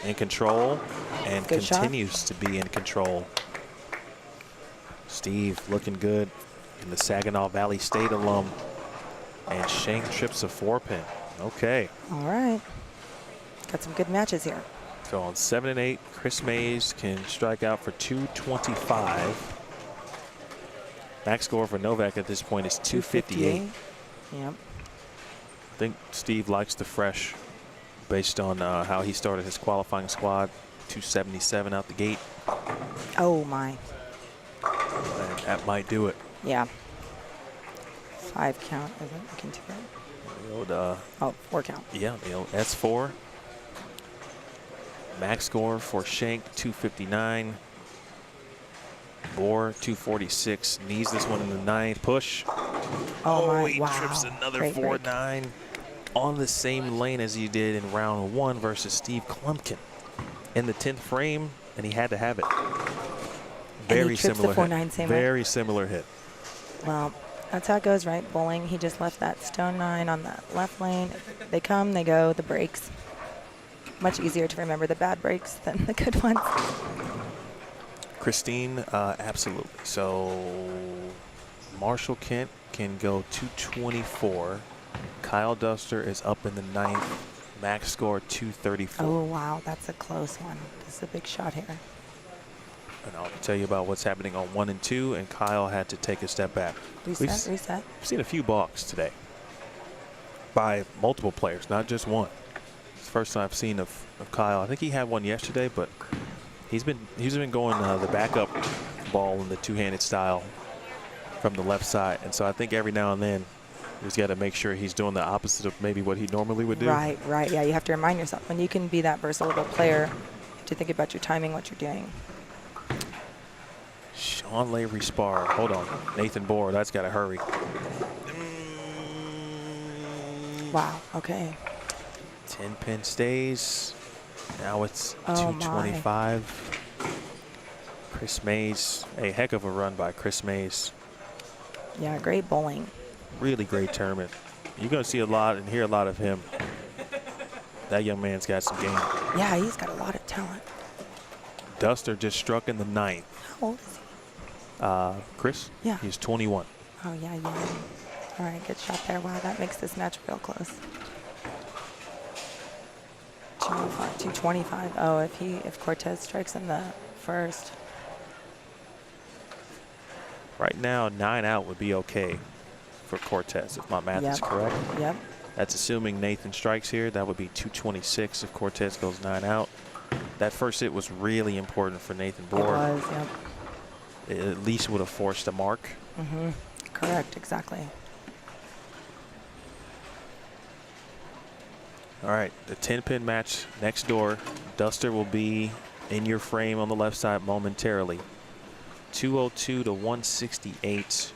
C: in control and
G: good
C: continues
G: shot.
C: To be in control. Steve looking good in the Saginaw Valley State alum. And Schenck trips a 4-pin. Okay.
G: All right. Got some good matches here.
C: So on 7 and 8, Chris Mays can strike out for 225. Max score for Novak at this point is 258.
G: Yep.
C: I think Steve likes the fresh based on how he started his qualifying squad. 277 out the gate.
G: Oh, my.
C: And that might do it.
G: Yeah. 5 count, isn't it? I can do it.
C: The old,
G: 4 count.
C: Yeah, the old S4. Max score for Schenck, 259. Bohr, 246. Needs this one in the 9th. Push.
G: Oh, my.
C: He
G: Wow.
C: trips another
G: Great
C: 4-9 on the same lane as he did in round 1 versus Steve Klumpkin in the 10th frame, and he had to have it. Very similar hit. Very similar hit.
G: Well, that's how it goes, right? Bowling, he just left that stone 9 on the left lane. They come, they go, the breaks. Much easier to remember the bad breaks than the good ones.
C: Christine, absolutely. So Marshall Kent can go 224. Kyle Duster is up in the 9th. Max score 234.
G: Oh, wow, that's a close one. This is a big shot here.
C: And I'll tell you about what's happening on 1 and 2, and Kyle had to take a step back.
G: Reset.
C: We've seen a few balks today by multiple players, not just one. It's the first time I've seen of Kyle. I think he had one yesterday, but he's been going the backup ball in the two-handed style from the left side, and so I think every now and then he's got to make sure he's doing the opposite of maybe what he normally would do.
G: Right. Yeah, you have to remind yourself when you can be that versatile of a player, you have to think about your timing, what you're doing.
C: Sean Lavery spar. Hold on. Nathan Bohr. That's got to hurry.
G: Wow. Okay.
C: 10-pin stays. Now it's
G: Oh,
C: 225. Chris Mays, a heck of a run by Chris Mays.
G: Yeah, great bowling.
C: Really great tournament. You're going to see a lot and hear a lot of him. That young man's got some game.
G: Yeah, he's got a lot of talent.
C: Duster just struck in the 9th.
G: How old is he?
C: Chris?
G: Yeah.
C: He's 21.
G: Oh, yeah, yeah. All right, good shot there. Wow, that makes this match real close. 225. Oh, if Cortez strikes in the first.
C: Right now, 9 out would be okay for Cortez, if my math is correct.
G: Yep.
C: That's assuming Nathan strikes here. That would be 226 if Cortez goes 9 out. That first hit was really important for Nathan Bohr.
G: It was, yep.
C: It at least would have forced a mark.
G: Mm-hmm. Correct, exactly.
C: All right, the 10-pin match next door. Duster will be in your frame on the left side momentarily. 202 to 168.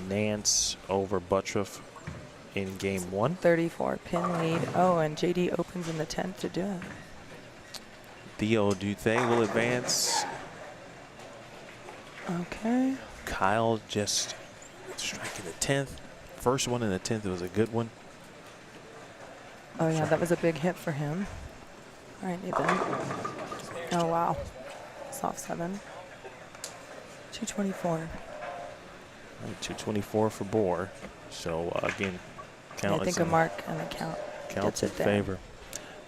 C: Nance over Butturff in game 1.
G: 34 pin lead. Oh, and JD opens in the 10th to do it.
C: Theo Duthe will advance.
G: Okay.
C: Kyle just striking the 10th. First one in the 10th was a good one.
G: Oh, yeah, that was a big hit for him. All right, Nathan. Oh, wow. Soft 7. 224.
C: 224 for Bohr. So, again, count.
G: I think a mark and a count
C: Counts in
G: gets it there.
C: favor.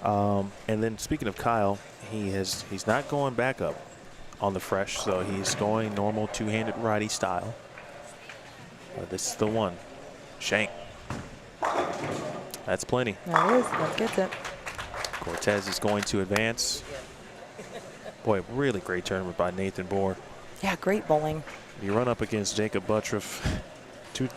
C: And then speaking of Kyle, he's not going back up on the fresh, so he's going normal two-handed righty style. This is the one. Schenck. That's plenty.
G: There it is. That gets it.
C: Cortez is going to advance. Boy, really great tournament by Nathan Bohr.
G: Yeah, great bowling.
C: You run up against Jakob Butturff.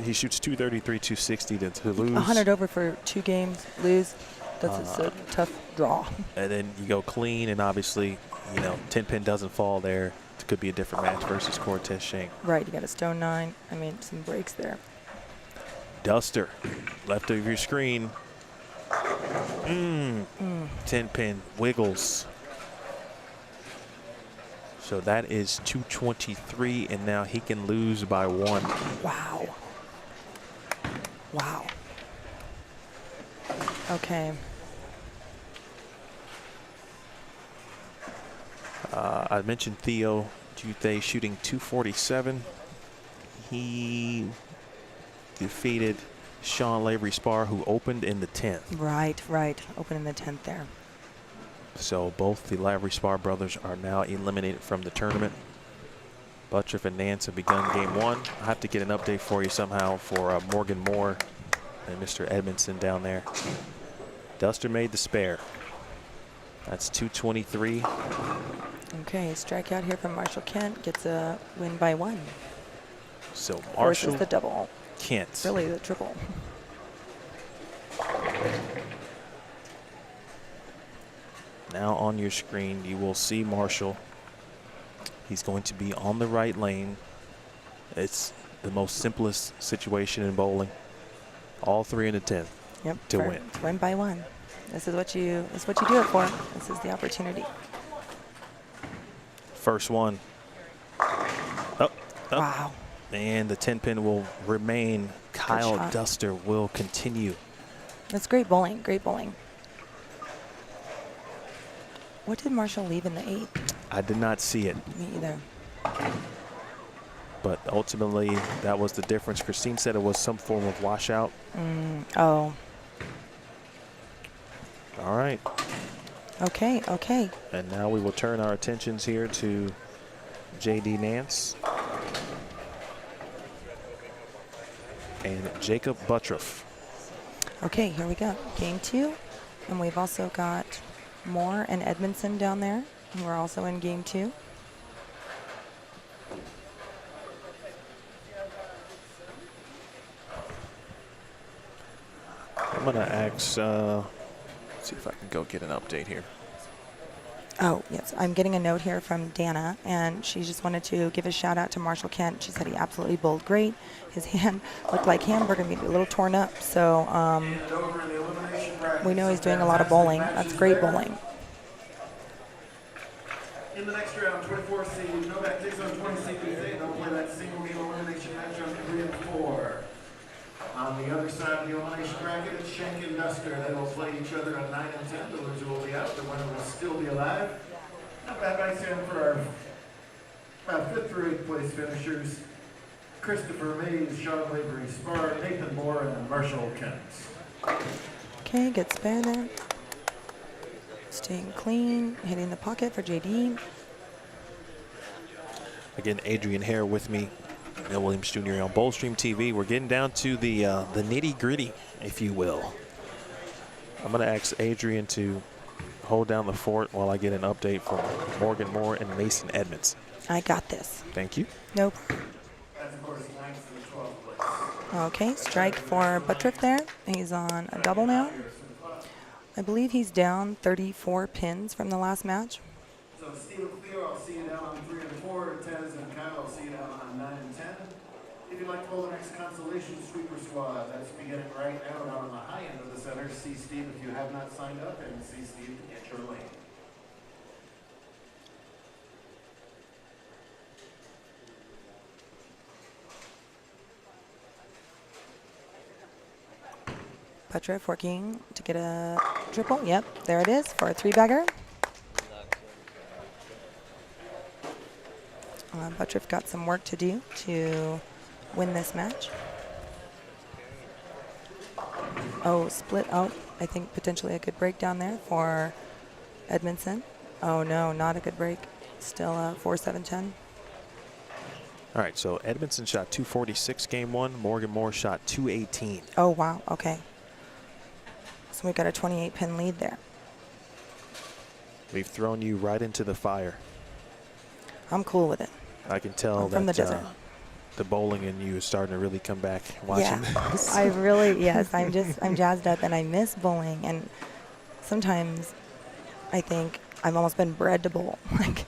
C: He shoots 233, 260 to lose.
G: 100 over for 2 games, lose. That's a tough draw.
C: And then you go clean, and obviously, 10-pin doesn't fall there. It could be a different match versus Cortez Schenck.
G: Right, you got a stone 9. I mean, some breaks there.
C: Duster, left of your screen. 10-pin wiggles. So that is 223, and now he can lose by 1.
G: Wow. Wow. Okay.
C: I mentioned Theo Duthe shooting 247. He defeated Sean Lavery-Spar, who opened in the 10th.
G: Right. Open in the 10th there.
C: So both the Lavery-Spar brothers are now eliminated from the tournament. Butturff and Nance have begun game 1. I have to get an update for you somehow for Morgan Moore and Mr. Edmondson down there. Duster made the spare. That's 223.
G: Okay, strikeout here from Marshall Kent. Gets a win by 1.
C: So Marshall
G: versus the double.
C: Kent.
G: Really, the triple.
C: Now on your screen, you will see Marshall. He's going to be on the right lane. It's the most simplest situation in bowling. All 3 in the 10th to win.
G: To win by 1. This is what you do it for. This is the opportunity.
C: First one. Up.
G: Wow.
C: And the 10-pin will remain. Kyle Duster will continue.
G: That's great bowling. Great bowling. What did Marshall leave in the 8th?
C: I did not see it.
G: Me either.
C: But ultimately, that was the difference. Christine said it was some form of washout.
G: Oh.
C: All right.
G: Okay.
C: And now we will turn our attentions here to J.D. Nance and Jakob Butturff.
G: Okay, here we go. Game 2. And we've also got Moore and Edmondson down there. And we're also in game 2.
C: I'm going to ask, let's see if I can go get an update here.
G: Oh, yes. I'm getting a note here from Dana, and she just wanted to give a shout out to Marshall Kent. She said he absolutely bowled great. His hand looked like hamburger meat, a little torn up. So we know he's doing a lot of bowling. That's great bowling.
A: In the next round, 24 seed, Novak takes on 20 seed Butturff. They'll play that single game elimination match on 3 and 4. On the other side of the elimination bracket, it's Schenck and Duster. They will play each other on 9 and 10. The loser will be out. The winner will still be alive. Not bad ice in for our 5th through 8th place finishers. Christopher Mays, Sean Lavery, Spar, Nathan Moore, and Marshall Kent.
G: Okay, good spare there. Staying clean, hitting the pocket for JD.
C: Again, Adrian Hare with me, Neil Williams Jr. on Bowlstream TV. We're getting down to the nitty-gritty, if you will. I'm going to ask Adrian to hold down the fort while I get an update from Morgan Moore and Mason Edmonds.
G: I got this.
C: Thank you.
G: Nope. Okay, strike for Butturff there. He's on a double now. I believe he's down 34 pins from the last match.
A: So Steve Clear, I'll see you down on 3 and 4. Cortez and Kyle, I'll see you down on 9 and 10. If you'd like to bowl the next Consolation Sweeper Squad, that's beginning right now down on the high end of the center. See Steve if you have not signed up, and see Steve to get your lane.
G: Butturff working to get a triple. Yep, there it is for a 3-bagger. Butturff got some work to do to win this match. Oh, split. Oh, I think potentially a good break down there for Edmondson. Oh, no, not a good break. Still 4-7-10.
C: All right, so Edmondson shot 246 game 1. Morgan Moore shot 218.
G: Oh, wow. Okay. So we got a 28-pin lead there.
C: We've thrown you right into the fire.
G: I'm cool with it.
C: I can tell
G: I'm from the desert.
C: The bowling in you is starting to really come back watching this.
G: I really, yes, I'm jazzed up, and I miss bowling. And sometimes I think I've almost been bred to bowl. Like,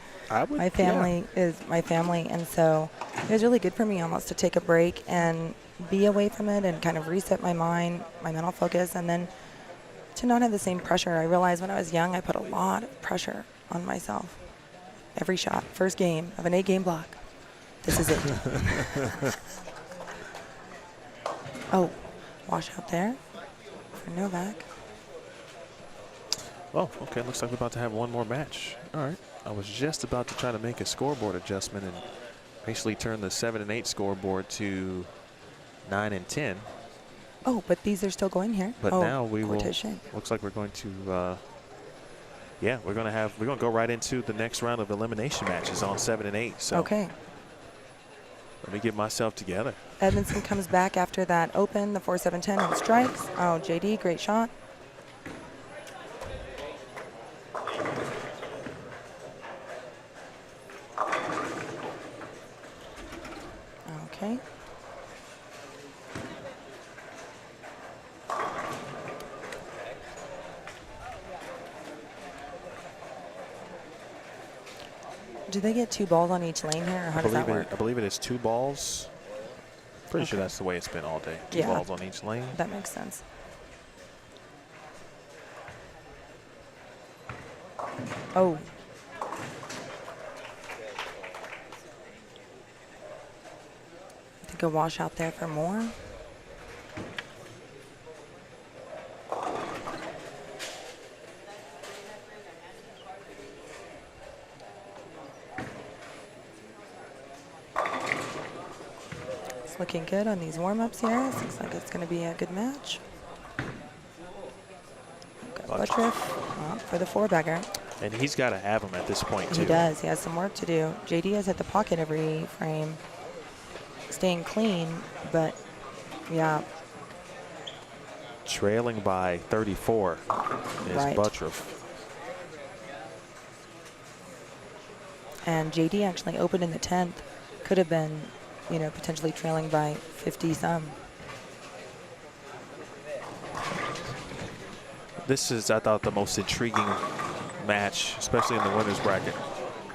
G: my family is my family, and so it was really good for me almost to take a break and be away from it and kind of reset my mind, my mental focus, and then to not have the same pressure. I realized when I was young, I put a lot of pressure on myself. Every shot, first game of an 8-game block. This is it. Oh, wash out there for Novak.
C: Oh, okay, looks like we're about to have one more match. All right, I was just about to try to make a scoreboard adjustment and basically turn the 7 and 8 scoreboard to 9 and 10.
G: Oh, but these are still going here.
C: But now we will.
G: Cortez Schenck.
C: Looks like we're going to. Yeah, we're going to go right into the next round of elimination matches on 7 and 8. So
G: okay.
C: Let me get myself together.
G: Edmondson comes back after that open, the 4-7-10 and strikes. Oh, JD, great shot. Okay. Do they get 2 balls on each lane here, or how does that work?
C: I believe it is 2 balls. Pretty sure that's the way it's been all day. 2 balls on each lane.
G: That makes sense. Oh. I think a wash out there for Moore. Looking good on these warm-ups here. This looks like it's going to be a good match. Butturff for the 4-bagger.
C: And he's got to have him at this point, too.
G: He does. He has some work to do. JD has hit the pocket every frame, staying clean, but yeah.
C: Trailing by 34 is Butturff.
G: And JD actually opened in the 10th. Could have been, you know, potentially trailing by 50-some. This
C: is, I thought, the most intriguing match, especially in the winners bracket,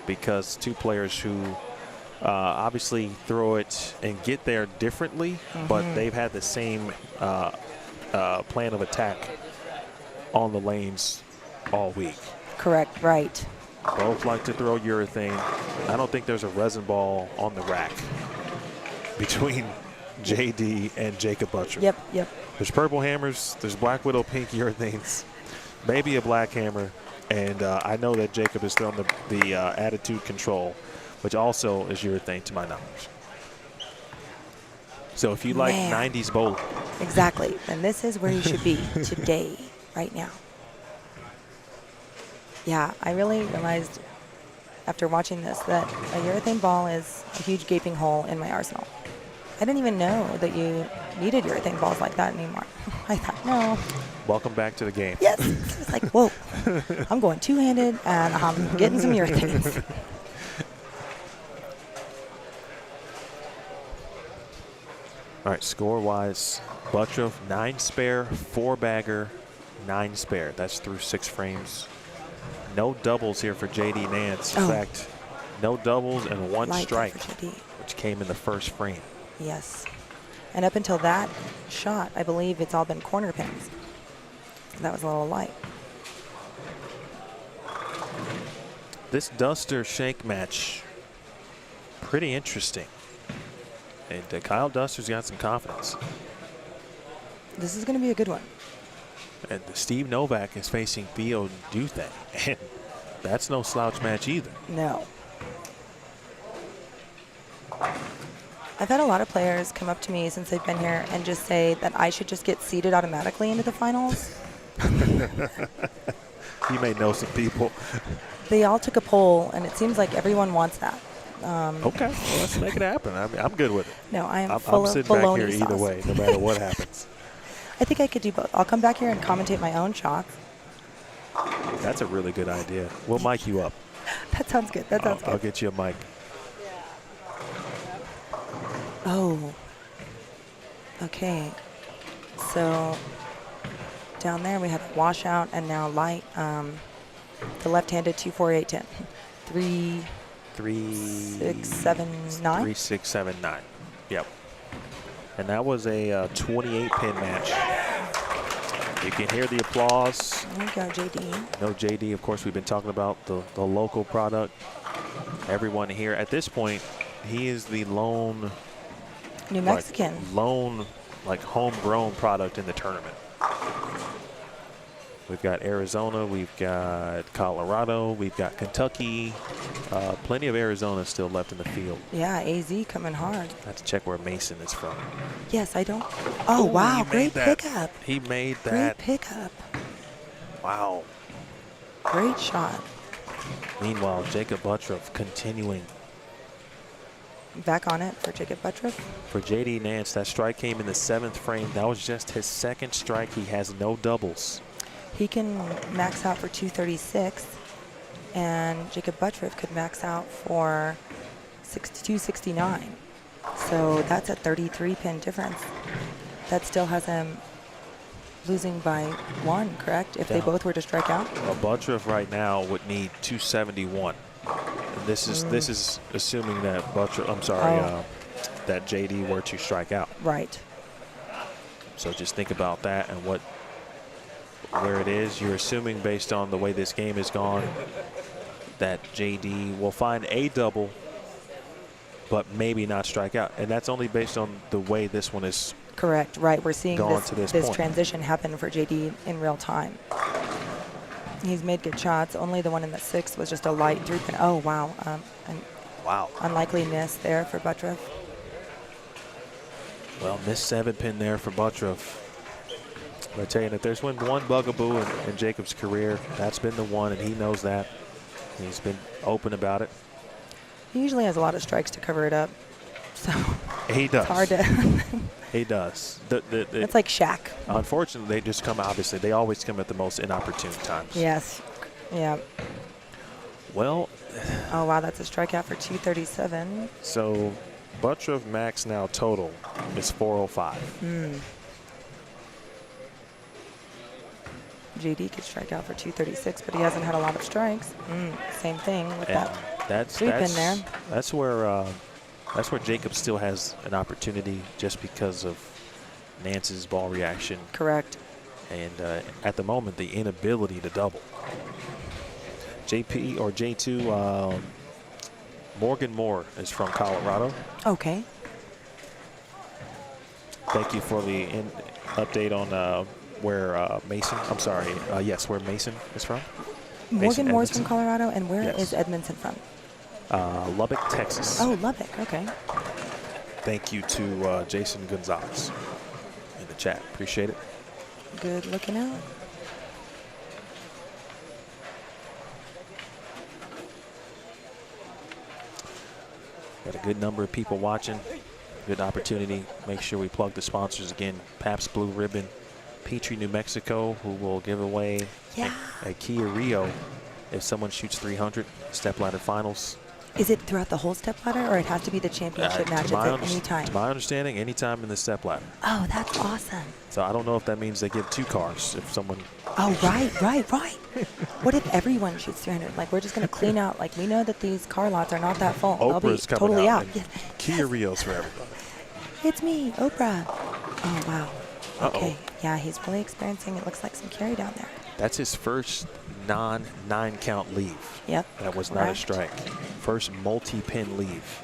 C: because two players who obviously throw it and get there differently, but they've had the same plan of attack on the lanes all week.
G: Correct, right.
C: Both like to throw urethane. I don't think there's a resin ball on the rack between JD and Jakob Butturff.
G: Yep.
C: There's purple hammers, there's Black Widow pink urethanes, maybe a black hammer, and I know that Jakob has thrown the attitude control, which also is urethane to my knowledge. So if you like 90s bowling.
G: Exactly, and this is where you should be today, right now. Yeah, I really realized after watching this that a urethane ball is a huge gaping hole in my arsenal. I didn't even know that you needed urethane balls like that anymore. I thought, no.
C: Welcome back to the game.
G: Yes. It's like, whoa. I'm going two-handed and I'm getting some urethanes.
C: All right, score-wise, Butturff 9 spare, 4 bagger, 9 spare. That's through 6 frames. No doubles here for JD Nance. In fact, no doubles and 1 strike, which came in the first frame.
G: Yes. And up until that shot, I believe it's all been corner pins. That was a little light.
C: This Duster Schenck match, pretty interesting. And Kyle Duster's got some confidence.
G: This is going to be a good one.
C: And Steve Novak is facing Theo Duthe, and that's no slouch match either.
G: No. I've had a lot of players come up to me since they've been here and just say that I should just get seeded automatically into the finals.
C: You may know some people.
G: They all took a poll, and it seems like everyone wants that.
C: Okay, well, let's make it happen. I'm good with it.
G: No, I'm
C: I'm
G: full of
C: sitting back
G: bologna
C: here
G: sauce.
C: either way, no matter what happens.
G: I think I could do both. I'll come back here and commentate my own shots.
C: That's a really good idea. We'll mic you up.
G: That sounds good. That sounds good.
C: I'll get you a mic.
G: Oh. Okay. So down there we have washout and now light. The left-handed 2-4-8-10. 3-6-7-9.
C: 3-6-7-9. Yep. And that was a 28-pin match. You can hear the applause.
G: There you go, JD.
C: No JD, of course, we've been talking about the local product. Everyone here at this point, he is the lone
G: New Mexican.
C: Lone homegrown product in the tournament. We've got Arizona, we've got Colorado, we've got Kentucky. Plenty of Arizona still left in the field.
G: Yeah, AZ coming hard.
C: I have to check where Mason is from.
G: Yes, I don't. Oh, wow, great pickup.
C: He made that.
G: Great pickup.
C: Wow.
G: Great shot.
C: Meanwhile, Jakob Butturff continuing.
G: Back on it for Jakob Butturff.
C: For JD Nance, that strike came in the 7th frame. That was just his 2nd strike. He has no doubles.
G: He can max out for 236, and Jakob Butturff could max out for 269. So that's a 33-pin difference. That still has him losing by 1, correct? If they both were to strike out.
C: Well, Butturff right now would need 271. And this is assuming that that JD were to strike out.
G: Right.
C: So just think about that and where it is. You're assuming, based on the way this game has gone, that JD will find a double, but maybe not strike out. And that's only based on the way this one is.
G: Correct. Right. We're seeing this
C: point.
G: transition happen for JD in real time. He's made good shots. Only the one in the 6th was just a light 3-pin. Oh, wow.
C: Wow.
G: Unlikely miss there for Butturff.
C: Well, missed 7-pin there for Butturff. I tell you, if there's been one bugaboo in Jakob's career, that's been the one, and he knows that. He's been open about it.
G: He usually has a lot of strikes to cover it up. So
C: he does.
G: It's hard to.
C: He does.
G: It's like Shaq.
C: Unfortunately, they just come, obviously, they always come at the most inopportune times.
G: Yes. Yeah.
C: Well.
G: Oh, wow, that's a strikeout for 237.
C: So Butturff max now total is 405.
G: JD could strike out for 236, but he hasn't had a lot of strikes. Same thing with that three pin there.
C: That's where Jakob still has an opportunity just because of Nance's ball reaction.
G: Correct.
C: And at the moment, the inability to double. JP or J2, Morgan Moore is from Colorado.
G: Okay.
C: Thank you for the update on where Mason, I'm sorry, yes, where Mason is from.
G: Morgan Moore's from Colorado, and where is Edmondson from?
C: Lubbock, Texas.
G: Oh, Lubbock, okay.
C: Thank you to Jason Gonzalez in the chat. Appreciate it.
G: Good looking out.
C: Got a good number of people watching. Good opportunity. Make sure we plug the sponsors again. Pabst Blue Ribbon, Petrie, New Mexico, who will give away a Kia Rio if someone shoots 300. Stepladder finals.
G: Is it throughout the whole stepladder, or it has to be the championship matches at any time?
C: To my understanding, anytime in the stepladder.
G: Oh, that's awesome.
C: So I don't know if that means they give 2 cars if someone.
G: Oh, right. What if everyone shoots 300? Like, we're just going to clean out. Like, we know that these car lots are not that full. They'll be
C: Oprah's coming
G: totally out.
C: Yes. Kia Rios for everybody.
G: It's me, Oprah. Oh, wow. Okay. Yeah, he's really experiencing, it looks like, some carry down there.
C: That's his first non-9 count leave.
G: Yep.
C: That was not a strike. First multi-pin leave.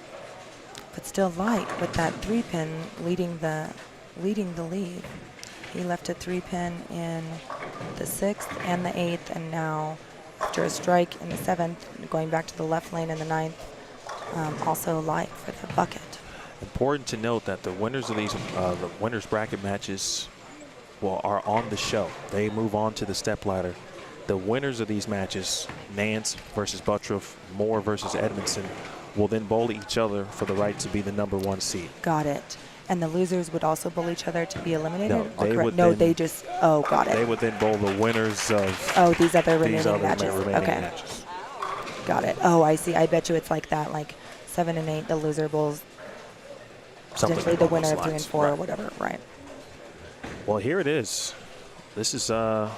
G: But still light with that 3-pin leading the lead. He left a 3-pin in the 6th and the 8th, and now after a strike in the 7th, going back to the left lane in the 9th, also light for the bucket.
C: Important to note that the winners of these, the winners bracket matches, are on the show. They move on to the stepladder. The winners of these matches, Nance versus Butturff, Moore versus Edmondson, will then bowl each other for the right to be the #1 seed.
G: Got it. And the losers would also bowl each other to be eliminated?
C: They
G: just, got it.
C: They would then bowl the winners of
G: these other remaining matches.
C: matches.
G: Got it. Oh, I see. I bet you it's like that, like 7 and 8, the loser bowls potentially the winner of 3 and 4 or whatever, right?
C: Well, here it is. This is max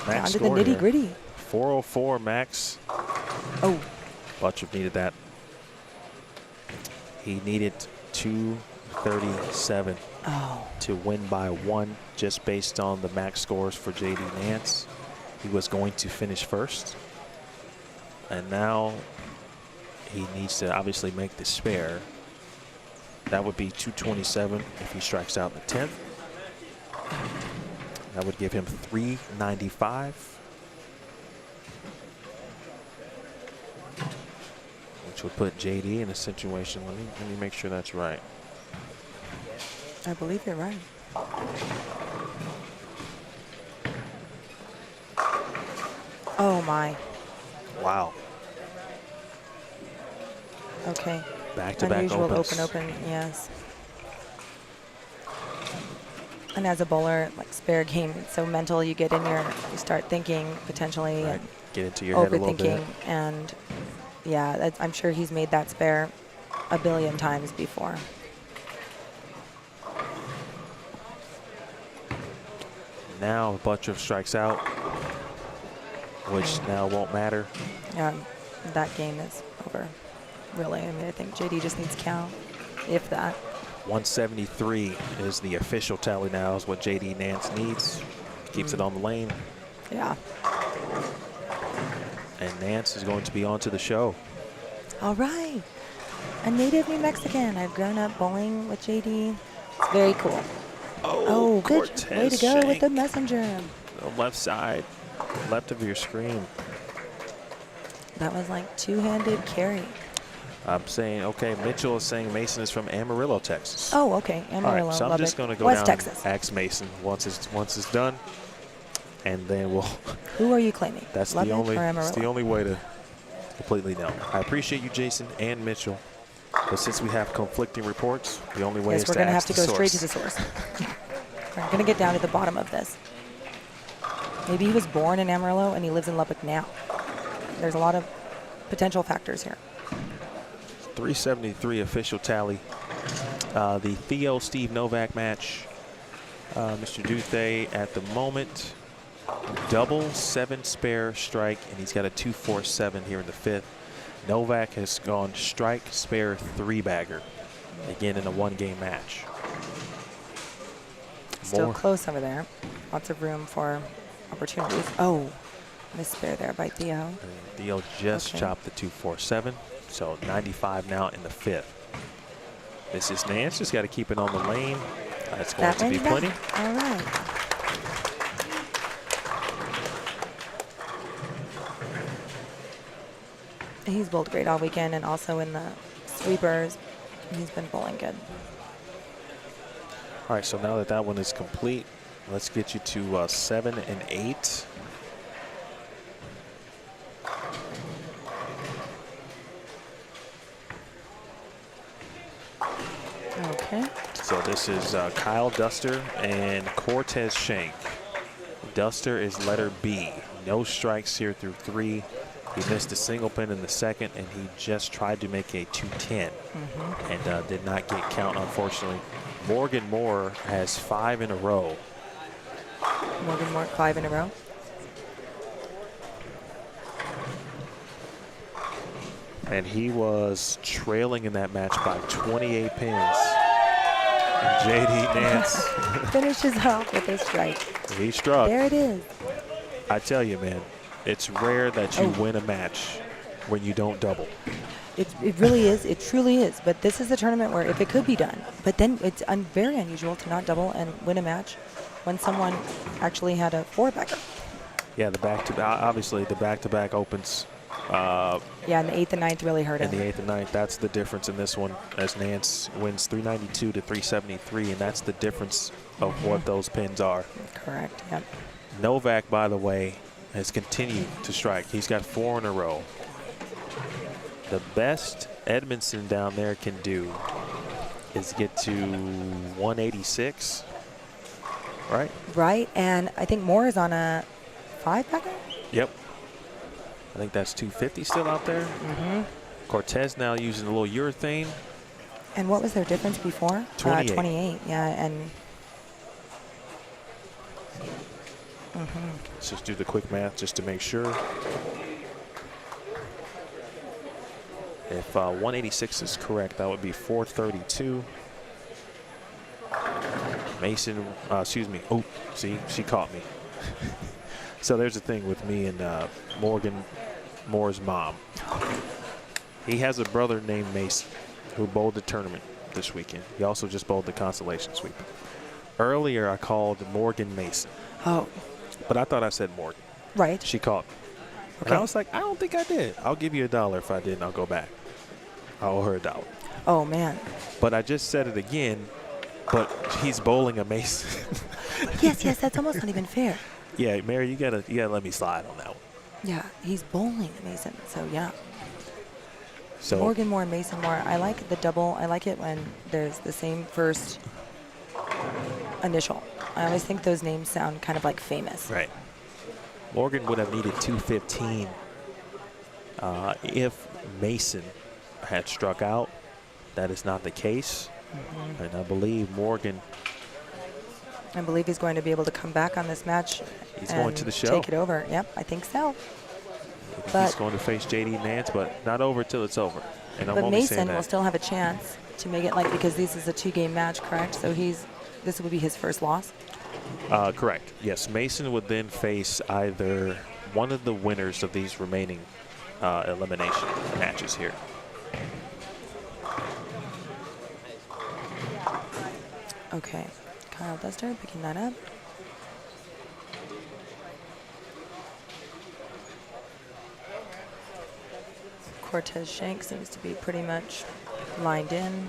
G: down to the
C: score
G: nitty gritty.
C: 404 max.
G: Oh.
C: Butturff needed that. He needed 237 to win by 1, just based on the max scores for JD Nance. He was going to finish first. And now he needs to obviously make the spare. That would be 227 if he strikes out in the 10th. That would give him 395. Which would put JD in a situation. Let me make sure that's right.
G: I believe you're right. Oh my.
C: Wow.
G: Okay.
C: Back-to-back
G: Unusual
C: opens.
G: open, yes. And as a bowler, like spare game, it's so mental. You get in your, you start thinking potentially,
C: Right.
G: and
C: Get into your head a little bit.
G: overthinking, and yeah, I'm sure he's made that spare a billion times before.
C: Now Butturff strikes out, which now won't matter.
G: Yeah, that game is over. Really, I mean, I think JD just needs count, if that.
C: 173 is the official tally now, is what JD Nance needs. Keeps it on the lane.
G: Yeah.
C: And Nance is going to be on to the show.
G: All right. A native New Mexican. I've grown up bowling with JD. It's very cool.
C: Oh,
G: good.
C: Cortez
G: Way to go with
C: Schenck.
G: the messenger.
C: The left side, left of your screen.
G: That was like two-handed carry.
C: I'm saying, okay, Mitchell is saying Mason is from Amarillo, Texas.
G: Oh, okay. Amarillo,
C: All right, so I'm
G: Lubbock.
C: just going to go
G: West
C: down
G: Texas.
C: ask Mason once it's done, and then we'll.
G: Who are you claiming?
C: That's
G: Lubbock
C: the only.
G: or
C: That's the
G: Amarillo?
C: only way to completely know. I appreciate you, Jason and Mitchell, but since we have conflicting reports, the only way
G: Yes,
C: is
G: we're
C: to
G: going to have
C: ask
G: to
C: the
G: go straight
C: source.
G: to the source. We're going to get down to the bottom of this. Maybe he was born in Amarillo and he lives in Lubbock now. There's a lot of potential factors here.
C: 373 official tally. The Theo Steve Novak match. Mr. Duthe at the moment double 7 spare strike, and he's got a 2-4-7 here in the 5th. Novak has gone strike spare 3-bagger, again in a 1-game match.
G: Still
C: More.
G: close over there. Lots of room for opportunities. Oh, missed spare there by Theo.
C: And Theo just chopped the 2-4-7, so 95 now in the 5th. This is Nance, just got to keep it on the lane. That's going to be plenty.
G: All right. He's bowled great all weekend, and also in the sweepers, he's been bowling good.
C: All right, so now that that one is complete, let's get you to 7 and 8.
G: Okay.
C: So this is Kyle Duster and Cortez Schenck. Duster is letter B. No strikes here through 3. He missed a single pin in the 2nd, and he just tried to make a 210 and did not get count, unfortunately. Morgan Moore has 5 in a row.
G: Morgan Moore, 5 in a row.
C: And he was trailing in that match by 28 pins. And JD Nance
G: finishes off with a strike.
C: He struck.
G: There it is.
C: I tell you, man, it's rare that you win a match when you don't double.
G: It really is. It truly is. But this is a tournament where if it could be done, but then it's very unusual to not double and win a match when someone actually had a 4-bagger.
C: Yeah, the back-to-back, obviously the back-to-back opens.
G: Yeah, and the 8th and 9th really hurt him.
C: And the 8th and 9th, that's the difference in this one, as Nance wins 392 to 373, and that's the difference of what those pins are.
G: Correct, yep.
C: Novak, by the way, has continued to strike. He's got 4 in a row. The best Edmondson down there can do is get to 186, right?
G: Right, and I think Moore is on a 5-bagger?
C: Yep. I think that's 250 still out there. Cortez now using a little urethane.
G: And what was their difference before?
C: 28.
G: 28, yeah, and
C: Let's just do the quick math just to make sure. If 186 is correct, that would be 432. Mason, excuse me. Oh, see, she caught me. So there's the thing with me and Morgan Moore's mom. He has a brother named Mason who bowled the tournament this weekend. He also just bowled the Consolation Sweep. Earlier, I called Morgan Mason.
G: Oh.
C: But I thought I said Morgan.
G: Right.
C: She caught me. And I was like, I don't think I did. I'll give you $1 if I did, and I'll go back. I owe her $1.
G: Oh, man.
C: But I just said it again, but he's bowling a Mason.
G: yes, that's almost not even fair.
C: Yeah, Mary, you gotta let me slide on that one.
G: Yeah, he's bowling Mason, so yeah.
C: So
G: Morgan Moore and Mason Moore, I like the double. I like it when there's the same first initial. I always think those names sound kind of like famous.
C: Right. Morgan would have needed 215 if Mason had struck out. That is not the case. And I believe Morgan.
G: I believe he's going to be able to come back on this match.
C: He's going to the show.
G: Take it over. Yep, I think so.
C: He's going to face JD Nance, but not over till it's over. And I'm
G: but
C: only saying
G: Mason
C: that.
G: will still have a chance to make it, like, because this is a 2-game match, correct? So this would be his first loss.
C: Correct. Yes, Mason would then face either one of the winners of these remaining elimination matches here.
G: Okay, Kyle Duster picking that up. Cortez Schenck seems to be pretty much lined in.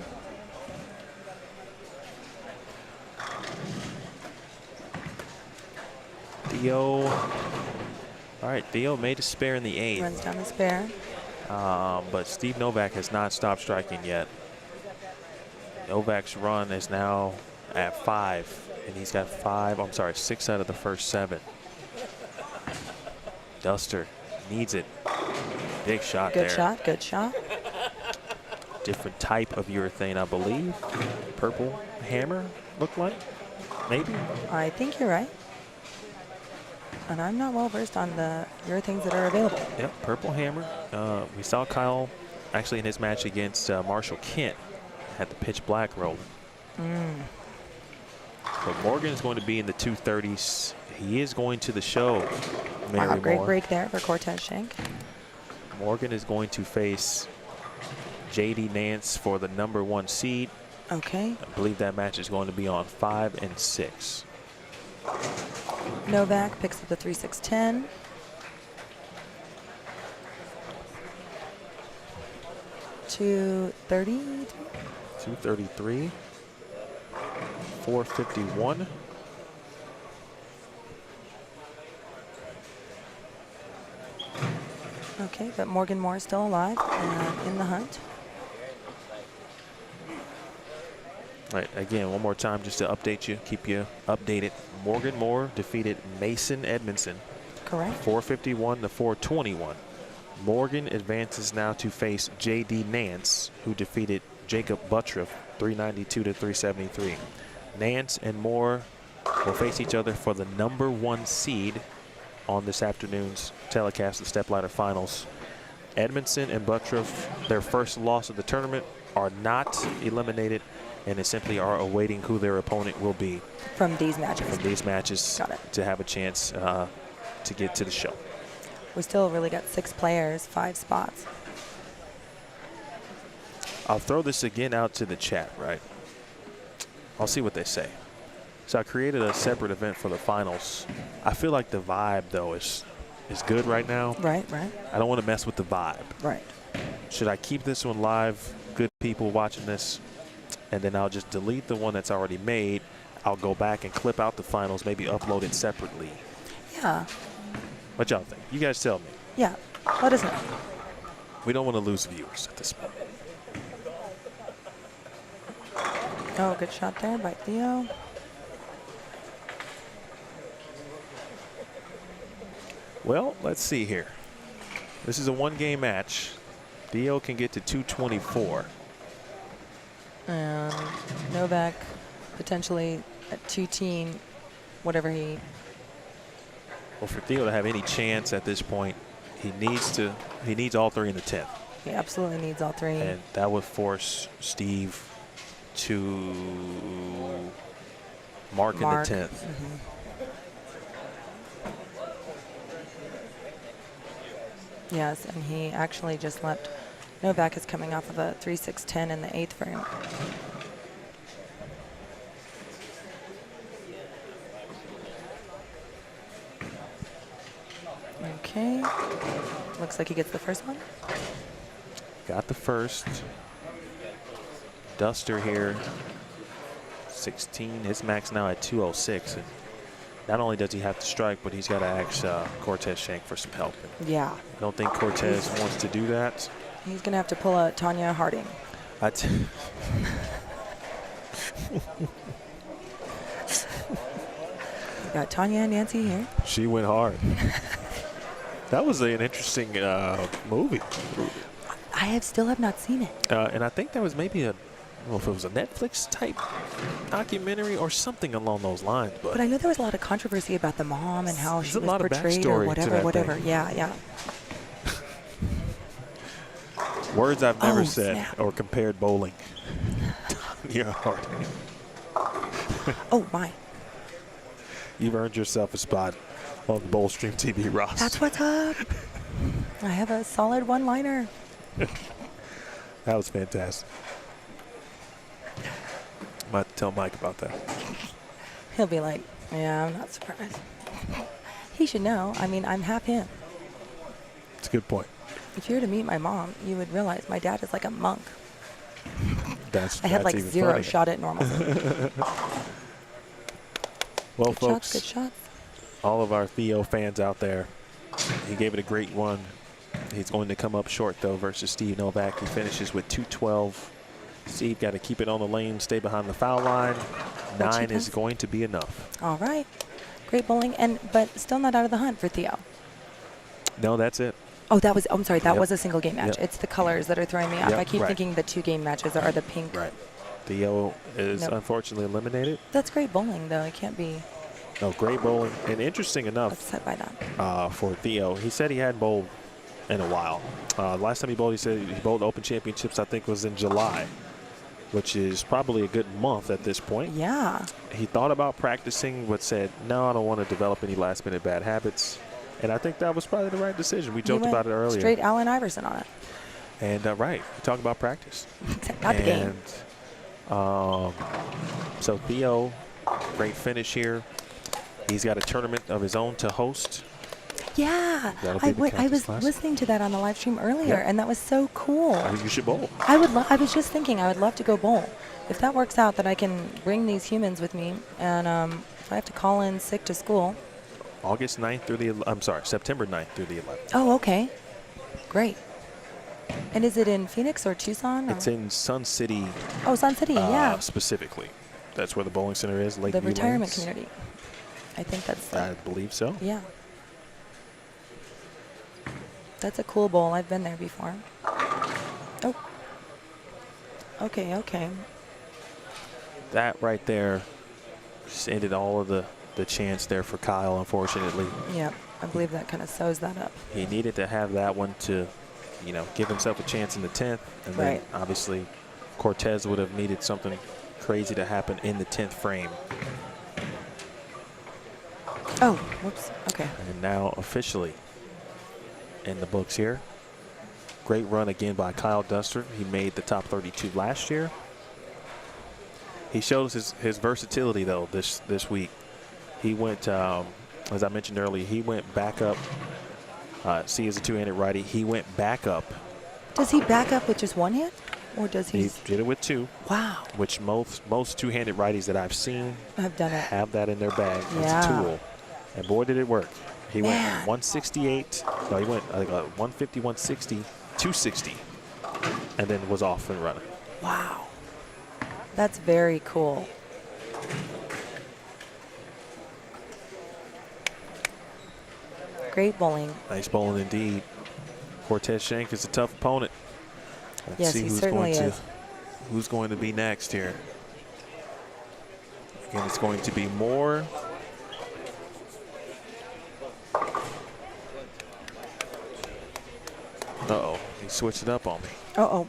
C: Theo. All right, Theo made a spare in the 8th.
G: Runs down the spare.
C: But Steve Novak has not stopped striking yet. Novak's run is now at 5, and he's got 6 out of the first 7. Duster needs it. Big shot there.
G: Good shot.
C: Different type of urethane, I believe. Purple hammer, looked like, maybe.
G: I think you're right. And I'm not well versed on your things that are available.
C: Yep, Purple Hammer. We saw Kyle actually in his match against Marshall Kent had the pitch black rolling. But Morgan is going to be in the 230s. He is going to the show.
G: Wow, great break there for Cortez Schenck.
C: Morgan is going to face JD Nance for the #1 seed.
G: Okay.
C: I believe that match is going to be on 5 and 6.
G: Novak picks up the 3-6-10. $230.
C: 233. 451.
G: Okay, but Morgan Moore is still alive and in the hunt.
C: All right, again, one more time just to update you, keep you updated. Morgan Moore defeated Mason Edmondson.
G: Correct.
C: 451 to 421. Morgan advances now to face JD Nance, who defeated Jakob Butturff 392 to 373. Nance and Moore will face each other for the #1 seed on this afternoon's telecast, the stepladder finals. Edmondson and Butturff, their first loss of the tournament, are not eliminated, and they simply are awaiting who their opponent will be
G: From these matches.
C: from these matches
G: Got it.
C: to have a chance to get to the show.
G: We still really got 6 players, 5 spots.
C: I'll throw this again out to the chat, right? I'll see what they say. So I created a separate event for the finals. I feel like the vibe, though, is good right now.
G: Right, right,
C: I don't want to mess with the vibe.
G: right.
C: Should I keep this one live? Good people watching this. And then I'll just delete the one that's already made. I'll go back and clip out the finals, maybe upload it separately.
G: Yeah,
C: What y'all think? You guys tell me.
G: yeah. Let us know.
C: We don't want to lose viewers at this point.
G: Oh, good shot there by Theo.
C: Well, let's see here. This is a one-game match. Theo can get to 224.
G: And Novak potentially at 2-teen, whatever he.
C: Well, for Theo to have any chance at this point, he needs all 3 in the 10th.
G: He absolutely needs all 3.
C: And that would force Steve to mark in the 10th.
G: Yes, and he actually just left. Novak is coming off of a 3-6-10 in the 8th frame. Okay. Looks like he gets the first one.
C: Got the first. Duster here. 16. His max now at 206. And not only does he have to strike, but he's got to ask Cortez Schenck for some help. And
G: Yeah.
C: I don't think Cortez wants to do that.
G: He's going to have to pull a Tanya Harding. Got Tanya and Nancy here.
C: She went hard. That was an interesting movie.
G: I still have not seen it.
C: And I think that was maybe I don't know if it was a Netflix type documentary or something along those lines.
G: But I know there was a lot of controversy about the mom and how she was
C: a lot of
G: portrayed
C: backstory
G: or
C: to
G: whatever,
C: that
G: whatever.
C: thing.
G: Yeah, yeah.
C: Words I've never said
G: snap.
C: or compared bowling. Tanya Harding.
G: Oh, my.
C: You've earned yourself a spot on the Bowl Stream TV roster.
G: That's what's up. I have a solid one-liner.
C: That was fantastic. I'm about to tell Mike about that.
G: He'll be like, yeah, I'm not surprised. He should know. I mean, I'm half him.
C: It's a good point.
G: If you were to meet my mom, you would realize my dad is like a monk.
C: That's
G: I had like
C: even
G: 0
C: funnier.
G: shot at normalcy.
C: Well,
G: Good
C: folks,
G: shots, good shots.
C: all of our Theo fans out there, he gave it a great one. He's going to come up short, though, versus Steve Novak. He finishes with 212. Steve got to keep it on the lane, stay behind the foul line. 9 is going to be enough.
G: All right. Great bowling, but still not out of the hunt for Theo.
C: No, that's it.
G: Oh, I'm sorry, that
C: Yep.
G: was a single game match.
C: Yep.
G: It's the colors that are throwing me off.
C: Yep,
G: I keep
C: right.
G: thinking the 2-game matches are the pink.
C: Right. Theo is
G: Nope.
C: unfortunately eliminated.
G: That's great bowling, though. It can't be
C: No, great bowling. And interesting enough,
G: Upset by that.
C: for Theo, he said he hadn't bowled in a while. Last time he bowled, he said he bowled Open Championships, I think, was in July, which is probably a good month at this point.
G: Yeah.
C: He thought about practicing, but said, no, I don't want to develop any last-minute bad habits. And I think that was probably the right decision. We joked about it earlier.
G: Straight Allen Iverson on it.
C: And right, we talked about practice.
G: Not the game.
C: So Theo, great finish here. He's got a tournament of his own to host.
G: Yeah, I was listening to that on the live stream earlier,
C: Yeah.
G: and that was so cool.
C: I think you should bowl.
G: I was just thinking I would love to go bowl. If that works out, that I can bring these humans with me, and if I have to call in sick to school.
C: August 9th through the, I'm sorry, September 9th through the 11th.
G: Oh, okay. Great. And is it in Phoenix or Tucson?
C: It's in Sun City.
G: Oh, Sun City, yeah.
C: Specifically. That's where the bowling center is, Lakeview
G: The retirement
C: Lanes.
G: community. I think that's
C: I believe so.
G: Yeah. That's a cool bowl. I've been there before. Oh. Okay.
C: That right there just ended all of the chance there for Kyle, unfortunately.
G: Yeah, I believe that kind of sews that up.
C: He needed to have that one to, give himself a chance in the 10th. And then
G: Right.
C: obviously Cortez would have needed something crazy to happen in the 10th frame.
G: Oh, whoops. Okay.
C: And now officially in the books here. Great run again by Kyle Duster. He made the top 32 last year. He shows his versatility, though, this week. He went, as I mentioned earlier, he went back up. See, as a two-handed righty, he went back up.
G: Does he back up with just one hand? Or does he?
C: He did it with two.
G: Wow.
C: Which most two-handed righties that I've seen
G: I've done it.
C: have that in their bag.
G: Yeah.
C: It's a tool. And boy, did it work. He went
G: Man.
C: 168. No, he went, I think, 150, 160, 260, and then was off and running.
G: Wow. That's very cool. Great bowling.
C: Nice bowling indeed. Cortez Schenck is a tough opponent. Let's
G: Yes,
C: see
G: he certainly is.
C: Who's going to be next here. Again, it's going to be Moore. Uh-oh, he switched it up on me.
G: Uh-oh.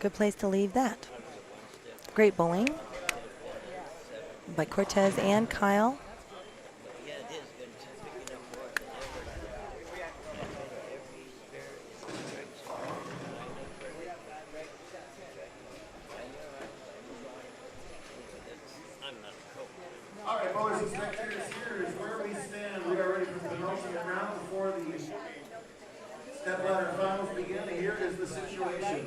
G: Good place to leave that. Great bowling by Cortez and Kyle.
A: All right, bowlers and spectators, here is where we stand. We are ready for the penultimate round before the stepladder finals begin. Here is the situation.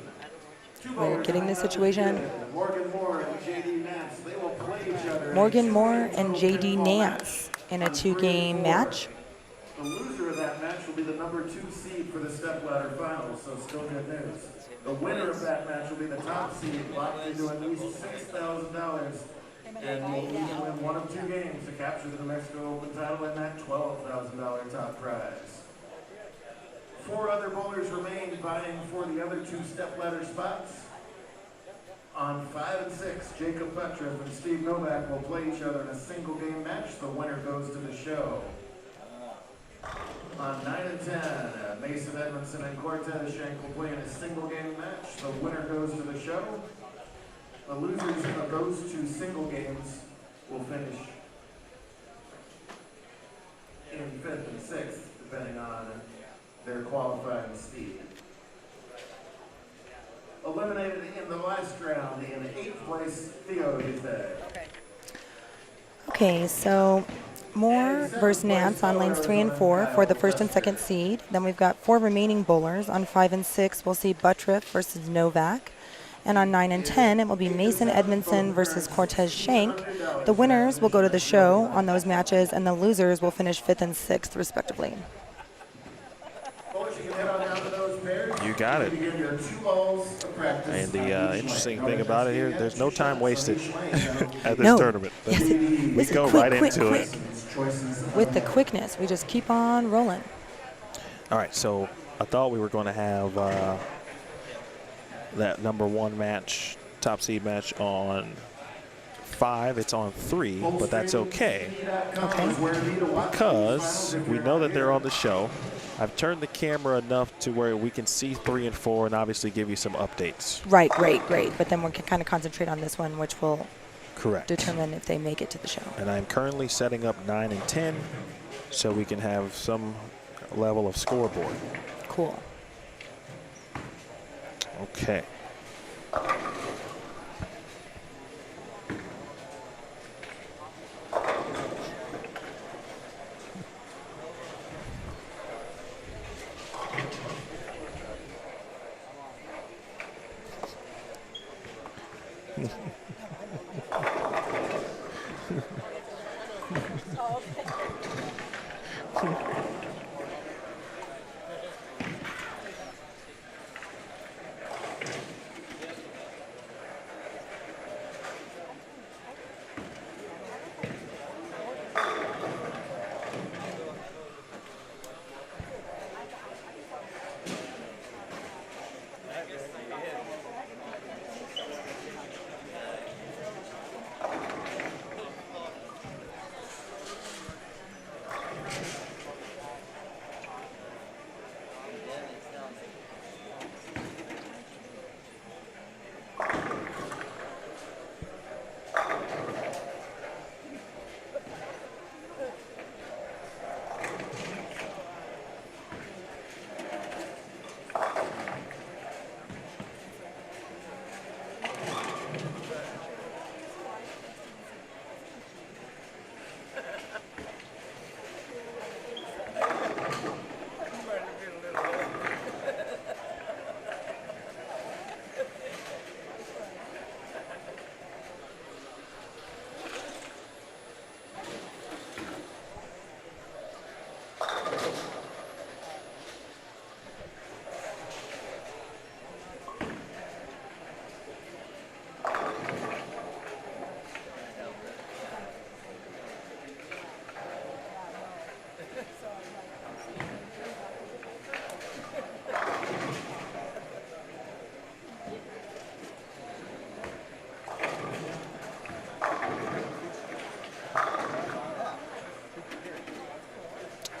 G: We're getting the situation.
A: Morgan Moore and J.D. Nance. They will play each other.
G: Morgan Moore and J.D. Nance in a two-game match.
A: The loser of that match will be the number 2 seed for the stepladder finals, so still good news. The winner of that match will be the top seed, locked into at least $6,000, and will need to win one of 2 games to capture the New Mexico Open title and that $12,000 top prize. 4 other bowlers remain vying for the other 2 stepladder spots. On 5 and 6, Jakob Butturff and Steve Novak will play each other in a single game match. The winner goes to the show. On 9 and 10, Mason Edmondson and Cortez Schenck will play in a single game match. The winner goes to the show. The losers of those 2 single games will finish in 5th and 6th, depending on their qualifying speed. Eliminated in the last round in 8th place, Theo Duthé.
G: Okay, so Moore versus Nance on lanes 3 and 4 for the 1st and 2nd seed. Then we've got 4 remaining bowlers on 5 and 6. We'll see Butturff versus Novak. And on 9 and 10, it will be Mason Edmondson versus Cortez Schenck. The winners will go to the show on those matches, and the losers will finish 5th and 6th, respectively.
C: You got it. And the interesting thing about it here, there's no time wasted at this tournament.
G: Yes,
C: We go right into it.
G: With the quickness, we just keep on rolling.
C: All right, so I thought we were going to have that #1 match, top seed match on 5. It's on 3, but that's okay. Because we know that they're on the show. I've turned the camera enough to where we can see 3 and 4 and obviously give you some updates.
G: Right, great. But then we can kind of concentrate on this one, which will determine if they make it to the show.
C: And I'm currently setting up 9 and 10 so we can have some level of scoreboard.
G: Cool.
C: Okay.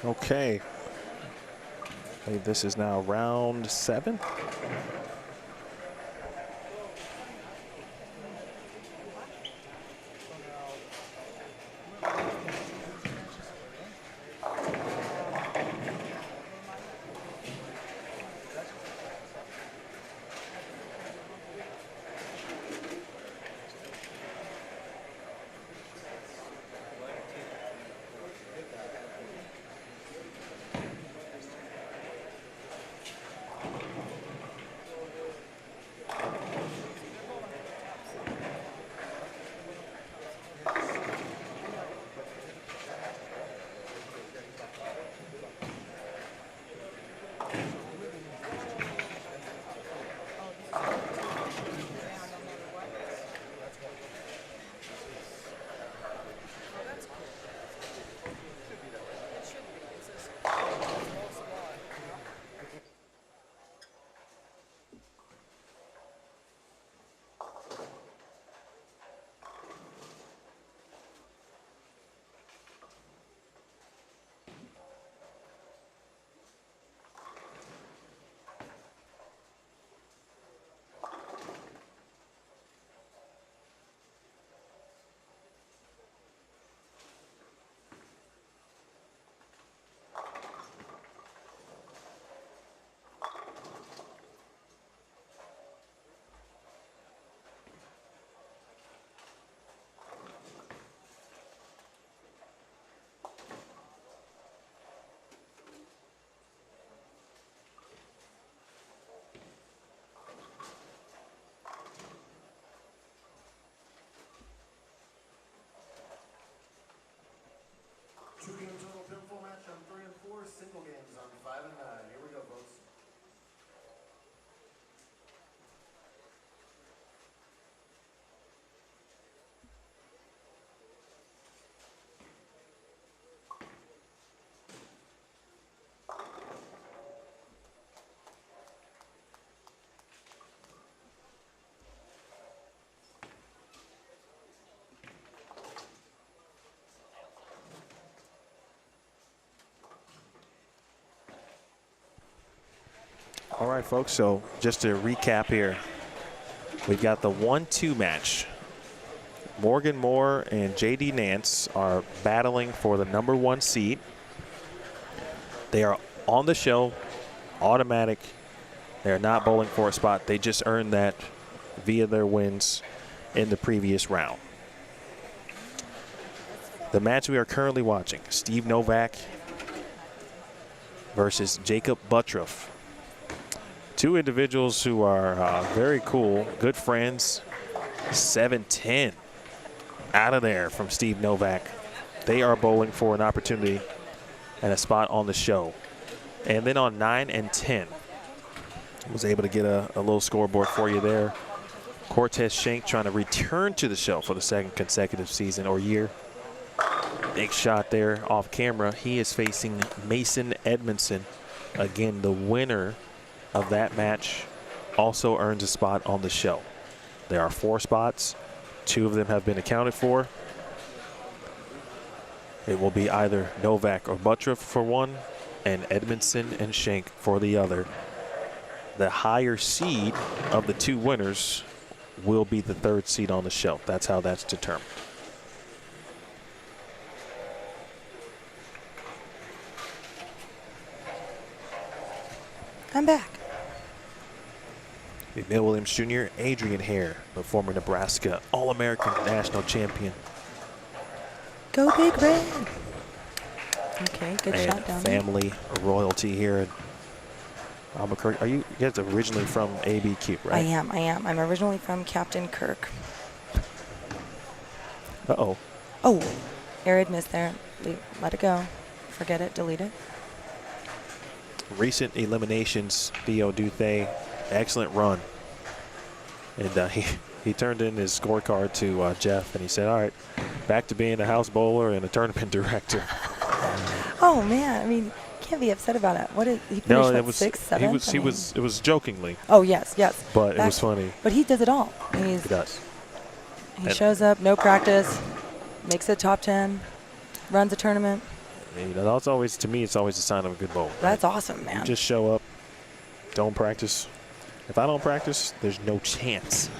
C: Okay. I believe this is now round 7. All right, folks, so just to recap here, we've got the 1-2 match. Morgan Moore and J.D. Nance are battling for the #1 seed. They are on the show, automatic. They're not bowling for a spot. They just earned that via their wins in the previous round. The match we are currently watching, Steve Novak versus Jakob Butturff. Two individuals who are very cool, good friends. 7-10 out of there from Steve Novak. They are bowling for an opportunity and a spot on the show. And then on 9 and 10, was able to get a little scoreboard for you there. Cortez Schenck trying to return to the show for the second consecutive season or year. Big shot there off camera. He is facing Mason Edmondson. Again, the winner of that match also earns a spot on the show. There are 4 spots. 2 of them have been accounted for. It will be either Novak or Butturff for one, and Edmondson and Schenck for the other. The higher seed of the 2 winners will be the 3rd seed on the show. That's how that's determined.
G: I'm back.
C: Emil Williams Jr., Adrian Hare, the former Nebraska All-American national champion.
G: Go Big Red. Okay, good
C: And
G: shot down there.
C: family royalty here in Albuquerque. Are you guys originally from ABQ, right?
G: I am. I'm originally from Captain Kirk.
C: Uh-oh.
G: Oh, arid miss there. Let it go. Forget it. Delete it.
C: Recent eliminations, Theo Duthe, excellent run. And he turned in his scorecard to Jeff, and he said, all right, back to being a house bowler and a tournament director.
G: Oh, man. I mean, can't be upset about it. What is he finished?
C: No,
G: what,
C: it was
G: 6th, 7th?
C: it was jokingly,
G: Oh, yes.
C: but it was funny.
G: But he does it all.
C: He does.
G: He shows up, no practice, makes it top 10, runs a tournament.
C: You know, that's always, to me, it's always a sign of a good bowler.
G: That's awesome, man.
C: You just show up, don't practice. If I don't practice, there's no chance.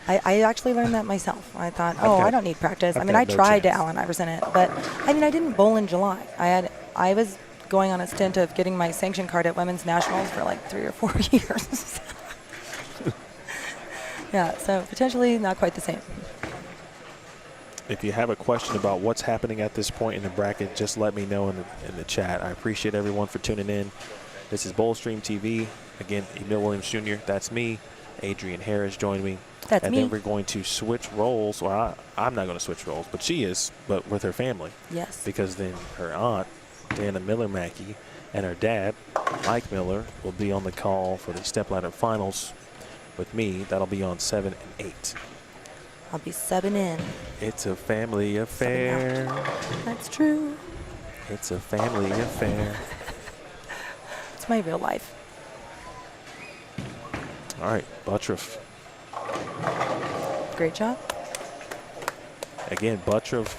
G: I actually learned that myself. I thought, I don't need practice. I mean, I
C: no
G: tried to
C: chance.
G: Allen Iverson it, but I mean, I didn't bowl in July. I was going on a stint of getting my sanction card at Women's Nationals for like 3 or 4 years. Yeah, so potentially not quite the same.
C: If you have a question about what's happening at this point in the bracket, just let me know in the chat. I appreciate everyone for tuning in. This is Bowlstream TV. Again, Emil Williams Jr., that's me. Adrian Harris joined me.
G: That's
C: and
G: me.
C: then we're going to switch roles. Well, I'm not going to switch roles, but she is, but with her family.
G: Yes.
C: Because then her aunt, Dana Miller-Mackey, and her dad, Mike Miller, will be on the call for the stepladder finals with me. That'll be on 7 and 8.
G: I'll be 7 in.
C: It's a family affair.
G: That's true.
C: It's a family affair.
G: It's my real life.
C: All right, Butturff.
G: Great job.
C: Again, Butturff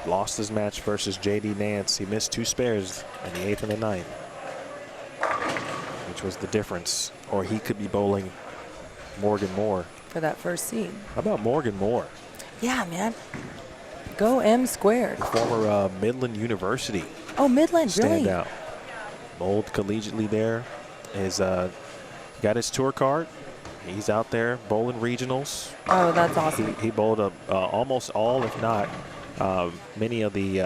C: lost his match versus J.D. Nance. He missed 2 spares in the 8th and the 9th, which was the difference. Or he could be bowling Morgan Moore.
G: For that first seed.
C: How about Morgan Moore?
G: Yeah, man. Go M squared.
C: Former Midland University
G: Oh, Midland, really?
C: standout. Bowled collegiately there. Got his tour card. He's out there bowling regionals.
G: Oh, that's awesome.
C: He bowled almost all, if not many of the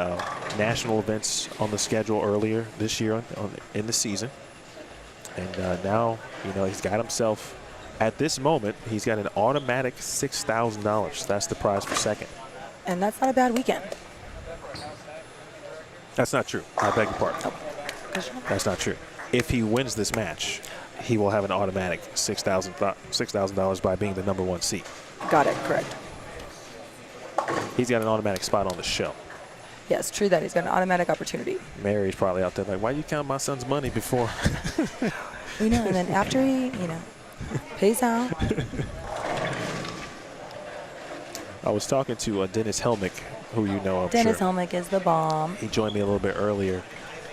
C: national events on the schedule earlier this year in the season. And now, you know, he's got himself, at this moment, he's got an automatic $6,000. That's the prize for second.
G: And that's not a bad weekend.
C: That's not true. I beg your pardon.
G: Oh, good job.
C: That's not true. If he wins this match, he will have an automatic $6,000 by being the #1 seed.
G: Got it, correct.
C: He's got an automatic spot on the show.
G: Yes, true that. He's got an automatic opportunity.
C: Mary's probably out there like, why you count my son's money before?
G: You know, and then after he, pays out.
C: I was talking to Dennis Helmick, who you know, I'm
G: Dennis
C: sure.
G: Helmick is the bomb.
C: He joined me a little bit earlier,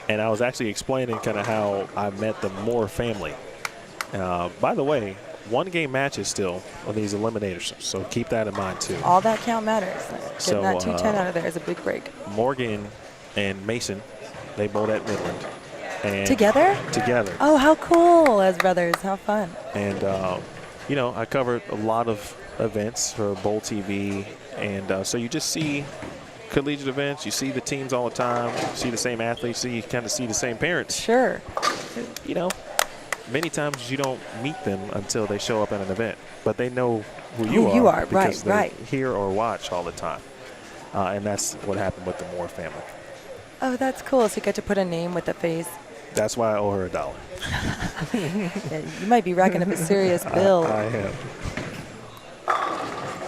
C: and I was actually explaining kind of how I met the Moore family. By the way, 1-game matches still on these eliminators, so keep that in mind too.
G: All that count matters.
C: So,
G: Getting that 210 out of there is a big break.
C: Morgan and Mason, they both at Midland. And
G: Together?
C: Together.
G: Oh, how cool as brothers. How fun.
C: And, you know, I covered a lot of events for Bowl TV. And so you just see collegiate events. You see the teams all the time. You see the same athletes. You kind of see the same parents.
G: Sure.
C: You know, many times you don't meet them until they show up at an event. But they know who you are. Because they hear or watch all the time. And that's what happened with the Moore family.
G: Oh, that's cool. So you get to put a name with a face.
C: That's why I owe her $1.
G: Yeah, you might be racking up a serious bill.
C: I am.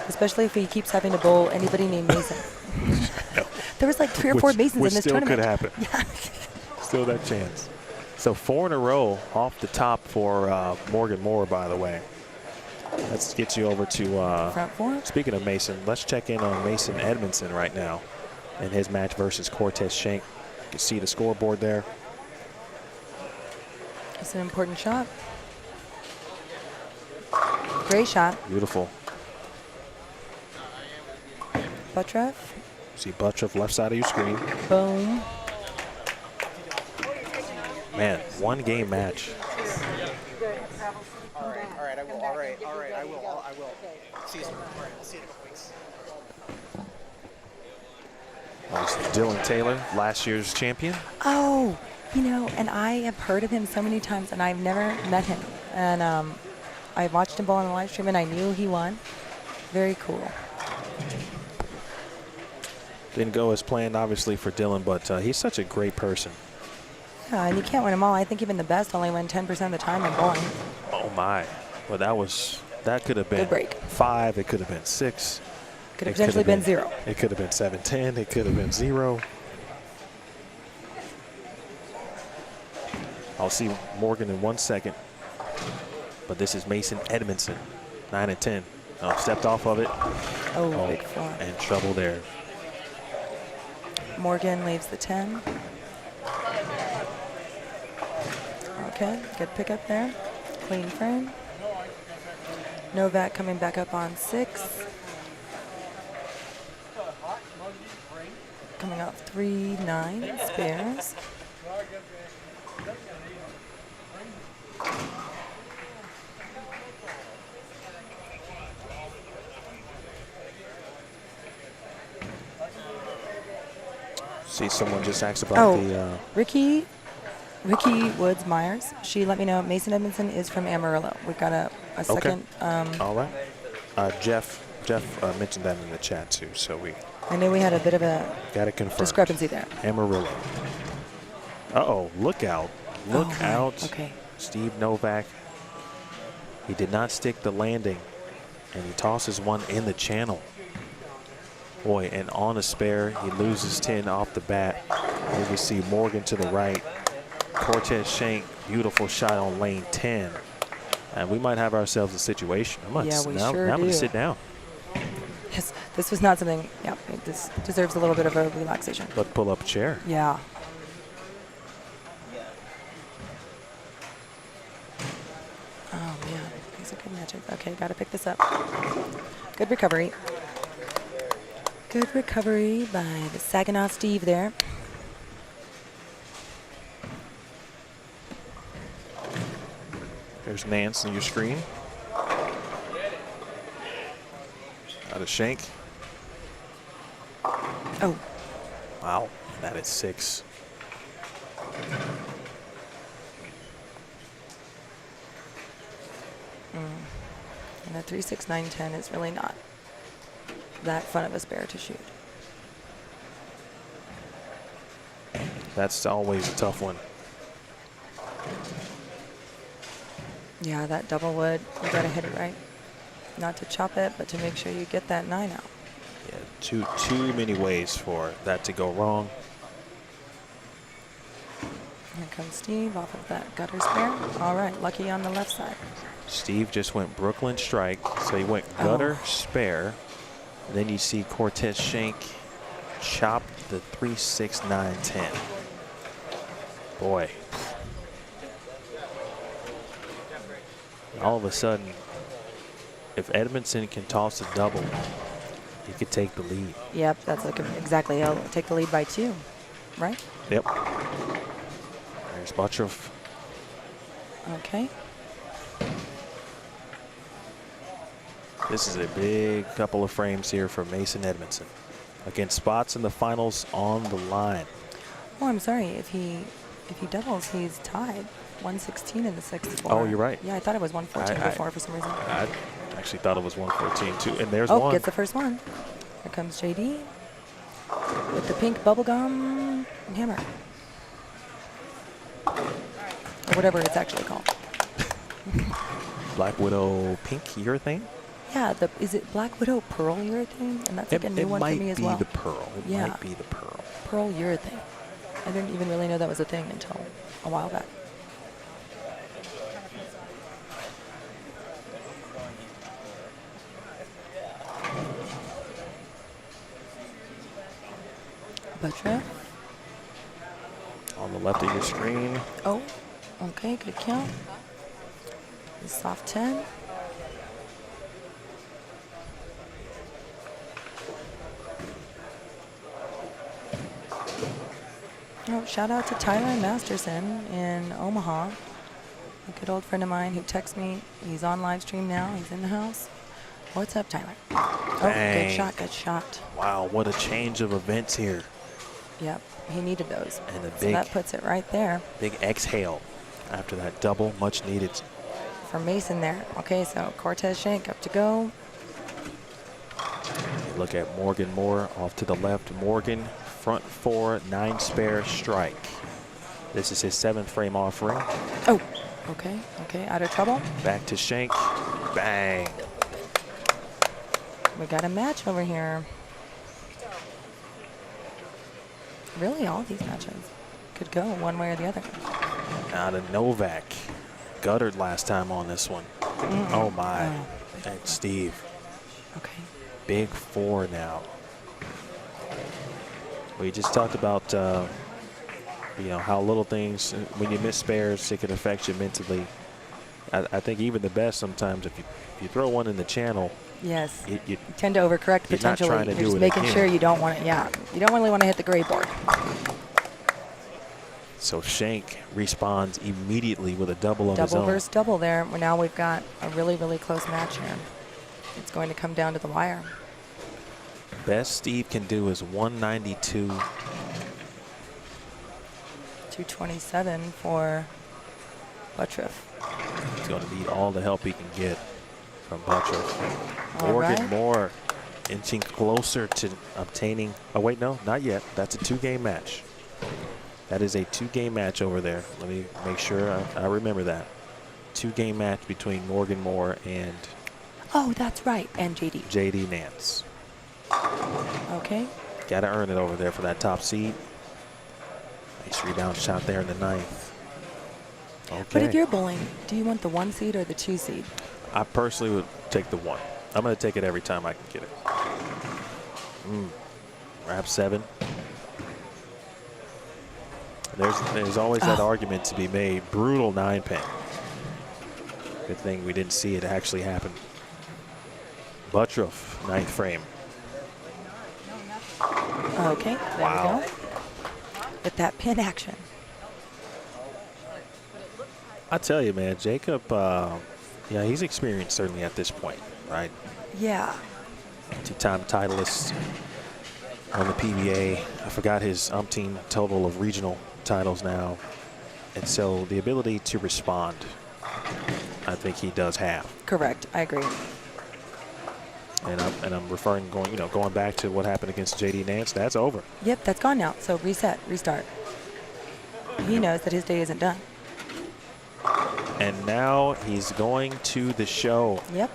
G: Especially if he keeps having to bowl anybody named Mason.
C: No.
G: There was like 3 or 4 Masons in this tournament.
C: Which still could happen.
G: Yeah.
C: Still that chance. So 4 in a row off the top for Morgan Moore, by the way. Let's get you over to
G: front 4.
C: Speaking of Mason, let's check in on Mason Edmondson right now in his match versus Cortez Schenck. You can see the scoreboard there.
G: It's an important shot. Great shot.
C: Beautiful.
G: Butturff.
C: See Butturff left side of your screen.
G: Boom.
C: Man, 1-game match.
B: All right, I will. I will. See you soon. All right, we'll see you in a couple weeks.
C: Dylan Taylor, last year's champion.
G: Oh, you know, and I have heard of him so many times, and I've never met him. And I watched him bowl on the live stream, and I knew he won. Very cool.
C: Didn't go as planned, obviously, for Dylan, but he's such a great person.
G: Yeah, and you can't win them all. I think even the best only win 10% of the time in bowling.
C: Oh, my. Well, that could have been
G: Good break.
C: 5. It could have been 6.
G: Could have potentially been 0.
C: It could have been 7-10. It could have been 0. I'll see Morgan in 1 second. But this is Mason Edmondson, 9 and 10. Stepped off of it.
G: Oh, big flaw.
C: And trouble there.
G: Morgan leaves the 10. Okay, good pickup there. Clean frame. Novak coming back up on 6. Coming off 3-9 spares.
C: See, someone just asked about the...
G: Ricky Woods Myers. She let me know Mason Edmondson is from Amarillo. We've got a second.
C: All right. Jeff mentioned that in the chat too, so we...
G: I knew we had a bit of a discrepancy there.
C: Amarillo. Uh-oh, look out. Look out.
G: Okay.
C: Steve Novak. He did not stick the landing, and he tosses one in the channel. Boy, and on a spare, he loses 10 off the bat. As we see Morgan to the right. Cortez Schenck, beautiful shot on lane 10. And we might have ourselves a situation. I'm going to sit down.
G: Yes, this was not something, this deserves a little bit of a relaxation.
C: Let's pull up a chair.
G: Yeah. Oh, man, these are good matches. Okay, got to pick this up. Good recovery. Good recovery by the Saginaw Steve there.
C: There's Nance on your screen. Out of Schenck.
G: Oh.
C: Wow, that is 6.
G: And the 3, 6, 9, 10 is really not that fun of a spare to shoot.
C: That's always a tough one.
G: Yeah, that double wood, you got to hit it right. Not to chop it, but to make sure you get that 9 out.
C: Yeah, too many ways for that to go wrong.
G: Here comes Steve off of that gutter spare. All right, lucky on the left side.
C: Steve just went Brooklyn strike, so he went gutter spare. And then you see Cortez Schenck chop the 3, 6, 9, 10. Boy. all of a sudden, if Edmondson can toss a double, he could take the lead.
G: Yep, that's like exactly. He'll take the lead by 2, right?
C: Yep. There's Butturff.
G: Okay.
C: This is a big couple of frames here for Mason Edmondson. Again, spots in the finals on the line.
G: Oh, I'm sorry. If he doubles, he's tied. 116 in the 6th.
C: Oh, you're right.
G: Yeah, I thought it was 114 before for some reason.
C: I actually thought it was 114 too. And there's
G: Oh,
C: one.
G: gets the first one. Here comes JD with the pink bubblegum hammer. Or whatever it's actually called.
C: Black Widow pink urethane?
G: Yeah, is it Black Widow pearl urethane? And that's like a new one for me as well.
C: It might be the pearl. It
G: Yeah.
C: might be the pearl.
G: Pearl urethane. I didn't even really know that was a thing until a while back. Butturff.
C: On the left of your screen.
G: Oh, okay, good count. Soft 10. Oh, shout out to Tyler Masterson in Omaha. A good old friend of mine who texts me. He's on live stream now. He's in the house. What's up, Tyler? Oh,
C: Bang.
G: good shot, good shot.
C: Wow, what a change of events here.
G: Yep, he needed those.
C: And a
G: So
C: big,
G: that puts it right there
C: big exhale after that double, much needed.
G: for Mason there. Okay, so Cortez Schenck up to go.
C: Look at Morgan Moore off to the left. Morgan, front 4, 9 spare strike. This is his 7th frame offering.
G: Oh, okay, out of trouble.
C: Back to Schenck. Bang.
G: We got a match over here. Really, all these matches could go one way or the other.
C: Out of Novak. Guttered last time on this one. Oh, my.
G: Oh.
C: And Steve.
G: Okay.
C: Big 4 now. We just talked about, you know, how little things, when you miss spares, it can affect you mentally. I think even the best sometimes, if you throw one in the channel,
G: Yes.
C: you
G: You tend to overcorrect
C: You're not
G: potentially.
C: trying to
G: You're
C: do
G: just
C: it
G: making
C: again.
G: sure you don't want to, you don't really want to hit the gray board.
C: So Schenck responds immediately with a double of his
G: Double
C: own.
G: versus double there. Well, now we've got a really, really close match here. It's going to come down to the wire.
C: Best Steve can do is 192.
G: 227 for Butturff.
C: He's going to need all the help he can get from Butturff.
G: All
C: Morgan
G: right.
C: Moore inching closer to obtaining. Oh, wait, no, not yet. That's a 2-game match. That is a 2-game match over there. Let me make sure I remember that. 2-game match between Morgan Moore and
G: Oh, that's right. And JD.
C: JD Nance.
G: Okay.
C: Got to earn it over there for that top seed. Nice rebound shot there in the 9th. Okay.
G: But if you're bowling, do you want the 1 seed or the 2 seed?
C: I personally would take the 1. I'm going to take it every time I can get it. Wrap 7. There's always that argument to be made. Brutal 9-pin. Good thing we didn't see it actually happen. Butturff, 9th frame.
G: Okay, there
C: Wow.
G: we go. With that pin action.
C: I tell you, man, Jakob, yeah, he's experienced certainly at this point, right?
G: Yeah.
C: 2-time titleist on the PBA. I forgot his umpteen total of regional titles now. And so the ability to respond, I think he does have.
G: Correct. I agree.
C: And I'm referring, going back to what happened against JD Nance. That's over.
G: Yep, that's gone now. So reset, restart. He knows that his day isn't done.
C: And now he's going to the show.
G: Yep.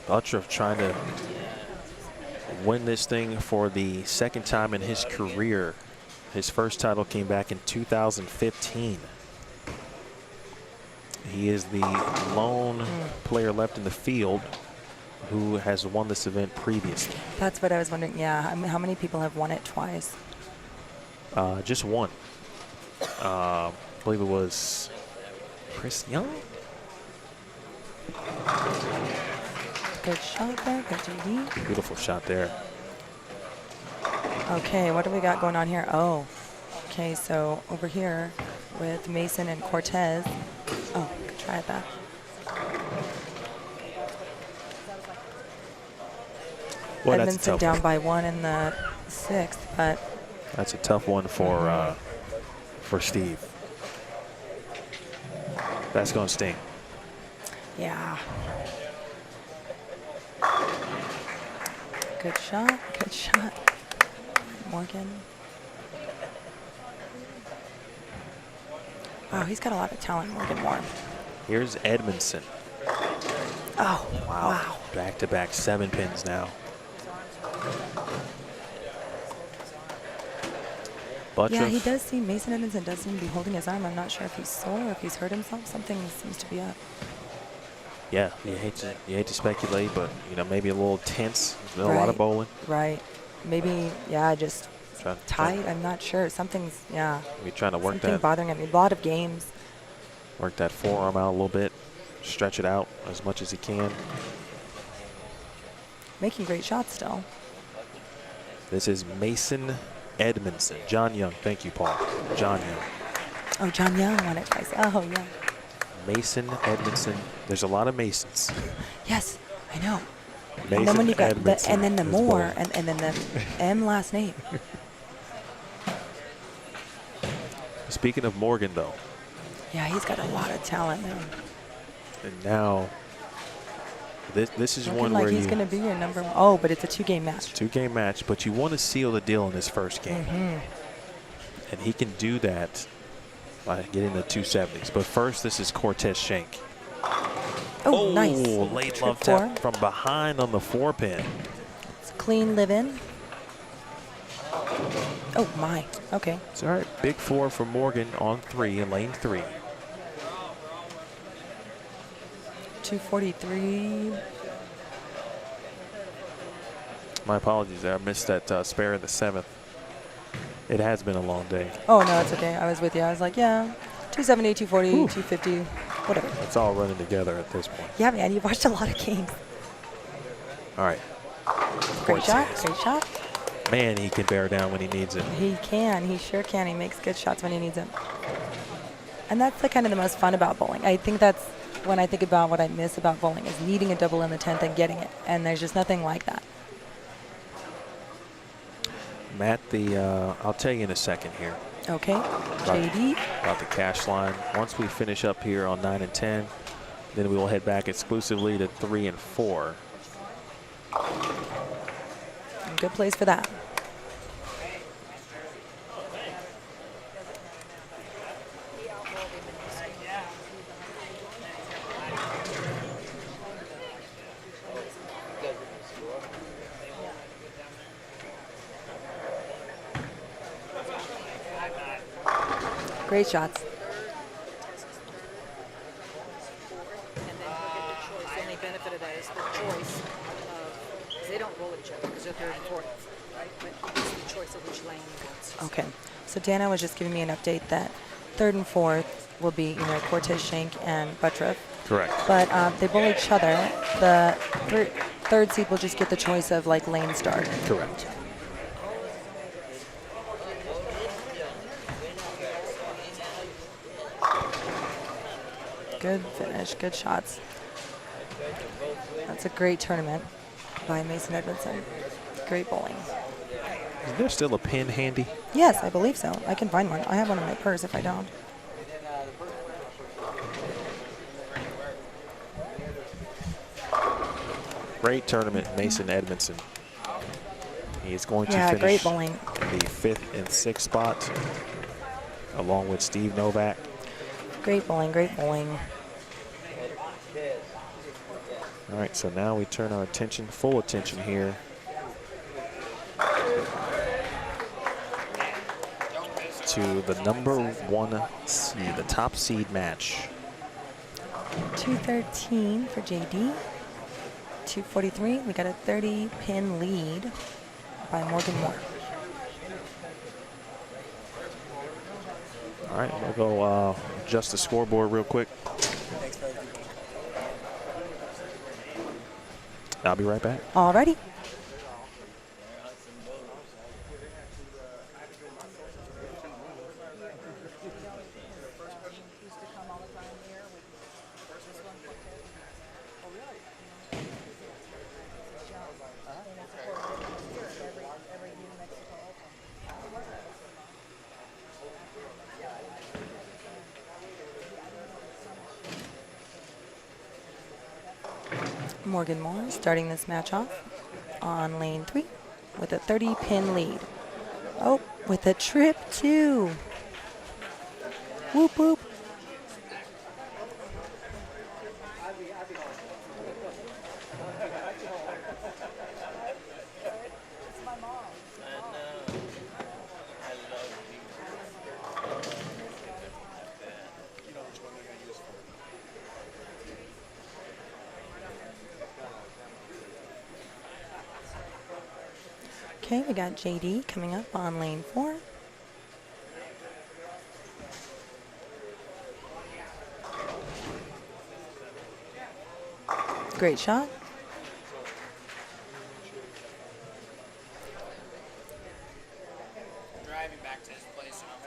C: Butturff trying to win this thing for the 2nd time in his career. His first title came back in 2015. He is the lone player left in the field who has won this event previously.
G: That's what I was wondering. Yeah, I mean, how many people have won it twice?
C: Just one. I believe it was Chris Young.
G: Good shot there. Good JD.
C: Beautiful shot there.
G: Okay, what do we got going on here? Oh, okay, so over here with Mason and Cortez. Oh, try it back.
C: Well, that's a
G: Edmondson
C: tough
G: down
C: one.
G: by 1 in the 6th, but
C: That's a tough one for Steve. That's going to sting.
G: yeah. Good shot. Good shot. Morgan. Wow, he's got a lot of talent, Morgan Moore.
C: Here's Edmondson.
G: Oh, wow.
C: Back-to-back 7 pins now. Butturff.
G: Yeah, he does seem, Mason Edmondson does seem to be holding his arm. I'm not sure if he's sore or if he's hurt himself. Something seems to be up.
C: Yeah, you hate to speculate, but you know, maybe a little tense. There's been a lot of bowling.
G: Right. Maybe, yeah, just
C: Trying-
G: tight. I'm not sure. Something's, yeah.
C: Maybe trying to work
G: Something
C: that
G: bothering him. A lot of games.
C: work that forearm out a little bit, stretch it out as much as he can.
G: Making great shots still.
C: This is Mason Edmondson. John Young. Thank you, Paul. John Young.
G: Oh, John Young won it twice. Oh, yeah.
C: Mason Edmondson. There's a lot of Masons.
G: Yes, I know.
C: Mason
G: And then when you got the,
C: Edmondson
G: and then the
C: is
G: Moore,
C: bowling.
G: and then the M last name.
C: Speaking of Morgan, though,
G: Yeah, he's got a lot of talent now.
C: and now this is
G: Looking
C: one
G: like
C: where
G: he's
C: you
G: going to be your number one. Oh, but it's a 2-game match.
C: 2-game match, but you want to seal the deal in this first game, and he can do that by getting the 270s. But first, this is Cortez Schenck.
G: Oh, nice.
C: Late
G: Trip
C: love tap from behind on the 4-pin.
G: It's clean live-in. Oh, my. Okay.
C: It's all right. Big 4 for Morgan on 3 in lane 3.
G: 243.
C: My apologies there. I missed that spare in the 7th. It has been a long day.
G: Oh, no, it's okay. I was with you. I was like, yeah, 270, 240, 250, whatever.
C: It's all running together at this point.
G: Yeah, man, you've watched a lot of games.
C: All right.
G: Great shot.
C: Cortez.
G: Great shot.
C: Man, he can bear down when he needs it.
G: He can. He sure can. He makes good shots when he needs them. And that's the kind of the most fun about bowling. I think that's when I think about what I miss about bowling is needing a double in the 10th and getting it. And there's just nothing like that.
C: Matt, I'll tell you in a second here
G: Okay. JD.
C: about the cash line. Once we finish up here on 9 and 10, then we will head back exclusively to 3 and 4.
G: Good place for that. Great shots.
E: And then he'll get the choice. The only benefit of that is the choice of, because they don't roll each other because they're 3rd and 4th, right? But he gets the choice of which lane he wants.
G: Okay. So Dana was just giving me an update that 3rd and 4th will be, Cortez, Schenck, and Butturff.
C: Correct.
G: But they bowl each other. The third seed will just get the choice of like lane start.
C: Correct.
G: Good finish, good shots. That's a great tournament by Mason Edmondson. Great bowling.
C: Is there still a pin handy?
G: Yes, I believe so. I can find one. I have one in my purse if I don't.
C: Great tournament, Mason Edmondson. He is going to
G: Yeah,
C: finish
G: great bowling.
C: in the 5th and 6th spot, along with Steve Novak.
G: Great bowling, great bowling.
C: All right, so now we turn our attention, full attention here to the number 1 seed, the top seed match.
G: 213 for JD. 243. We got a 30-pin lead by Morgan Moore.
C: All right, we'll go adjust the scoreboard real quick. I'll be right back.
G: Alrighty. Morgan Moore starting this match off on lane 3 with a 30-pin lead. Oh, with a trip too. Whoop whoop. Okay, we got JD coming up on lane 4. Great shot.
B: Driving back to his place and I'm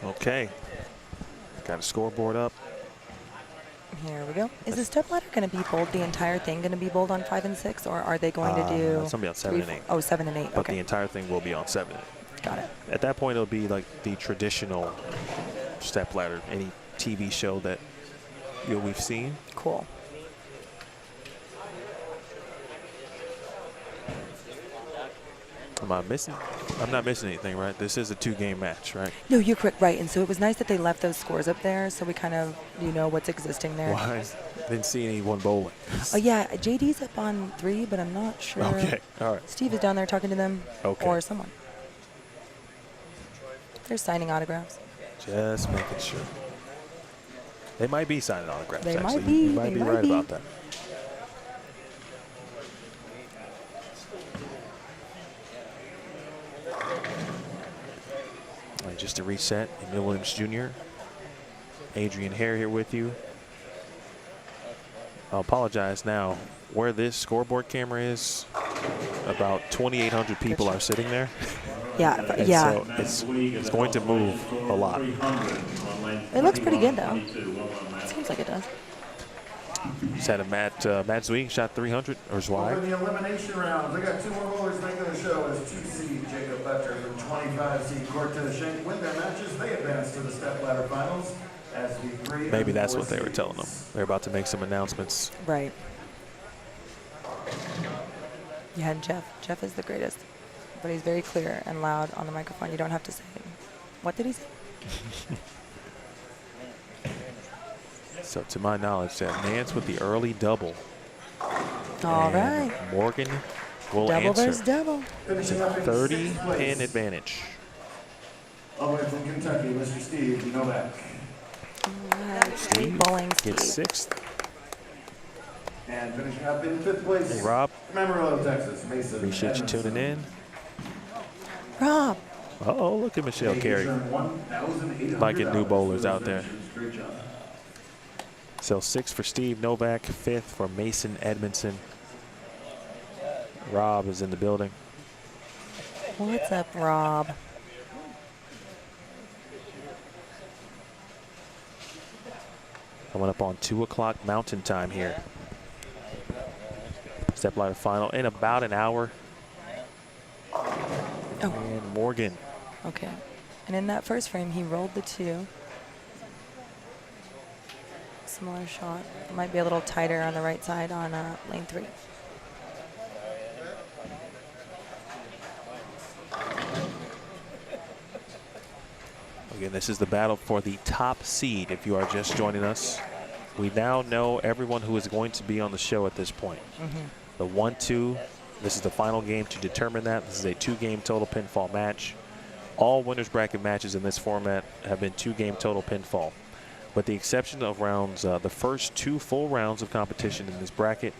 C: Okay. Got a scoreboard up.
G: Here we go. Is the stepladder going to be bold? The entire thing going to be bold on 5 and 6, or are they going to do?
C: It's going to be on 7 and 8.
G: Oh, 7 and 8.
C: But
G: Okay.
C: the entire thing will be on 7 and 8.
G: Got it.
C: At that point, it'll be like the traditional stepladder, any TV show that we've seen.
G: Cool.
C: Am I missing? I'm not missing anything, right? This is a 2-game match, right?
G: No, you're correct. Right. And so it was nice that they left those scores up there so we kind of, what's existing there.
C: Why? Didn't see anyone bowling.
G: Oh, yeah. JD's up on 3, but I'm not sure.
C: Okay. All right.
G: Steve is down there talking to them.
C: Okay.
G: Or someone. They're signing autographs.
C: Just making sure. They might be signing autographs,
G: They
C: actually.
G: might be.
C: You might
G: They
C: be
G: might
C: right
G: be.
C: about that. All right, just to reset, Emil Williams Jr., Adrian Hare here with you. I'll apologize now. Where this scoreboard camera is, about 2,800 people are sitting there.
G: Yeah.
C: And
G: Yeah.
C: so it's going to move a lot.
G: It looks pretty good, though. Seems like it does.
C: Just had a Matt Zwing shot 300, or Zweig.
A: Over the elimination rounds, we got 2 more bowlers making the show as 2-seed Jakob Butturff and 25-seed Cortez Schenck win their matches. They advance to the stepladder finals as the 3
C: Maybe
A: and
C: that's
A: 4
C: what they were
A: seeds.
C: telling them. They're about to make some announcements.
G: Right. Yeah, and Jeff is the greatest. But he's very clear and loud on the microphone. You don't have to say, what did he say?
C: So to my knowledge, that Nance with the early double.
G: All
C: And
G: right.
C: Morgan will
G: Double
C: answer.
G: versus double.
A: Finishing up in
C: 30
A: sixth place,
C: pin advantage.
A: all the way from Kentucky, Mr. Steve Novak.
G: All right. Steve bowling
C: Gets
G: Steve.
C: 6th.
A: And finishing up in 5th place,
C: Hey, Rob.
A: Amarillo, Texas, Mason.
C: Appreciate you tuning in.
G: Rob.
C: Uh-oh, look at Michelle Carey. Might get new bowlers out there.
A: Great job.
C: So 6th for Steve Novak, 5th for Mason Edmondson. Rob is in the building.
G: What's up, Rob?
C: Coming up on 2 o'clock Mountain Time here. Stepladder final in about an hour.
G: Oh,
C: And Morgan.
G: okay. And in that first frame, he rolled the 2. Similar shot. It might be a little tighter on the right side on lane 3.
C: Again, this is the battle for the top seed if you are just joining us. we now know everyone who is going to be on the show at this point. The 1-2, this is the final game to determine that. This is a 2-game total pinfall match. All winners bracket matches in this format have been 2-game total pinfall. With the exception of rounds, the first 2 full rounds of competition in this bracket,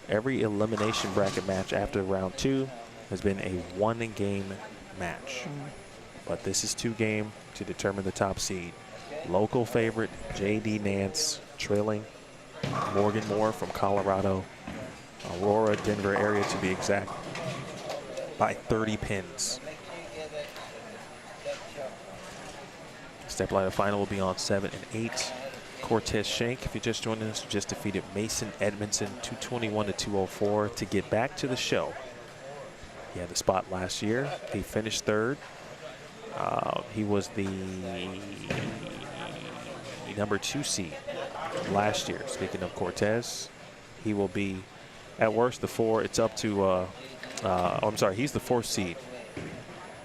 C: every elimination bracket match after round 2 has been a 1-game match. But this is 2-game to determine the top seed. Local favorite J.D. Nance trailing Morgan Moore from Colorado, Aurora, Denver area to be exact, by 30 pins. Stepladder final will be on 7 and 8. Cortez Schenck, if you just joined us, just defeated Mason Edmondson 221-204 to get back to the show. He had the spot last year. He finished 3rd. He was the number 2 seed last year. Speaking of Cortez, he will be at worst the 4. It's up to, I'm sorry, he's the 4th seed.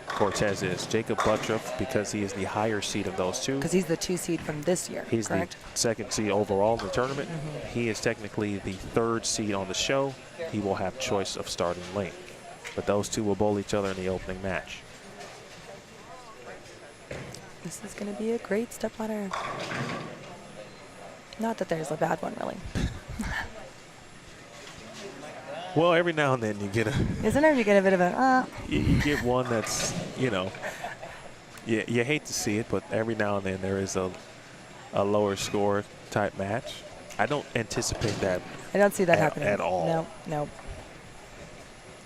C: Cortez is Jakob Butturff because he is the higher seed of those 2.
G: Because he's the 2 seed from this year,
C: He's
G: correct?
C: the 2nd seed overall in the tournament. He is technically the 3rd seed on the show. He will have choice of starting lane. But those 2 will bowl each other in the opening match.
G: This is going to be a great stepladder. Not that there's a bad one, really.
C: Well, every now and then you get a...
G: Isn't there? You get a bit of a,
C: you get one that's, you know, you hate to see it, but every now and then there is a lower score type match. I don't anticipate that.
G: I don't see that happening.
C: At all.
G: No, no.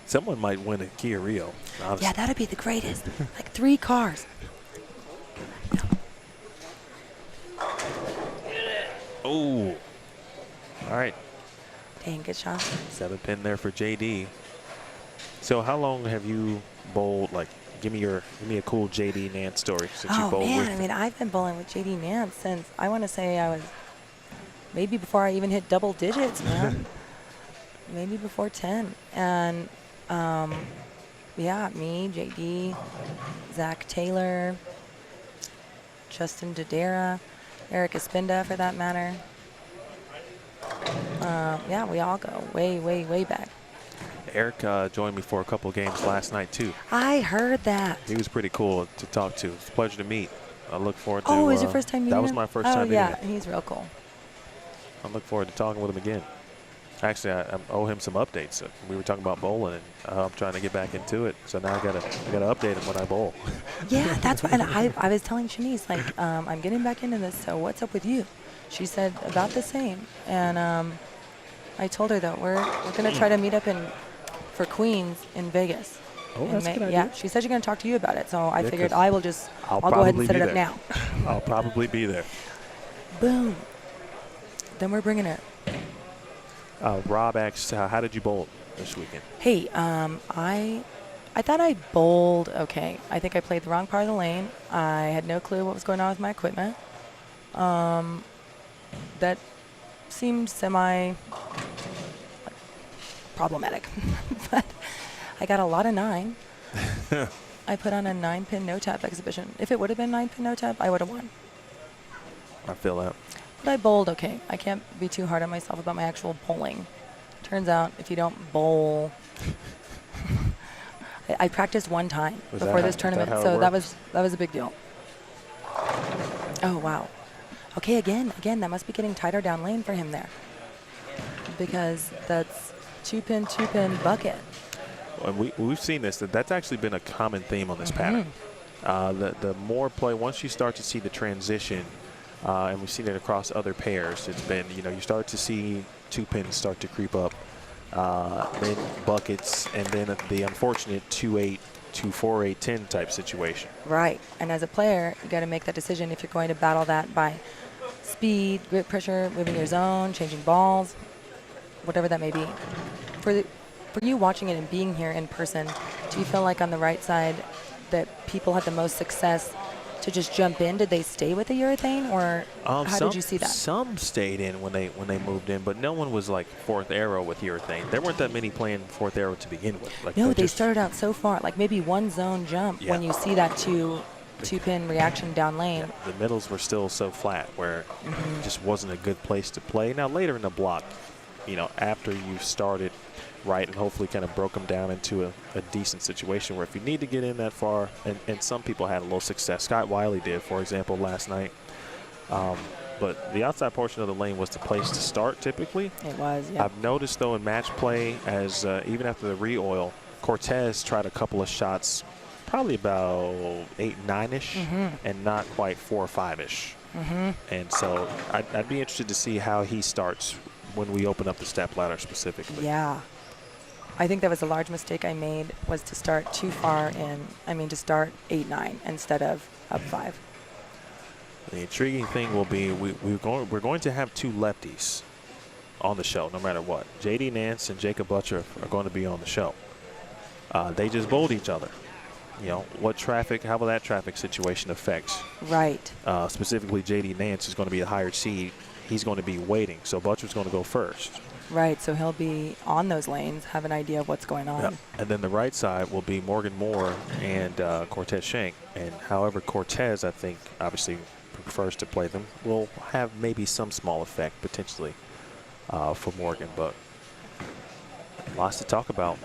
C: Someone might win a Kia Rio, honestly.
G: Yeah, that'd be the greatest. Like 3 cars.
C: Oh. All right.
G: Dang, good shot.
C: 7 pin there for JD. So how long have you bowled? Like, give me a cool JD Nance story since you bowled with.
G: I mean, I've been bowling with JD Nance since I want to say I was maybe before I even hit double digits, man. Maybe before 10. And yeah, me, JD, Zach Taylor, Justin Dodera, Eric Espinda for that matter. Yeah, we all go way, way, way back.
C: Eric joined me for a couple of games last night, too.
G: I heard that.
C: He was pretty cool to talk to. It's a pleasure to meet. I look forward to...
G: Oh, was your first time meeting him?
C: That was my first time meeting him.
G: Oh, yeah, he's real cool.
C: I look forward to talking with him again. Actually, I owe him some updates. We were talking about bowling, and I'm trying to get back into it. So now I gotta update him when I bowl.
G: Yeah, that's why. And I was telling Shanice, like, I'm getting back into this, so what's up with you? She said about the same. And I told her that we're going to try to meet up for Queens in Vegas.
C: Oh, that's a good idea.
G: Yeah, she said she's going to talk to you about it, so I figured
C: I'll
G: go ahead and set it up now.
C: I'll probably be there.
G: Boom. Then we're bringing it.
C: Rob asks, how did you bowl this weekend?
G: Hey, I thought I bowled okay. I think I played the wrong part of the lane. I had no clue what was going on with my equipment. That seemed semi-problematic. But I got a lot of 9. I put on a 9-pin no-tap exhibition. If it would have been 9-pin no-tap, I would have won.
C: I feel that.
G: But I bowled okay. I can't be too hard on myself about my actual bowling. Turns out if you don't bowl... I practiced one time before this tournament, so that was a big deal. Oh, wow. Okay, again, that must be getting tighter down lane for him there. Because that's 2-pin bucket.
C: And we've seen this. That's actually been a common theme on this pattern. The more play, once you start to see the transition, and we've seen it across other pairs, it's been, you start to see 2 pins start to creep up, then buckets, and then the unfortunate 2-8, 2-4, 8-10 type situation.
G: Right. And as a player, you got to make that decision if you're going to battle that by speed, grip pressure, moving your zone, changing balls, whatever that may be. For you watching it and being here in person, do you feel like on the right side that people had the most success to just jump in? Did they stay with the urethane, or how did you see that?
C: Some stayed in when they moved in, but no one was like 4th arrow with urethane. There weren't that many playing 4th arrow to begin with. Like
G: no, they started out so far, like maybe one zone jump when you see that 2 two-pin reaction down lane.
C: The middles were still so flat where it just wasn't a good place to play. Now later in the block, you know, after you started right and hopefully kind of broke them down into a decent situation where if you need to get in that far, and some people had a little success. Scott Wiley did, for example, last night. But the outside portion of the lane was the place to start typically.
G: It was, yeah.
C: I've noticed, though, in match play, as even after the re-oil, Cortez tried a couple of shots, probably about 8, 9-ish, and not quite 4 or 5-ish. And so I'd be interested to see how he starts when we open up the step ladder specifically.
G: Yeah. I think that was a large mistake I made, was to start too far in. I mean, to start 8, 9 instead of up 5.
C: The intriguing thing will be we're going to have 2 lefties on the show no matter what. JD Nance and Jakob Butturff are going to be on the show. They just bowled each other. You know, how will that traffic situation affect?
G: Right.
C: Specifically, JD Nance is going to be the higher seed. He's going to be waiting, so Butturff's going to go first.
G: Right, so he'll be on those lanes, have an idea of what's going on.
C: Yep. And then the right side will be Morgan Moore and Cortez Schenck. And however Cortez, I think, obviously prefers to play them, will have maybe some small effect potentially for Morgan, but lots to talk about.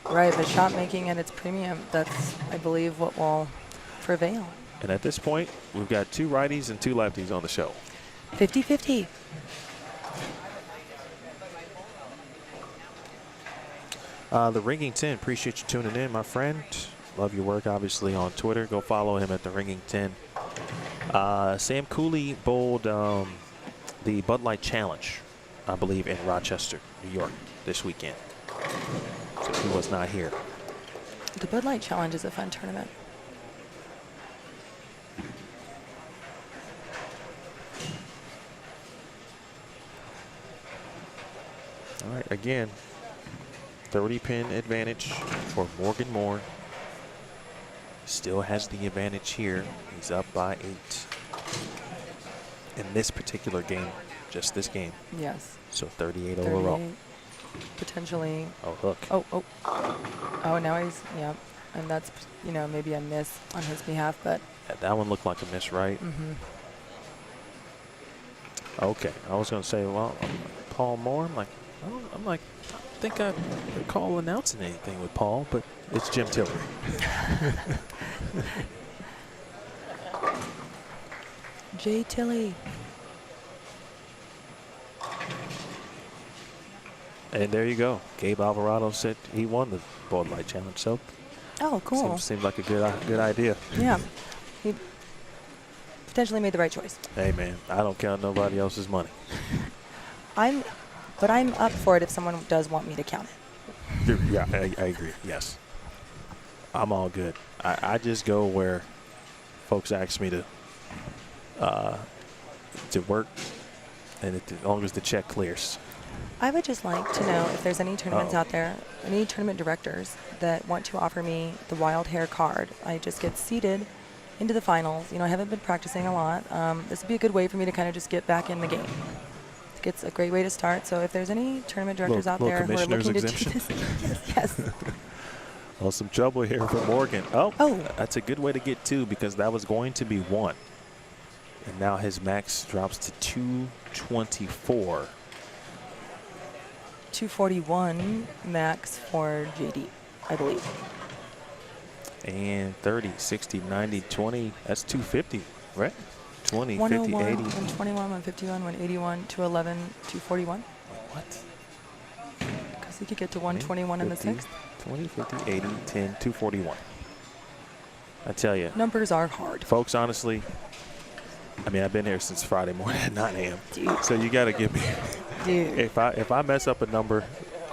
G: Right, the shot making at its premium, that's, I believe, what will prevail.
C: And at this point, we've got 2 righties and 2 lefties on the show.
G: 50-50.
C: The Ringing 10, appreciate you tuning in, my friend. Love your work, obviously, on Twitter. Go follow him at the Ringing 10. Sam Cooley bowled the Bud Light Challenge, I believe, in Rochester, New York, this weekend. So he was not here.
G: The Bud Light Challenge is a fun tournament.
C: All right, again, 30-pin advantage for Morgan Moore. Still has the advantage here. He's up by 8 in this particular game, just this game.
G: Yes.
C: So 38 overall.
G: Potentially.
C: Oh, hook.
G: Oh, now he's, yeah. And that's, you know, maybe a miss on his behalf, but.
C: Yeah, that one looked like a miss, right? Okay, I was going to say, well, Paul Moore, I don't think I recall announcing anything with Paul, but it's Jim Tillery.
G: J. Tilly.
C: And there you go. Gabe Alvarado said he won the Bud Light Challenge. So,
G: oh, cool.
C: Seems like a good idea.
G: Yeah, he potentially made the right choice.
C: Hey man, I don't count nobody else's money.
G: But I'm up for it if someone does want me to count it.
C: Yeah, I agree. Yes, I'm all good. I just go where folks ask me to work, and as long as the check clears.
G: I would just like to know if there's any tournaments out there, any tournament directors that want to offer me the wild hair card. I just get seeded into the finals. You know, I haven't been practicing a lot. This would be a good way for me to kind of just get back in the game. It's a great way to start. So if there's any tournament directors out there who are looking to do this, yes.
C: Well, some trouble here for Morgan. Oh, that's a good way to get 2 because that was going to be 1. And now his max drops to 224.
G: 241 max for JD, I believe.
C: And 30, 60, 90, 20, that's 250, right? 20, 50, 80.
G: 121, 151, 181, 211, 241.
C: What?
G: Because he could get to 121 in the 6th.
C: 20, 50, 80, 10, 241. I tell you.
G: Numbers are hard.
C: Folks, honestly, I mean, I've been here since Friday morning at 9 a.m.
G: Dude.
C: So you got to give me.
G: Dude.
C: If I mess up a number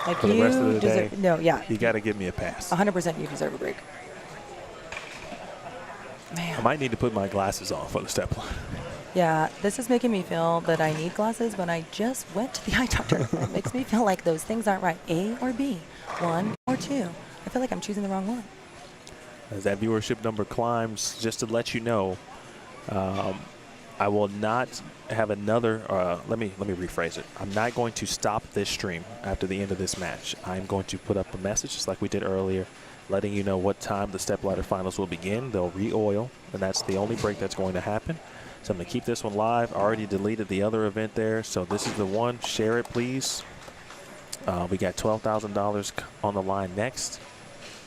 G: like
C: for the rest of the day,
G: no, yeah.
C: You got to give me a pass.
G: 100% you deserve a break. Man.
C: I might need to put my glasses on for the step line.
G: Yeah, this is making me feel that I need glasses when I just went to the eye doctor. It makes me feel like those things aren't right. A or B, 1 or 2. I feel like I'm choosing the wrong one.
C: As that viewership number climbs, just to let you know, I will not have another, let me rephrase it. I'm not going to stop this stream after the end of this match. I'm going to put up a message just like we did earlier letting you know what time the stepladder finals will begin. They'll re-oil, and that's the only break that's going to happen. So I'm going to keep this one live. I already deleted the other event there, so this is the one. Share it, please. We got $12,000 on the line next,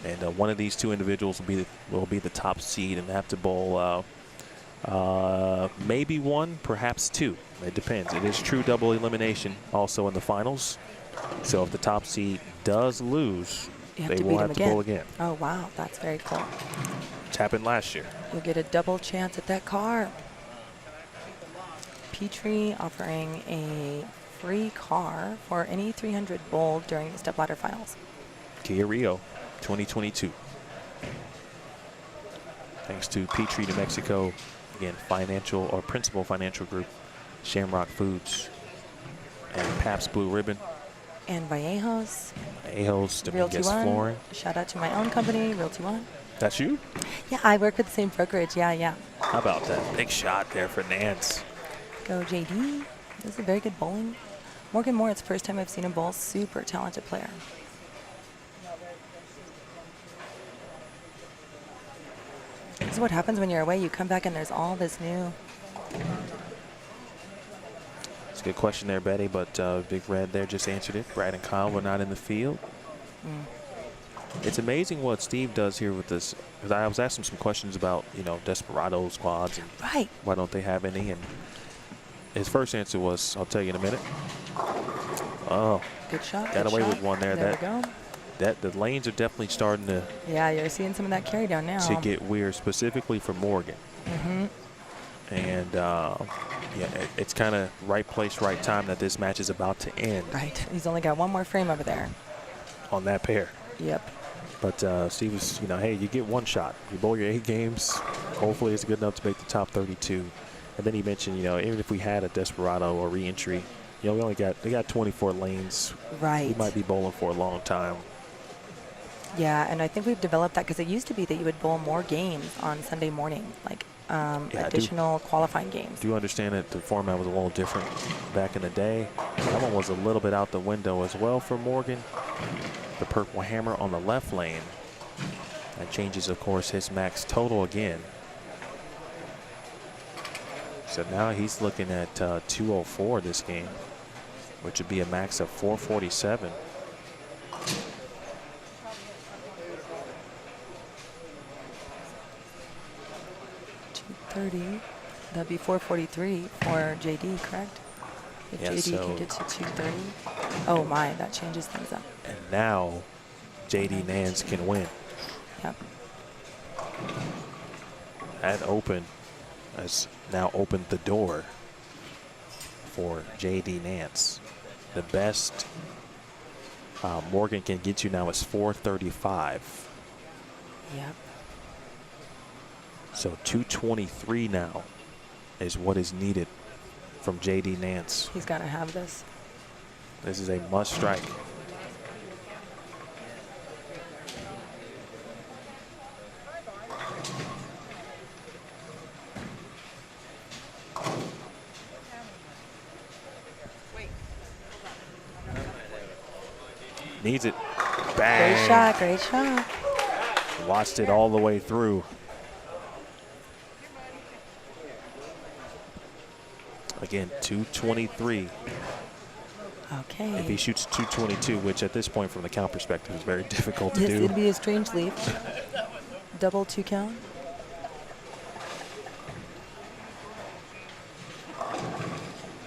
C: and one of these two individuals will be the top seed and have to bowl maybe one, perhaps two. It depends. It is true double elimination also in the finals. So if the top seed does lose, they will have to bowl again.
G: Oh, wow. That's very cool.
C: Which happened last year.
G: You'll get a double chance at that car. Petrie offering a free car for any 300 bowled during the stepladder finals.
C: Kia Rio 2022. Thanks to Petrie, New Mexico. Again, principal financial group, Shamrock Foods, and Pabst Blue Ribbon.
G: And Vallejos.
C: Vallejos,
G: Realty
C: Dominguez
G: One.
C: Flooring.
G: Shout out to my own company, Realty One.
C: That's you?
G: Yeah, I work with the same brokerage. Yeah.
C: How about that? Big shot there for Nance.
G: Go JD. This is a very good bowling. Morgan Moore, it's the first time I've seen him bowl. Super talented player. This is what happens when you're away. You come back and there's all this new.
C: It's a good question there, Betty, but Big Red there just answered it. Brad and Kyle were not in the field. It's amazing what Steve does here with this. Because I was asking some questions about, Desperado squads and why don't they have any. And his first answer was, I'll tell you in a minute. Oh,
G: good shot.
C: Got
G: good
C: away
G: shot.
C: with one there.
G: There we go.
C: The lanes are definitely starting to.
G: Yeah, you're seeing some of that carry down now.
C: To get weird, specifically for Morgan. And it's kind of right place, right time that this match is about to end.
G: Right. He's only got one more frame over there.
C: On that pair.
G: Yep.
C: But Steve was, hey, you get one shot. You bowl your 8 games. Hopefully it's good enough to make the top 32. And then he mentioned, even if we had a Desperado or re-entry, they got 24 lanes.
G: Right.
C: We might be bowling for a long time.
G: Yeah, and I think we've developed that because it used to be that you would bowl more games on Sunday morning, like additional qualifying games.
C: Do you understand that the format was a little different back in the day? That one was a little bit out the window as well for Morgan. The purple hammer on the left lane. That changes, of course, his max total again. So now he's looking at 204 this game, which would be a max of 447.
G: That'd be 443 for JD, correct? If JD can get to 230. Oh my, that changes things up.
C: And now JD Nance can win.
G: Yep.
C: That open has now opened the door for JD Nance. The best Morgan can get you now is 435.
G: Yep.
C: So 223 now is what is needed from JD Nance.
G: He's got to have this.
C: This is a must strike. Needs it. Bang.
G: Great shot, great shot.
C: Watched it all the way through. Again, 223.
G: Okay.
C: If he shoots 222, which at this point from the count perspective is very difficult to do.
G: It'd be a strange leap. Double 2 count.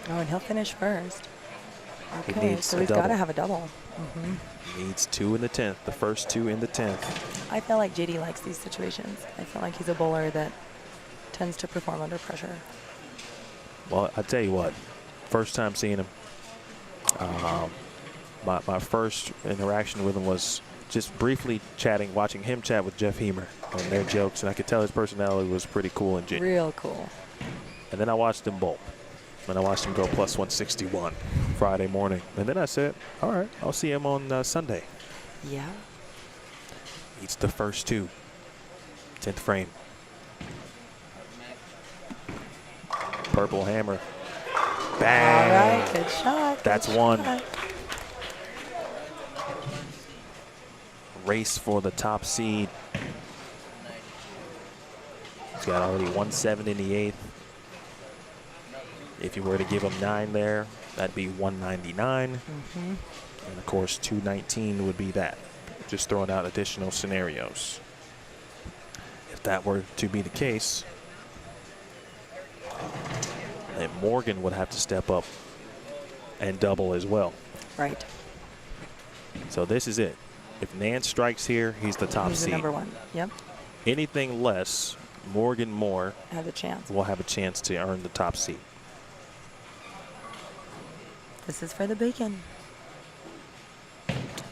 G: Oh, and he'll finish first. Okay, so he's got to have a double.
C: Needs 2 in the 10th, the first 2 in the 10th.
G: I feel like JD likes these situations. I feel like he's a bowler that tends to perform under pressure.
C: Well, I tell you what, first time seeing him, my first interaction with him was just briefly chatting, watching him chat with Jeff Hemer and their jokes, and I could tell his personality was pretty cool and genuine.
G: Real cool.
C: And then I watched him bowl. And I watched him go plus 161 Friday morning. And then I said, all right, I'll see him on Sunday.
G: Yeah.
C: Eats the first 2. 10th frame. Purple hammer. Bang.
G: All right, good shot.
C: That's one. race for the top seed. He's got already 1-7 in the 8th. If you were to give him 9 there, that'd be 199. And of course, 219 would be that. Just throwing out additional scenarios. If that were to be the case, then Morgan would have to step up and double as well.
G: Right.
C: So this is it. If Nance strikes here, he's the top
G: He's
C: seed.
G: the number 1. Yep.
C: Anything less, Morgan Moore
G: Has a chance.
C: will have a chance to earn the top seed.
G: This is for the bacon.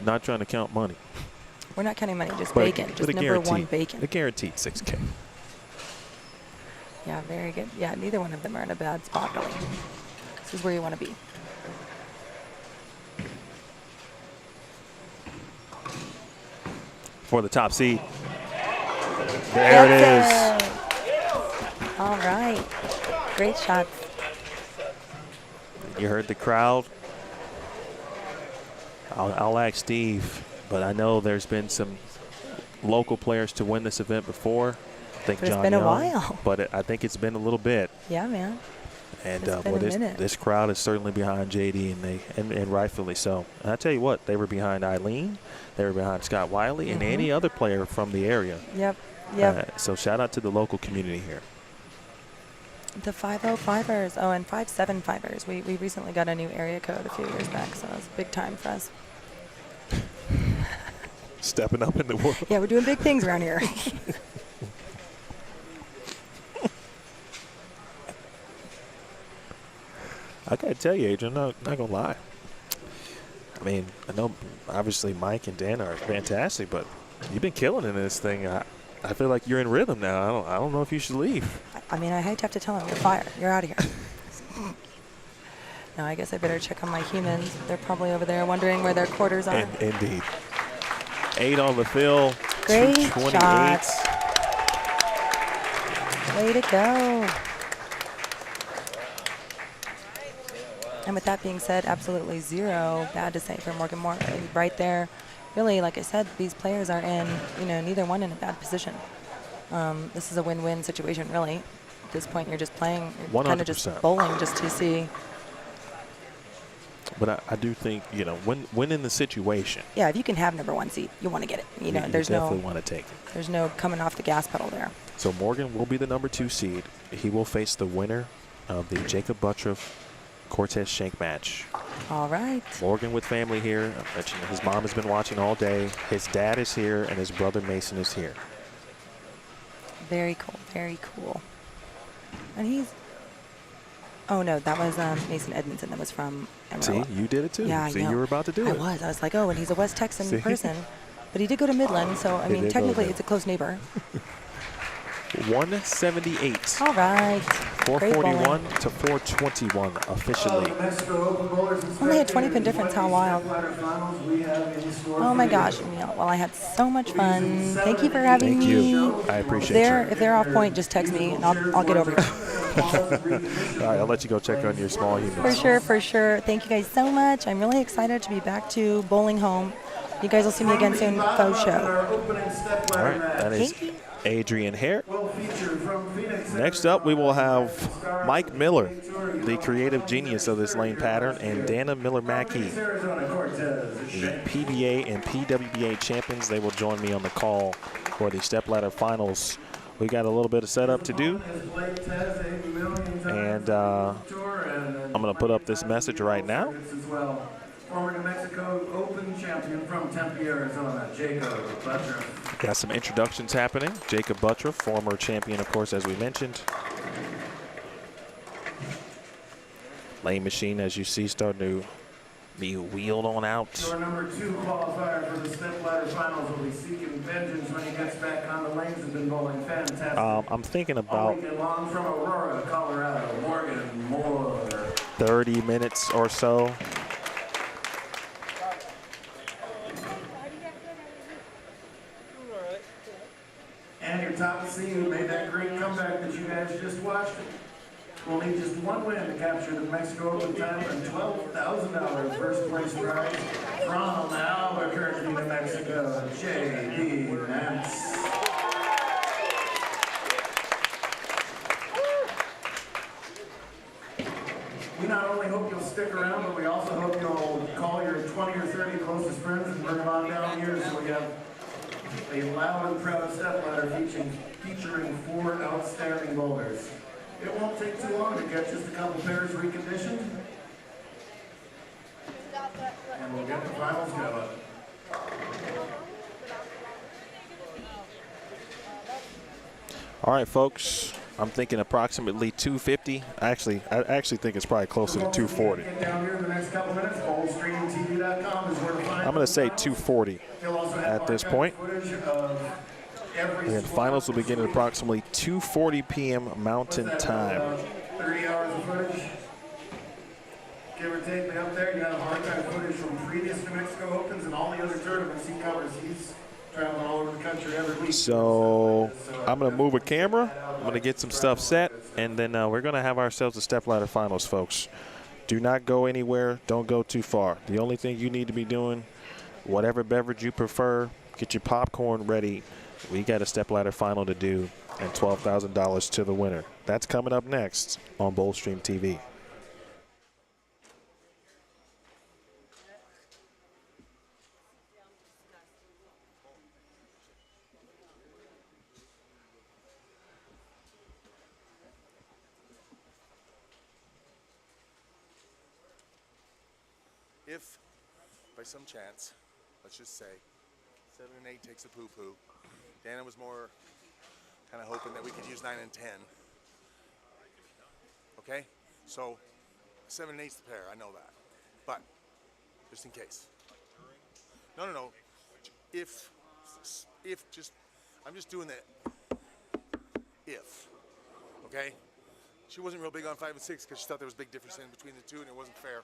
C: Not trying to count money.
G: We're not counting money, just
C: But-
G: bacon.
C: but
G: Just
C: a
G: number 1
C: guaranteed-
G: bacon.
C: A guaranteed 6K.
G: Yeah, very good. Yeah, neither one of them are in a bad spot, really. This is where you want to be.
C: For the top seed. There it is.
G: All right. Great shots.
C: You heard the crowd. I'll ask Steve, but I know there's been some local players to win this event before. I think
G: But it's
C: John
G: been a
C: Young,
G: while.
C: But I think it's been a little bit.
G: Yeah, man.
C: And
G: It's been a minute.
C: this crowd is certainly behind JD, and rightfully so. And I tell you what, they were behind Eileen, they were behind Scott Wiley, and any other player from the area.
G: Yep. Yep.
C: So shout out to the local community here.
G: The 505ers. Oh, and 575ers. We recently got a new area code a few years back, so it's big time for us.
C: Stepping up in the world.
G: Yeah, we're doing big things around here.
C: I gotta tell you, Adrian, not gonna lie. I mean, I know obviously Mike and Dan are fantastic, but you've been killing in this thing. I feel like you're in rhythm now. I don't know if you should leave.
G: I mean, I hate to have to tell them, you're fired. You're out of here. No, I guess I better check on my humans. They're probably over there wondering where their quarters are.
C: Indeed. 8 on the fill.
G: Great
C: 228.
G: shots. Way to go. And with that being said, absolutely zero bad to say for Morgan Moore. Right there. Really, like I said, these players are in, neither one in a bad position. This is a win-win situation, really. At this point, you're just playing, you're kind of just
C: 100%.
G: bowling just to see.
C: But I do think, when in the situation,
G: Yeah, if you can have number 1 seed, you want to get it.
C: you
G: There's
C: definitely
G: no,
C: want to take it.
G: there's no coming off the gas pedal there.
C: So Morgan will be the number 2 seed. He will face the winner of the Jakob Butturff Cortez Schenck match.
G: All right.
C: Morgan with family here. I mentioned his mom has been watching all day. His dad is here, and his brother Mason is here.
G: Very cool. Very cool. And he's. Oh no, that was Mason Edmondson. That was from Amarillo.
C: See, you did it too.
G: Yeah, I
C: See,
G: know.
C: you were about to do
G: I
C: it.
G: was. I was like, oh, and he's a West Texan
C: See?
G: person, but he did go to Midland, so I
C: He
G: mean,
C: did go to
G: technically,
C: Midland.
G: it's a close neighbor.
C: 178.
G: All right. Great
C: 441
G: bowling.
C: to 421 officially.
G: Only a 20-pin difference. How wild. Oh my gosh. Well, I had so much fun. Thank you for having
C: Thank
G: me.
C: you. I appreciate you.
G: If they're off point, just text me and I'll get over here.
C: All right, I'll let you go check on your small humans.
G: For sure, for sure. Thank you guys so much. I'm really excited to be back to bowling home. You guys will see me again soon. Faux show.
C: All right, that is
G: Thank you.
C: Adrian Hare. Next up, we will have Mike Miller, the creative genius of this lane pattern, and Dana Miller-Mackey, the PBA and PWBA champions. They will join me on the call for the stepladder finals. We got a little bit of setup to do, and I'm going to put up this message right now.
A: Former New Mexico Open champion from Tempe, Arizona, Jakob Butturff.
C: Got some introductions happening. Jakob Butturff, former champion, of course, as we mentioned. Lane machine, as you see, starting to be wheeled on out.
A: Your number 2 qualifier for the stepladder finals will be seeking vengeance when he gets back on the lanes. Has been bowling fantastic.
C: I'm thinking
A: All
C: about
A: weekend long from Aurora, Colorado, Morgan Moore.
C: 30 minutes or so.
A: And your top seed who made that great comeback that you guys just watched. We'll need just one win to capture the Mexico Open title and $12,000 first place prize from Albuquerque, New Mexico, J.D. Nance. We not only hope you'll stick around, but we also hope you'll call your 20 or 30 closest friends and bring them on down here so we have a loud and proud stepladder featuring 4 outstanding bowlers. It won't take too long to get just a couple pairs reconditioned, and we'll get the finals going.
C: All right, folks. I'm thinking approximately 250. I actually think it's probably closer to 240. I'm going to say 240 at this point. And finals will begin at approximately 2:40 p.m. Mountain Time.
A: 30 hours of footage. Give or take, up there, you have archive footage from previous New Mexico Opens and all the other tournaments he covers. He's traveling all over the country every week.
C: So I'm going to move a camera. I'm going to get some stuff set, and then we're going to have ourselves a stepladder finals, folks. Do not go anywhere. Don't go too far. The only thing you need to be doing, whatever beverage you prefer, get your popcorn ready. We got a stepladder final to do and $12,000 to the winner. That's coming up next on Bowlstream TV.
H: If, by some chance, let's just say, 7 and 8 takes a poo-poo, Dana was more kind of hoping that we could use 9 and 10. Okay? So, 7 and 8's the pair, I know that. But, just in case. No. If just, I'm just doing that if. Okay? She wasn't real big on 5 and 6 because she thought there was a big difference in between the two and it wasn't fair.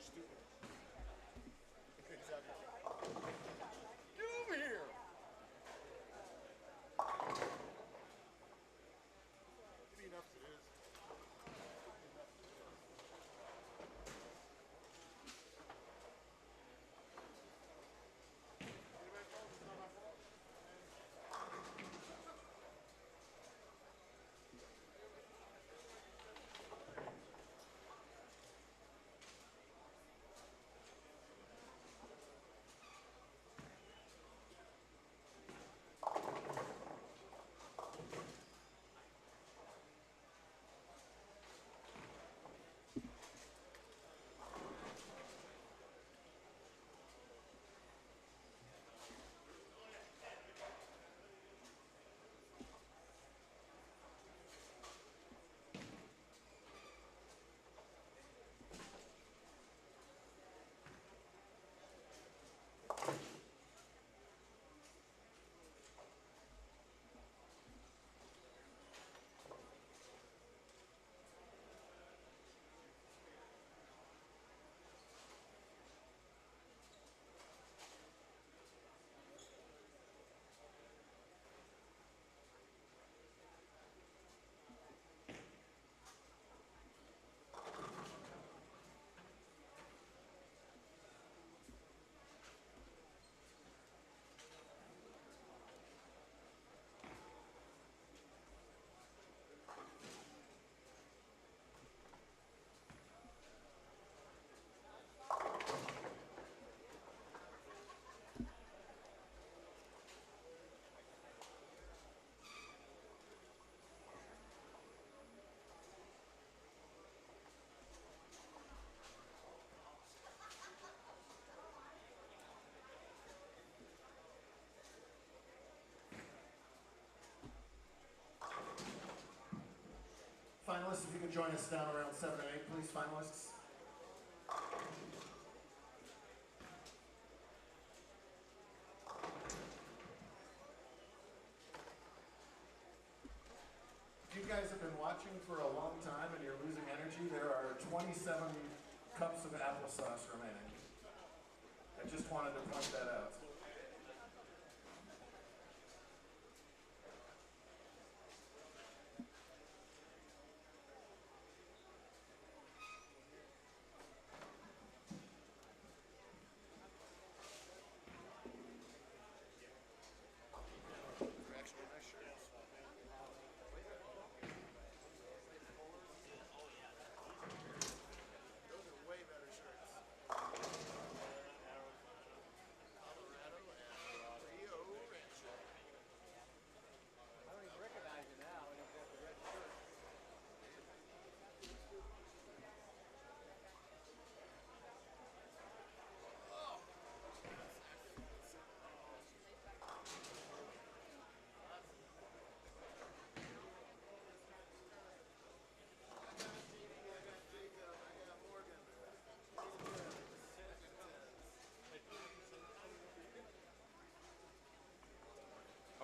H: stupid. Exactly. Get over here! Give me enough as it is.
A: Finalists, if you could join us down around 7 and 8, please, finalists. If you guys have been watching for a long time and you're losing energy, there are 27 cups of applesauce remaining. I just wanted to point that out.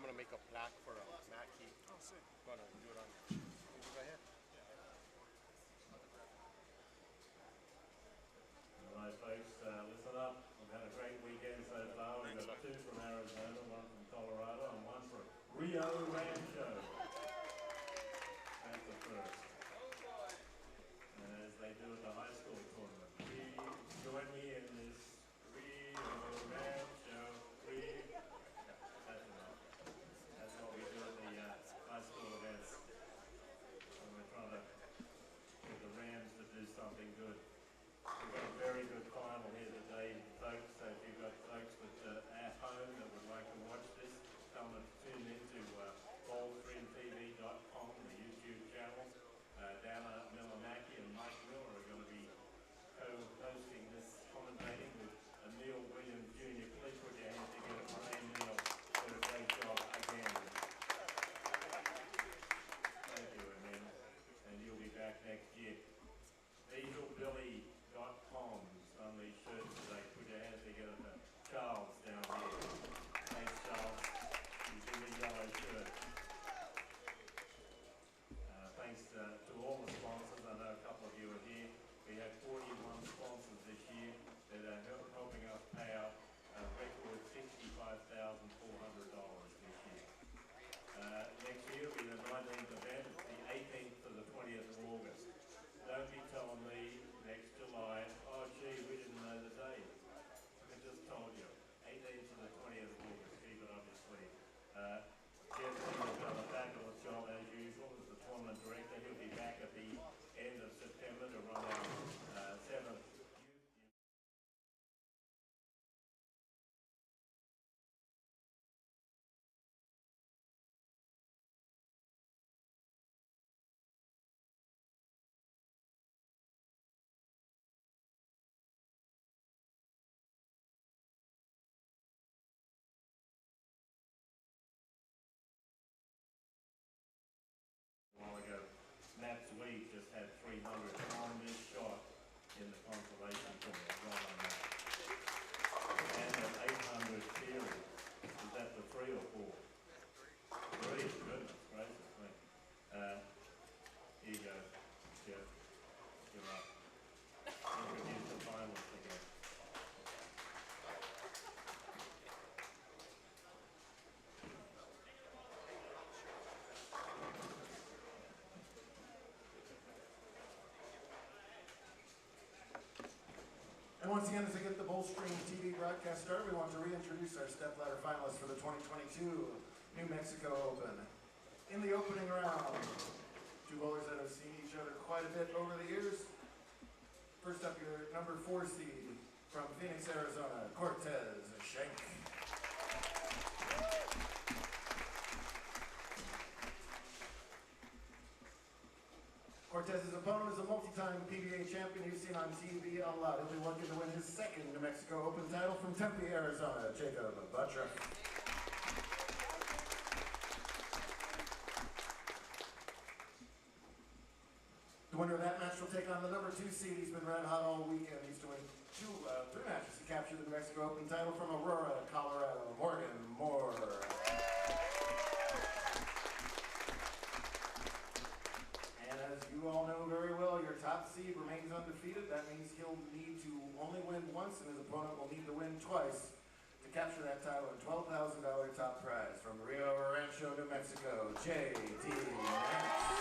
H: I'm gonna make a plaque for Matt Key. Oh, sick. I'm gonna do it on. Go ahead.
I: All right, folks, listen up. We've had a great weekend so far. We've got 2 from Arizona, 1 from Colorado, and 1 from Rio Rancho. That's the first. As they do at the high school tournament. Please join me in this Rio Rancho. That's enough. That's what we do at the high school events. And we're trying to get the Rams to do something good. We've got a very good final here today, folks. So if you've got folks at home that would like to watch this, come and tune into Ball had 300 on this shot in the Consolation Squads. Well done, that. And an 800 series. Is that the 3 or 4? 3, goodness gracious me. Here you go, Jeff. You're up. Introduce the finalists again.
A: And once again, as I get the Bullstream TV broadcast started, we want to reintroduce our stepladder finalists for the 2022 New Mexico Open. In the opening round, two bowlers that have seen each other quite a bit over the years. First up, your number 4 seed from Phoenix, Arizona, Cortez, Schenck. Cortez's opponent is a multi-time PBA champion you've seen on TV a lot. He'll be looking to win his second New Mexico Open title from Tempe, Arizona, Jakob Butturff. The winner of that match will take on the number 2 seed. He's been red hot all weekend. He's to win 3 matches to capture the New Mexico Open title from Aurora, Colorado, Moore. And as you all know very well, your top seed remains undefeated. That means he'll need to only win once, and his opponent will need to win twice to capture that title and $12,000 top prize from Rio Rancho, New Mexico, J.T. Nance.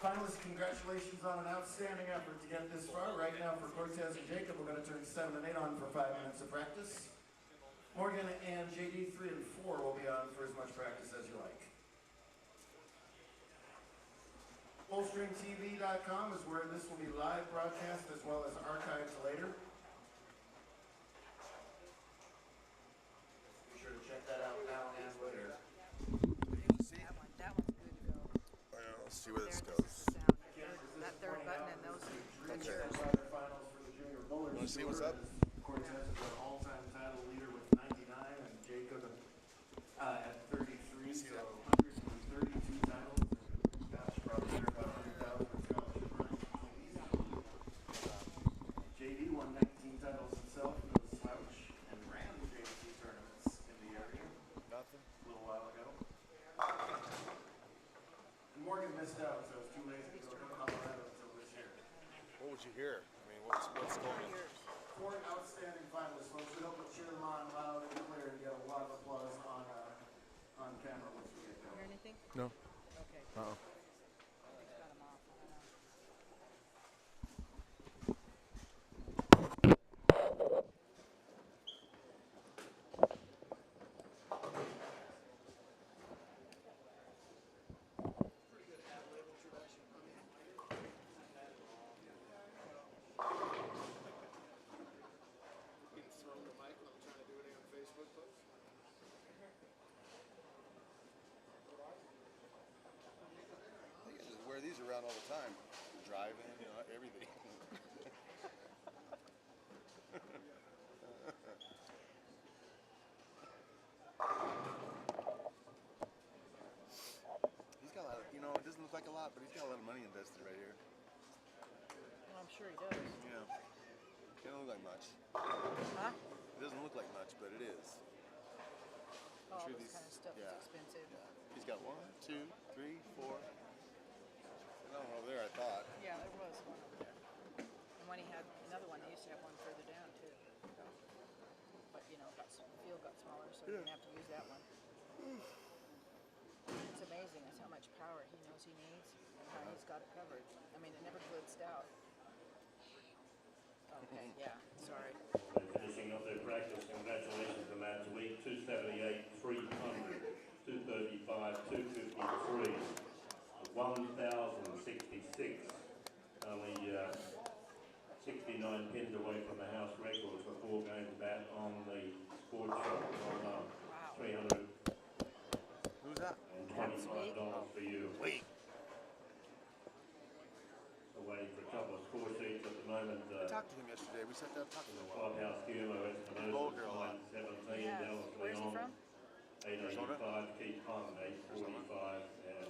A: Finalists, congratulations on an outstanding effort to get this far. Right now for Cortez and Jakob, we're going to turn 7 and 8 on for 5 minutes of practice. Morgan and JD 3 and 4 will be on for as much practice as you like. FullstreamTV.com is where this will be live broadcast as well as archived later. Be sure to check that out now and later.
E: That one's good to go.
H: Let's see where this
E: There,
H: goes.
E: this is the sound. That third button and those
H: Okay.
E: yours.
H: Want to see what's up?
A: Cortez is our all-time title leader with 99, and Jakob at 33, so 132 titles. Gosh, probably about 100,000 scholarship runs. JD won 19 titles himself, no slouch, and ran the JC tournaments in the area
H: Nothing.
A: a little while ago. And Morgan missed out, so it was too lazy to go to Colorado until this year.
H: What would you hear? I mean, what's going on?
A: 4 outstanding finalists, folks. We hope to cheer them on loud and clear and get a lot of applause on camera once we get
E: Hear
A: going.
E: anything?
H: No.
E: Okay.
H: Uh-oh.
E: He's got 'em off. I don't know.
H: I just wear these around all the time. Driving, everything. He's got a lot of, it doesn't look like a lot, but he's got a lot of money invested right here.
E: Well, I'm sure he does.
H: Yeah. It doesn't look like much.
E: Huh?
H: It doesn't look like much, but it is.
E: All
H: sure
E: this
H: these-
E: kind of stuff
H: yeah.
E: is expensive.
H: Yeah. He's got 1, 2, 3, 4. No, over there, I thought.
E: Yeah, there was one over there. And when he had another one, he used to have one further down too. But the field got smaller, so he didn't have to use that one. It's amazing. That's how much power he knows he needs and how he's got it covered. I mean, it never blitzed out. Okay, yeah, sorry.
I: They're finishing up their practice. Congratulations to Matt Week. 278, 300, 235, 253, 1,066. Only 69 pins away from the house record for 4 games back on the sports shop on $325
H: Who's that?
I: for you.
H: Wait.
I: We're waiting for a couple of score sheets at the moment.
H: I talked to him yesterday. We sat down and talked to him a while.
I: Clubhouse Humo,
H: Bowl
I: Espinosa,
H: girl.
I: 917,
E: Yeah.
I: Dallas
E: Where's he
I: Leon.
E: from?
I: 885, Keith Hung, 845, and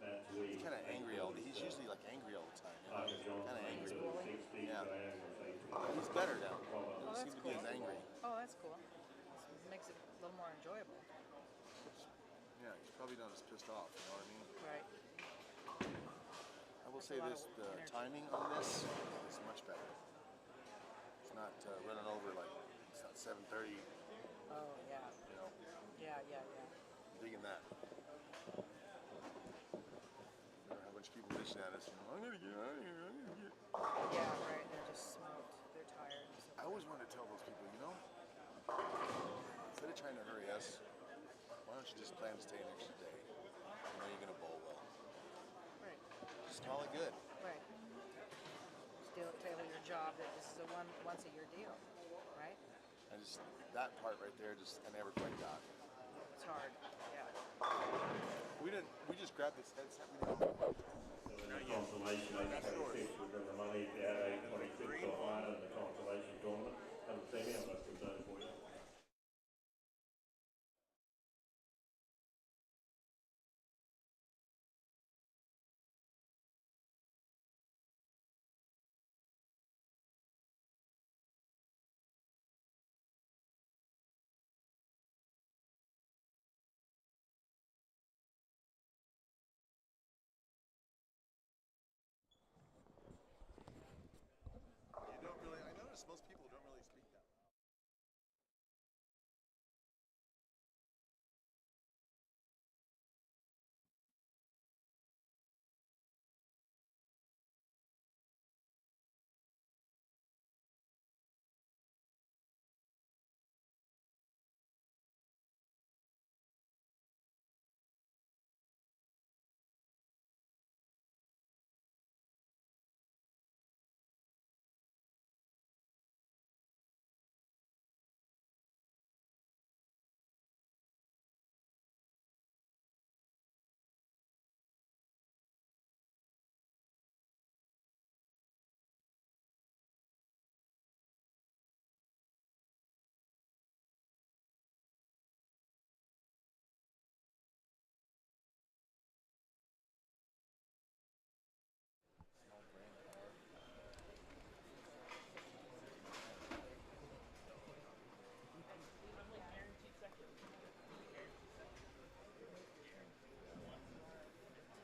I: Matt Wee.
H: He's kind of angry all day. He's usually like angry all the time.
I: Parker Johnson,
H: Kind of angry.
I: 860,
H: Yeah.
I: Diane was 820.
H: He's better now.
E: Oh,
H: Doesn't
E: that's
H: seem to be
E: cool.
H: as angry.
E: Oh, that's cool. This makes it a little more enjoyable.
H: Yeah, he's probably not as pissed off. You know what I mean?
E: Right.
H: I will
E: That's
H: say
E: a lot
H: this:
E: of
H: the
E: energy.
H: timing on this is much better. It's not running over like it's not 7:30.
E: Oh, yeah.
H: You know,
E: Yeah, yeah, yeah.
H: I'm digging that. There are a bunch of people bitching at us. You know, I'm gonna get out of here. I'm gonna get.
E: Yeah, right. They're just smoked. They're tired. and stuff
H: I always
E: like
H: wanted to tell those people, you know, instead of trying to hurry us, why don't you just plan to stay an extra day? You know you're gonna bowl well.
E: that. Right.
H: Just call it good.
E: Right. Still tailor your job that this is a once a year deal, right?
H: I just that part right there, just I never quite got.
E: It's hard. Yeah.
H: We didn't. We just grabbed this headset.
I: Consolation 826 would bring the money if you had 826 or higher in the consolation tournament. Haven't seen it, but we've done it for you.
H: You don't really. I notice most people don't really speak that.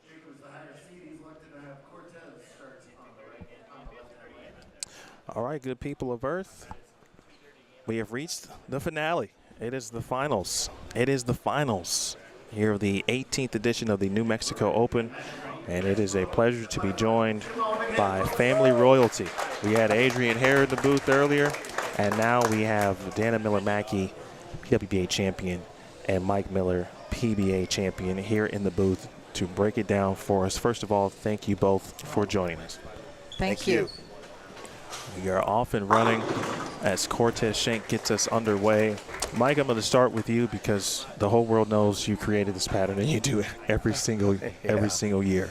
A: Jacob's the higher seed. He's elected to have Cortez start on the left-hand lane.
C: All right, good people of Earth. We have reached the finale. It is the finals. It is the finals here of the 18th edition of the New Mexico Open. And it is a pleasure to be joined by family royalty. We had Adrian Hare in the booth earlier, and now we have Dana Miller-Mackey, PWBA champion, and Mike Miller, PBA champion, here in the booth to break it down for us. First of all, thank you both for joining us.
G: Thank you.
C: We are off and running as Cortez Schenck gets us underway. Mike, I'm going to start with you because the whole world knows you created this pattern and you do it every single year.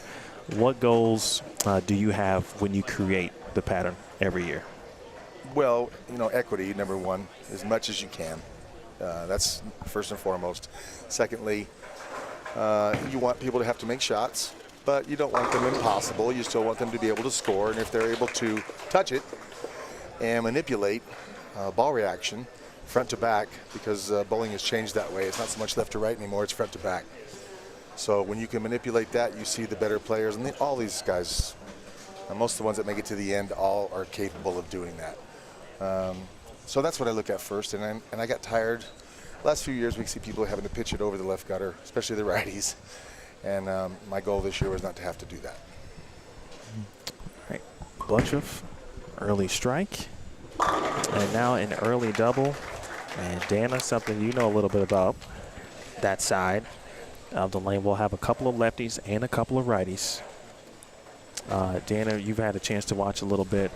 C: What goals do you have when you create the pattern every year?
H: Well, you know, equity, number one, as much as you can. That's first and foremost. Secondly, you want people to have to make shots, but you don't want them impossible. You still want them to be able to score, and if they're able to touch it and manipulate ball reaction front to back, because bowling has changed that way. It's not so much left to right anymore, it's front to back. So when you can manipulate that, you see the better players, and all these guys, most of the ones that make it to the end, all are capable of doing that. So that's what I look at first, and I got tired. Last few years we see people having to pitch it over the left gutter, especially the righties, and my goal this year was not to have to do that.
C: All right, Butturff, early strike, and now an early double. And Dana, something you know a little bit about that side of the lane. We'll have a couple of lefties and a couple of righties. Dana, you've had a chance to watch a little bit.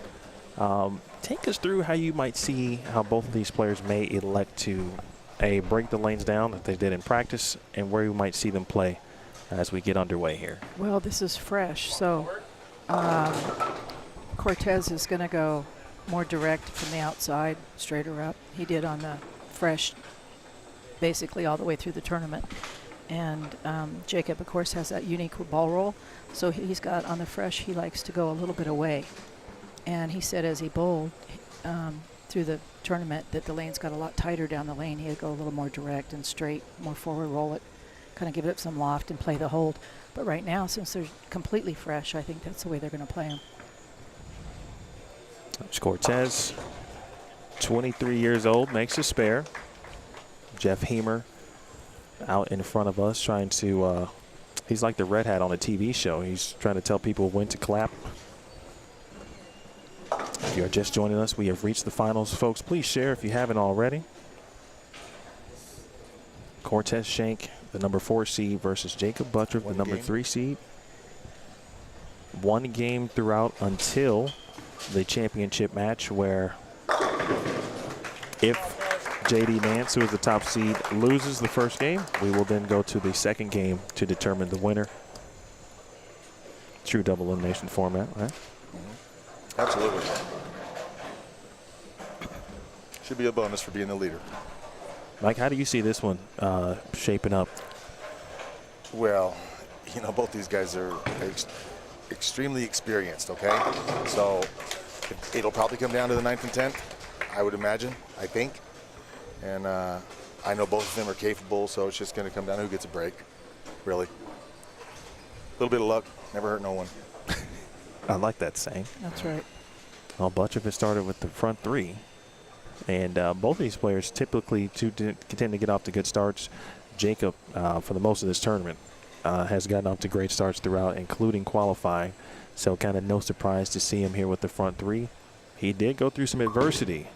C: Take us through how you might see how both of these players may elect to break the lanes down that they did in practice, and where you might see them play as we get underway here.
J: Well, this is fresh, so Cortez is going to go more direct from the outside, straighter up. He did on the fresh basically all the way through the tournament. And Jakob, of course, has that unique ball roll. So he's got on the fresh, he likes to go a little bit away. And he said as he bowled through the tournament that the lanes got a lot tighter down the lane. He had to go a little more direct and straight, more forward roll it, kind of give it up some loft and play the hold. But right now, since they're completely fresh, I think that's the way they're going to play them.
C: There's Cortez, 23 years old, makes a spare. Jeff Hemer out in front of us trying to, he's like the red hat on a TV show. He's trying to tell people when to clap. If you are just joining us, we have reached the finals, folks. Please share if you haven't already. Cortez Schenck, the number 4 seed, versus Jakob Butturff, the number 3 seed. 1 game throughout until the championship match, where if JD Nance, who is the top seed, loses the first game, we will then go to the second game to determine the winner. True double elimination format, right?
H: Absolutely. Should be a bonus for being the leader.
C: Mike, how do you see this one shaping up?
H: Well, you know, both these guys are extremely experienced, okay? So it'll probably come down to the 9th and 10th, I would imagine, I think. And I know both of them are capable, so it's just going to come down to who gets a break, really. A little bit of luck, never hurt no one.
C: I like that saying.
J: That's right.
C: Well, Butturff has started with the front 3. And both of these players typically tend to get off to good starts. Jakob, for the most of this tournament, has gotten off to great starts throughout, including qualifying. So kind of no surprise to see him here with the front 3. He did go through some adversity.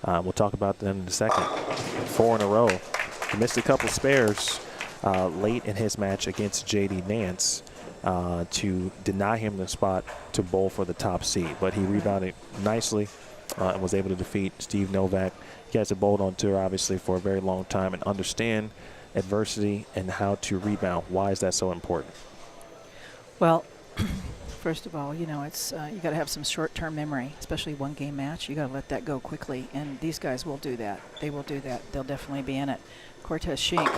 C: We'll talk about that in a second. 4 in a row. He missed a couple spares late in his match against JD Nance to deny him the spot to bowl for the top seed. But he rebounded nicely and was able to defeat Steve Novak. He has bowled on tour, obviously, for a very long time and understand adversity and how to rebound. Why is that so important?
J: Well, first of all, you know, it's you got to have some short-term memory, especially one-game match. You got to let that go quickly, and these guys will do that. They will do that. They'll definitely be in it. Cortez Schenck,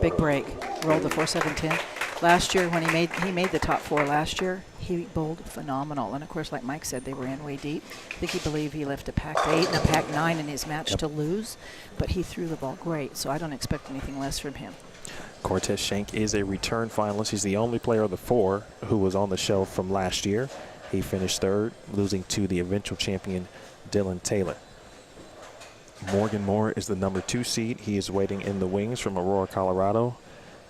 J: big break, rolled the 4-7-10. Last year, when he made the top 4 last year, he bowled phenomenal. And of course, like Mike said, they ran way deep. I think he believed he left a pack 8 and a pack 9 in his match to lose, but he threw the ball great. So I don't expect anything less from him.
C: Cortez Schenck is a return finalist. He's the only player of the 4 who was on the show from last year. He finished 3rd, losing to the eventual champion, Dylan Taylor. Morgan Moore is the number 2 seed. He is waiting in the wings from Aurora, Colorado.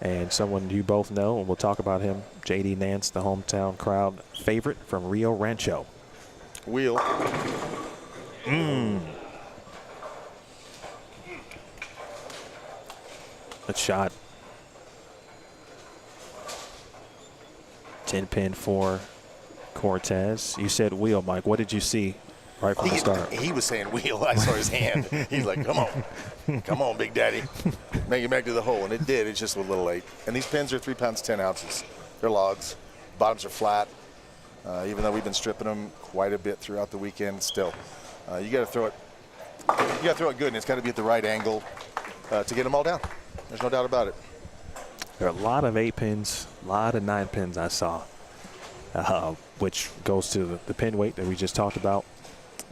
C: And someone you both know, and we'll talk about him, JD Nance, the hometown crowd favorite from Rio Rancho.
H: Wheel.
C: Good shot. 10-pin for Cortez. You said wheel, Mike. What did you see right from the start?
H: He was saying wheel. I saw his hand. He's like, come on. Come on, Big Daddy. Make it back to the hole. And it did. It's just a little late. And these pins are 3 pounds, 10 ounces. They're logs. Bottoms are flat. Even though we've been stripping them quite a bit throughout the weekend, still. You got to throw it. You got to throw it good, and it's got to be at the right angle to get them all down. There's no doubt about it.
C: There are a lot of 8 pins, a lot of 9 pins I saw, which goes to the pin weight that we just talked about,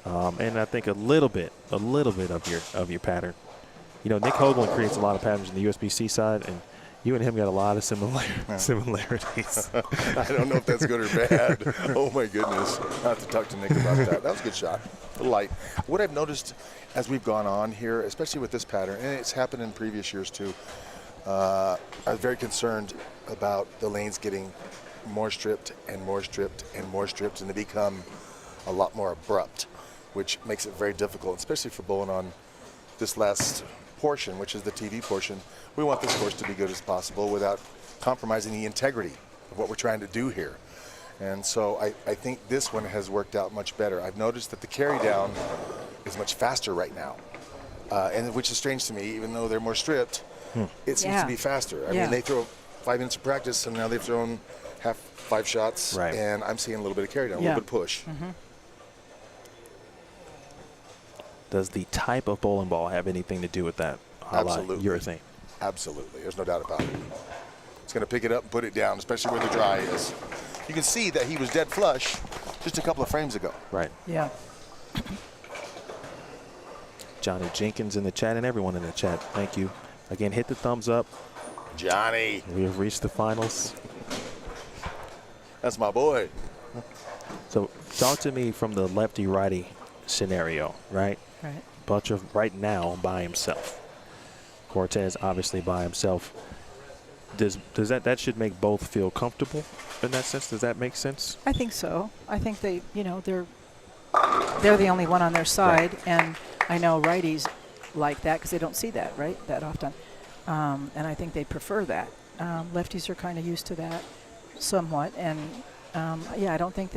C: and I think a little bit of your pattern. You know, Nick Hoagland creates a lot of patterns in the USBC side, and you and him got a lot of similarities.
H: I don't know if that's good or bad. Oh, my goodness. I'll have to talk to Nick about that. That was a good shot. A little light. What I've noticed as we've gone on here, especially with this pattern, and it's happened in previous years too, I was very concerned about the lanes getting more stripped and more stripped and more stripped, and they become a lot more abrupt, which makes it very difficult, especially for bowling on this last portion, which is the TV portion. We want this course to be good as possible without compromising the integrity of what we're trying to do here. And so I think this one has worked out much better. I've noticed that the carry down is much faster right now, and which is strange to me, even though they're more stripped. It seems to be faster. I mean, they throw 5 minutes of practice, and now they've thrown 5 shots, and I'm seeing a little bit of carry down, a little bit of push.
C: Does the type of bowling ball have anything to do with that? a la
H: Absolutely.
C: urethane.
H: Absolutely. There's no doubt about it. It's going to pick it up and put it down, especially where the dry is. You can see that he was dead flush just a couple of frames ago.
C: Right.
J: Yeah.
C: Johnny Jenkins in the chat and everyone in the chat. Thank you. Again, hit the thumbs up.
H: Johnny.
C: We have reached the finals.
H: That's my boy.
C: So talk to me from the lefty-righty scenario, right?
J: Right.
C: Butturff right now by himself. Cortez obviously by himself. Does that should make both feel comfortable in that sense? Does that make sense?
J: I think so. I think they, they're the only one on their side, and I know righties like that because they don't see that, right, that often. And I think they prefer that. Lefties are kind of used to that somewhat, and yeah, I don't think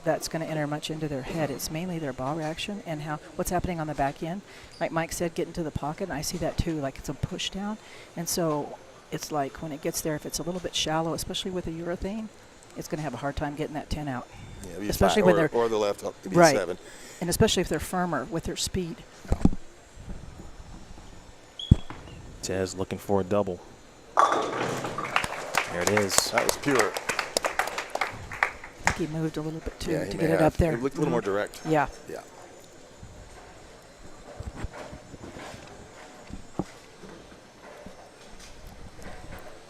J: that's going to enter much into their head. It's mainly their ball reaction and what's happening on the back end. Like Mike said, get into the pocket, and I see that too, like it's a push down. And so it's like when it gets there, if it's a little bit shallow, especially with a urethane, it's going to have a hard time getting that 10 out.
H: Yeah,
J: especially when they're
H: or the left up,
J: right,
H: 7.
J: And especially if they're firmer with their speed.
C: Tez looking for a double. There it is.
H: That was pure.
J: I think he moved a little bit too
H: Yeah,
J: to get it up there.
H: It looked a little more direct.
J: Yeah.
H: Yeah.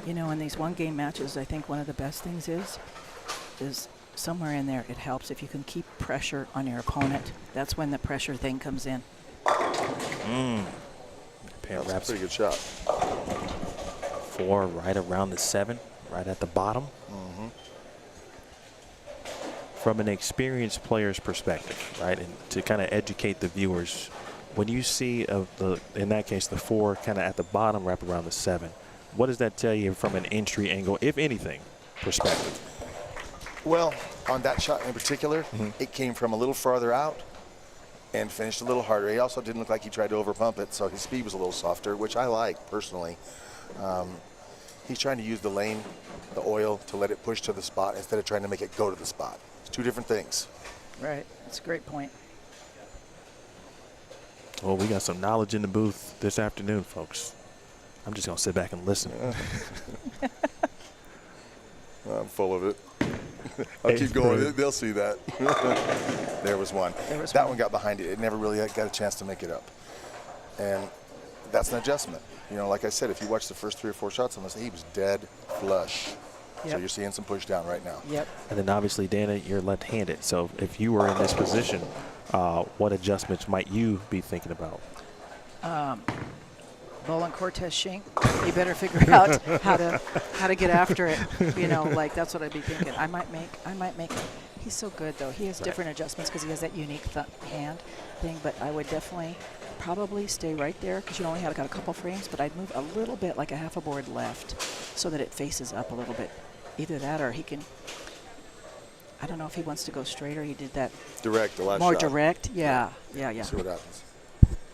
J: In these one-game matches, I think one of the best things is somewhere in there it helps if you can keep pressure on your opponent. That's when the pressure thing comes in.
H: That's a pretty good shot.
C: 4 right around the 7, right at the bottom. From an experienced player's perspective, right, and to kind of educate the viewers, when you see in that case the 4 kind of at the bottom, wrap around the 7, what does that tell you from an entry angle, if anything, perspective?
H: Well, on that shot in particular, it came from a little farther out and finished a little harder. He also didn't look like he tried to overpump it, so his speed was a little softer, which I like personally. He's trying to use the lane, the oil, to let it push to the spot instead of trying to make it go to the spot. It's 2 different things.
J: Right. That's a great point.
C: Well, we got some knowledge in the booth this afternoon, folks. I'm just going to sit back and listen.
H: I'm full of it. I'll keep going. They'll see that. There was one. That one got behind it. It never really got a chance to make it up. And that's an adjustment. Like I said, if you watch the first 3 or 4 shots on this, he was dead flush. Yep. So you're seeing some push down right now.
J: Yep.
C: And then obviously, Dana, you're left-handed. So if you were in this position, what adjustments might you be thinking about?
J: Bowling Cortez Schenck, you better figure out how to get after it. Like that's what I'd be thinking. I might make. He's so good though. He has different adjustments because he has that unique hand thing. But I would definitely probably stay right there because you only got a couple frames. But I'd move a little bit, like a half a board left, so that it faces up a little bit. Either that or he can. I don't know if he wants to go straight or he did that
H: direct. The last
J: more
H: shot.
J: Direct. Yeah.
H: See what happens.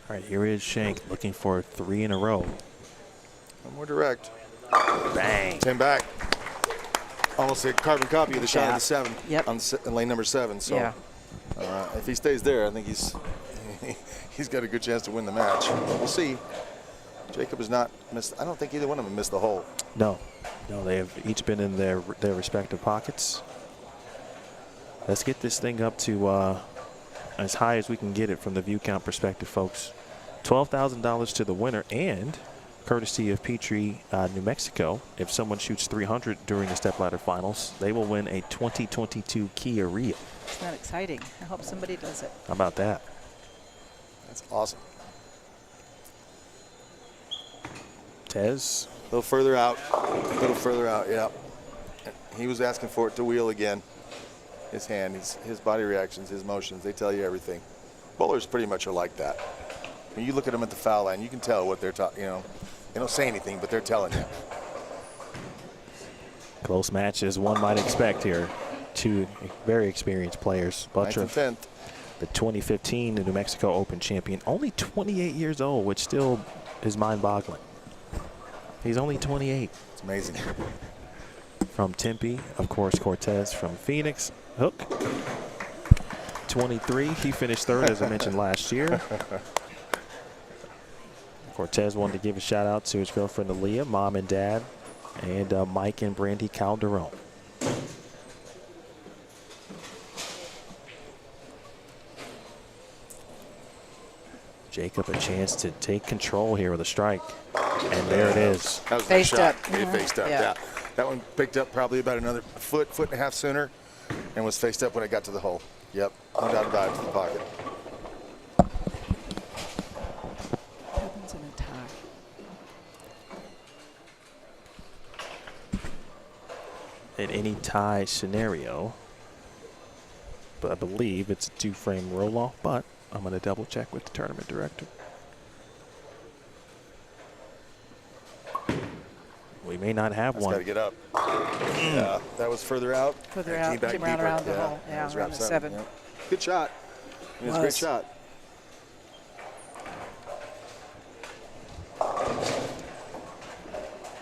C: All right, here is Schenck looking for 3 in a row.
H: One more direct.
C: Bang.
H: 10 back. Almost a carbon copy of the shot of the 7
J: yep.
H: on lane number 7. So
J: yeah.
H: If he stays there, I think he's got a good chance to win the match. We'll see. Jakob has not missed. I don't think either one of them missed the hole.
C: No, they have each been in their respective pockets. Let's get this thing up to as high as we can get it from the view count perspective, folks. $12,000 to the winner, and courtesy of Petrie, New Mexico, if someone shoots 300 during the stepladder finals, they will win a 2022 Kia Rio.
J: Isn't that exciting? I hope somebody does it.
C: How about that?
H: That's awesome.
C: Tez.
H: A little further out, yeah. He was asking for it to wheel again. His hand, his body reactions, his motions, they tell you everything. Bowlers pretty much are like that. When you look at them at the foul line, you can tell what they're talking, they don't say anything, but they're telling you.
C: Close match as one might expect here. 2 very experienced players. Butturff,
H: 10th.
C: the 2015 New Mexico Open champion, only 28 years old, which still is mind-boggling. He's only 28.
H: It's amazing.
C: From Tempe, of course, Cortez from Phoenix. Hook. 23. He finished 3rd, as I mentioned last year. Cortez wanted to give a shout out to his girlfriend Aaliyah, mom and dad, and Mike and Brandy Calderon. Jakob a chance to take control here with a strike. And there it is.
H: That was a
J: Faced
H: shot.
J: up.
H: He faced up, yeah. That one picked up probably about another foot and a half sooner, and was faced up when it got to the hole. Yep, no doubt about it, to the pocket.
J: Happens in a tie.
C: In any tie scenario, but I believe it's a 2-frame roll-off, but I'm going to double check with the tournament director. We may not have one.
H: Got to get up. Yeah, that was further out.
J: Further
H: and
J: out,
H: came back
J: came
H: deeper.
J: around the hole.
H: It
J: Yeah,
H: was
J: around
H: round
J: the 7.
H: Yeah. Good shot. It was a great shot.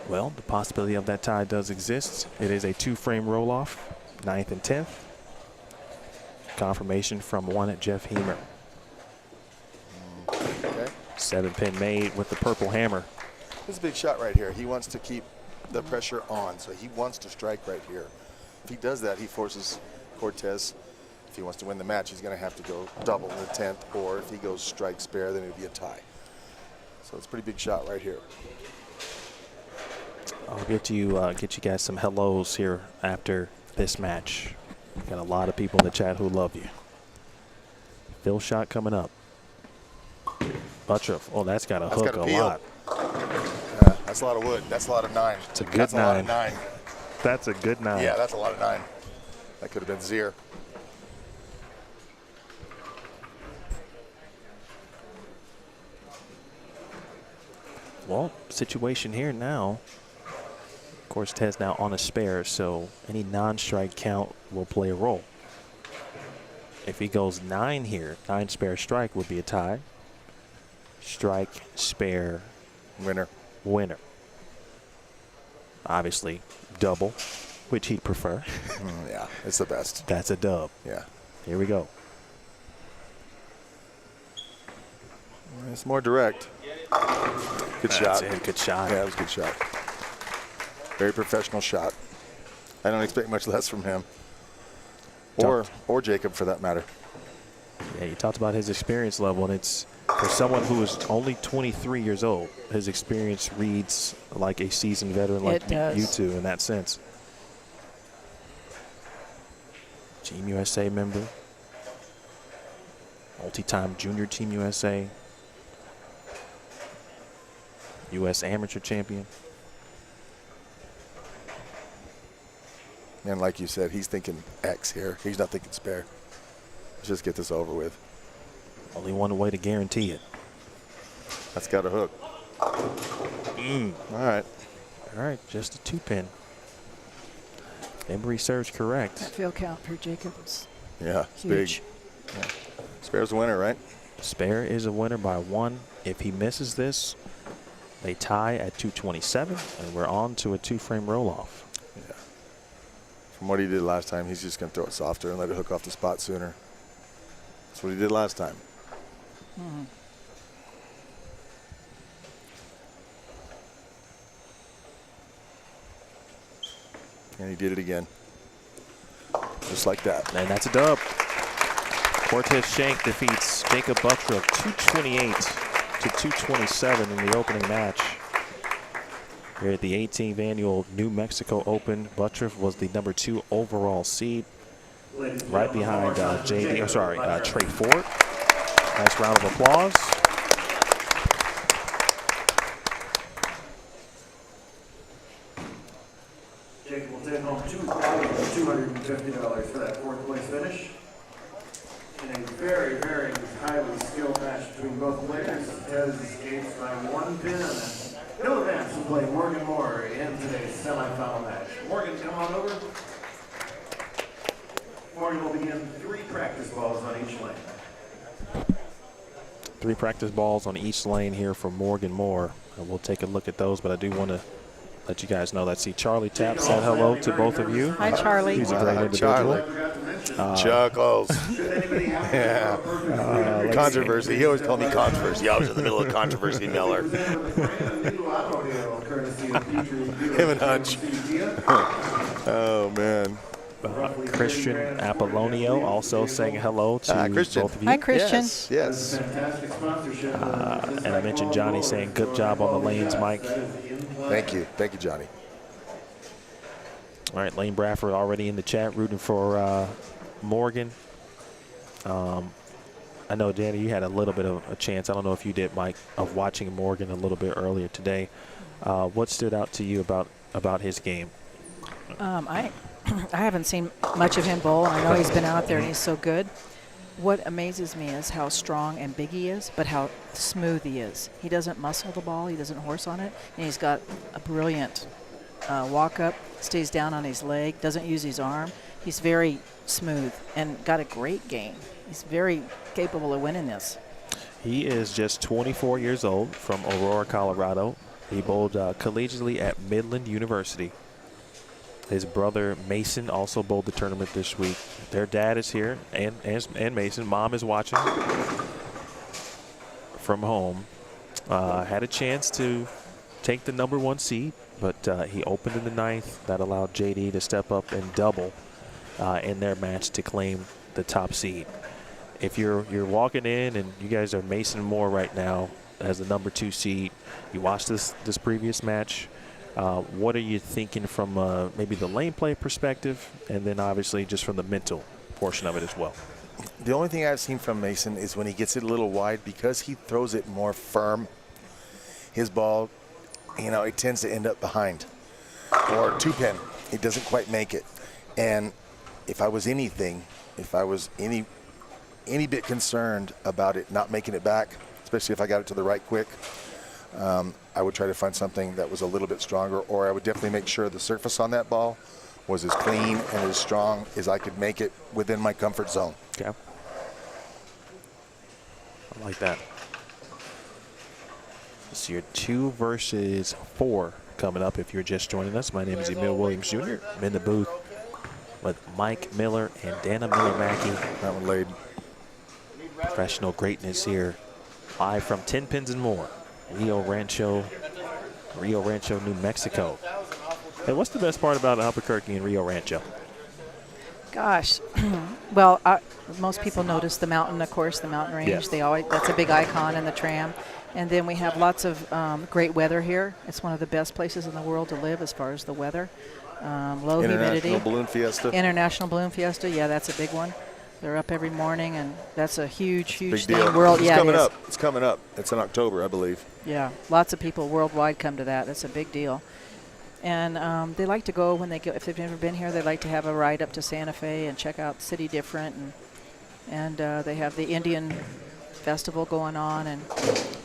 C: Well, the possibility of that tie does exist. It is a 2-frame roll-off, 9th and 10th. Confirmation from one at Jeff Hemer.
H: Okay.
C: 7-pin made with the purple hammer.
H: This is a big shot right here. He wants to keep the pressure on, so he wants to strike right here. If he does that, he forces Cortez. If he wants to win the match, he's going to have to go double in the 10th, or if he goes strike spare, then it would be a tie. So it's a pretty big shot right here.
C: I'll get you guys some hellos here after this match. Got a lot of people in the chat who love you. Phil shot coming up. Butturff. Oh, that's got to hook a lot.
H: Yeah, that's a lot of wood. That's a lot of 9.
C: It's a good
H: that's
C: 9.
H: A lot of 9.
C: That's a good 9.
H: Yeah, that's a lot of 9. That could have been 0.
C: Well, situation here now. Of course, Ted's now on a spare, so any non-strike count will play a role. If he goes 9 here, 9 spare strike would be a tie. Strike, spare,
H: winner.
C: Obviously, double, which he'd prefer.
H: Yeah, it's the best.
C: That's a dub.
H: Yeah.
C: Here we go.
H: It's more direct. Good shot.
C: Good shot.
H: Yeah, it was a good shot. Very professional shot. I don't expect much less from him. Or Jakob, for that matter.
C: Yeah, you talked about his experience level, and it's for someone who is only 23 years old, his experience reads like a seasoned veteran like you two in that sense. Team USA member, multi-time junior Team USA, U.S. amateur champion.
H: And like you said, he's thinking X here. He's not thinking spare. Let's just get this over with.
C: Only one way to guarantee it.
H: That's got a hook. All right.
C: All right, just a 2-pin. Memory serves correct.
J: That field count for Jacobs.
H: Yeah, it's
J: huge.
H: Big. Yeah. Spare's a winner, right?
C: Spare is a winner by 1. If he misses this, they tie at 227, and we're on to a 2-frame roll-off.
H: Yeah. From what he did last time, he's just going to throw it softer and let it hook off the spot sooner. That's what he did last time.
J: Mm-hmm.
H: And he did it again. Just like that.
C: And that's a dub. Cortez Schenck defeats Jakob Butturff 228 to 227 in the opening match. Here at the 18th annual New Mexico Open, Butturff was the number 2 overall seed, right behind Trey Ford. Nice round of applause.
A: Jakob will take home $250 for that 4th place finish. In a very, very highly skilled match between both players. Tez escapes by 1 pin. He'll advance and play Morgan Moore in today's semifinal match. Morgan, come on over. Morgan will begin 3 practice balls on each lane.
C: 3 practice balls on each lane here for Morgan Moore. And we'll take a look at those, but I do want to let you guys know that. See, Charlie Tapp said hello to both of you.
J: Hi, Charlie.
C: He's a great individual.
H: Chuckles. Yeah. Controversy. He always called me controversy. I was in the middle of controversy, Miller. Him and Hutch. Oh, man.
C: Christian Apollonio also saying hello to
H: Christian.
C: both of you.
J: Hi, Christian.
H: Yes.
C: And I mentioned Johnny saying good job on the lanes, Mike.
H: Thank you. Thank you, Johnny.
C: All right, Lane Bradford already in the chat rooting for Morgan. I know, Danny, you had a little bit of a chance. I don't know if you did, Mike, of watching Morgan a little bit earlier today. What stood out to you about his game?
J: I haven't seen much of him bowl, and I know he's been out there and he's so good. What amazes me is how strong and big he is, but how smooth he is. He doesn't muscle the ball, he doesn't horse on it, and he's got a brilliant walk-up, stays down on his leg, doesn't use his arm. He's very smooth and got a great game. He's very capable of winning this.
C: He is just 24 years old, from Aurora, Colorado. He bowled collegiately at Midland University. His brother Mason also bowled the tournament this week. Their dad is here, and Mason. Mom is watching from home. Had a chance to take the #1 seed, but he opened in the 9th. That allowed JD to step up and double in their match to claim the top seed. If you're walking in and you guys are Mason Moore right now as the #2 seed, you watched this previous match. What are you thinking from maybe the lane play perspective, and then obviously just from the mental portion of it as well?
H: The only thing I've seen from Mason is when he gets it a little wide, because he throws it more firm, his ball, it tends to end up behind. Or 2-pin, it doesn't quite make it. And if I was any bit concerned about it not making it back, especially if I got it to the right quick, I would try to find something that was a little bit stronger, or I would definitely make sure the surface on that ball was as clean and as strong as I could make it within my comfort zone.
C: Okay. I like that. So your 2 versus 4 coming up if you're just joining us. My name is Emil Williams Jr. I'm in the booth with Mike Miller and Dana Miller-Mackey.
H: That one laid.
C: Professional greatness here, live from Tenpins More, Rio Rancho, New Mexico. Hey, what's the best part about Albuquerque and Rio Rancho?
J: Gosh, well, most people notice the mountain, of course, the mountain range.
C: Yes.
J: That's a big icon in the tram. And then we have lots of great weather here. It's one of the best places in the world to live as far as the weather. Low humidity.
H: International Balloon Fiesta.
J: International Balloon Fiesta, yeah, that's a big one. They're up every morning, and that's a huge
H: Big
J: thing.
H: deal.
J: World,
H: It's
J: yeah,
H: coming
J: it is.
H: up. It's coming up. It's in October, I believe.
J: Yeah, lots of people worldwide come to that. That's a big deal. And they like to go when they go, if they've never been here, they like to have a ride up to Santa Fe and check out City Different. And they have the Indian Festival going on, and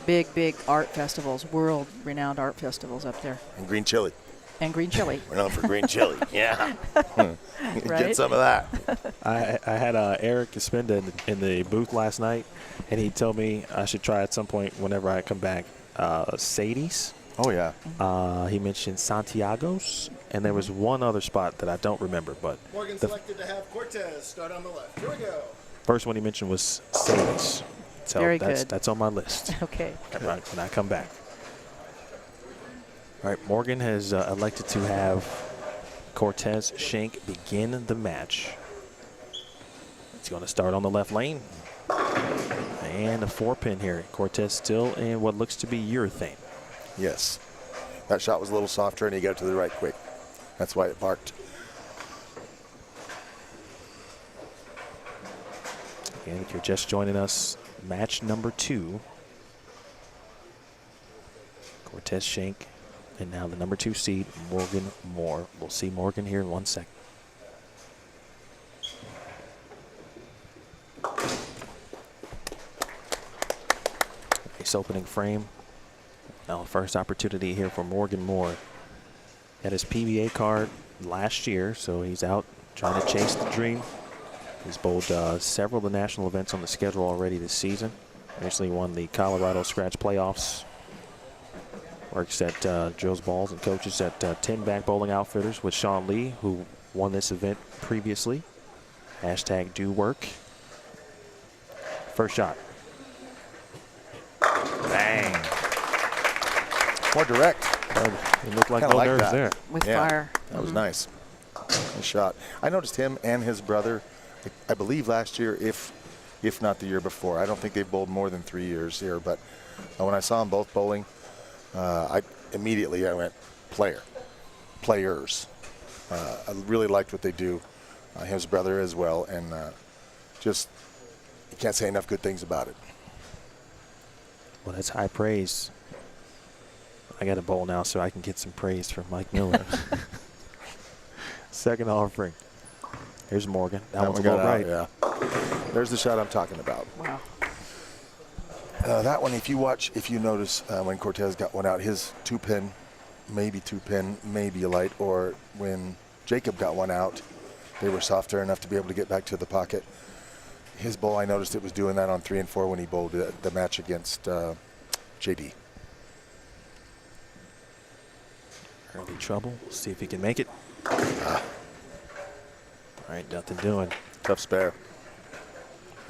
J: big art festivals, world-renowned art festivals up there.
H: And green chili.
J: And green chili.
H: We're known for green chili. Yeah.
J: Right?
H: Get some of that.
C: I had Eric Espinda in the booth last night, and he told me I should try at some point whenever I come back. Sadie's.
H: Oh, yeah.
C: He mentioned Santiago's, and there was one other spot that I don't remember. But
A: Morgan selected to have Cortez start on the left. Here we go.
C: first one he mentioned was Sadie's. So
J: Very
C: that's,
J: good.
C: that's on my list.
J: Okay.
C: When I come back. All right, Morgan has elected to have Cortez Schenck begin the match. It's going to start on the left lane. And a 4-pin here. Cortez still in what looks to be urethane.
H: Yes. That shot was a little softer, and he got it to the right quick. That's why it parked.
C: And if you're just joining us, match number 2. Cortez Schenck, and now the number 2 seed, Morgan Moore. We'll see Morgan here in 1 second. Nice opening frame. Now first opportunity here for Morgan Moore. Had his PBA card last year, so he's out trying to chase the dream. He's bowled several of the national events on the schedule already this season. Recently won the Colorado Scratch Playoffs Works at drills balls and coaches at 10 Back Bowling Outfitters with Sean Lee, who won this event previously. Hashtag do work. First shot. Bang.
K: More direct.
C: It looked like
K: Kinda
C: no
K: like
C: nerves
K: that.
C: there.
J: With
K: Yeah,
J: fire.
K: that was nice. Nice shot. I noticed him and his brother, I believe last year, if not the year before. I don't think they've bowled more than 3 years here, but when I saw them both bowling, I went players. I really liked what they do. His brother as well, and just you can't say enough good things about it.
C: Well, that's high praise. I got a bowl now so I can get some praise from Mike Miller. Second offering. Here's Morgan. That one's a little right.
K: Yeah. There's the shot I'm talking about.
J: Wow.
K: That one, if you notice when Cortez got one out, his two-pin, maybe a light, or when Jakob got one out, they were softer enough to be able to get back to the pocket. His bowl, I noticed it was doing that on 3 and 4 when he bowled the match against JD.
C: Early trouble. See if he can make it. All right, nothing doing.
K: Tough spare.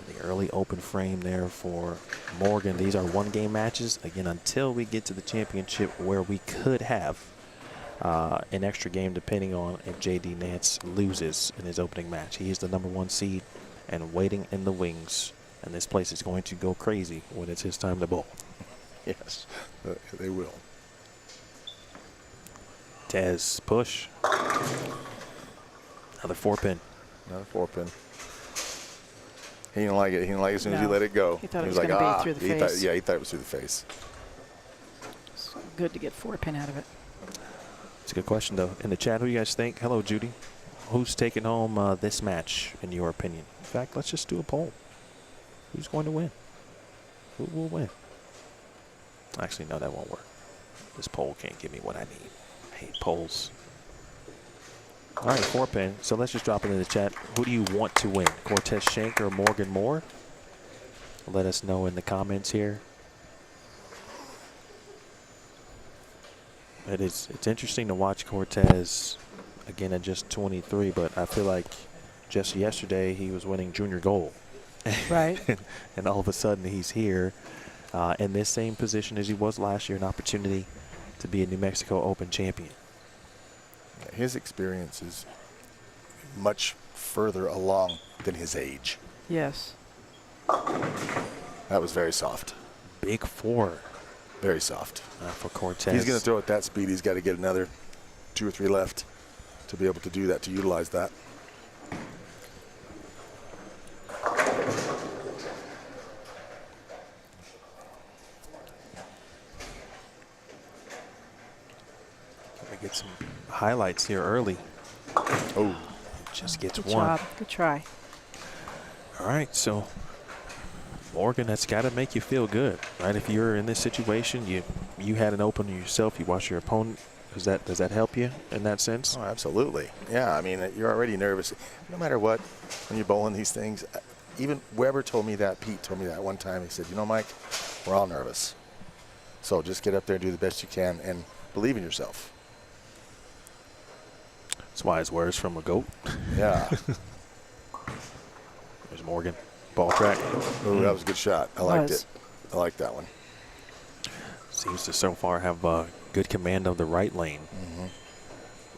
C: The early open frame there for Morgan. These are one-game matches. Again, until we get to the championship where we could have an extra game depending on if JD Nance loses in his opening match. He is the #1 seed and waiting in the wings. And this place is going to go crazy when it's his time to bowl.
K: Yes, they will.
C: Tez push. Another 4-pin.
K: Another 4-pin. He didn't like it. He didn't like it as soon as he
J: No.
K: let it go.
J: He thought it
K: was
J: was
K: like,
J: gonna be through the face.
K: He thought it was through the face.
J: It's good to get 4-pin out of it.
C: It's a good question, though. In the chat, who do you guys think? Hello, Judy. Who's taking home this match, in your opinion? In fact, let's just do a poll. Who's going to win? Who will win? Actually, no, that won't work. This poll can't give me what I need. I hate polls. All right, 4-pin. So let's just drop it in the chat. Who do you want to win? Cortez Schenck or Morgan Moore? Let us know in the comments here. It's interesting to watch Cortez again at just 23, but I feel like just yesterday he was winning junior gold.
J: Right.
C: And all of a sudden he's here in this same position as he was last year, an opportunity to be a New Mexico Open champion.
K: His experience is much further along than his age.
J: Yes.
K: That was very soft.
C: Big 4.
K: Very soft.
C: For Cortez.
K: He's going to throw at that speed. He's got to get another 2 or 3 left to be able to do that, to utilize that.
C: Get some highlights here early.
K: Oh,
C: just gets
J: Good
C: one.
J: job. Good try.
C: All right, so Morgan, that's got to make you feel good, right? If you're in this situation, you had an opener yourself, you watch your opponent. Does that help you in that sense?
K: Oh, absolutely. Yeah, I mean, you're already nervous. No matter what, when you're bowling these things, even Weber told me that, Pete told me that one time. He said, you know, Mike, we're all nervous. So just get up there and do the best you can and believe in yourself.
C: That's wise words from a GOAT.
K: Yeah.
C: There's Morgan. Ball track.
K: Ooh, that was a good shot. I liked it. I like that one.
C: Seems to so far have good command of the right lane.
K: Mm-hmm.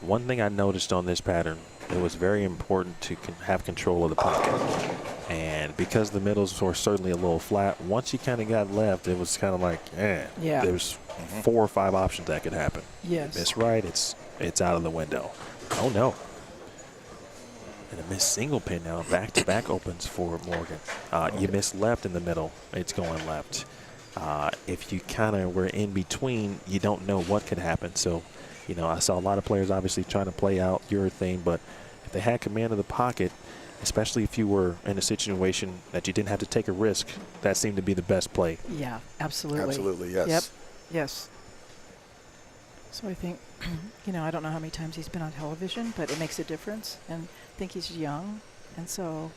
C: One thing I noticed on this pattern, it was very important to have control of the pocket. And because the middles were certainly a little flat, once you kind of got left, it was kind of like,
J: yeah.
C: There's 4 or 5 options that could happen.
J: Yes.
C: You miss right, it's out of the window. Oh, no. And a missed single pin now. Back-to-back opens for Morgan. You miss left in the middle. It's going left. If you kind of were in between, you don't know what could happen. So, you know, I saw a lot of players obviously trying to play out your thing, but if they had command of the pocket, especially if you were in a situation that you didn't have to take a risk, that seemed to be the best play.
J: Yeah, absolutely.
K: Absolutely, yes.
J: Yep. Yes. So I think, you know, I don't know how many times he's been on television, but it makes a difference. And I think he's young, and so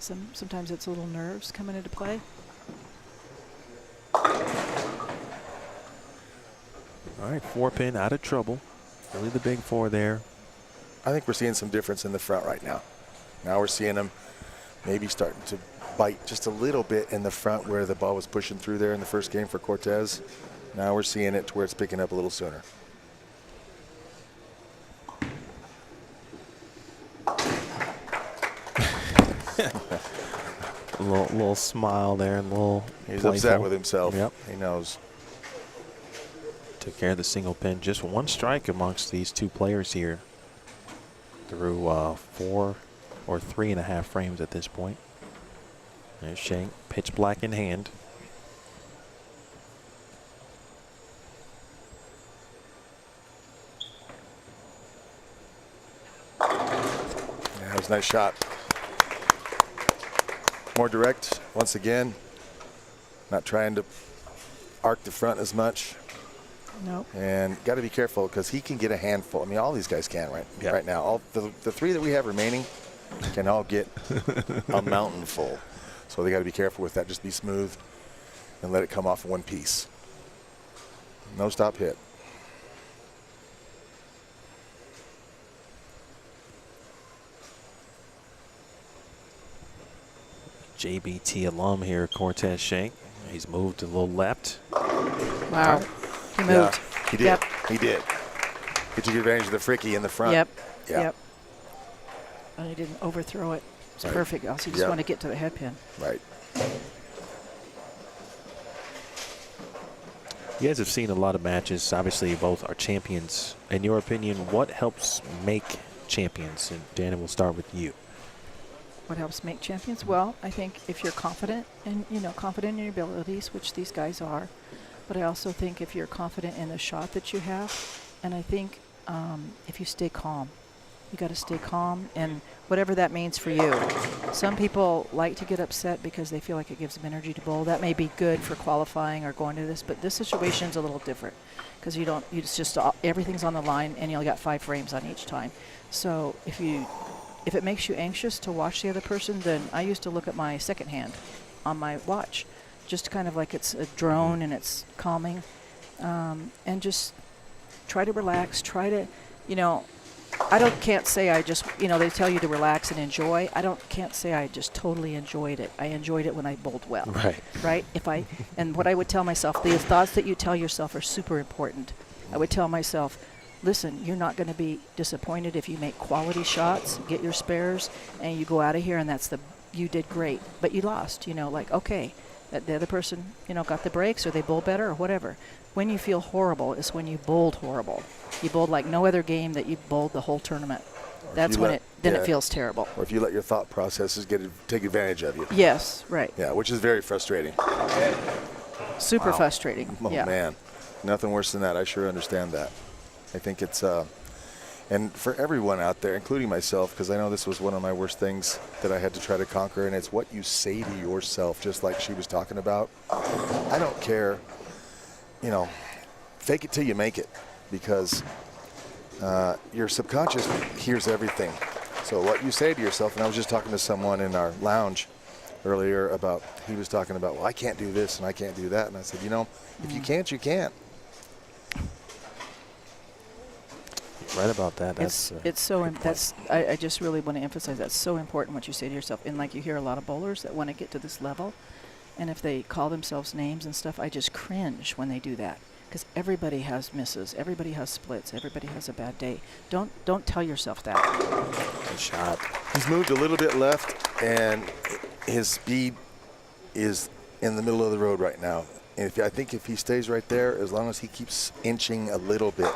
J: sometimes it's a little nerves coming into play.
C: All All right, 4-pin out of trouble. Really the big 4 there.
K: I think we're seeing some difference in the front right now. Now we're seeing them maybe starting to bite just a little bit in the front where the ball was pushing through there in the first game for Cortez. Now we're seeing it to where it's picking up a little sooner.
C: A little smile there, and a little
K: He's
C: playful.
K: upset with himself.
C: Yep.
K: He knows.
C: Took care of the single pin. Just one strike amongst these two players here through 4 or 3.5 frames at this point. There's Schenck, pitch black in hand.
K: Yeah, that was a nice shot. More direct, once again. Not trying to arc the front as much.
J: Nope.
K: And got to be careful because he can get a handful. I mean, all these guys can right now. All the 3 that we have remaining can all get a mountain full. So they got to be careful with that. Just be smooth and let it come off in one piece. No stop hit.
C: JBT alum here, Cortez Schenck. He's moved a little left.
J: Wow. He moved.
K: Yeah, he did.
J: Yep.
K: He did. He took advantage of the fricky in the front.
J: Yep.
K: Yeah.
J: Yep. And he didn't overthrow it. It's
K: Right.
J: perfect. Else he just wanted to get to the head pin.
K: Right.
C: You guys have seen a lot of matches. Obviously, you both are champions. In your opinion, what helps make champions? And Dana, we'll start with you.
J: What helps make champions? Well, I think if you're confident and confident in your abilities, which these guys are, but I also think if you're confident in the shot that you have, and I think if you stay calm, you got to stay calm, and whatever that means for you. Some people like to get upset because they feel like it gives them energy to bowl. That may be good for qualifying or going to this, but this situation's a little different because it's just everything's on the line, and you only got 5 frames on each time. So if it makes you anxious to watch the other person, then I used to look at my second hand on my watch, just kind of like it's a drone and it's calming, and just try to relax. Try to, can't say I just, they tell you to relax and enjoy. Can't say I just totally enjoyed it. I enjoyed it when I bowled well.
C: Right.
J: Right? And what I would tell myself, the thoughts that you tell yourself are super important. I would tell myself, listen, you're not going to be disappointed if you make quality shots, get your spares, and you go out of here and you did great, but you lost, okay, that the other person, got the breaks or they bowled better or whatever. When you feel horrible is when you bowled horrible. You bowled like no other game that you bowled the whole tournament. That's when it feels terrible.
K: Or if you let your thought processes take advantage of you.
J: Yes, right.
K: Yeah, which is very frustrating.
J: Super frustrating.
K: Oh,
J: yeah.
K: man. Nothing worse than that. I sure understand that. I think it's, and for everyone out there, including myself, because I know this was one of my worst things that I had to try to conquer, and it's what you say to yourself, just like she was talking about. I don't care, fake it till you make it, because your subconscious hears everything. So what you say to yourself, and I was just talking to someone in our lounge earlier about, he was talking about, well, I can't do this and I can't do that. And I said, if you can't, you can't.
C: Right about that.
J: I just really want to emphasize that's so important what you say to yourself. And like you hear a lot of bowlers that want to get to this level, and if they call themselves names and stuff, I just cringe when they do that. Because everybody has misses, everybody has splits, everybody has a bad day. Don't tell yourself that.
C: Good shot.
K: He's moved a little bit left, and his speed is in the middle of the road right now. And I think if he stays right there, as long as he keeps inching a little bit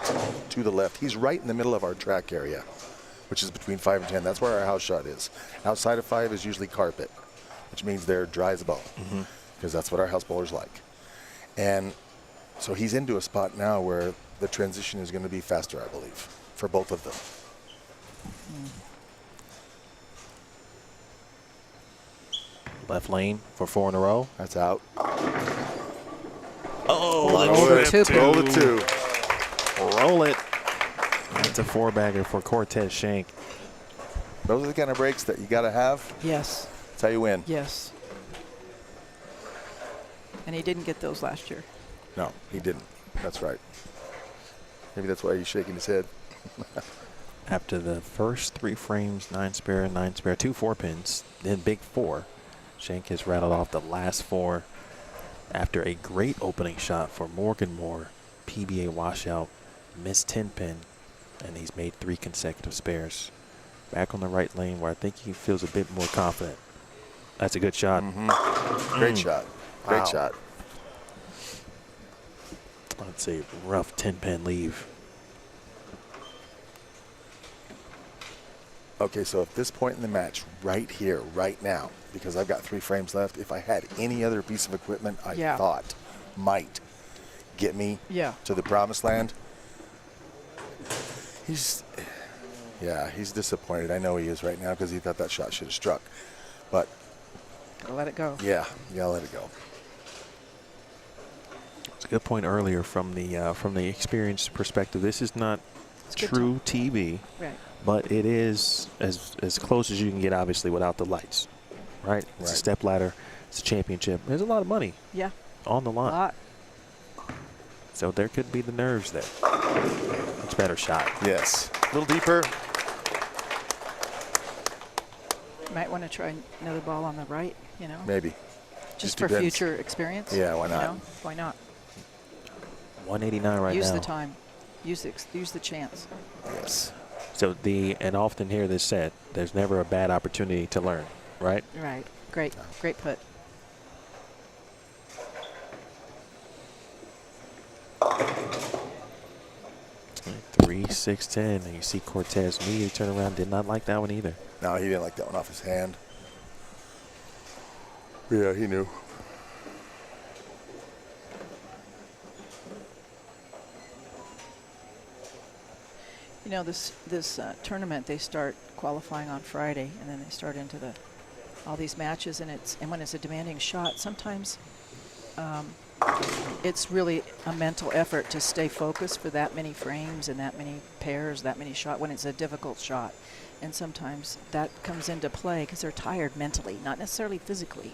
K: to the left, he's right in the middle of our track area, which is between 5 and 10. That's where our house shot is. Outside of 5 is usually carpet, which means they're dry as a bone, because that's what our house bowlers like. And so he's into a spot now where the transition is going to be faster, I believe, for both of them.
C: Left lane for 4 in a row.
K: That's out.
C: Oh,
J: over 2.
K: Roll the 2.
C: Roll it. That's a 4-bagger for Cortez Schenck.
K: Those are the kind of breaks that you got to have.
J: Yes.
K: That's how you win.
J: Yes. And he didn't get those last year.
K: No, he didn't. That's right. Maybe that's why he's shaking his head.
C: After the first 3 frames, 9 spare, 2 4-pins, then big 4. Schenck has rattled off the last 4 after a great opening shot for Morgan Moore. PBA washout, missed 10-pin, and he's made 3 consecutive spares. Back on the right lane where I think he feels a bit more confident. That's a good shot.
K: Great shot. Great shot.
C: That's a rough 10-pin leave.
K: Okay, so at this point in the match, right here, right now, because I've got 3 frames left, if I had any other piece of equipment I thought might get me to the promised land, he's disappointed. I know he is right now because he thought that shot should have struck. But
J: Gotta let it go.
K: Yeah, let it go.
C: It's a good point earlier from the experience perspective. This is not true TV,
J: right?
C: But it is as close as you can get, obviously, without the lights, right? It's a step ladder. It's a championship. There's a lot of money on the line.
J: A lot.
C: So there could be the nerves there. Much better shot.
K: Yes. A little deeper.
J: Might want to try another ball on the right, you know?
K: Maybe.
J: Just for future experience.
K: Yeah, why not?
J: You know? Why not?
C: 189 right now.
J: Use the time. Use the chance.
K: Yes.
C: So and often hear this said, there's never a bad opportunity to learn, right?
J: Right. Great put.
C: Three, 6, 10. And you see Cortez immediately turn around. Did not like that one either.
K: No, he didn't like that one off his hand. Yeah, he knew.
J: You know, this tournament, they start qualifying on Friday, and then they start into all these matches, and when it's a demanding shot, sometimes it's really a mental effort to stay focused for that many frames and that many pairs, that many shots when it's a difficult shot. And sometimes that comes into play because they're tired mentally, not necessarily physically,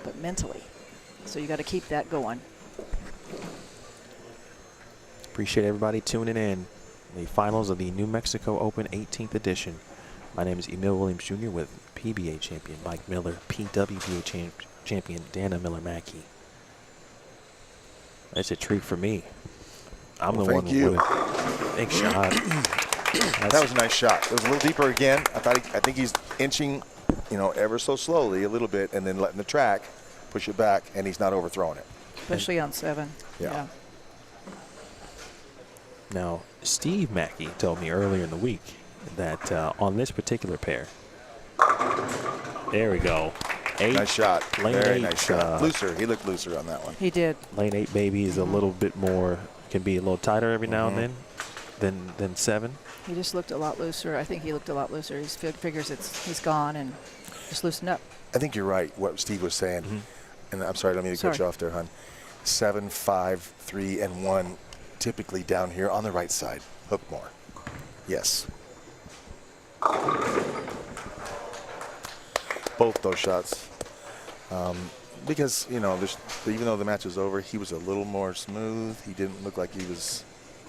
J: but mentally. So you got to keep that going.
C: Appreciate everybody tuning in. The finals of the New Mexico Open 18th edition. My name is Emil Williams Jr. with PBA champion Mike Miller, PWBA champion Dana Miller-Mackey. That's a treat for me. I'm the one with a big shot.
K: That was a nice shot. It was a little deeper again. I think he's inching, ever so slowly a little bit, and then letting the track push it back, and he's not overthrowing it.
J: Especially on 7.
K: Yeah.
C: Now, Steve Mackey told me earlier in the week that on this particular pair, there we go. 8.
K: Nice shot.
C: Lane
K: Very
C: 8,
K: nice shot. Looser. He looked looser on that one.
J: He did.
C: Lane 8, baby, is a little bit more, can be a little tighter every now and then than 7.
J: He just looked a lot looser. I think he looked a lot looser. He figures he's gone and just loosened up.
K: I think you're right, what Steve was saying. And I'm sorry, I don't mean to cut you off there, hon. 7, 5, 3, and 1, typically down here on the right side. Hook more. Yes. Both those shots. Because, even though the match was over, he was a little more smooth. He didn't look like he was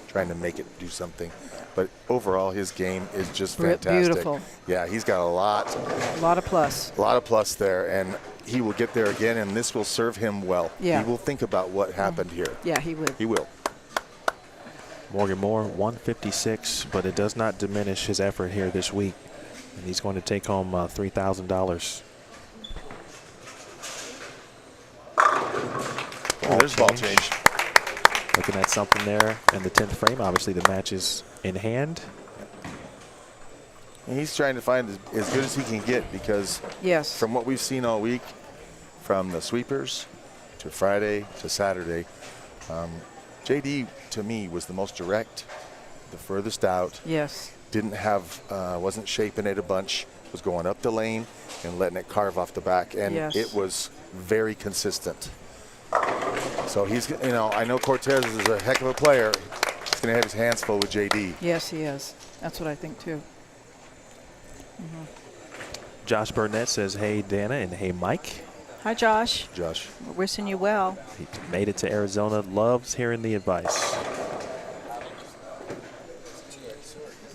K: trying to make it do something. But overall, his game is just fantastic.
J: Beautiful.
K: Yeah, he's got a lot of plus. A lot of plus there, and he will get there again, and this will serve him well.
J: Yeah.
K: He will think about what happened here.
J: Yeah, he will.
K: He will.
C: Morgan Moore, 156, but it does not diminish his effort here this week. And he's going to take home $3,000.
K: There's ball change.
C: Looking at something there in the 10th frame. Obviously, the match is in hand.
K: And he's trying to find as good as he can get because from what we've seen all week, from the sweepers to Friday to Saturday, JD, to me, was the most direct, the furthest out.
J: Yes.
K: Wasn't shaping it a bunch, was going up the lane and letting it carve off the back. And it was very consistent. So he's, I know Cortez is a heck of a player. He's going to have his hands full with JD.
J: Yes, he is. That's what I think, too.
C: Josh Burnett says, hey, Dana, and hey, Mike.
J: Hi, Josh.
K: Josh.
J: We're wishing you well.
C: He made it to Arizona, loves hearing the advice.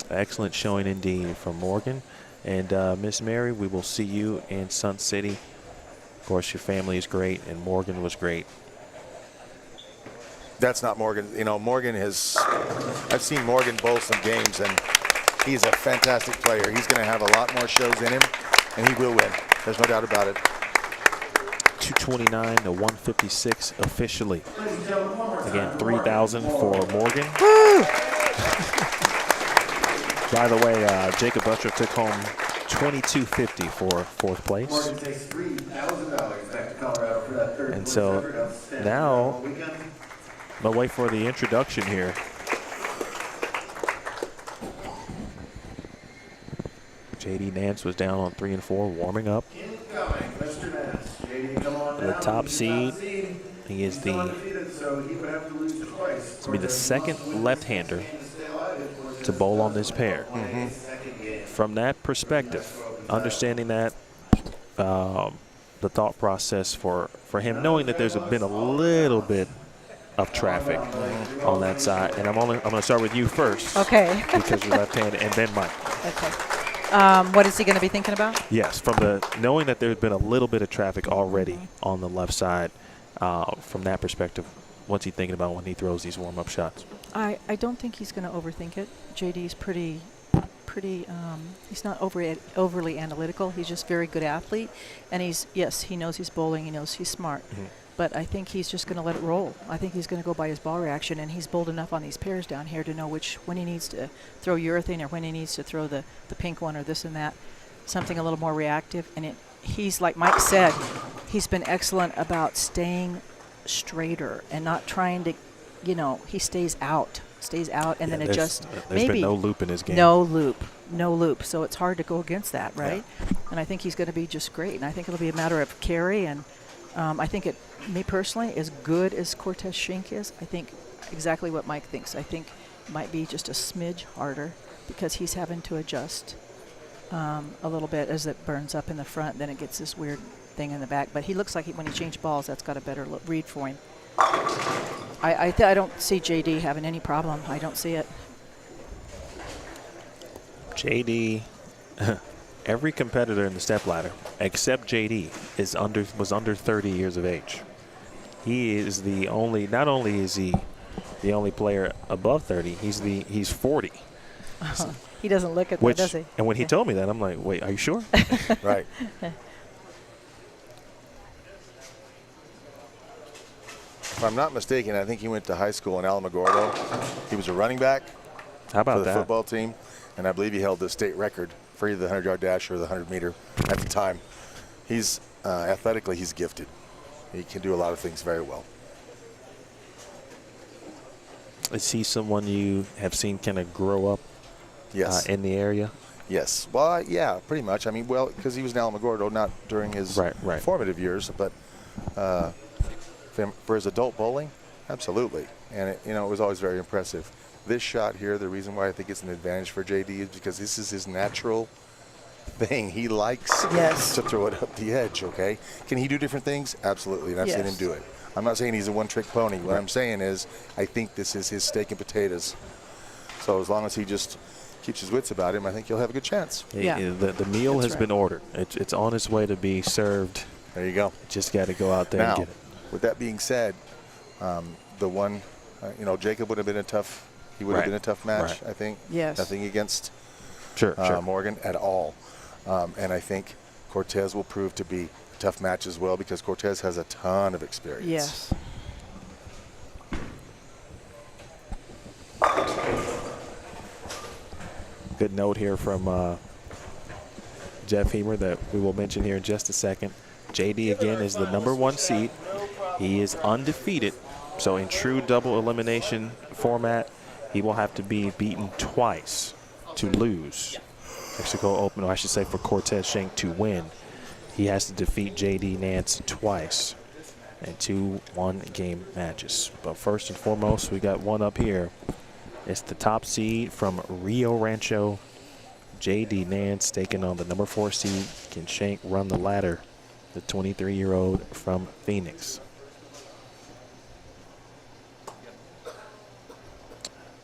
C: Excellent showing indeed from Morgan. And Miss Mary, we will see you in Sun City. Of course, your family is great, and Morgan was great.
K: That's not Morgan. You know, Morgan has, I've seen Morgan bowl some games, and he's a fantastic player. He's going to have a lot more shows in him, and he will win. There's no doubt about it.
C: 229 to 156 officially. Again, 3,000 for Morgan. By the way, Jakob Butturff took home $22.50 for fourth place.
A: Morgan takes $3,000 back to Colorado for that third.
C: And so now, no wait for the introduction here. JD Nance was down on 3 and 4, warming up.
A: Incoming, Mr. Nance. JD, come on
C: The
A: down.
C: top
A: He's
C: seed.
A: top seed.
C: He is
A: He's still
C: the
A: undefeated, so he would have to lose twice.
C: to be the second left-hander to bowl on this pair. From that perspective, understanding that the thought process for him, knowing that there's been a little bit of traffic on that side, and I'm going to start with you first.
J: Okay.
C: Because you're left-handed, and then Mike.
J: Okay. What is he going to be thinking about?
C: Yes, from the knowing that there's been a little bit of traffic already on the left side, from that perspective, what's he thinking about when he throws these warm-up shots?
J: I don't think he's going to overthink it. JD's pretty. He's not overly analytical. He's just a very good athlete, and he knows he's bowling. He knows he's smart. But I think he's just going to let it roll. I think he's going to go by his ball reaction, and he's bold enough on these pairs down here to know when he needs to throw urethane or when he needs to throw the pink one or this and that, something a little more reactive. And he's, like Mike said, he's been excellent about staying straighter and not trying to, he stays out, and then adjusts.
C: There's been no loop in his game.
J: No loop. So it's hard to go against that, right? Yeah. And I think he's going to be just great. And I think it'll be a matter of carry. And I think me personally, as good as Cortez Schenck is, I think exactly what Mike thinks. I think it might be just a smidge harder because he's having to adjust a little bit as it burns up in the front. Then it gets this weird thing in the back. But he looks like when he changed balls, that's got a better read for him. I don't see JD having any problem. I don't see it.
C: JD, every competitor in the stepladder except JD was under 30 years of age. He is the only. Not only is he the only player above 30, he's 40.
J: He doesn't look at that, does he?
C: And when he told me that, I'm like, wait, are you sure?
K: Right. If I'm not mistaken, I think he went to high school in Alamogordo. He was a running back
C: for
K: the football team, and I believe he held the state record for either the 100-yard dash or the 100-meter at the time. He's athletically, he's gifted. He can do a lot of things very well.
C: Is he someone you have seen kind of grow up in the area?
K: Yes. Well, yeah, pretty much. I mean, well, because he was in Alamogordo, not during his formative years, but for his adult bowling, absolutely. And it was always very impressive. This shot here, the reason why I think it's an advantage for JD is because this is his natural thing. He likes to throw it up the edge, okay? Can he do different things? Absolutely, and I've seen him do it. I'm not saying he's a one-trick pony. What I'm saying is I think this is his steak and potatoes. So as long as he just keeps his wits about him, I think he'll have a good chance.
C: The meal has been ordered. It's on its way to be served.
K: There you go.
C: Just got to go out there and get it.
K: With that being said, the one, Jakob would have been a tough. He would have been a tough match, I think.
J: Yes.
K: Nothing against
C: sure.
K: Morgan at all. And I think Cortez will prove to be a tough match as well because Cortez has a ton of experience.
J: Yes.
C: Good note here from Jeff Hemer that we will mention here in just a second. JD again is the #1 seed. He is undefeated. So in true double elimination format, he will have to be beaten twice to lose. Mexico Open, or I should say for Cortez Schenck to win. He has to defeat JD Nance twice in 2 one-game matches. But first and foremost, we got one up here. It's the top seed from Rio Rancho, JD Nance, taking on the #4 seed. Can Schenck run the ladder? The 23-year-old from Phoenix.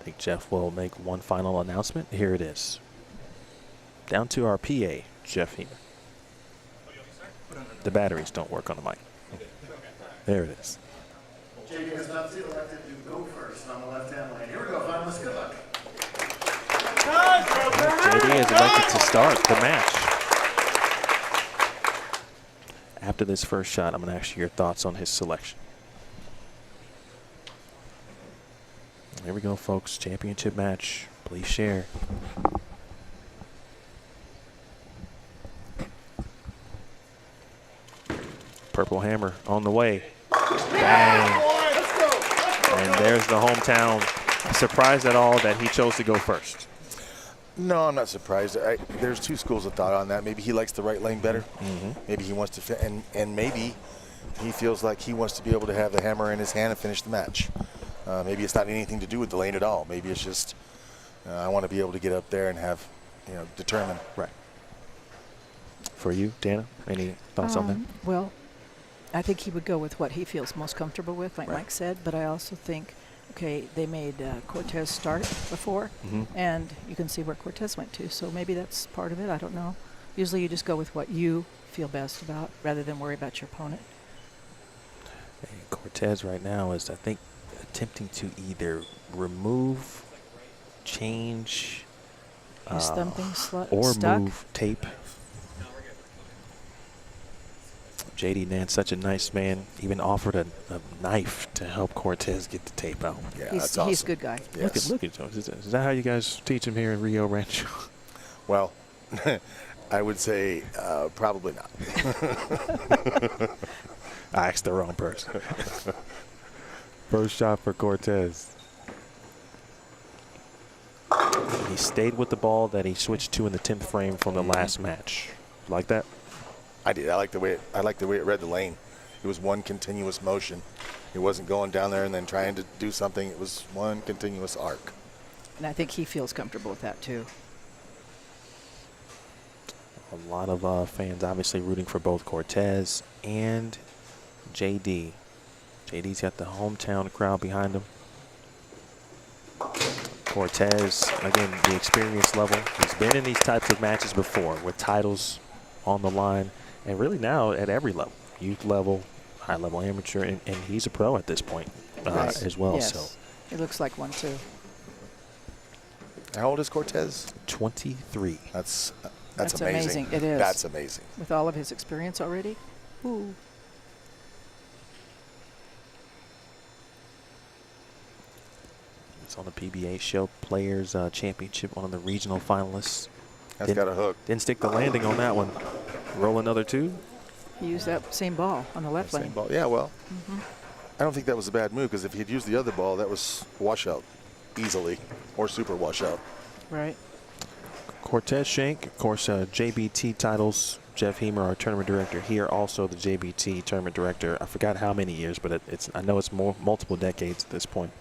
C: I think Jeff will make one final announcement. Here it is. Down to our PA, Jeff Heemer. The batteries don't work on the mic. There it is.
A: JD has not elected to go first on the left-hand lane. Here we go, finalists. Good luck.
C: JD is elected to start the match. After this first shot, I'm going to ask you your thoughts on his selection. Here we go, folks. Championship match. Please share. Purple Hammer on the way. Bang. And there's the hometown. Surprised at all that he chose to go first?
K: No, I'm not surprised. There's two schools of thought on that. Maybe he likes the right lane better. Maybe he wants to fit, and maybe he feels like he wants to be able to have the hammer in his hand and finish the match. Maybe it's not anything to do with the lane at all. Maybe it's just I want to be able to get up there and have, determine.
C: Right. For you, Dana, any thoughts on that?
J: Well, I think he would go with what he feels most comfortable with, like Mike said, but I also think, okay, they made Cortez start before, and you can see where Cortez went to, so maybe that's part of it. I don't know. Usually you just go with what you feel best about rather than worry about your opponent.
C: And Cortez right now is, I think, attempting to either remove, change,
J: His thumping
C: or
J: stuck.
C: move tape. JD Nance, such a nice man, even offered a knife to help Cortez get the tape out.
K: Yeah,
J: He's
K: that's awesome.
J: a good guy.
K: Yes.
C: Look at him. Is that how you guys teach him here in Rio Rancho?
K: Well, I would say probably not.
C: I asked the wrong person. First shot for Cortez. He stayed with the ball that he switched to in the 10th frame from the last match. Like that?
K: I did. I like the way it read the lane. It was one continuous motion. It wasn't going down there and then trying to do something. It was one continuous arc.
J: And I think he feels comfortable with that too.
C: A lot of fans obviously rooting for both Cortez and JD. JD's got the hometown crowd behind him. Cortez, again, the experience level. He's been in these types of matches before with titles on the line. And really now at every level, youth level, high level amateur, and he's a pro at this point as well.
J: Yes.
C: So
J: He looks like one too.
K: How old is Cortez?
C: 23.
K: That's
J: That's
K: amazing.
J: It is.
K: That's amazing.
J: With all of his experience already. Ooh.
C: It's on the PBA Show Players Championship, one of the regional finalists.
K: That's got a hook.
C: Didn't stick the landing on that one. Roll another two.
J: He used that same ball on the left lane.
K: Same ball. Yeah, well, I don't think that was a bad move because if he'd used the other ball, that was washout easily or super washout.
J: Right.
C: Cortez Schenck, of course, JBT titles. Jeff Heemer, our tournament director here, also the JBT tournament director. I forgot how many years, but I know it's multiple decades at this point.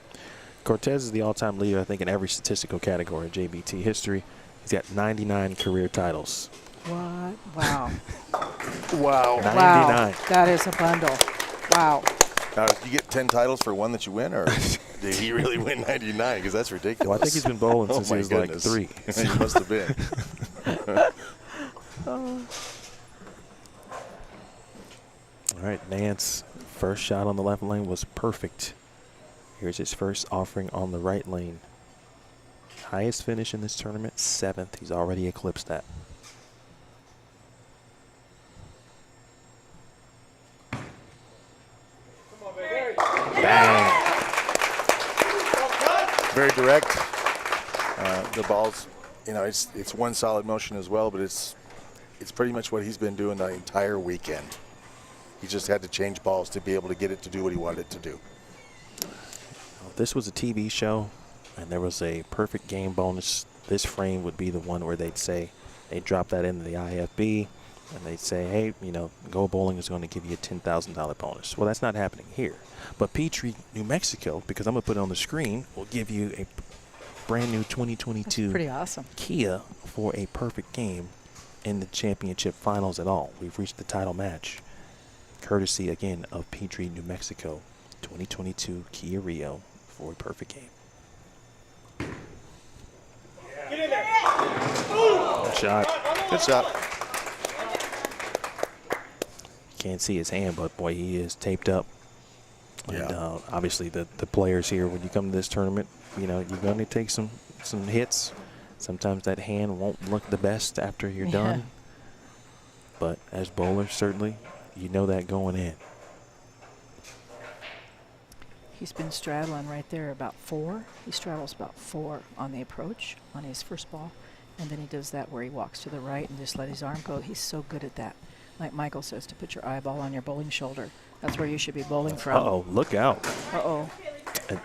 C: Cortez is the all-time leader, I think, in every statistical category in JBT history. He's got 99 career titles.
J: What? Wow.
K: Wow.
C: 99.
J: Wow. That is a bundle. Wow.
K: Now, did you get 10 titles for one that you win, or did he really win 99? Because that's ridiculous.
C: Well, I think he's been bowling since he was like 3.
K: He must have been.
C: All right, Nance, first shot on the left lane was perfect. Here's his first offering on the right lane. Highest finish in this tournament, 7th. He's already eclipsed that. Bang.
K: Very direct. The ball's, it's one solid motion as well, but it's pretty much what he's been doing the entire weekend. He just had to change balls to be able to get it to do what he wanted it to do.
C: If this was a TV show and there was a perfect game bonus, this frame would be the one where they'd say, they drop that into the IFB, and they'd say, hey, Go Bowling is going to give you a $10,000 bonus. Well, that's not happening here. But Petrie, New Mexico, because I'm going to put it on the screen, will give you a brand new 2022
J: That's pretty awesome.
C: Kia for a perfect game in the championship finals at all. We've reached the title match, courtesy, again, of Petrie, New Mexico, 2022 Kia Rio for a perfect game. shot.
K: Good shot.
C: Can't see his hand, but boy, he is taped up.
K: Yeah.
C: And obviously the players here, when you come to this tournament, you know, you're going to take some hits. Sometimes that hand won't look the best after you're done. But as bowlers, certainly, you know that going in.
J: He's been straddling right there about 4. He straddles about 4 on the approach on his first ball. And then he does that where he walks to the right and just let his arm go. He's so good at that. Like Michael says, to put your eyeball on your bowling shoulder. That's where you should be bowling from.
C: Uh-oh, look out.
J: Uh-oh.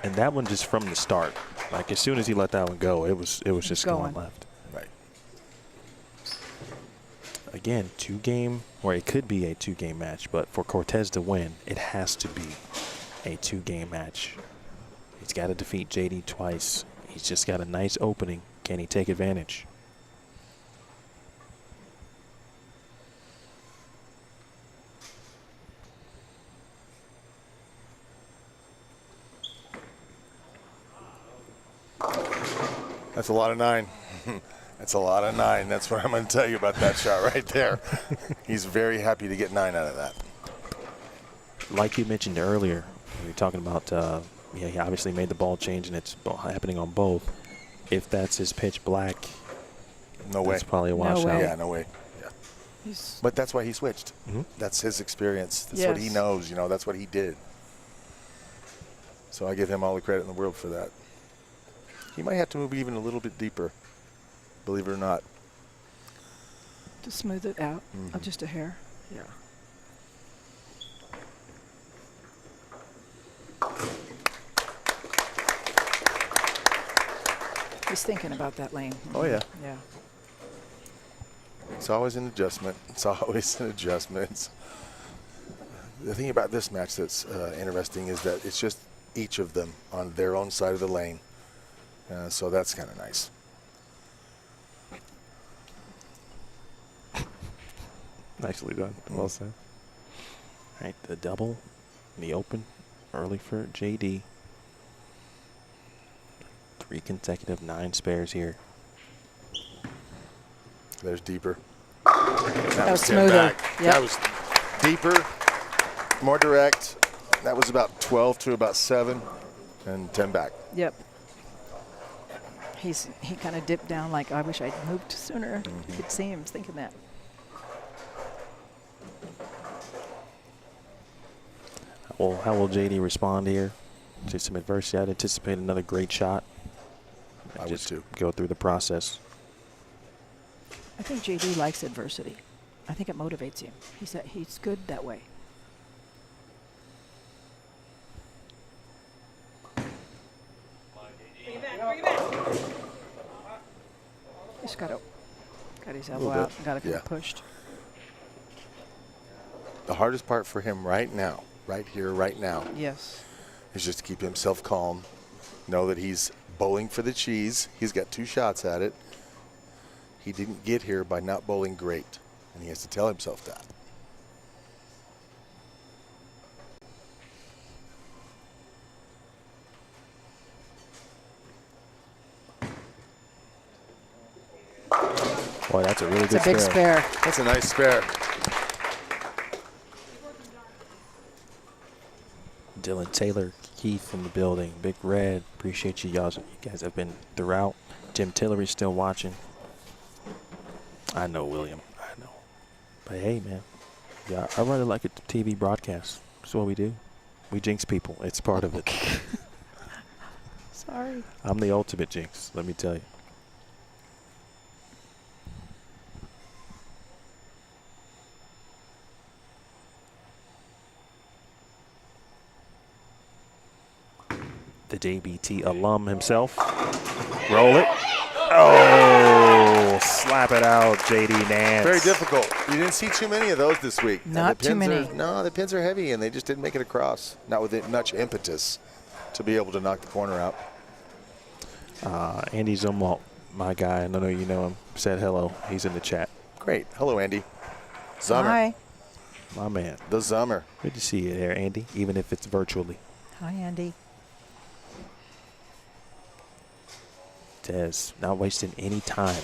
C: And that one just from the start. Like as soon as he let that one go, it was just going left.
K: Right.
C: Again, 2-game, or it could be a 2-game match, but for Cortez to win, it has to be a 2-game match. He's got to defeat JD twice. He's just got a nice opening. Can he take advantage?
K: That's a lot of 9. That's a lot of 9. That's what I'm going to tell you about that shot right there. He's very happy to get 9 out of that.
C: Like you mentioned earlier, we were talking about, yeah, he obviously made the ball change, and it's happening on both. If that's his pitch black,
K: no way.
C: That's probably a washout.
K: Yeah, no way. Yeah. But that's why he switched. That's his experience. That's what he knows. You know, that's what he did. So I give him all the credit in the world for that. He might have to move even a little bit deeper, believe it or not.
J: To smooth it out, just a hair.
K: Yeah.
J: He's thinking about that lane.
K: Oh, yeah.
J: Yeah.
K: It's always an adjustment. It's always an adjustment. The thing about this match that's interesting is that it's just each of them on their own side of the lane. So that's kind of nice.
C: Nicely done. Well said. All right, the double in the open early for JD. 3 consecutive 9 spares here.
K: There's deeper.
J: That was smoother.
K: Yep. That was deeper, more direct. That was about 12 to about 7, and 10 back.
J: Yep. He kind of dipped down like, I wish I'd moved sooner. You could see him thinking that.
C: Well, how will JD respond here to some adversity? I'd anticipate another great shot.
K: I would too.
C: Go through the process.
J: I think JD likes adversity. I think it motivates him. He's good that way. Just got his elbow out and got it pushed.
K: The hardest part for him right now, right here, right now,
J: yes,
K: is just to keep himself calm. Know that he's bowling for the cheese. He's got 2 shots at it. He didn't get here by not bowling great, and he has to tell himself that.
C: Boy, that's a really good
J: big spare.
K: That's a nice spare.
C: Dylan Taylor, Keith in the building. Big Red, appreciate you guys. You guys have been throughout. Jim Tillery's still watching. I know, William. I know. But hey, man. Yeah, I really like it. TV broadcast. That's what we do. We jinx people. It's part of it.
J: Sorry.
C: I'm the ultimate jinx, let me tell you. The JBT alum himself. Roll it. Oh, slap it out, JD Nance.
K: Very difficult. You didn't see too many of those this week.
J: Not too many.
K: No, the pins are heavy, and they just didn't make it across. Not with much impetus to be able to knock the corner out.
C: Andy Zumwalt, my guy, I know you know him, said hello. He's in the chat.
K: Great. Hello, Andy. Zummer.
G: Hi.
C: My man.
K: The Zummer.
C: Good to see you there, Andy, even if it's virtually.
J: Hi, Andy.
C: Tez, not wasting any time.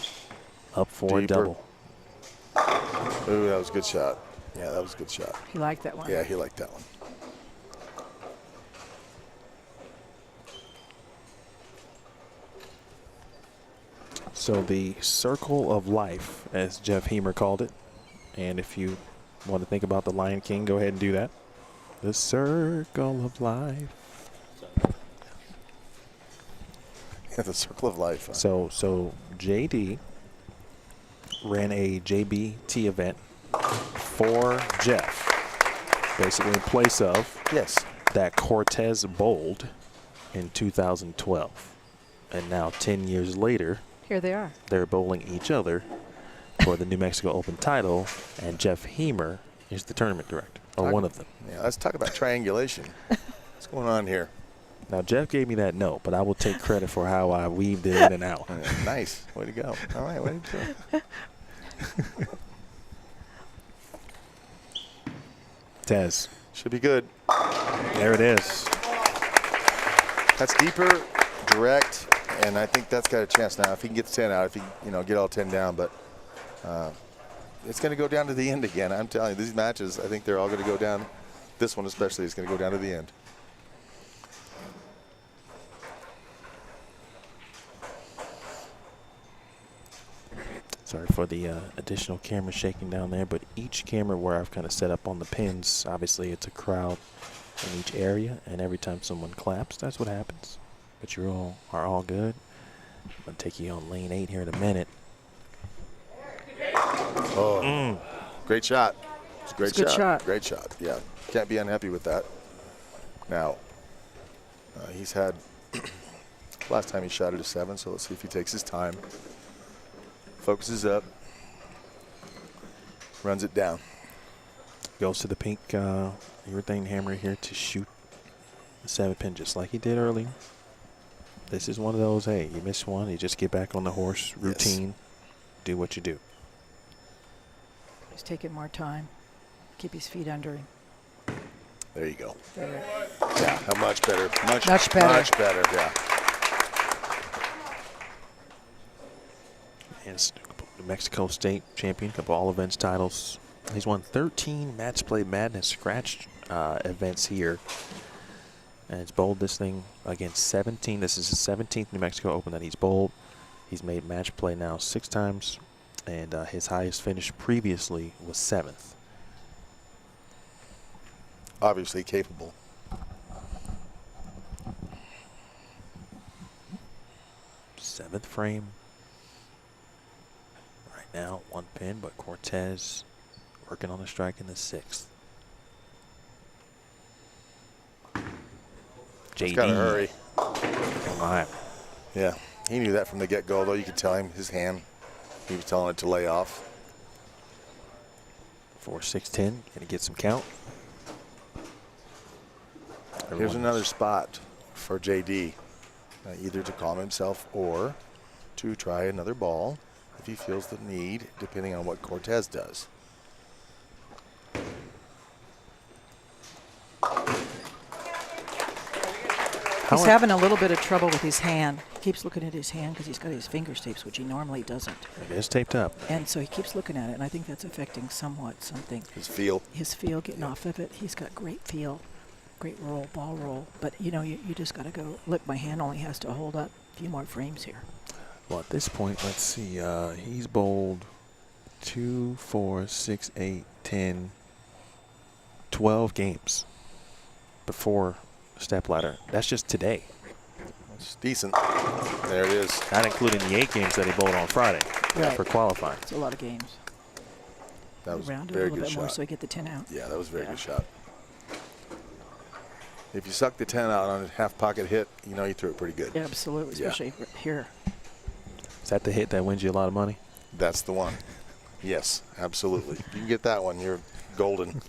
C: Up for a
K: Deeper.
C: double.
K: Ooh, that was a good shot. Yeah, that was a good shot.
J: He liked that one.
K: Yeah, he liked that one.
C: So the circle of life, as Jeff Hemer called it. And if you want to think about the Lion King, go ahead and do that. The circle of life.
K: Yeah, the circle of life. Huh?
C: So JD ran a JBT event for Jeff, basically in place of that Cortez bowled in 2012. And now 10 years later,
J: Here they are.
C: they're bowling each other for the New Mexico Open title, and Jeff Hemer is the tournament director, or one of them.
K: Yeah, let's talk about triangulation. What's going on here?
C: Now, Jeff gave me that note, but I will take credit for how I weaved it in and out.
K: Nice. Way to go. All right, way to go.
C: Tez.
K: Should be good.
C: There it is.
K: That's deeper, direct, and I think that's got a chance now. If he can get the 10 out, if he get all 10 down, but it's going to go down to the end again. I'm telling you, these matches, I think they're all going to go down. This one especially is going to go down to the end.
C: Sorry for the additional camera shaking down there, but each camera where I've kind of set up on the pins, obviously it's a crowd in each area, and every time someone claps, that's what happens. But you are all good. I'm going to take you on lane 8 here in a minute.
K: Oh, great shot. It's a great
J: Good shot.
K: Great shot. Yeah, can't be unhappy with that. Now, he's had, last time he shot it a 7, so let's see if he takes his time. Focuses up, runs it down.
C: Goes to the pink urethane hammer here to shoot the 7-pin just like he did earlier. This is one of those, hey, you miss one, you just get back on the horse routine, do what you do.
J: He's taking more time. Keep his feet under him.
K: There you go.
J: There.
K: Yeah, how much better. Much
J: better.
K: Much better, yeah.
C: And New Mexico State champion, couple all events titles. He's won 13 Match Play Madness scratch events here. And he's bowled this thing against 17. This is his 17th New Mexico Open that he's bowled. He's made match play now 6 times. And his highest finish previously was 7th.
K: Obviously capable.
C: Seventh frame. Right now, 1 pin, but Cortez working on the strike in the 6th.
K: He's got to hurry.
C: Come on.
K: Yeah, he knew that from the get-go, though. You could tell him his hand. He was telling it to lay off.
C: 4-6-10, gonna get some count.
K: Here's another spot for JD, either to calm himself or to try another ball if he feels the need, depending on what Cortez does.
J: He's having a little bit of trouble with his hand. He keeps looking at his hand because he's got his fingers taped, which he normally doesn't.
C: It is taped up.
J: And so he keeps looking at it, and I think that's affecting somewhat something.
K: His feel.
J: His feel, getting off of it. He's got great feel, great roll, ball roll. But, you just got to go, look, my hand only has to hold up a few more frames here.
C: Well, at this point, let's see. He's bowled 2, 4, 6, 8, 10, 12 games before stepladder. That's just today.
K: It's decent. There it is.
C: Not including the 8 games that he bowled on Friday for qualifying.
J: It's a lot of games.
K: That was
J: Round it
K: very
J: a little
K: good
J: bit more
K: shot.
J: so I get the 10 out.
K: Yeah, that was a very good shot. If you suck the 10 out on a half pocket hit, you threw it pretty good.
J: Yeah, absolutely, especially here.
C: Is that the hit that wins you a lot of money?
K: That's the one. Yes, absolutely. If you can get that one, you're golden.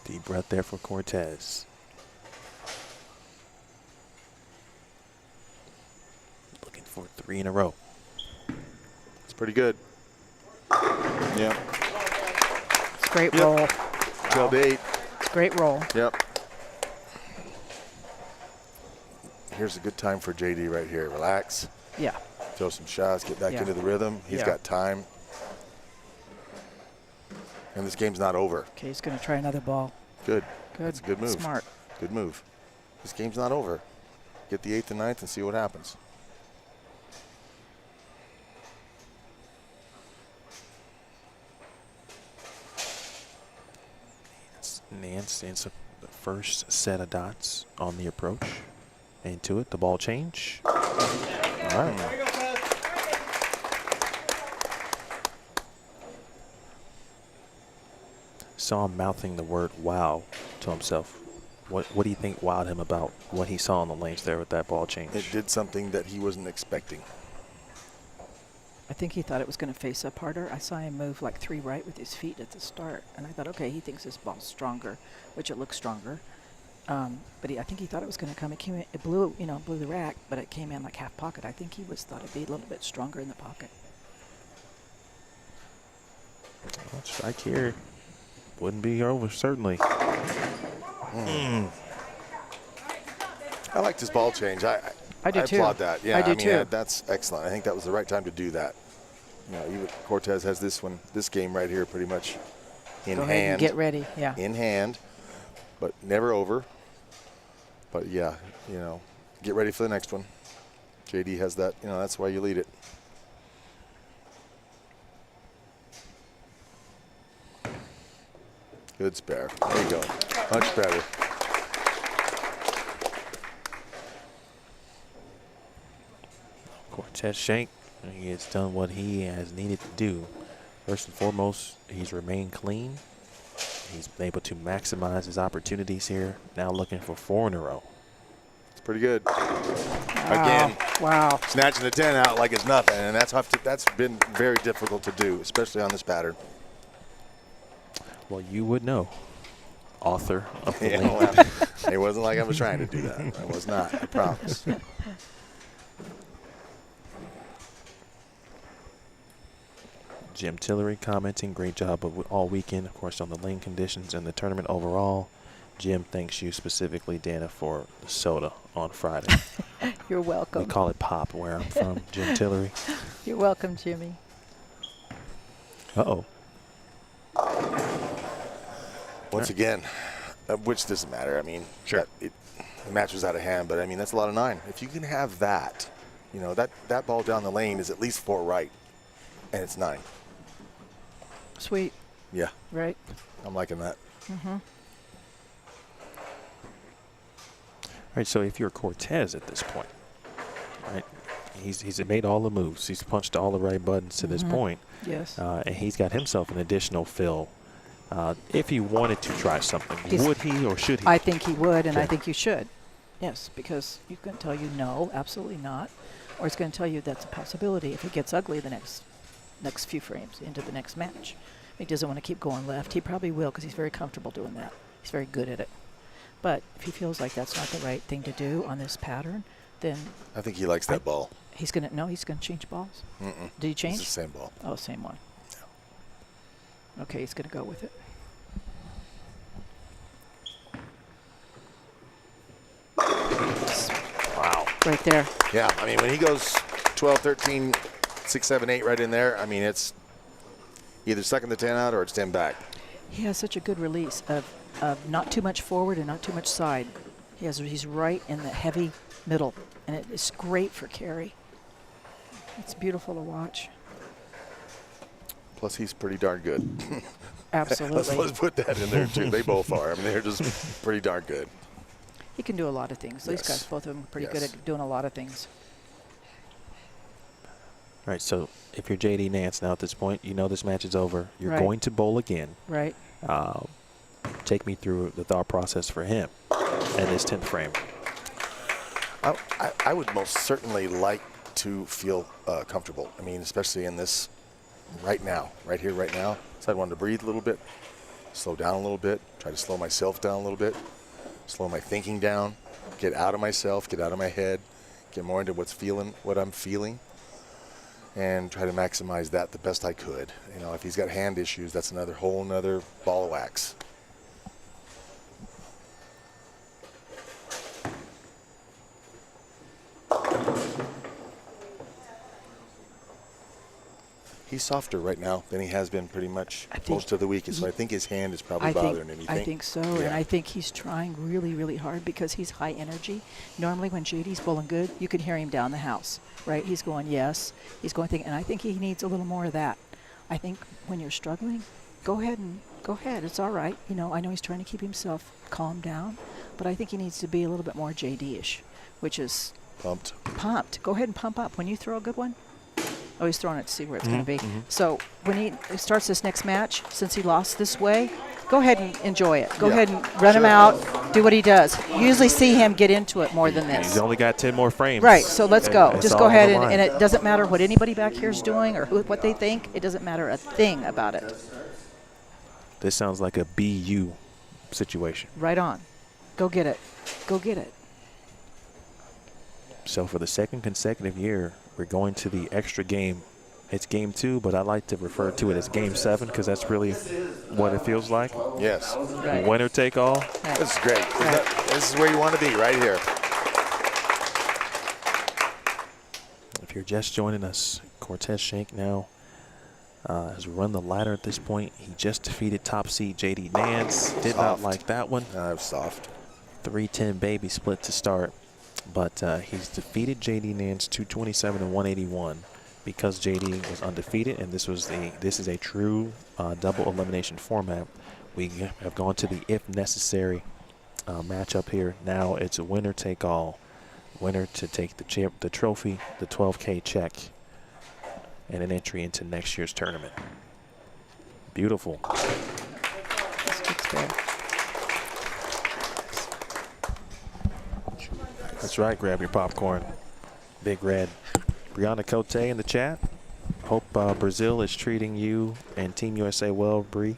C: Deep breath there for Cortez. Looking for 3 in a row.
K: It's pretty good. Yeah.
J: It's a great roll.
K: 12-8.
J: It's a great roll.
K: Yep. here's a good time for JD right here. Relax.
J: Yeah.
K: Throw some shots, get back
J: Yeah.
K: into the rhythm. He's
J: Yeah.
K: got time. And this game's not over.
J: Okay, he's going to try another ball.
K: Good.
J: Good.
K: That's a good move.
J: Smart.
K: Good move. This game's not over. Get the 8th and 9th and see what happens.
C: Nance into the first set of dots on the approach. Into it, the ball change. All right. Saw him mouthing the word wow to himself. What do you think wowed him about what he saw on the lanes there with that ball change?
K: It did something that he wasn't expecting.
J: I think he thought it was going to face up harder. I saw him move like 3 right with his feet at the start, and I thought, okay, he thinks his ball's stronger, which it looks stronger. But I think he thought it was going to come. It came in, it blew the rack, but it came in like half pocket. I think he thought it'd be a little bit stronger in the pocket.
C: Well, strike here wouldn't be over, certainly.
K: I liked his ball change. I
J: do too.
K: applaud that. Yeah,
J: I do too.
K: That's excellent. I think that was the right time to do that. You know, even Cortez has this game right here pretty much in
J: Go
K: hand.
J: ahead and get ready. Yeah.
K: In hand, but never over. But yeah, get ready for the next one. JD has that. That's why you lead it. Good spare. There you go. Much better.
C: Cortez Schenck, he has done what he has needed to do. First and foremost, he's remained clean. He's been able to maximize his opportunities here. Now looking for 4 in a row.
K: It's pretty good.
J: Wow.
K: Again,
J: wow.
K: Snatching the 10 out like it's nothing, and that's been very difficult to do, especially on this pattern.
C: Well, you would know, author of the
K: Yeah,
C: link.
K: well, it wasn't like I was trying to do that. I was not, I promise.
C: Jim Tillery commenting, great job all weekend, of course, on the lane conditions and the tournament overall. Jim thanks you specifically, Dana, for the soda on Friday.
J: You're welcome.
C: We call it pop where I'm from, Jim Tillery.
J: You're welcome, Jimmy.
C: Uh-oh.
K: Once again, which doesn't matter. I mean,
C: sure,
K: the match was out of hand, but I mean, that's a lot of 9. If you can have that, that ball down the lane is at least 4 right, and it's 9.
J: Sweet.
K: Yeah.
J: Right.
K: I'm liking that.
J: Mm-hmm.
C: All right, so if you're Cortez at this point, right, he's made all the moves. He's punched all the right buttons to this point.
J: Yes.
C: And he's got himself an additional fill. If he wanted to try something, would he or should he?
J: I think he would, and
C: Okay.
J: I think you should. Yes, because he's going to tell you no, absolutely not. Or he's going to tell you that's a possibility if it gets ugly the next few frames into the next match. He doesn't want to keep going left. He probably will because he's very comfortable doing that. He's very good at it. But if he feels like that's not the right thing to do on this pattern, then
K: I think he likes that ball.
J: he's going to change balls.
K: Mm-mm.
J: Did he change?
K: It's the same ball.
J: Oh, same one.
K: Yeah.
J: Okay, he's going to go with it.
K: Wow.
J: Right there.
K: Yeah, I mean, when he goes 12, 13, 6, 7, 8 right in there, I mean, it's either sucking the 10 out or it's 10 back.
J: He has such a good release of not too much forward and not too much side. He's right in the heavy middle, and it is great for carry. It's beautiful to watch.
K: Plus, he's pretty darn good.
J: Absolutely.
K: let's put that in there, too. They both are. I mean, they're just pretty darn good.
J: He can do a lot of things. These
K: Yes.
J: guys, both of them, are pretty good at doing a lot of things.
C: All right, so if you're JD Nance now at this point, you know this match is over. You're
J: Right.
C: going to bowl again.
J: Right.
C: Take me through the thought process for him and his 10th frame.
K: I would most certainly like to feel comfortable. I mean, especially in this right now, right here, right now. So I wanted to breathe a little bit, slow down a little bit, try to slow myself down a little bit, slow my thinking down, get out of myself, get out of my head, get more into what I'm feeling, and try to maximize that the best I could. You know, if he's got hand issues, that's another whole nother ball of wax. He's softer right now than he has been pretty much most of the week. So I think his hand is probably bothering him.
J: I think so, and I think he's trying really, really hard because he's high energy. Normally when JD's bowling good, you can hear him down the house, right? He's going, yes. He's going, and I think he needs a little more of that. I think when you're struggling, go ahead. It's all right. You know, I know he's trying to keep himself calm down, but I think he needs to be a little bit more JD-ish, which is
K: pumped.
J: Go ahead and pump up. When you throw a good one, oh, he's throwing it to see where it's going to be. So when he starts this next match, since he lost this way, go ahead and enjoy it. Go ahead and run him out, do what he does. You usually see him get into it more than this.
C: He's only got 10 more frames.
J: Right, so let's go.
C: It's
J: Just
C: all
J: go ahead,
C: on the
J: and
C: line.
J: it doesn't matter what anybody back here is doing or what they think. It doesn't matter a thing about it.
C: This sounds like a BU situation.
J: Right on. Go get it. Go get it.
C: So for the second consecutive year, we're going to the extra game. It's game 2, but I like to refer to it as game 7 because that's really what it feels like.
K: Yes.
J: Right.
C: Winner take all.
K: This is great. This is where you want to be, right here.
C: If you're just joining us, Cortez Schenck now has run the ladder at this point. He just defeated top seed JD Nance. Did not like that one.
K: Soft.
C: 3-10 baby split to start. But he's defeated JD Nance 227 and 181 because JD was undefeated, and this is a true double elimination format. We have gone to the if necessary matchup here. Now it's a winner take all. Winner to take the trophy, the 12K check, and an entry into next year's tournament. Beautiful. That's right, grab your popcorn. Big Red. Brianna Cote in the chat. Hope Brazil is treating you and Team USA well, Bree.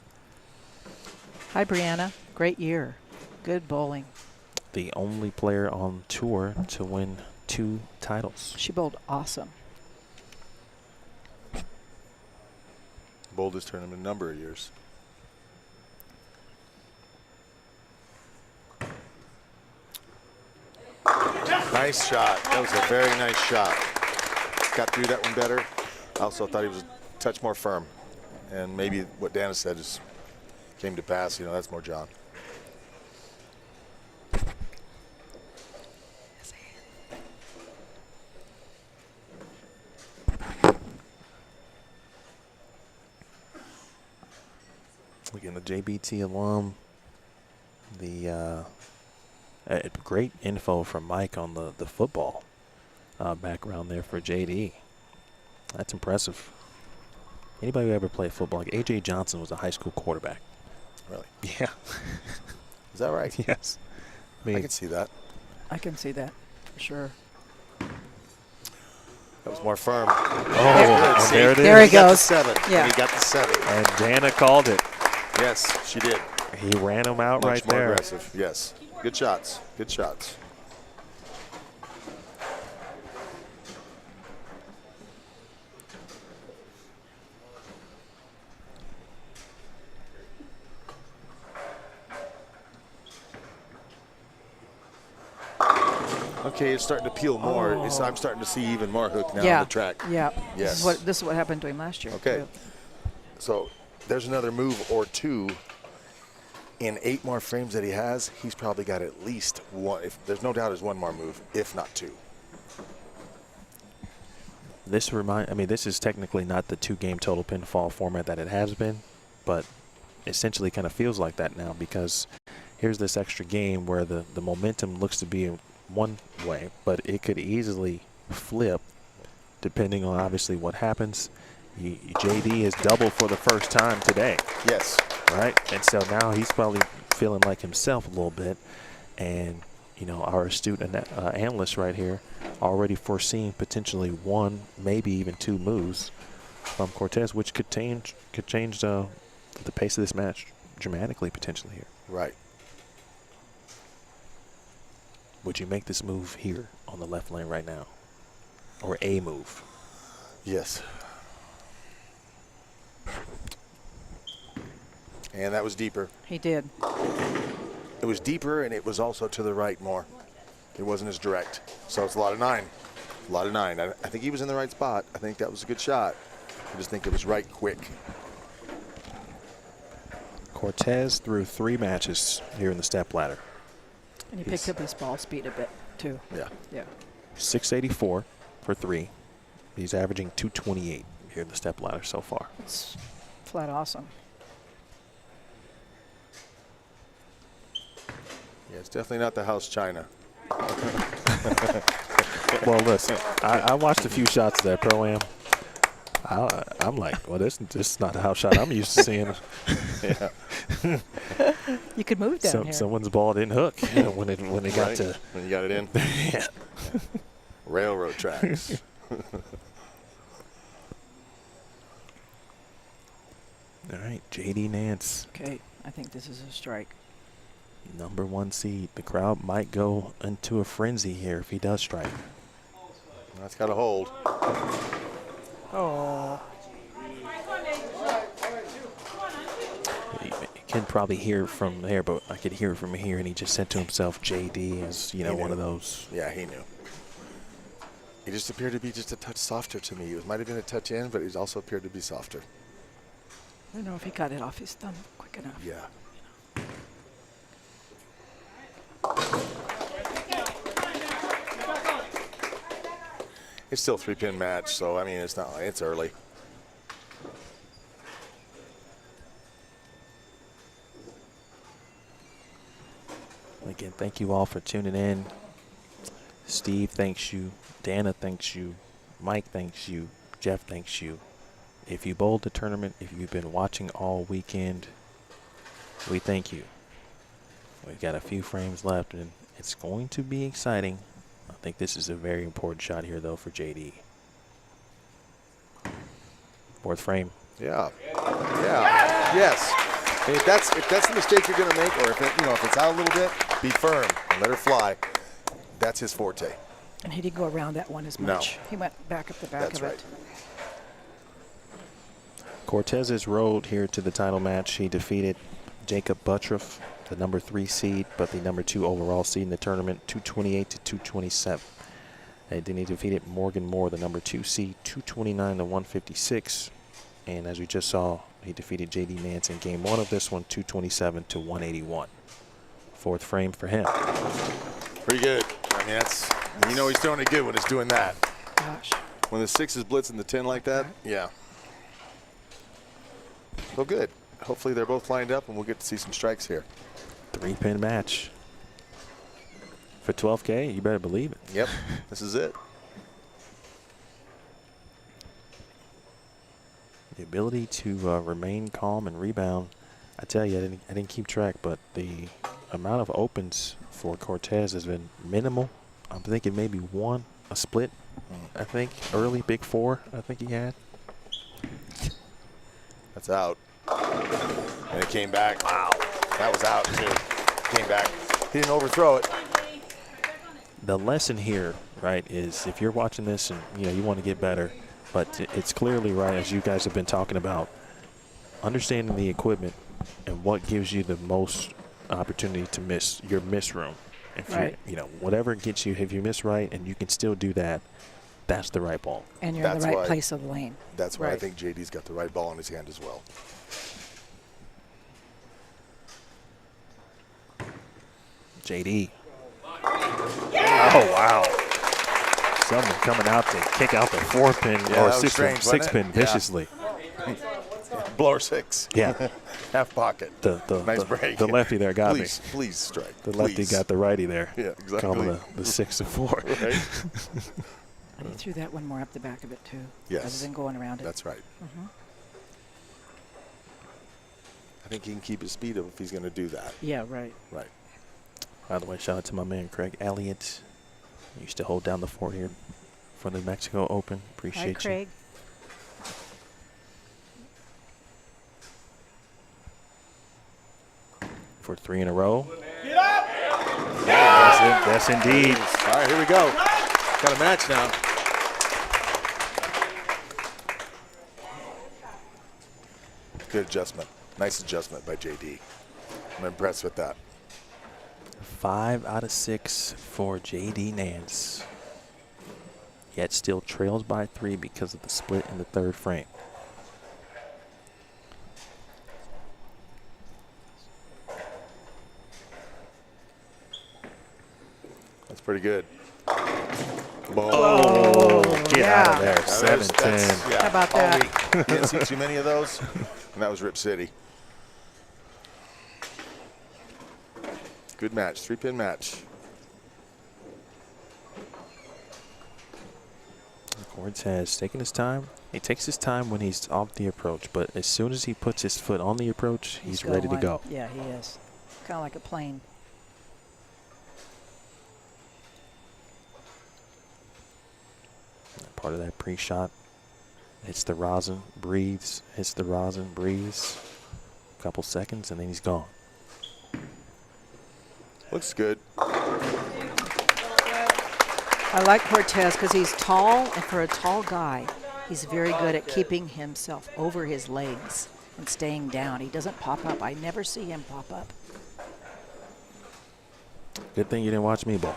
J: Hi, Brianna. Great year. Good bowling.
C: The only player on tour to win 2 titles.
J: She bowled awesome.
K: Bowled this tournament a number of years. Nice shot. That was a very nice shot. Got through that one better. I also thought he was a touch more firm. And maybe what Dana said just came to pass. You know, that's more John.
C: Again, the JBT alum. The great info from Mike on the football background there for JD. That's impressive. Anybody who ever played football, like A.J. Johnson was a high school quarterback.
K: Really?
C: Yeah.
K: Is that right?
C: Yes.
K: I can see that.
J: I can see that for sure.
K: That was more firm.
C: Oh, and there it is.
J: There he goes.
K: He got the 7.
J: Yeah.
K: He got the 7.
C: And Dana called it.
K: Yes, she did.
C: He ran him out
K: Much
C: right
K: more
C: there.
K: aggressive. Yes. Good shots. Good shots. Okay, it's starting to peel more. I'm starting to see even more hook now on the track.
J: Yeah.
K: Yes.
J: This is what happened to him last year.
K: Okay.
J: too.
K: So there's another move or 2. In 8 more frames that he has, he's probably got at least 1. If there's no doubt, there's 1 more move, if not 2.
C: This is technically not the 2-game total pinfall format that it has been, but essentially kind of feels like that now because here's this extra game where the momentum looks to be one way, but it could easily flip depending on obviously what happens. JD is double for the first time today.
K: Yes.
C: Right? And so now he's probably feeling like himself a little bit. And, you know, our astute analyst right here already foreseeing potentially 1, maybe even 2 moves from Cortez, which could change the pace of this match dramatically potentially here.
K: Right.
C: Would you make this move here on the left lane right now? Or a move?
K: Yes. And that was deeper.
J: He did.
K: It was deeper, and it was also to the right more. It wasn't as direct. So it's a lot of 9. A lot of 9. I think he was in the right spot. I think that was a good shot. I just think it was right quick.
C: Cortez threw 3 matches here in the step ladder.
J: And he picked up his ball speed a bit, too.
K: Yeah.
J: Yeah.
C: 684 for 3. He's averaging 228 here in the step ladder so far.
J: It's flat awesome.
K: Yeah, it's definitely not the house china.
C: Well, listen, I watched a few shots of that Pro-Am. I'm like, well, this is not the house shot I'm used to seeing.
K: Yeah.
J: You could move down here.
C: Someone's ball didn't hook when it got to.
K: When you got it in.
C: Yeah.
K: Railroad tracks.
C: All right, J.D. Nance.
J: Okay, I think this is a strike.
C: Number 1 seed. The crowd might go into a frenzy here if he does strike.
K: That's got to hold.
J: Oh.
C: You can probably hear it from there, but I could hear it from here, and he just said to himself, J.D. is, one of those.
K: Yeah, he knew. He just appeared to be just a touch softer to me. It might have been a touch in, but he also appeared to be softer.
J: I don't know if he got it off his thumb quick enough.
K: Yeah. It's still a 3-pin match, so I mean, it's not like it's early.
C: Again, thank you all for tuning in. Steve thanks you. Dana thanks you. Mike thanks you. Jeff thanks you. If you bowled the tournament, if you've been watching all weekend, we thank you. We've got a few frames left, and it's going to be exciting. I think this is a very important shot here, though, for JD. 4th frame.
K: Yeah. Yeah. Yes. And if that's the mistake you're going to make, or if it's out a little bit, be firm and let her fly. That's his forte.
J: And he didn't go around that one as much. He went back up the back of it.
C: Cortez's road here to the title match. He defeated Jakob Butturff, the number 3 seed, but the number 2 overall seed in the tournament, 228 to 227. And then he defeated Morgan Moore, the number 2 seed, 229 to 156. And as we just saw, he defeated J.D. Nance in game 1 of this one, 227 to 181. 4th frame for him.
K: Pretty good. I mean, he's throwing it good when it's doing that.
J: Gosh.
K: When the 6 is blitzing the 10 like that, yeah. So good. Hopefully they're both lined up and we'll get to see some strikes here.
C: 3-pin match. For 12K, you better believe it.
K: Yep, this is it.
C: The ability to remain calm and rebound. I tell you, I didn't keep track, but the amount of opens for Cortez has been minimal. I'm thinking maybe a split, I think. Early, big 4, I think he had.
K: That's out. And it came back. Wow. That was out, too. Came back. He didn't overthrow it.
C: The lesson here, right, is if you're watching this and, you want to get better, but it's clearly, right, as you guys have been talking about, understanding the equipment and what gives you the most opportunity to miss your miss room. If
J: right.
C: Whatever gets you, if you miss right and you can still do that, that's the right ball.
J: And you're in the right place of the lane.
K: That's why I think JD's got the right ball in his hand as well.
C: JD. Oh, wow. Someone coming out to kick out the 4-pin or 6-pin viciously.
K: Blower 6.
C: Yeah.
K: Half pocket. Nice break.
C: The lefty there got me.
K: Please strike.
C: The lefty got the righty there.
K: Yeah, exactly.
C: Calling the 6 and 4.
K: Right.
J: And he threw that one more up the back of it, too.
K: Yes.
J: Rather than going around it.
K: That's right.
J: Mm-hmm.
K: I think he can keep his speed up if he's going to do that.
J: Yeah, right.
K: Right.
C: By the way, shout out to my man Craig Elliott. He used to hold down the fort here for the Mexico Open. Appreciate you.
J: Hi, Craig.
C: For 3 in a row.
K: Get up!
C: That's indeed.
K: All right, here we go. Got a match now. Good adjustment. Nice adjustment by JD. I'm impressed with that.
C: 5 out of 6 for J.D. Nance. Yet still trails by 3 because of the split in the 3rd frame.
H: Pretty good. Boom.
C: Oh, get out of there.
H: Now
C: 7-10.
H: Yeah,
J: How about
H: all
J: that?
H: week. You didn't see too many of those, and that was Rip City. Good match, 3-pin match.
C: Cortez taking his time. He takes his time when he's off the approach, but as soon as he puts his foot on the approach, he's ready to
J: going.
C: go.
J: Yeah, he is. Kind of like a plane.
C: Part of that pre-shot. Hits the rosin, breathes, hits the rosin, breathes. A couple seconds, and then he's gone.
H: Looks good.
J: I like Cortez because he's tall, and for a tall guy, he's very good at keeping himself over his legs and staying down. He doesn't pop up. I never see him pop up.
C: Good thing you didn't watch me bowl.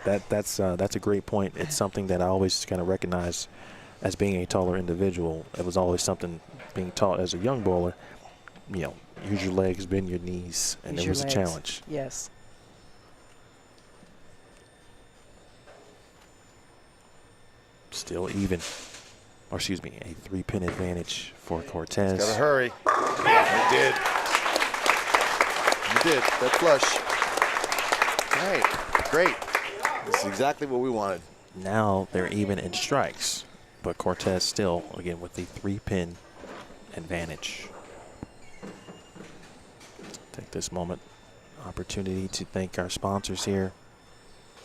C: That's a great point. It's something that I always kind of recognize as being a taller individual. It was always something being taught as a young bowler. You know, use your legs, bend your knees, and it was a challenge.
J: Yes.
C: Still even, or excuse me, a 3-pin advantage for Cortez.
H: Gotta hurry. Yeah, he did. He did. That flush. Right. Great. This is exactly what we wanted.
C: Now they're even in strikes, but Cortez still, again, with the 3-pin advantage. Take this moment, opportunity to thank our sponsors here.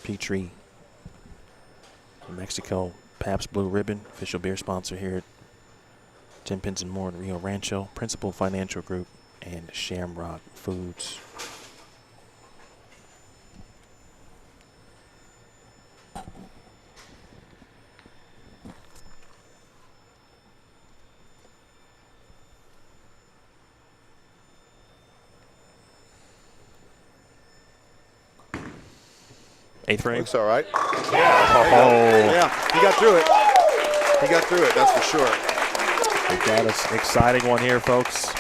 C: Petrie, Mexico, Pabst Blue Ribbon, official beer sponsor here at Tenpins More in Rio Rancho, Principal Financial Group, and Shamrock Foods. Eighth frame.
H: Looks all right. Yeah. Yeah. He got through it. He got through it. That's for sure.
C: We got an exciting one here, folks.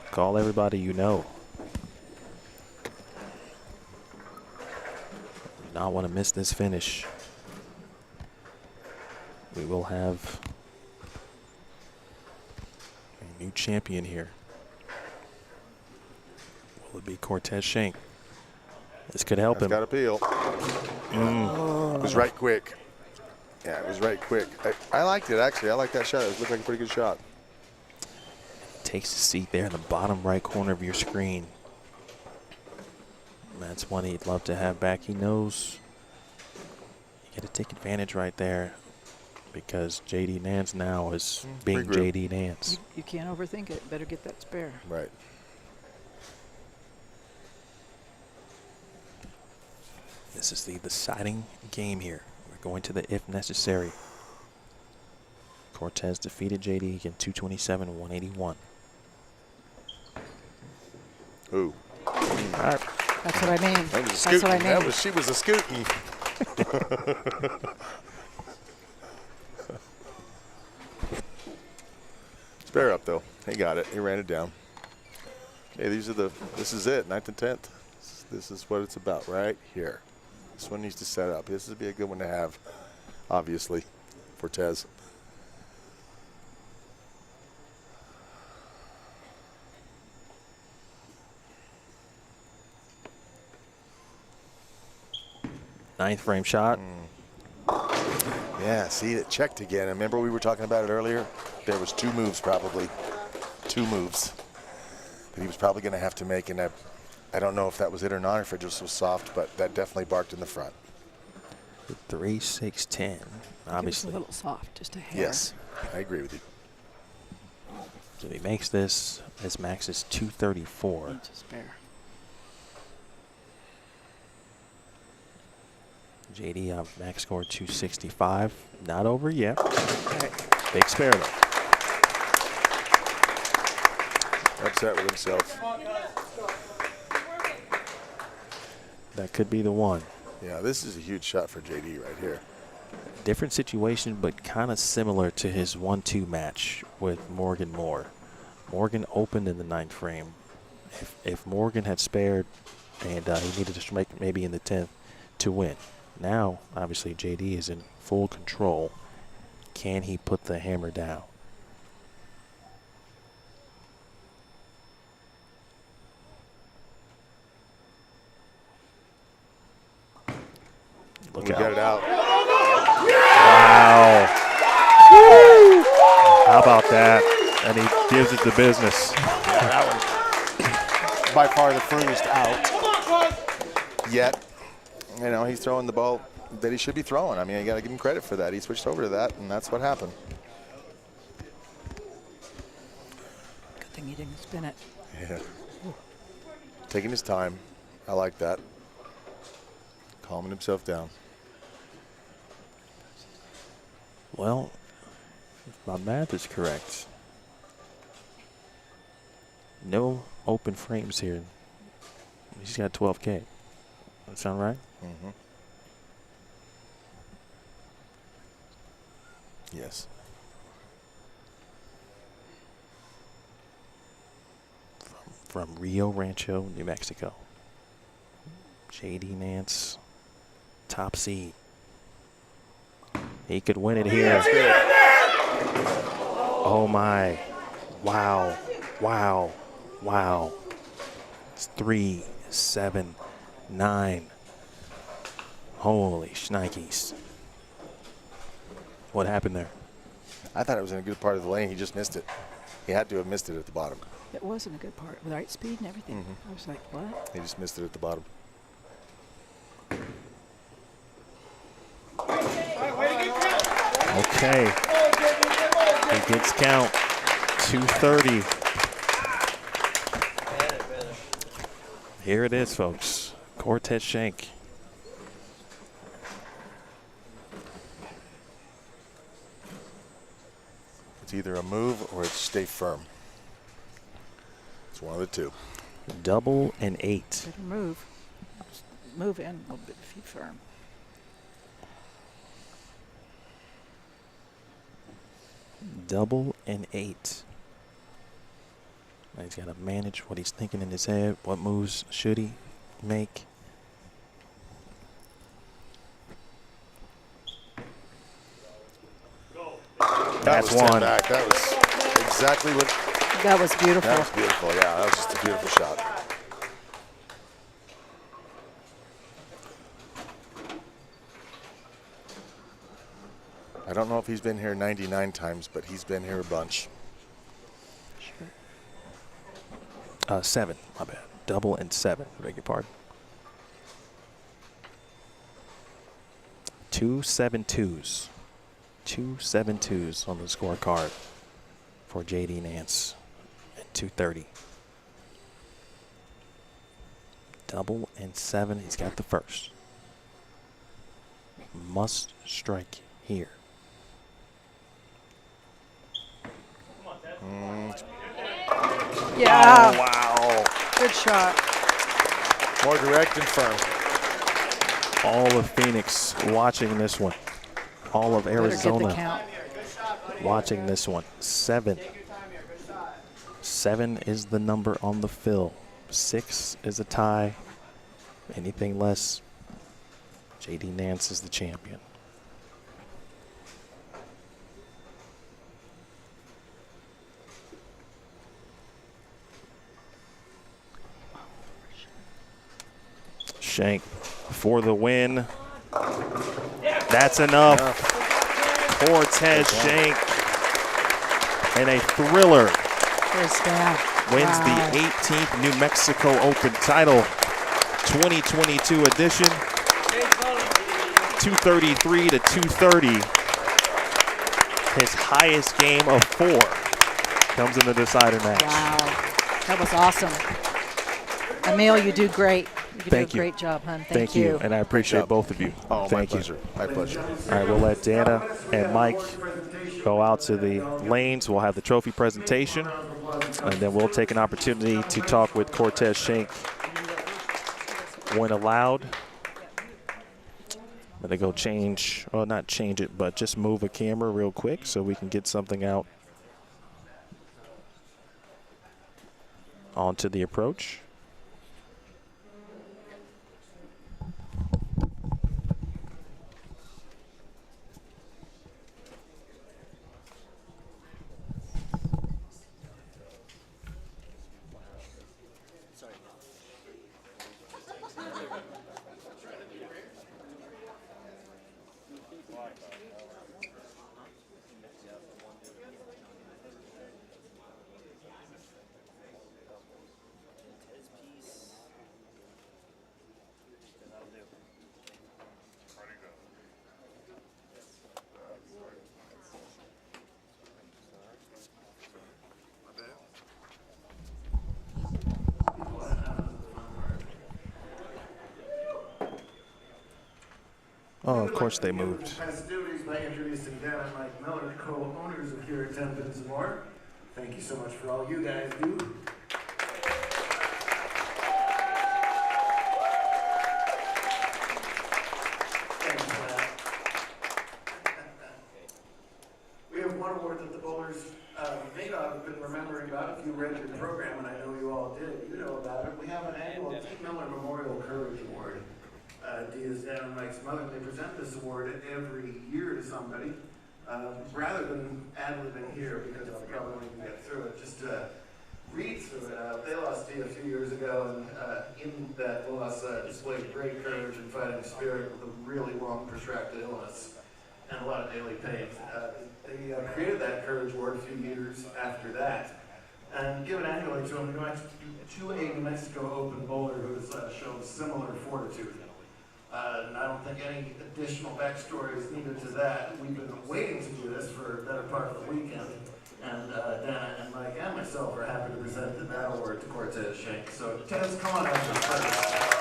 C: Call everybody you know. Do not want to miss this finish. We will have a new champion here. Will it be Cortez Schenck? This could help him.
H: Got appeal. It was right quick. Yeah, it was right quick. I liked it, actually. I like that shot. It looked like a pretty good shot.
C: Takes a seat there in the bottom right corner of your screen. That's one he'd love to have back. He knows you got to take advantage right there because J.D. Nance now is being J.D. Nance.
J: You can't overthink it. Better get that spare.
H: Right.
C: This is the deciding game here. We're going to the if necessary. Cortez defeated JD in 227-181.
H: Ooh.
J: That's what I mean.
H: That was a
J: That's what I
H: scooting.
J: mean.
H: She was a scooting. Spare up though. He got it. He ran it down. Okay, this is it, 9th and 10th. This is what it's about right here. This one needs to set up. This would be a good one to have, obviously, for Tez.
C: Ninth frame shot.
H: Yeah, see, it checked again. Remember we were talking about it earlier? There was 2 moves probably. 2 moves that he was probably going to have to make, and I don't know if that was it or not, if it just was soft, but that definitely barked in the front.
C: 3-6-10, obviously.
J: A little soft, just a hair.
H: Yes, I agree with you.
C: So he makes this. His max is 234.
J: Needs a spare.
C: JD max score 265. Not over yet.
J: Okay.
C: Big spare though.
H: Upset with himself.
C: That could be the one.
H: Yeah, this is a huge shot for JD right here.
C: Different situation, but kind of similar to his 1-2 match with Morgan Moore. Morgan opened in the 9th frame if Morgan had spared and he needed to strike maybe in the 10th to win. Now, obviously, JD is in full control. Can he put the hammer down? Look out.
K: Got it out.
C: Wow. How about that? And he gives it the business.
K: Yeah, that one by far the furthest out. Yet, you know, he's throwing the ball that he should be throwing. I mean, you got to give him credit for that. He switched over to that, and that's what happened.
J: Good thing he didn't spin it.
K: Yeah. Taking his time. I like that. Calming himself down.
C: Well, if my math is correct, no open frames here. He's got 12K. That sound right?
K: Mm-hmm. Yes.
C: From Rio Rancho, New Mexico. JD Nance, top seed. He could win it here. Oh my. Wow. Wow. Wow. It's 3, 7, 9. Holy shnikes. What happened there?
K: I thought it was in a good part of the lane. He just missed it. He had to have missed it at the bottom.
J: It wasn't a good part. With the right speed and everything.
K: Mm-hmm.
J: I was like, what?
K: He just missed it at the bottom.
C: Okay. He gets count. 230. Here it is, folks. Cortez Schenck.
K: It's either a move or it's stay firm. It's one of the two.
C: Double and 8.
J: Better move. Move in a little bit if you firm.
C: Double and 8. Now he's got to manage what he's thinking in his head. What moves should he make? That's one.
K: Back. That was exactly what.
J: That was beautiful.
K: That was beautiful. Yeah, that was just a beautiful shot. I don't know if he's been here 99 times, but he's been here a bunch.
C: Sure. 7, my bad. Double and 7, beg your pardon. 2 7-2s. 2 7-2s on the scorecard for JD Nance at 230. Double and 7, he's got the first. Must strike here.
J: Yeah.
K: Oh, wow.
J: Good shot.
K: More direct and firm.
C: All of Phoenix watching this one. All of Arizona watching this one. 7. 7 is the number on the fill. 6 is a tie. Anything less, JD Nance is the champion. Schenck for the win. That's enough. Cortez Schenck in a thriller wins the 18th New Mexico Open title, 2022 edition. 233 to 230. His highest game of 4 comes in the decider match.
J: Wow, that was awesome. Emil, you do great. You do a great job, hon. Thank you.
C: And I appreciate both of you.
K: Oh,
C: Thank
K: my
C: you.
K: pleasure. My pleasure.
C: All right, we'll let Dana and Mike go out to the lanes. We'll have the trophy presentation, and then we'll take an opportunity to talk with Cortez Schenck when allowed. I'm going to go change, well, not change it, but just move a camera real quick so we can get something out On to the approach. Oh, of course they moved.
A: Festivities by introducing Dan and Mike Miller, co-owners of here at Tenpins More. Thank you so much for all you guys do. Thank you for that. We have one award that the bowlers may not have been remembering about. If you read your program, and I know you all did, you know about it. We have an annual T. Miller Memorial Courage Award. Dia's Dan and Mike's mother. They present this award every year to somebody. Rather than ad-libbing here, because I'll probably can get through it, just read through it. They lost Dia a few years ago, and in that loss displayed great courage and fighting spirit with a really long, protracted illness and a lot of daily pain. They created that Courage Award a few years after that, and give it annually to a New Mexico Open bowler who has shown similar fortitude. And I don't think any additional backstory is needed to that. We've been waiting to do this for a better part of the weekend, and Dana and Mike and myself are happy to present that award to Cortez Schenck. So Tez, come on up first.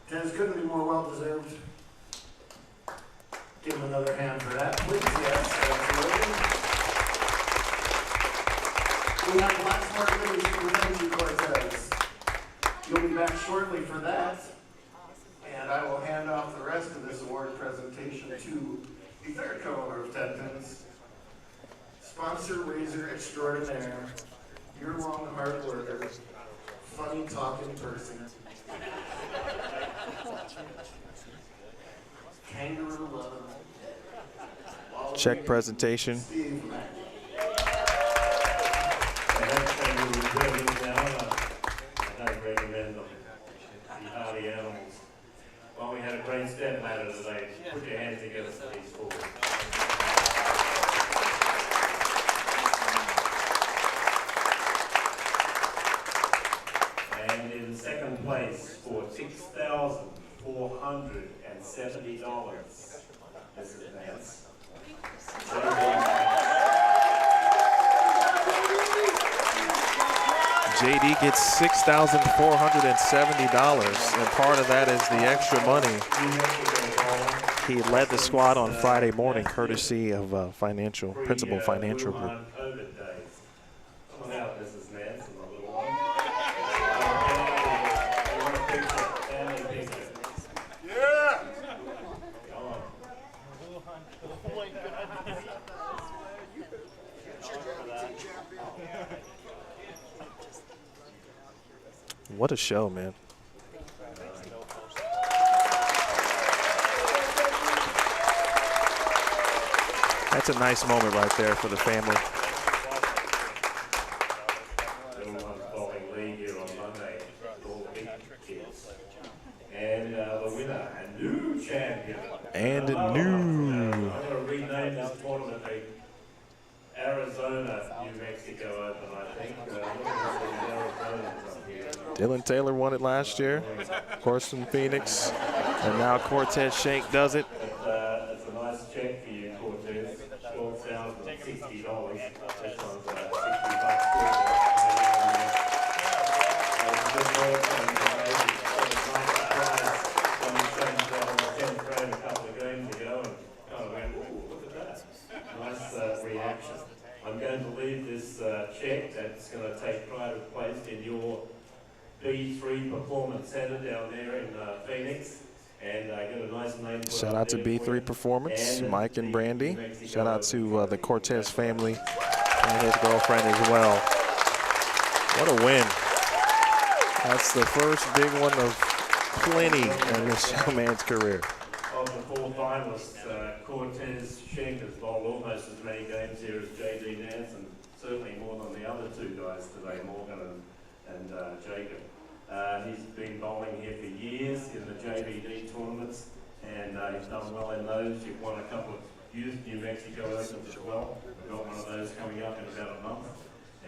A: Tez couldn't be more well deserved. Give him another hand for that, please. Yes, absolutely. We have lots more news to present you, Cortez. You'll be back shortly for that, and I will hand off the rest of this award presentation to the third co-owner of Tenpins, sponsor Razor extraordinaire, year-long hard worker, funny talking person.
C: Check presentation.
I: Well, we had a great stepladder today. Put your hands together for these four. And in second place for $6,470. This is Nance.
C: JD gets $6,470, and part of that is the extra money. He led the squad on Friday morning, courtesy of Principal Financial Group.
I: Come on out, Mrs. Nance, and the little one.
H: Yeah!
I: Come on.
C: What a show, man. That's a nice moment right there for the family.
I: And the winner, a new champion.
C: And a new.
I: I'm going to rename this tournament the Arizona, New Mexico Open, I think.
C: Dylan Taylor won it last year, of course, in Phoenix, and now Cortez Schenck does it.
I: It's a nice check for you, Cortez. Short sales of $60. This one's $60. Schenck that's going to take pride of place in your B3 Performance Center down there in Phoenix. And get a nice name.
C: Shout out to B3 Performance, Mike and Brandy. Shout out to the Cortez family and his girlfriend as well. What a win. That's the first big one of plenty in this young man's career.
I: Of the four finalists, Cortez, Schenck has bowled almost as many games here as J.D. Nance, and certainly more than the other two guys today, Morgan and Jakob. He's been bowling here for years in the JBD tournaments, and he's done well in those. You've won a couple of Youth New Mexico Opens as well. We've got one of those coming up in about a month,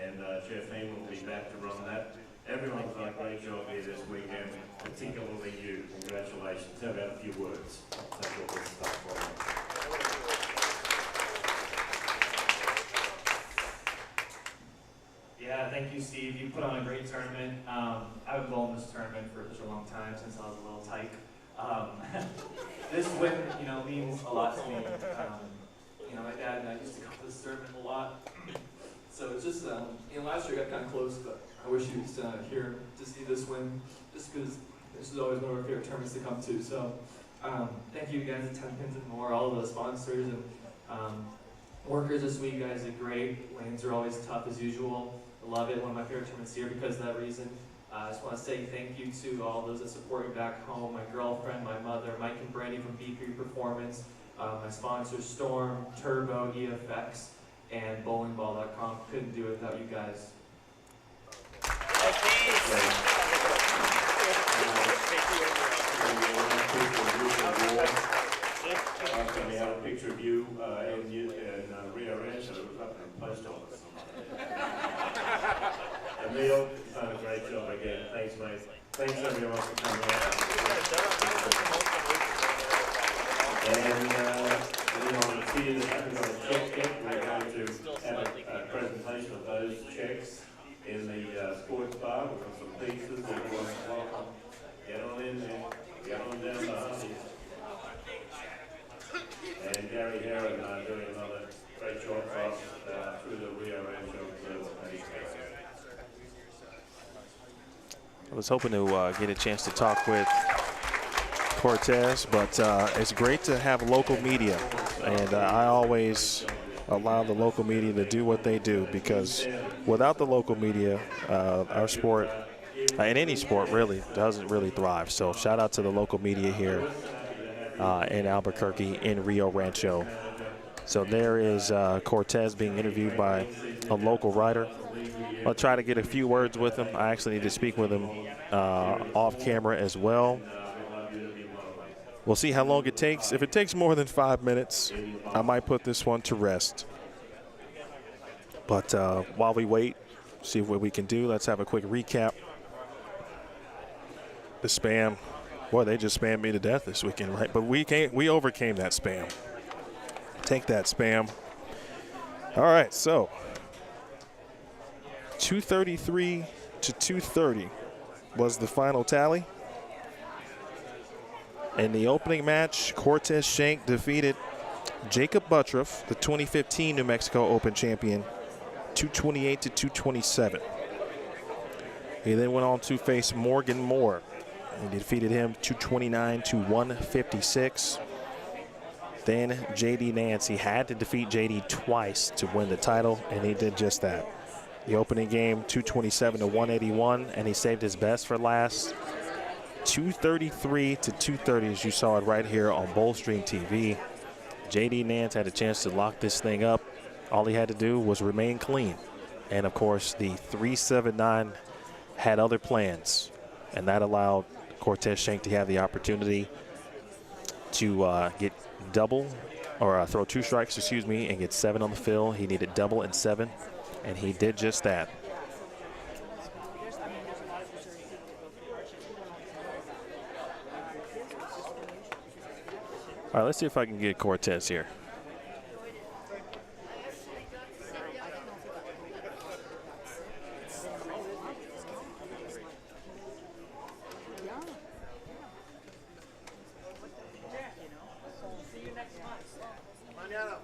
I: and Jeff Heem will be back to run that. Everyone's done a great job here this weekend, particularly you. Congratulations. How about a few words? Take all this stuff from you.
L: Yeah, thank you, Steve. You put on a great tournament. I've been bowling this tournament for such a long time, since I was a little tyke. This win, means a lot to me. My dad and I used to come to this tournament a lot. So it's just, last year I got kind of close, but I wish he was here to see this win, just because this is always one of our favorite tournaments to come to. So thank you guys at Tenpins More, all of the sponsors and workers this week. You guys did great. Lanes are always tough as usual. I love it. One of my favorite tournaments here because of that reason. I just want to say thank you to all those that support me back home, my girlfriend, my mother, Mike and Brandy from B3 Performance, my sponsors Storm, Turbo, EFX, and bowlingball.com. Couldn't do it without you guys.
I: We have a picture of you in Rio Rancho. It was up in the post office. Emil, you've done a great job again. Thanks, mate. Thanks everyone for coming out. And on the feed that happens on the check deck, we're going to have a presentation of those checks in the sports bar. We've got some pizzas. Everyone's welcome. Get on in there. Get on down to Harvey. And Gary Heron doing another great job for us through the Rio Rancho presentation.
C: I was hoping to get a chance to talk with Cortez, but it's great to have local media, and I always allow the local media to do what they do, because without the local media, our sport, and any sport really, doesn't really thrive. So shout out to the local media here in Albuquerque, in Rio Rancho. So there is Cortez being interviewed by a local writer. I'll try to get a few words with him. I actually need to speak with him off camera as well. We'll see how long it takes. If it takes more than 5 minutes, I might put this one to rest. But while we wait, see what we can do. Let's have a quick recap. The spam. Boy, they just spammed me to death this weekend, right? But we overcame that spam. Take that, spam. All right, so 233 to 230 was the final tally. In the opening match, Cortez Schenck defeated Jakob Butturff, the 2015 New Mexico Open champion, 228 to 227. He then went on to face Morgan Moore. He defeated him 229 to 156. Then J.D. Nance. He had to defeat J.D. twice to win the title, and he did just that. The opening game, 227 to 181, and he saved his best for last. 233 to 230, as you saw it right here on Bowlstream TV. J.D. Nance had a chance to lock this thing up. All he had to do was remain clean. And, of course, the 379 had other plans, and that allowed Cortez Schenck to have the opportunity to get double, or throw 2 strikes, excuse me, and get 7 on the fill. He needed double and 7, and he did just that. All right, let's see if I can get Cortez here.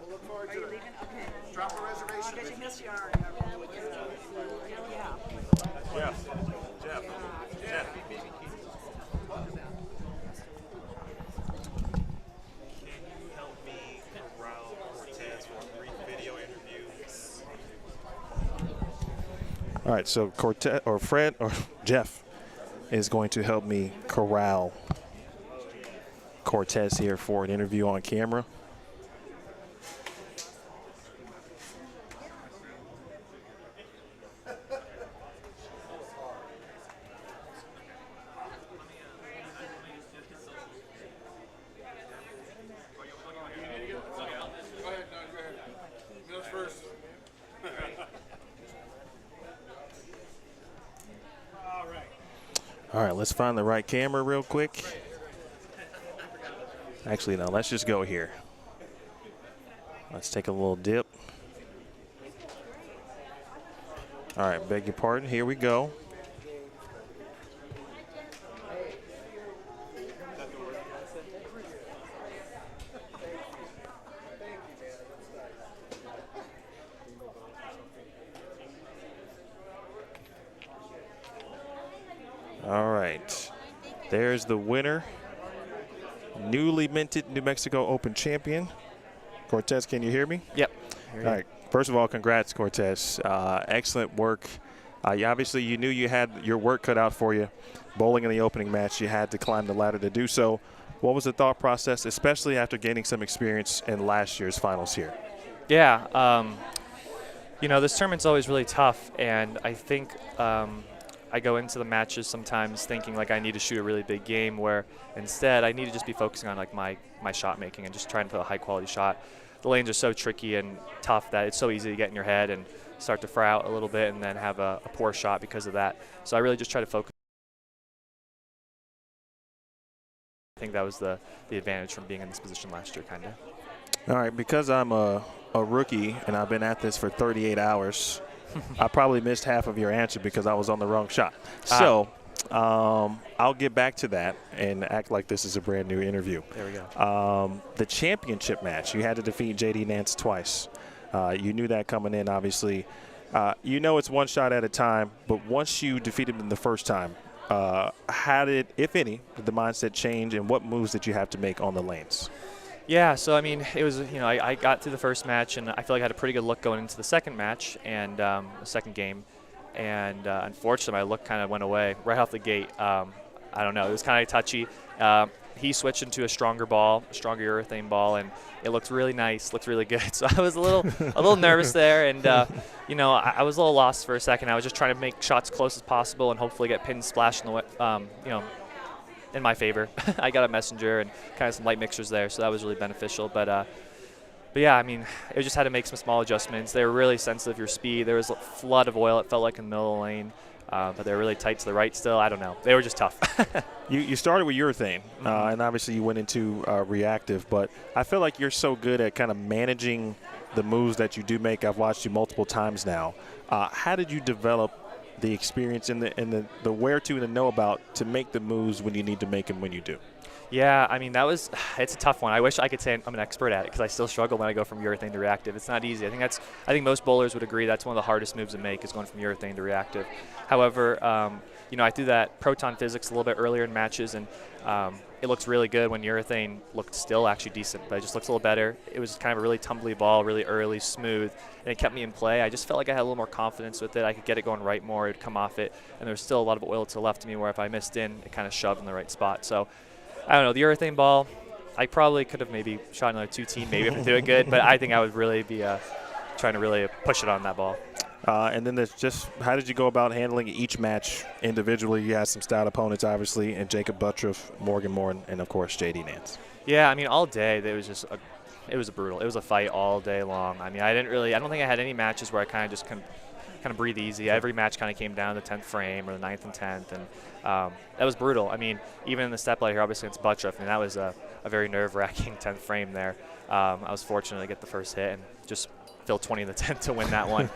A: We'll look forward to it. Drop a reservation.
C: All right, so Cortez or Fred or Jeff is going to help me corral Cortez here for an interview on camera. All right, let's find the right camera real quick. Actually, no, let's just go here. Let's take a little dip. All right, beg your pardon. Here we go. All right, there's the winner. Newly minted New Mexico Open champion. Cortez, can you hear me?
M: Yep.
C: All right. First of all, congrats, Cortez. Excellent work. Obviously, you knew you had your work cut out for you. Bowling in the opening match, you had to climb the ladder to do so. What was the thought process, especially after gaining some experience in last year's finals here?
M: Yeah. You know, this tournament's always really tough, and I think I go into the matches sometimes thinking like I need to shoot a really big game, where instead I need to just be focusing on like my shot making and just trying to put a high quality shot. The lanes are so tricky and tough that it's so easy to get in your head and start to fry out a little bit and then have a poor shot because of that. So I really just try to focus. I think that was the advantage from being in this position last year, kind of.
C: All right, because I'm a rookie and I've been at this for 38 hours, I probably missed half of your answer because I was on the wrong shot. So I'll get back to that and act like this is a brand new interview.
M: There we go.
C: The championship match, you had to defeat JD Nance twice. You knew that coming in, obviously. You know it's one shot at a time, but once you defeated him the first time, how did, if any, did the mindset change, and what moves did you have to make on the lanes?
M: Yeah, so I mean, it was, you know, I got through the first match, and I feel like I had a pretty good look going into the second match and the second game. And unfortunately, my look kind of went away right off the gate. I don't know, it was kind of touchy. He switched into a stronger ball, a stronger urethane ball, and it looked really nice, looked really good. So I was a little nervous there, and you know, I was a little lost for a second. I was just trying to make shots as close as possible and hopefully get pins splashed in the you know, in my favor. I got a messenger and kind of some light mixers there, so that was really beneficial. But yeah, I mean, it just had to make some small adjustments. They were really sensitive to your speed. There was a flood of oil, it felt like, in the middle of the lane. But they were really tight to the right still. I don't know. They were just tough.
C: You started with urethane, and obviously you went into reactive. But I feel like you're so good at kind of managing the moves that you do make. I've watched you multiple times now. How did you develop the experience and the where to and the know about to make the moves when you need to make them when you do?
M: Yeah, I mean, it's a tough one. I wish I could say I'm an expert at it because I still struggle when I go from urethane to reactive. It's not easy. I think most bowlers would agree that's one of the hardest moves to make is going from urethane to reactive. However, you know, I threw that proton physics a little bit earlier in matches, and it looks really good when urethane looked still actually decent, but it just looks a little better. It was kind of a really tumbly ball, really early, smooth, and it kept me in play. I just felt like I had a little more confidence with it. I could get it going right more. It would come off it, and there was still a lot of oil to the left of me where if I missed in, it kind of shoved in the right spot. So I don't know, the urethane ball, I probably could have maybe shot another 2-team, maybe if I do it good, but I think I would really be trying to really push it on that ball.
C: And then there's just, how did you go about handling each match individually? You had some stout opponents, obviously, and Jakob, Butturff, Morgan Moore, and of course, JD Nance.
M: Yeah, I mean, all day, it was brutal. It was a fight all day long. I mean, I don't think I had any matches where I kind of just kind of breathe easy. Every match kind of came down to the 10th frame or the 9th and 10th, and that was brutal. I mean, even in the stepladder here, obviously it's Butturff, I mean, that was a very nerve-wracking 10th frame there. I was fortunate to get the first hit and just fill 20 in the 10th to win that one.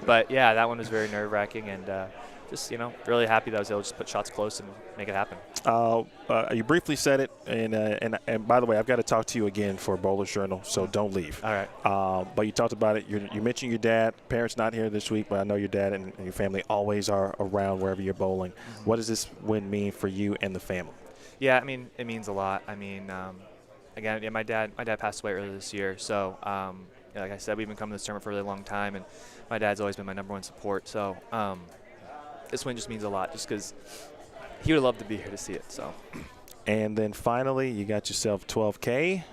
M: But yeah, that one was very nerve-wracking, and just, you know, really happy that I was able to just put shots close and make it happen.
C: You briefly said it, and by the way, I've got to talk to you again for Bowler's Journal, so don't leave.
M: All right.
C: But you talked about it. You mentioned your dad. Parents not here this week, but I know your dad and your family always are around wherever you're bowling. What does this win mean for you and the family?
M: Yeah, I mean, it means a lot. I mean, again, yeah, my dad passed away earlier this year, so like I said, we've been coming to this tournament for a really long time, and my dad's always been my #1 support. So this win just means a lot, just because he would love to be here to see it. So.
C: And then finally, you got yourself 12K.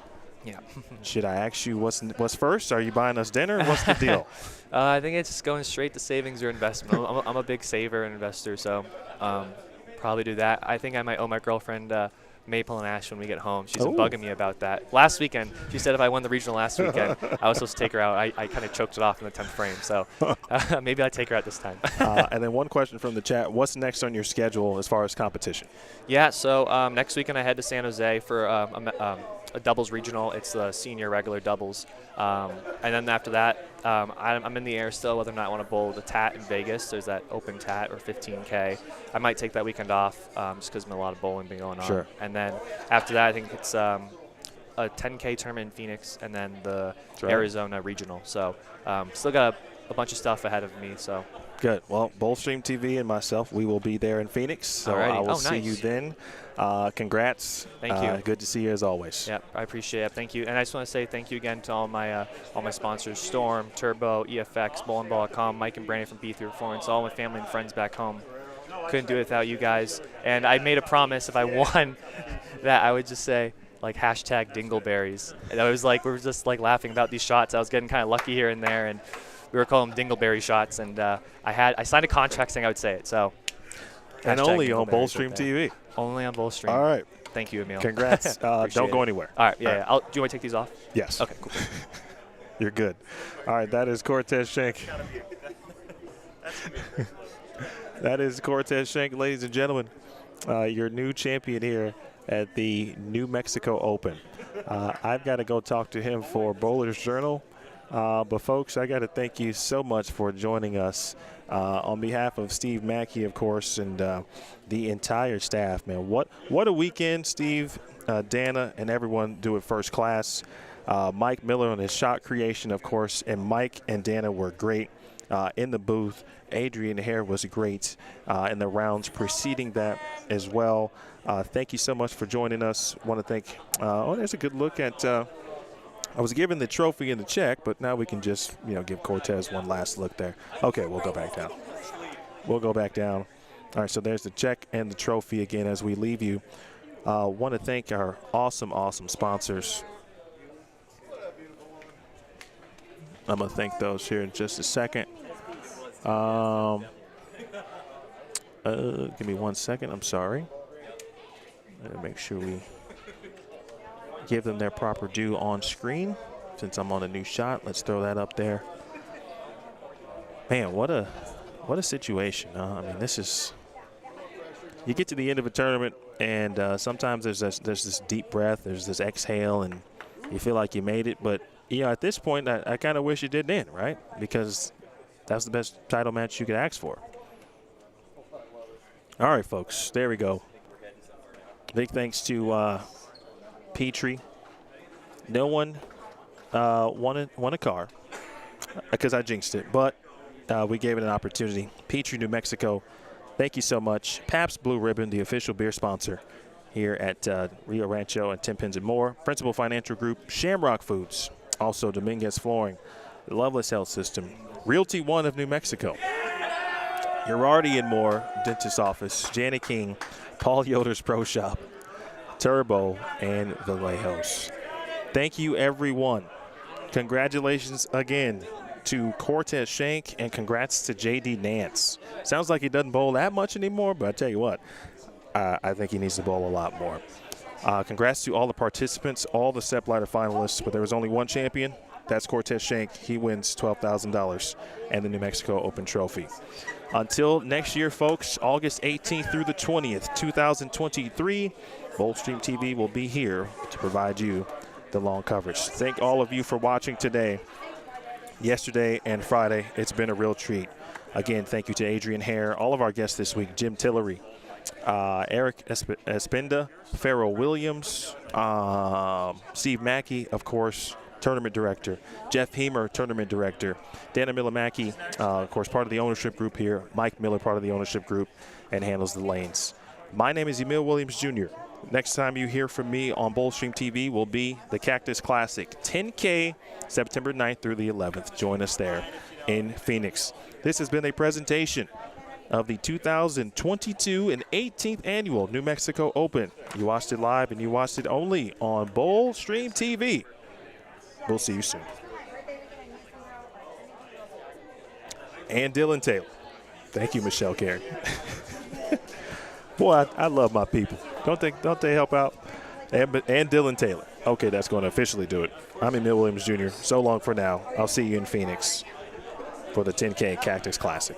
M: Yeah.
C: Should I ask you what's first? Are you buying us dinner? What's the deal?
M: I think it's just going straight to savings or investment. I'm a big saver and investor, so probably do that. I think I might owe my girlfriend Maple and Ash when we get home. She's been bugging me about that. Last weekend, she said if I won the regional last weekend, I was supposed to take her out. I kind of choked it off in the 10th frame, so maybe I'll take her out this time.
C: And then one question from the chat. What's next on your schedule as far as competition?
M: Yeah, so next weekend I head to San Jose for a doubles regional. It's the senior regular doubles. And then after that, I'm in the air still whether or not I want to bowl the TAT in Vegas. There's that open TAT or 15K. I might take that weekend off just because there's a lot of bowling been going on.
C: Sure.
M: And then after that, I think it's a 10K tournament in Phoenix and then the Arizona regional. So still got a bunch of stuff ahead of me. So.
C: Good. Well, Bowlstream TV and myself, we will be there in Phoenix. So I will see you then. Congrats.
M: Thank you.
C: Good to see you as always.
M: Yeah, I appreciate it. Thank you. And I just want to say thank you again to all my sponsors: Storm, Turbo, EFX, bowlingball.com, Mike and Brandon from B3 Performance, all my family and friends back home. Couldn't do it without you guys. And I made a promise if I won that I would just say like #Dingleberries. And I was like, we were just like laughing about these shots. I was getting kind of lucky here and there, and we were calling them Dingleberry shots. And I signed a contract saying I would say it. So.
C: And only on Bowlstream TV.
M: Only on Bowlstream.
C: All right.
M: Thank you, Emil.
C: Congrats. Don't go anywhere.
M: All right. Yeah. Do you want to take these off?
C: Yes.
M: Okay, cool.
C: You're good. All right. That is Cortez Schenck. That is Cortez Schenck, ladies and gentlemen. Your new champion here at the New Mexico Open. I've got to go talk to him for Bowler's Journal. But, folks, I got to thank you so much for joining us. On behalf of Steve Mackey, of course, and the entire staff, man. What a weekend, Steve, Dana, and everyone do it first class. Mike Miller on his shot creation, of course, and Mike and Dana were great in the booth. Adrian Hare was great in the rounds preceding that as well. Thank you so much for joining us. Want to thank there's a good look at I was given the trophy and the check, but now we can just, give Cortez one last look there. Okay, we'll go back down. We'll go back down. All right, so there's the check and the trophy again as we leave you. Want to thank our awesome, awesome sponsors. I'm going to thank those here in just a second. Give me 1 second. I'm sorry. Make sure we give them their proper due on screen. Since I'm on a new shot, let's throw that up there. Man, what a situation. I mean, this is, you get to the end of a tournament and sometimes there's this deep breath, there's this exhale, and you feel like you made it. But at this point, I kind of wish it didn't end, right? Because that's the best title match you could ask for. All right, folks, there we go. Big thanks to Petrie. No one won a car because I jinxed it, but we gave it an opportunity. Petrie, New Mexico, thank you so much. Pabst Blue Ribbon, the official beer sponsor here at Rio Rancho and Tenpins More. Principal Financial Group, Shamrock Foods, also Dominguez Flooring, Loveless Health System, Realty One of New Mexico, Girardi and More, Dentist Office, Janet King, Paul Yoder's Pro Shop, Turbo, and Vallejos. Thank you, everyone. Congratulations again to Cortez Schenck, and congrats to J.D. Nance. Sounds like he doesn't bowl that much anymore, but I tell you what, I think he needs to bowl a lot more. Congrats to all the participants, all the stepladder finalists, but there was only one champion. That's Cortez Schenck. He wins $12,000 and the New Mexico Open Trophy. Until next year, folks, August 18th through the 20th, 2023, Bowlstream TV will be here to provide you the long coverage. Thank all of you for watching today, yesterday, and Friday. It's been a real treat. Again, thank you to Adrian Hare, all of our guests this week, Jim Tillery, Eric Espinda, Farrell Williams, Steve Mackey, of course, Tournament Director, Jeff Hemer, Tournament Director, Dana Millimaki, of course, part of the ownership group here, Mike Miller, part of the ownership group, and handles the lanes. My name is Emil Williams Jr. Next time you hear from me on Bullstream TV will be the Cactus Classic 10K, September 9th through the 11th. Join us there in Phoenix. This has been a presentation of the 2022 and 18th annual New Mexico Open. You watched it live and you watched it only on Bullstream TV. We'll see you soon. And Dylan Taylor. Thank you, Michelle Carey. Boy, I love my people. Don't they help out? And Dylan Taylor. Okay, that's going to officially do it. I'm Emil Williams Jr. So long for now. I'll see you in Phoenix for the 10K Cactus Classic.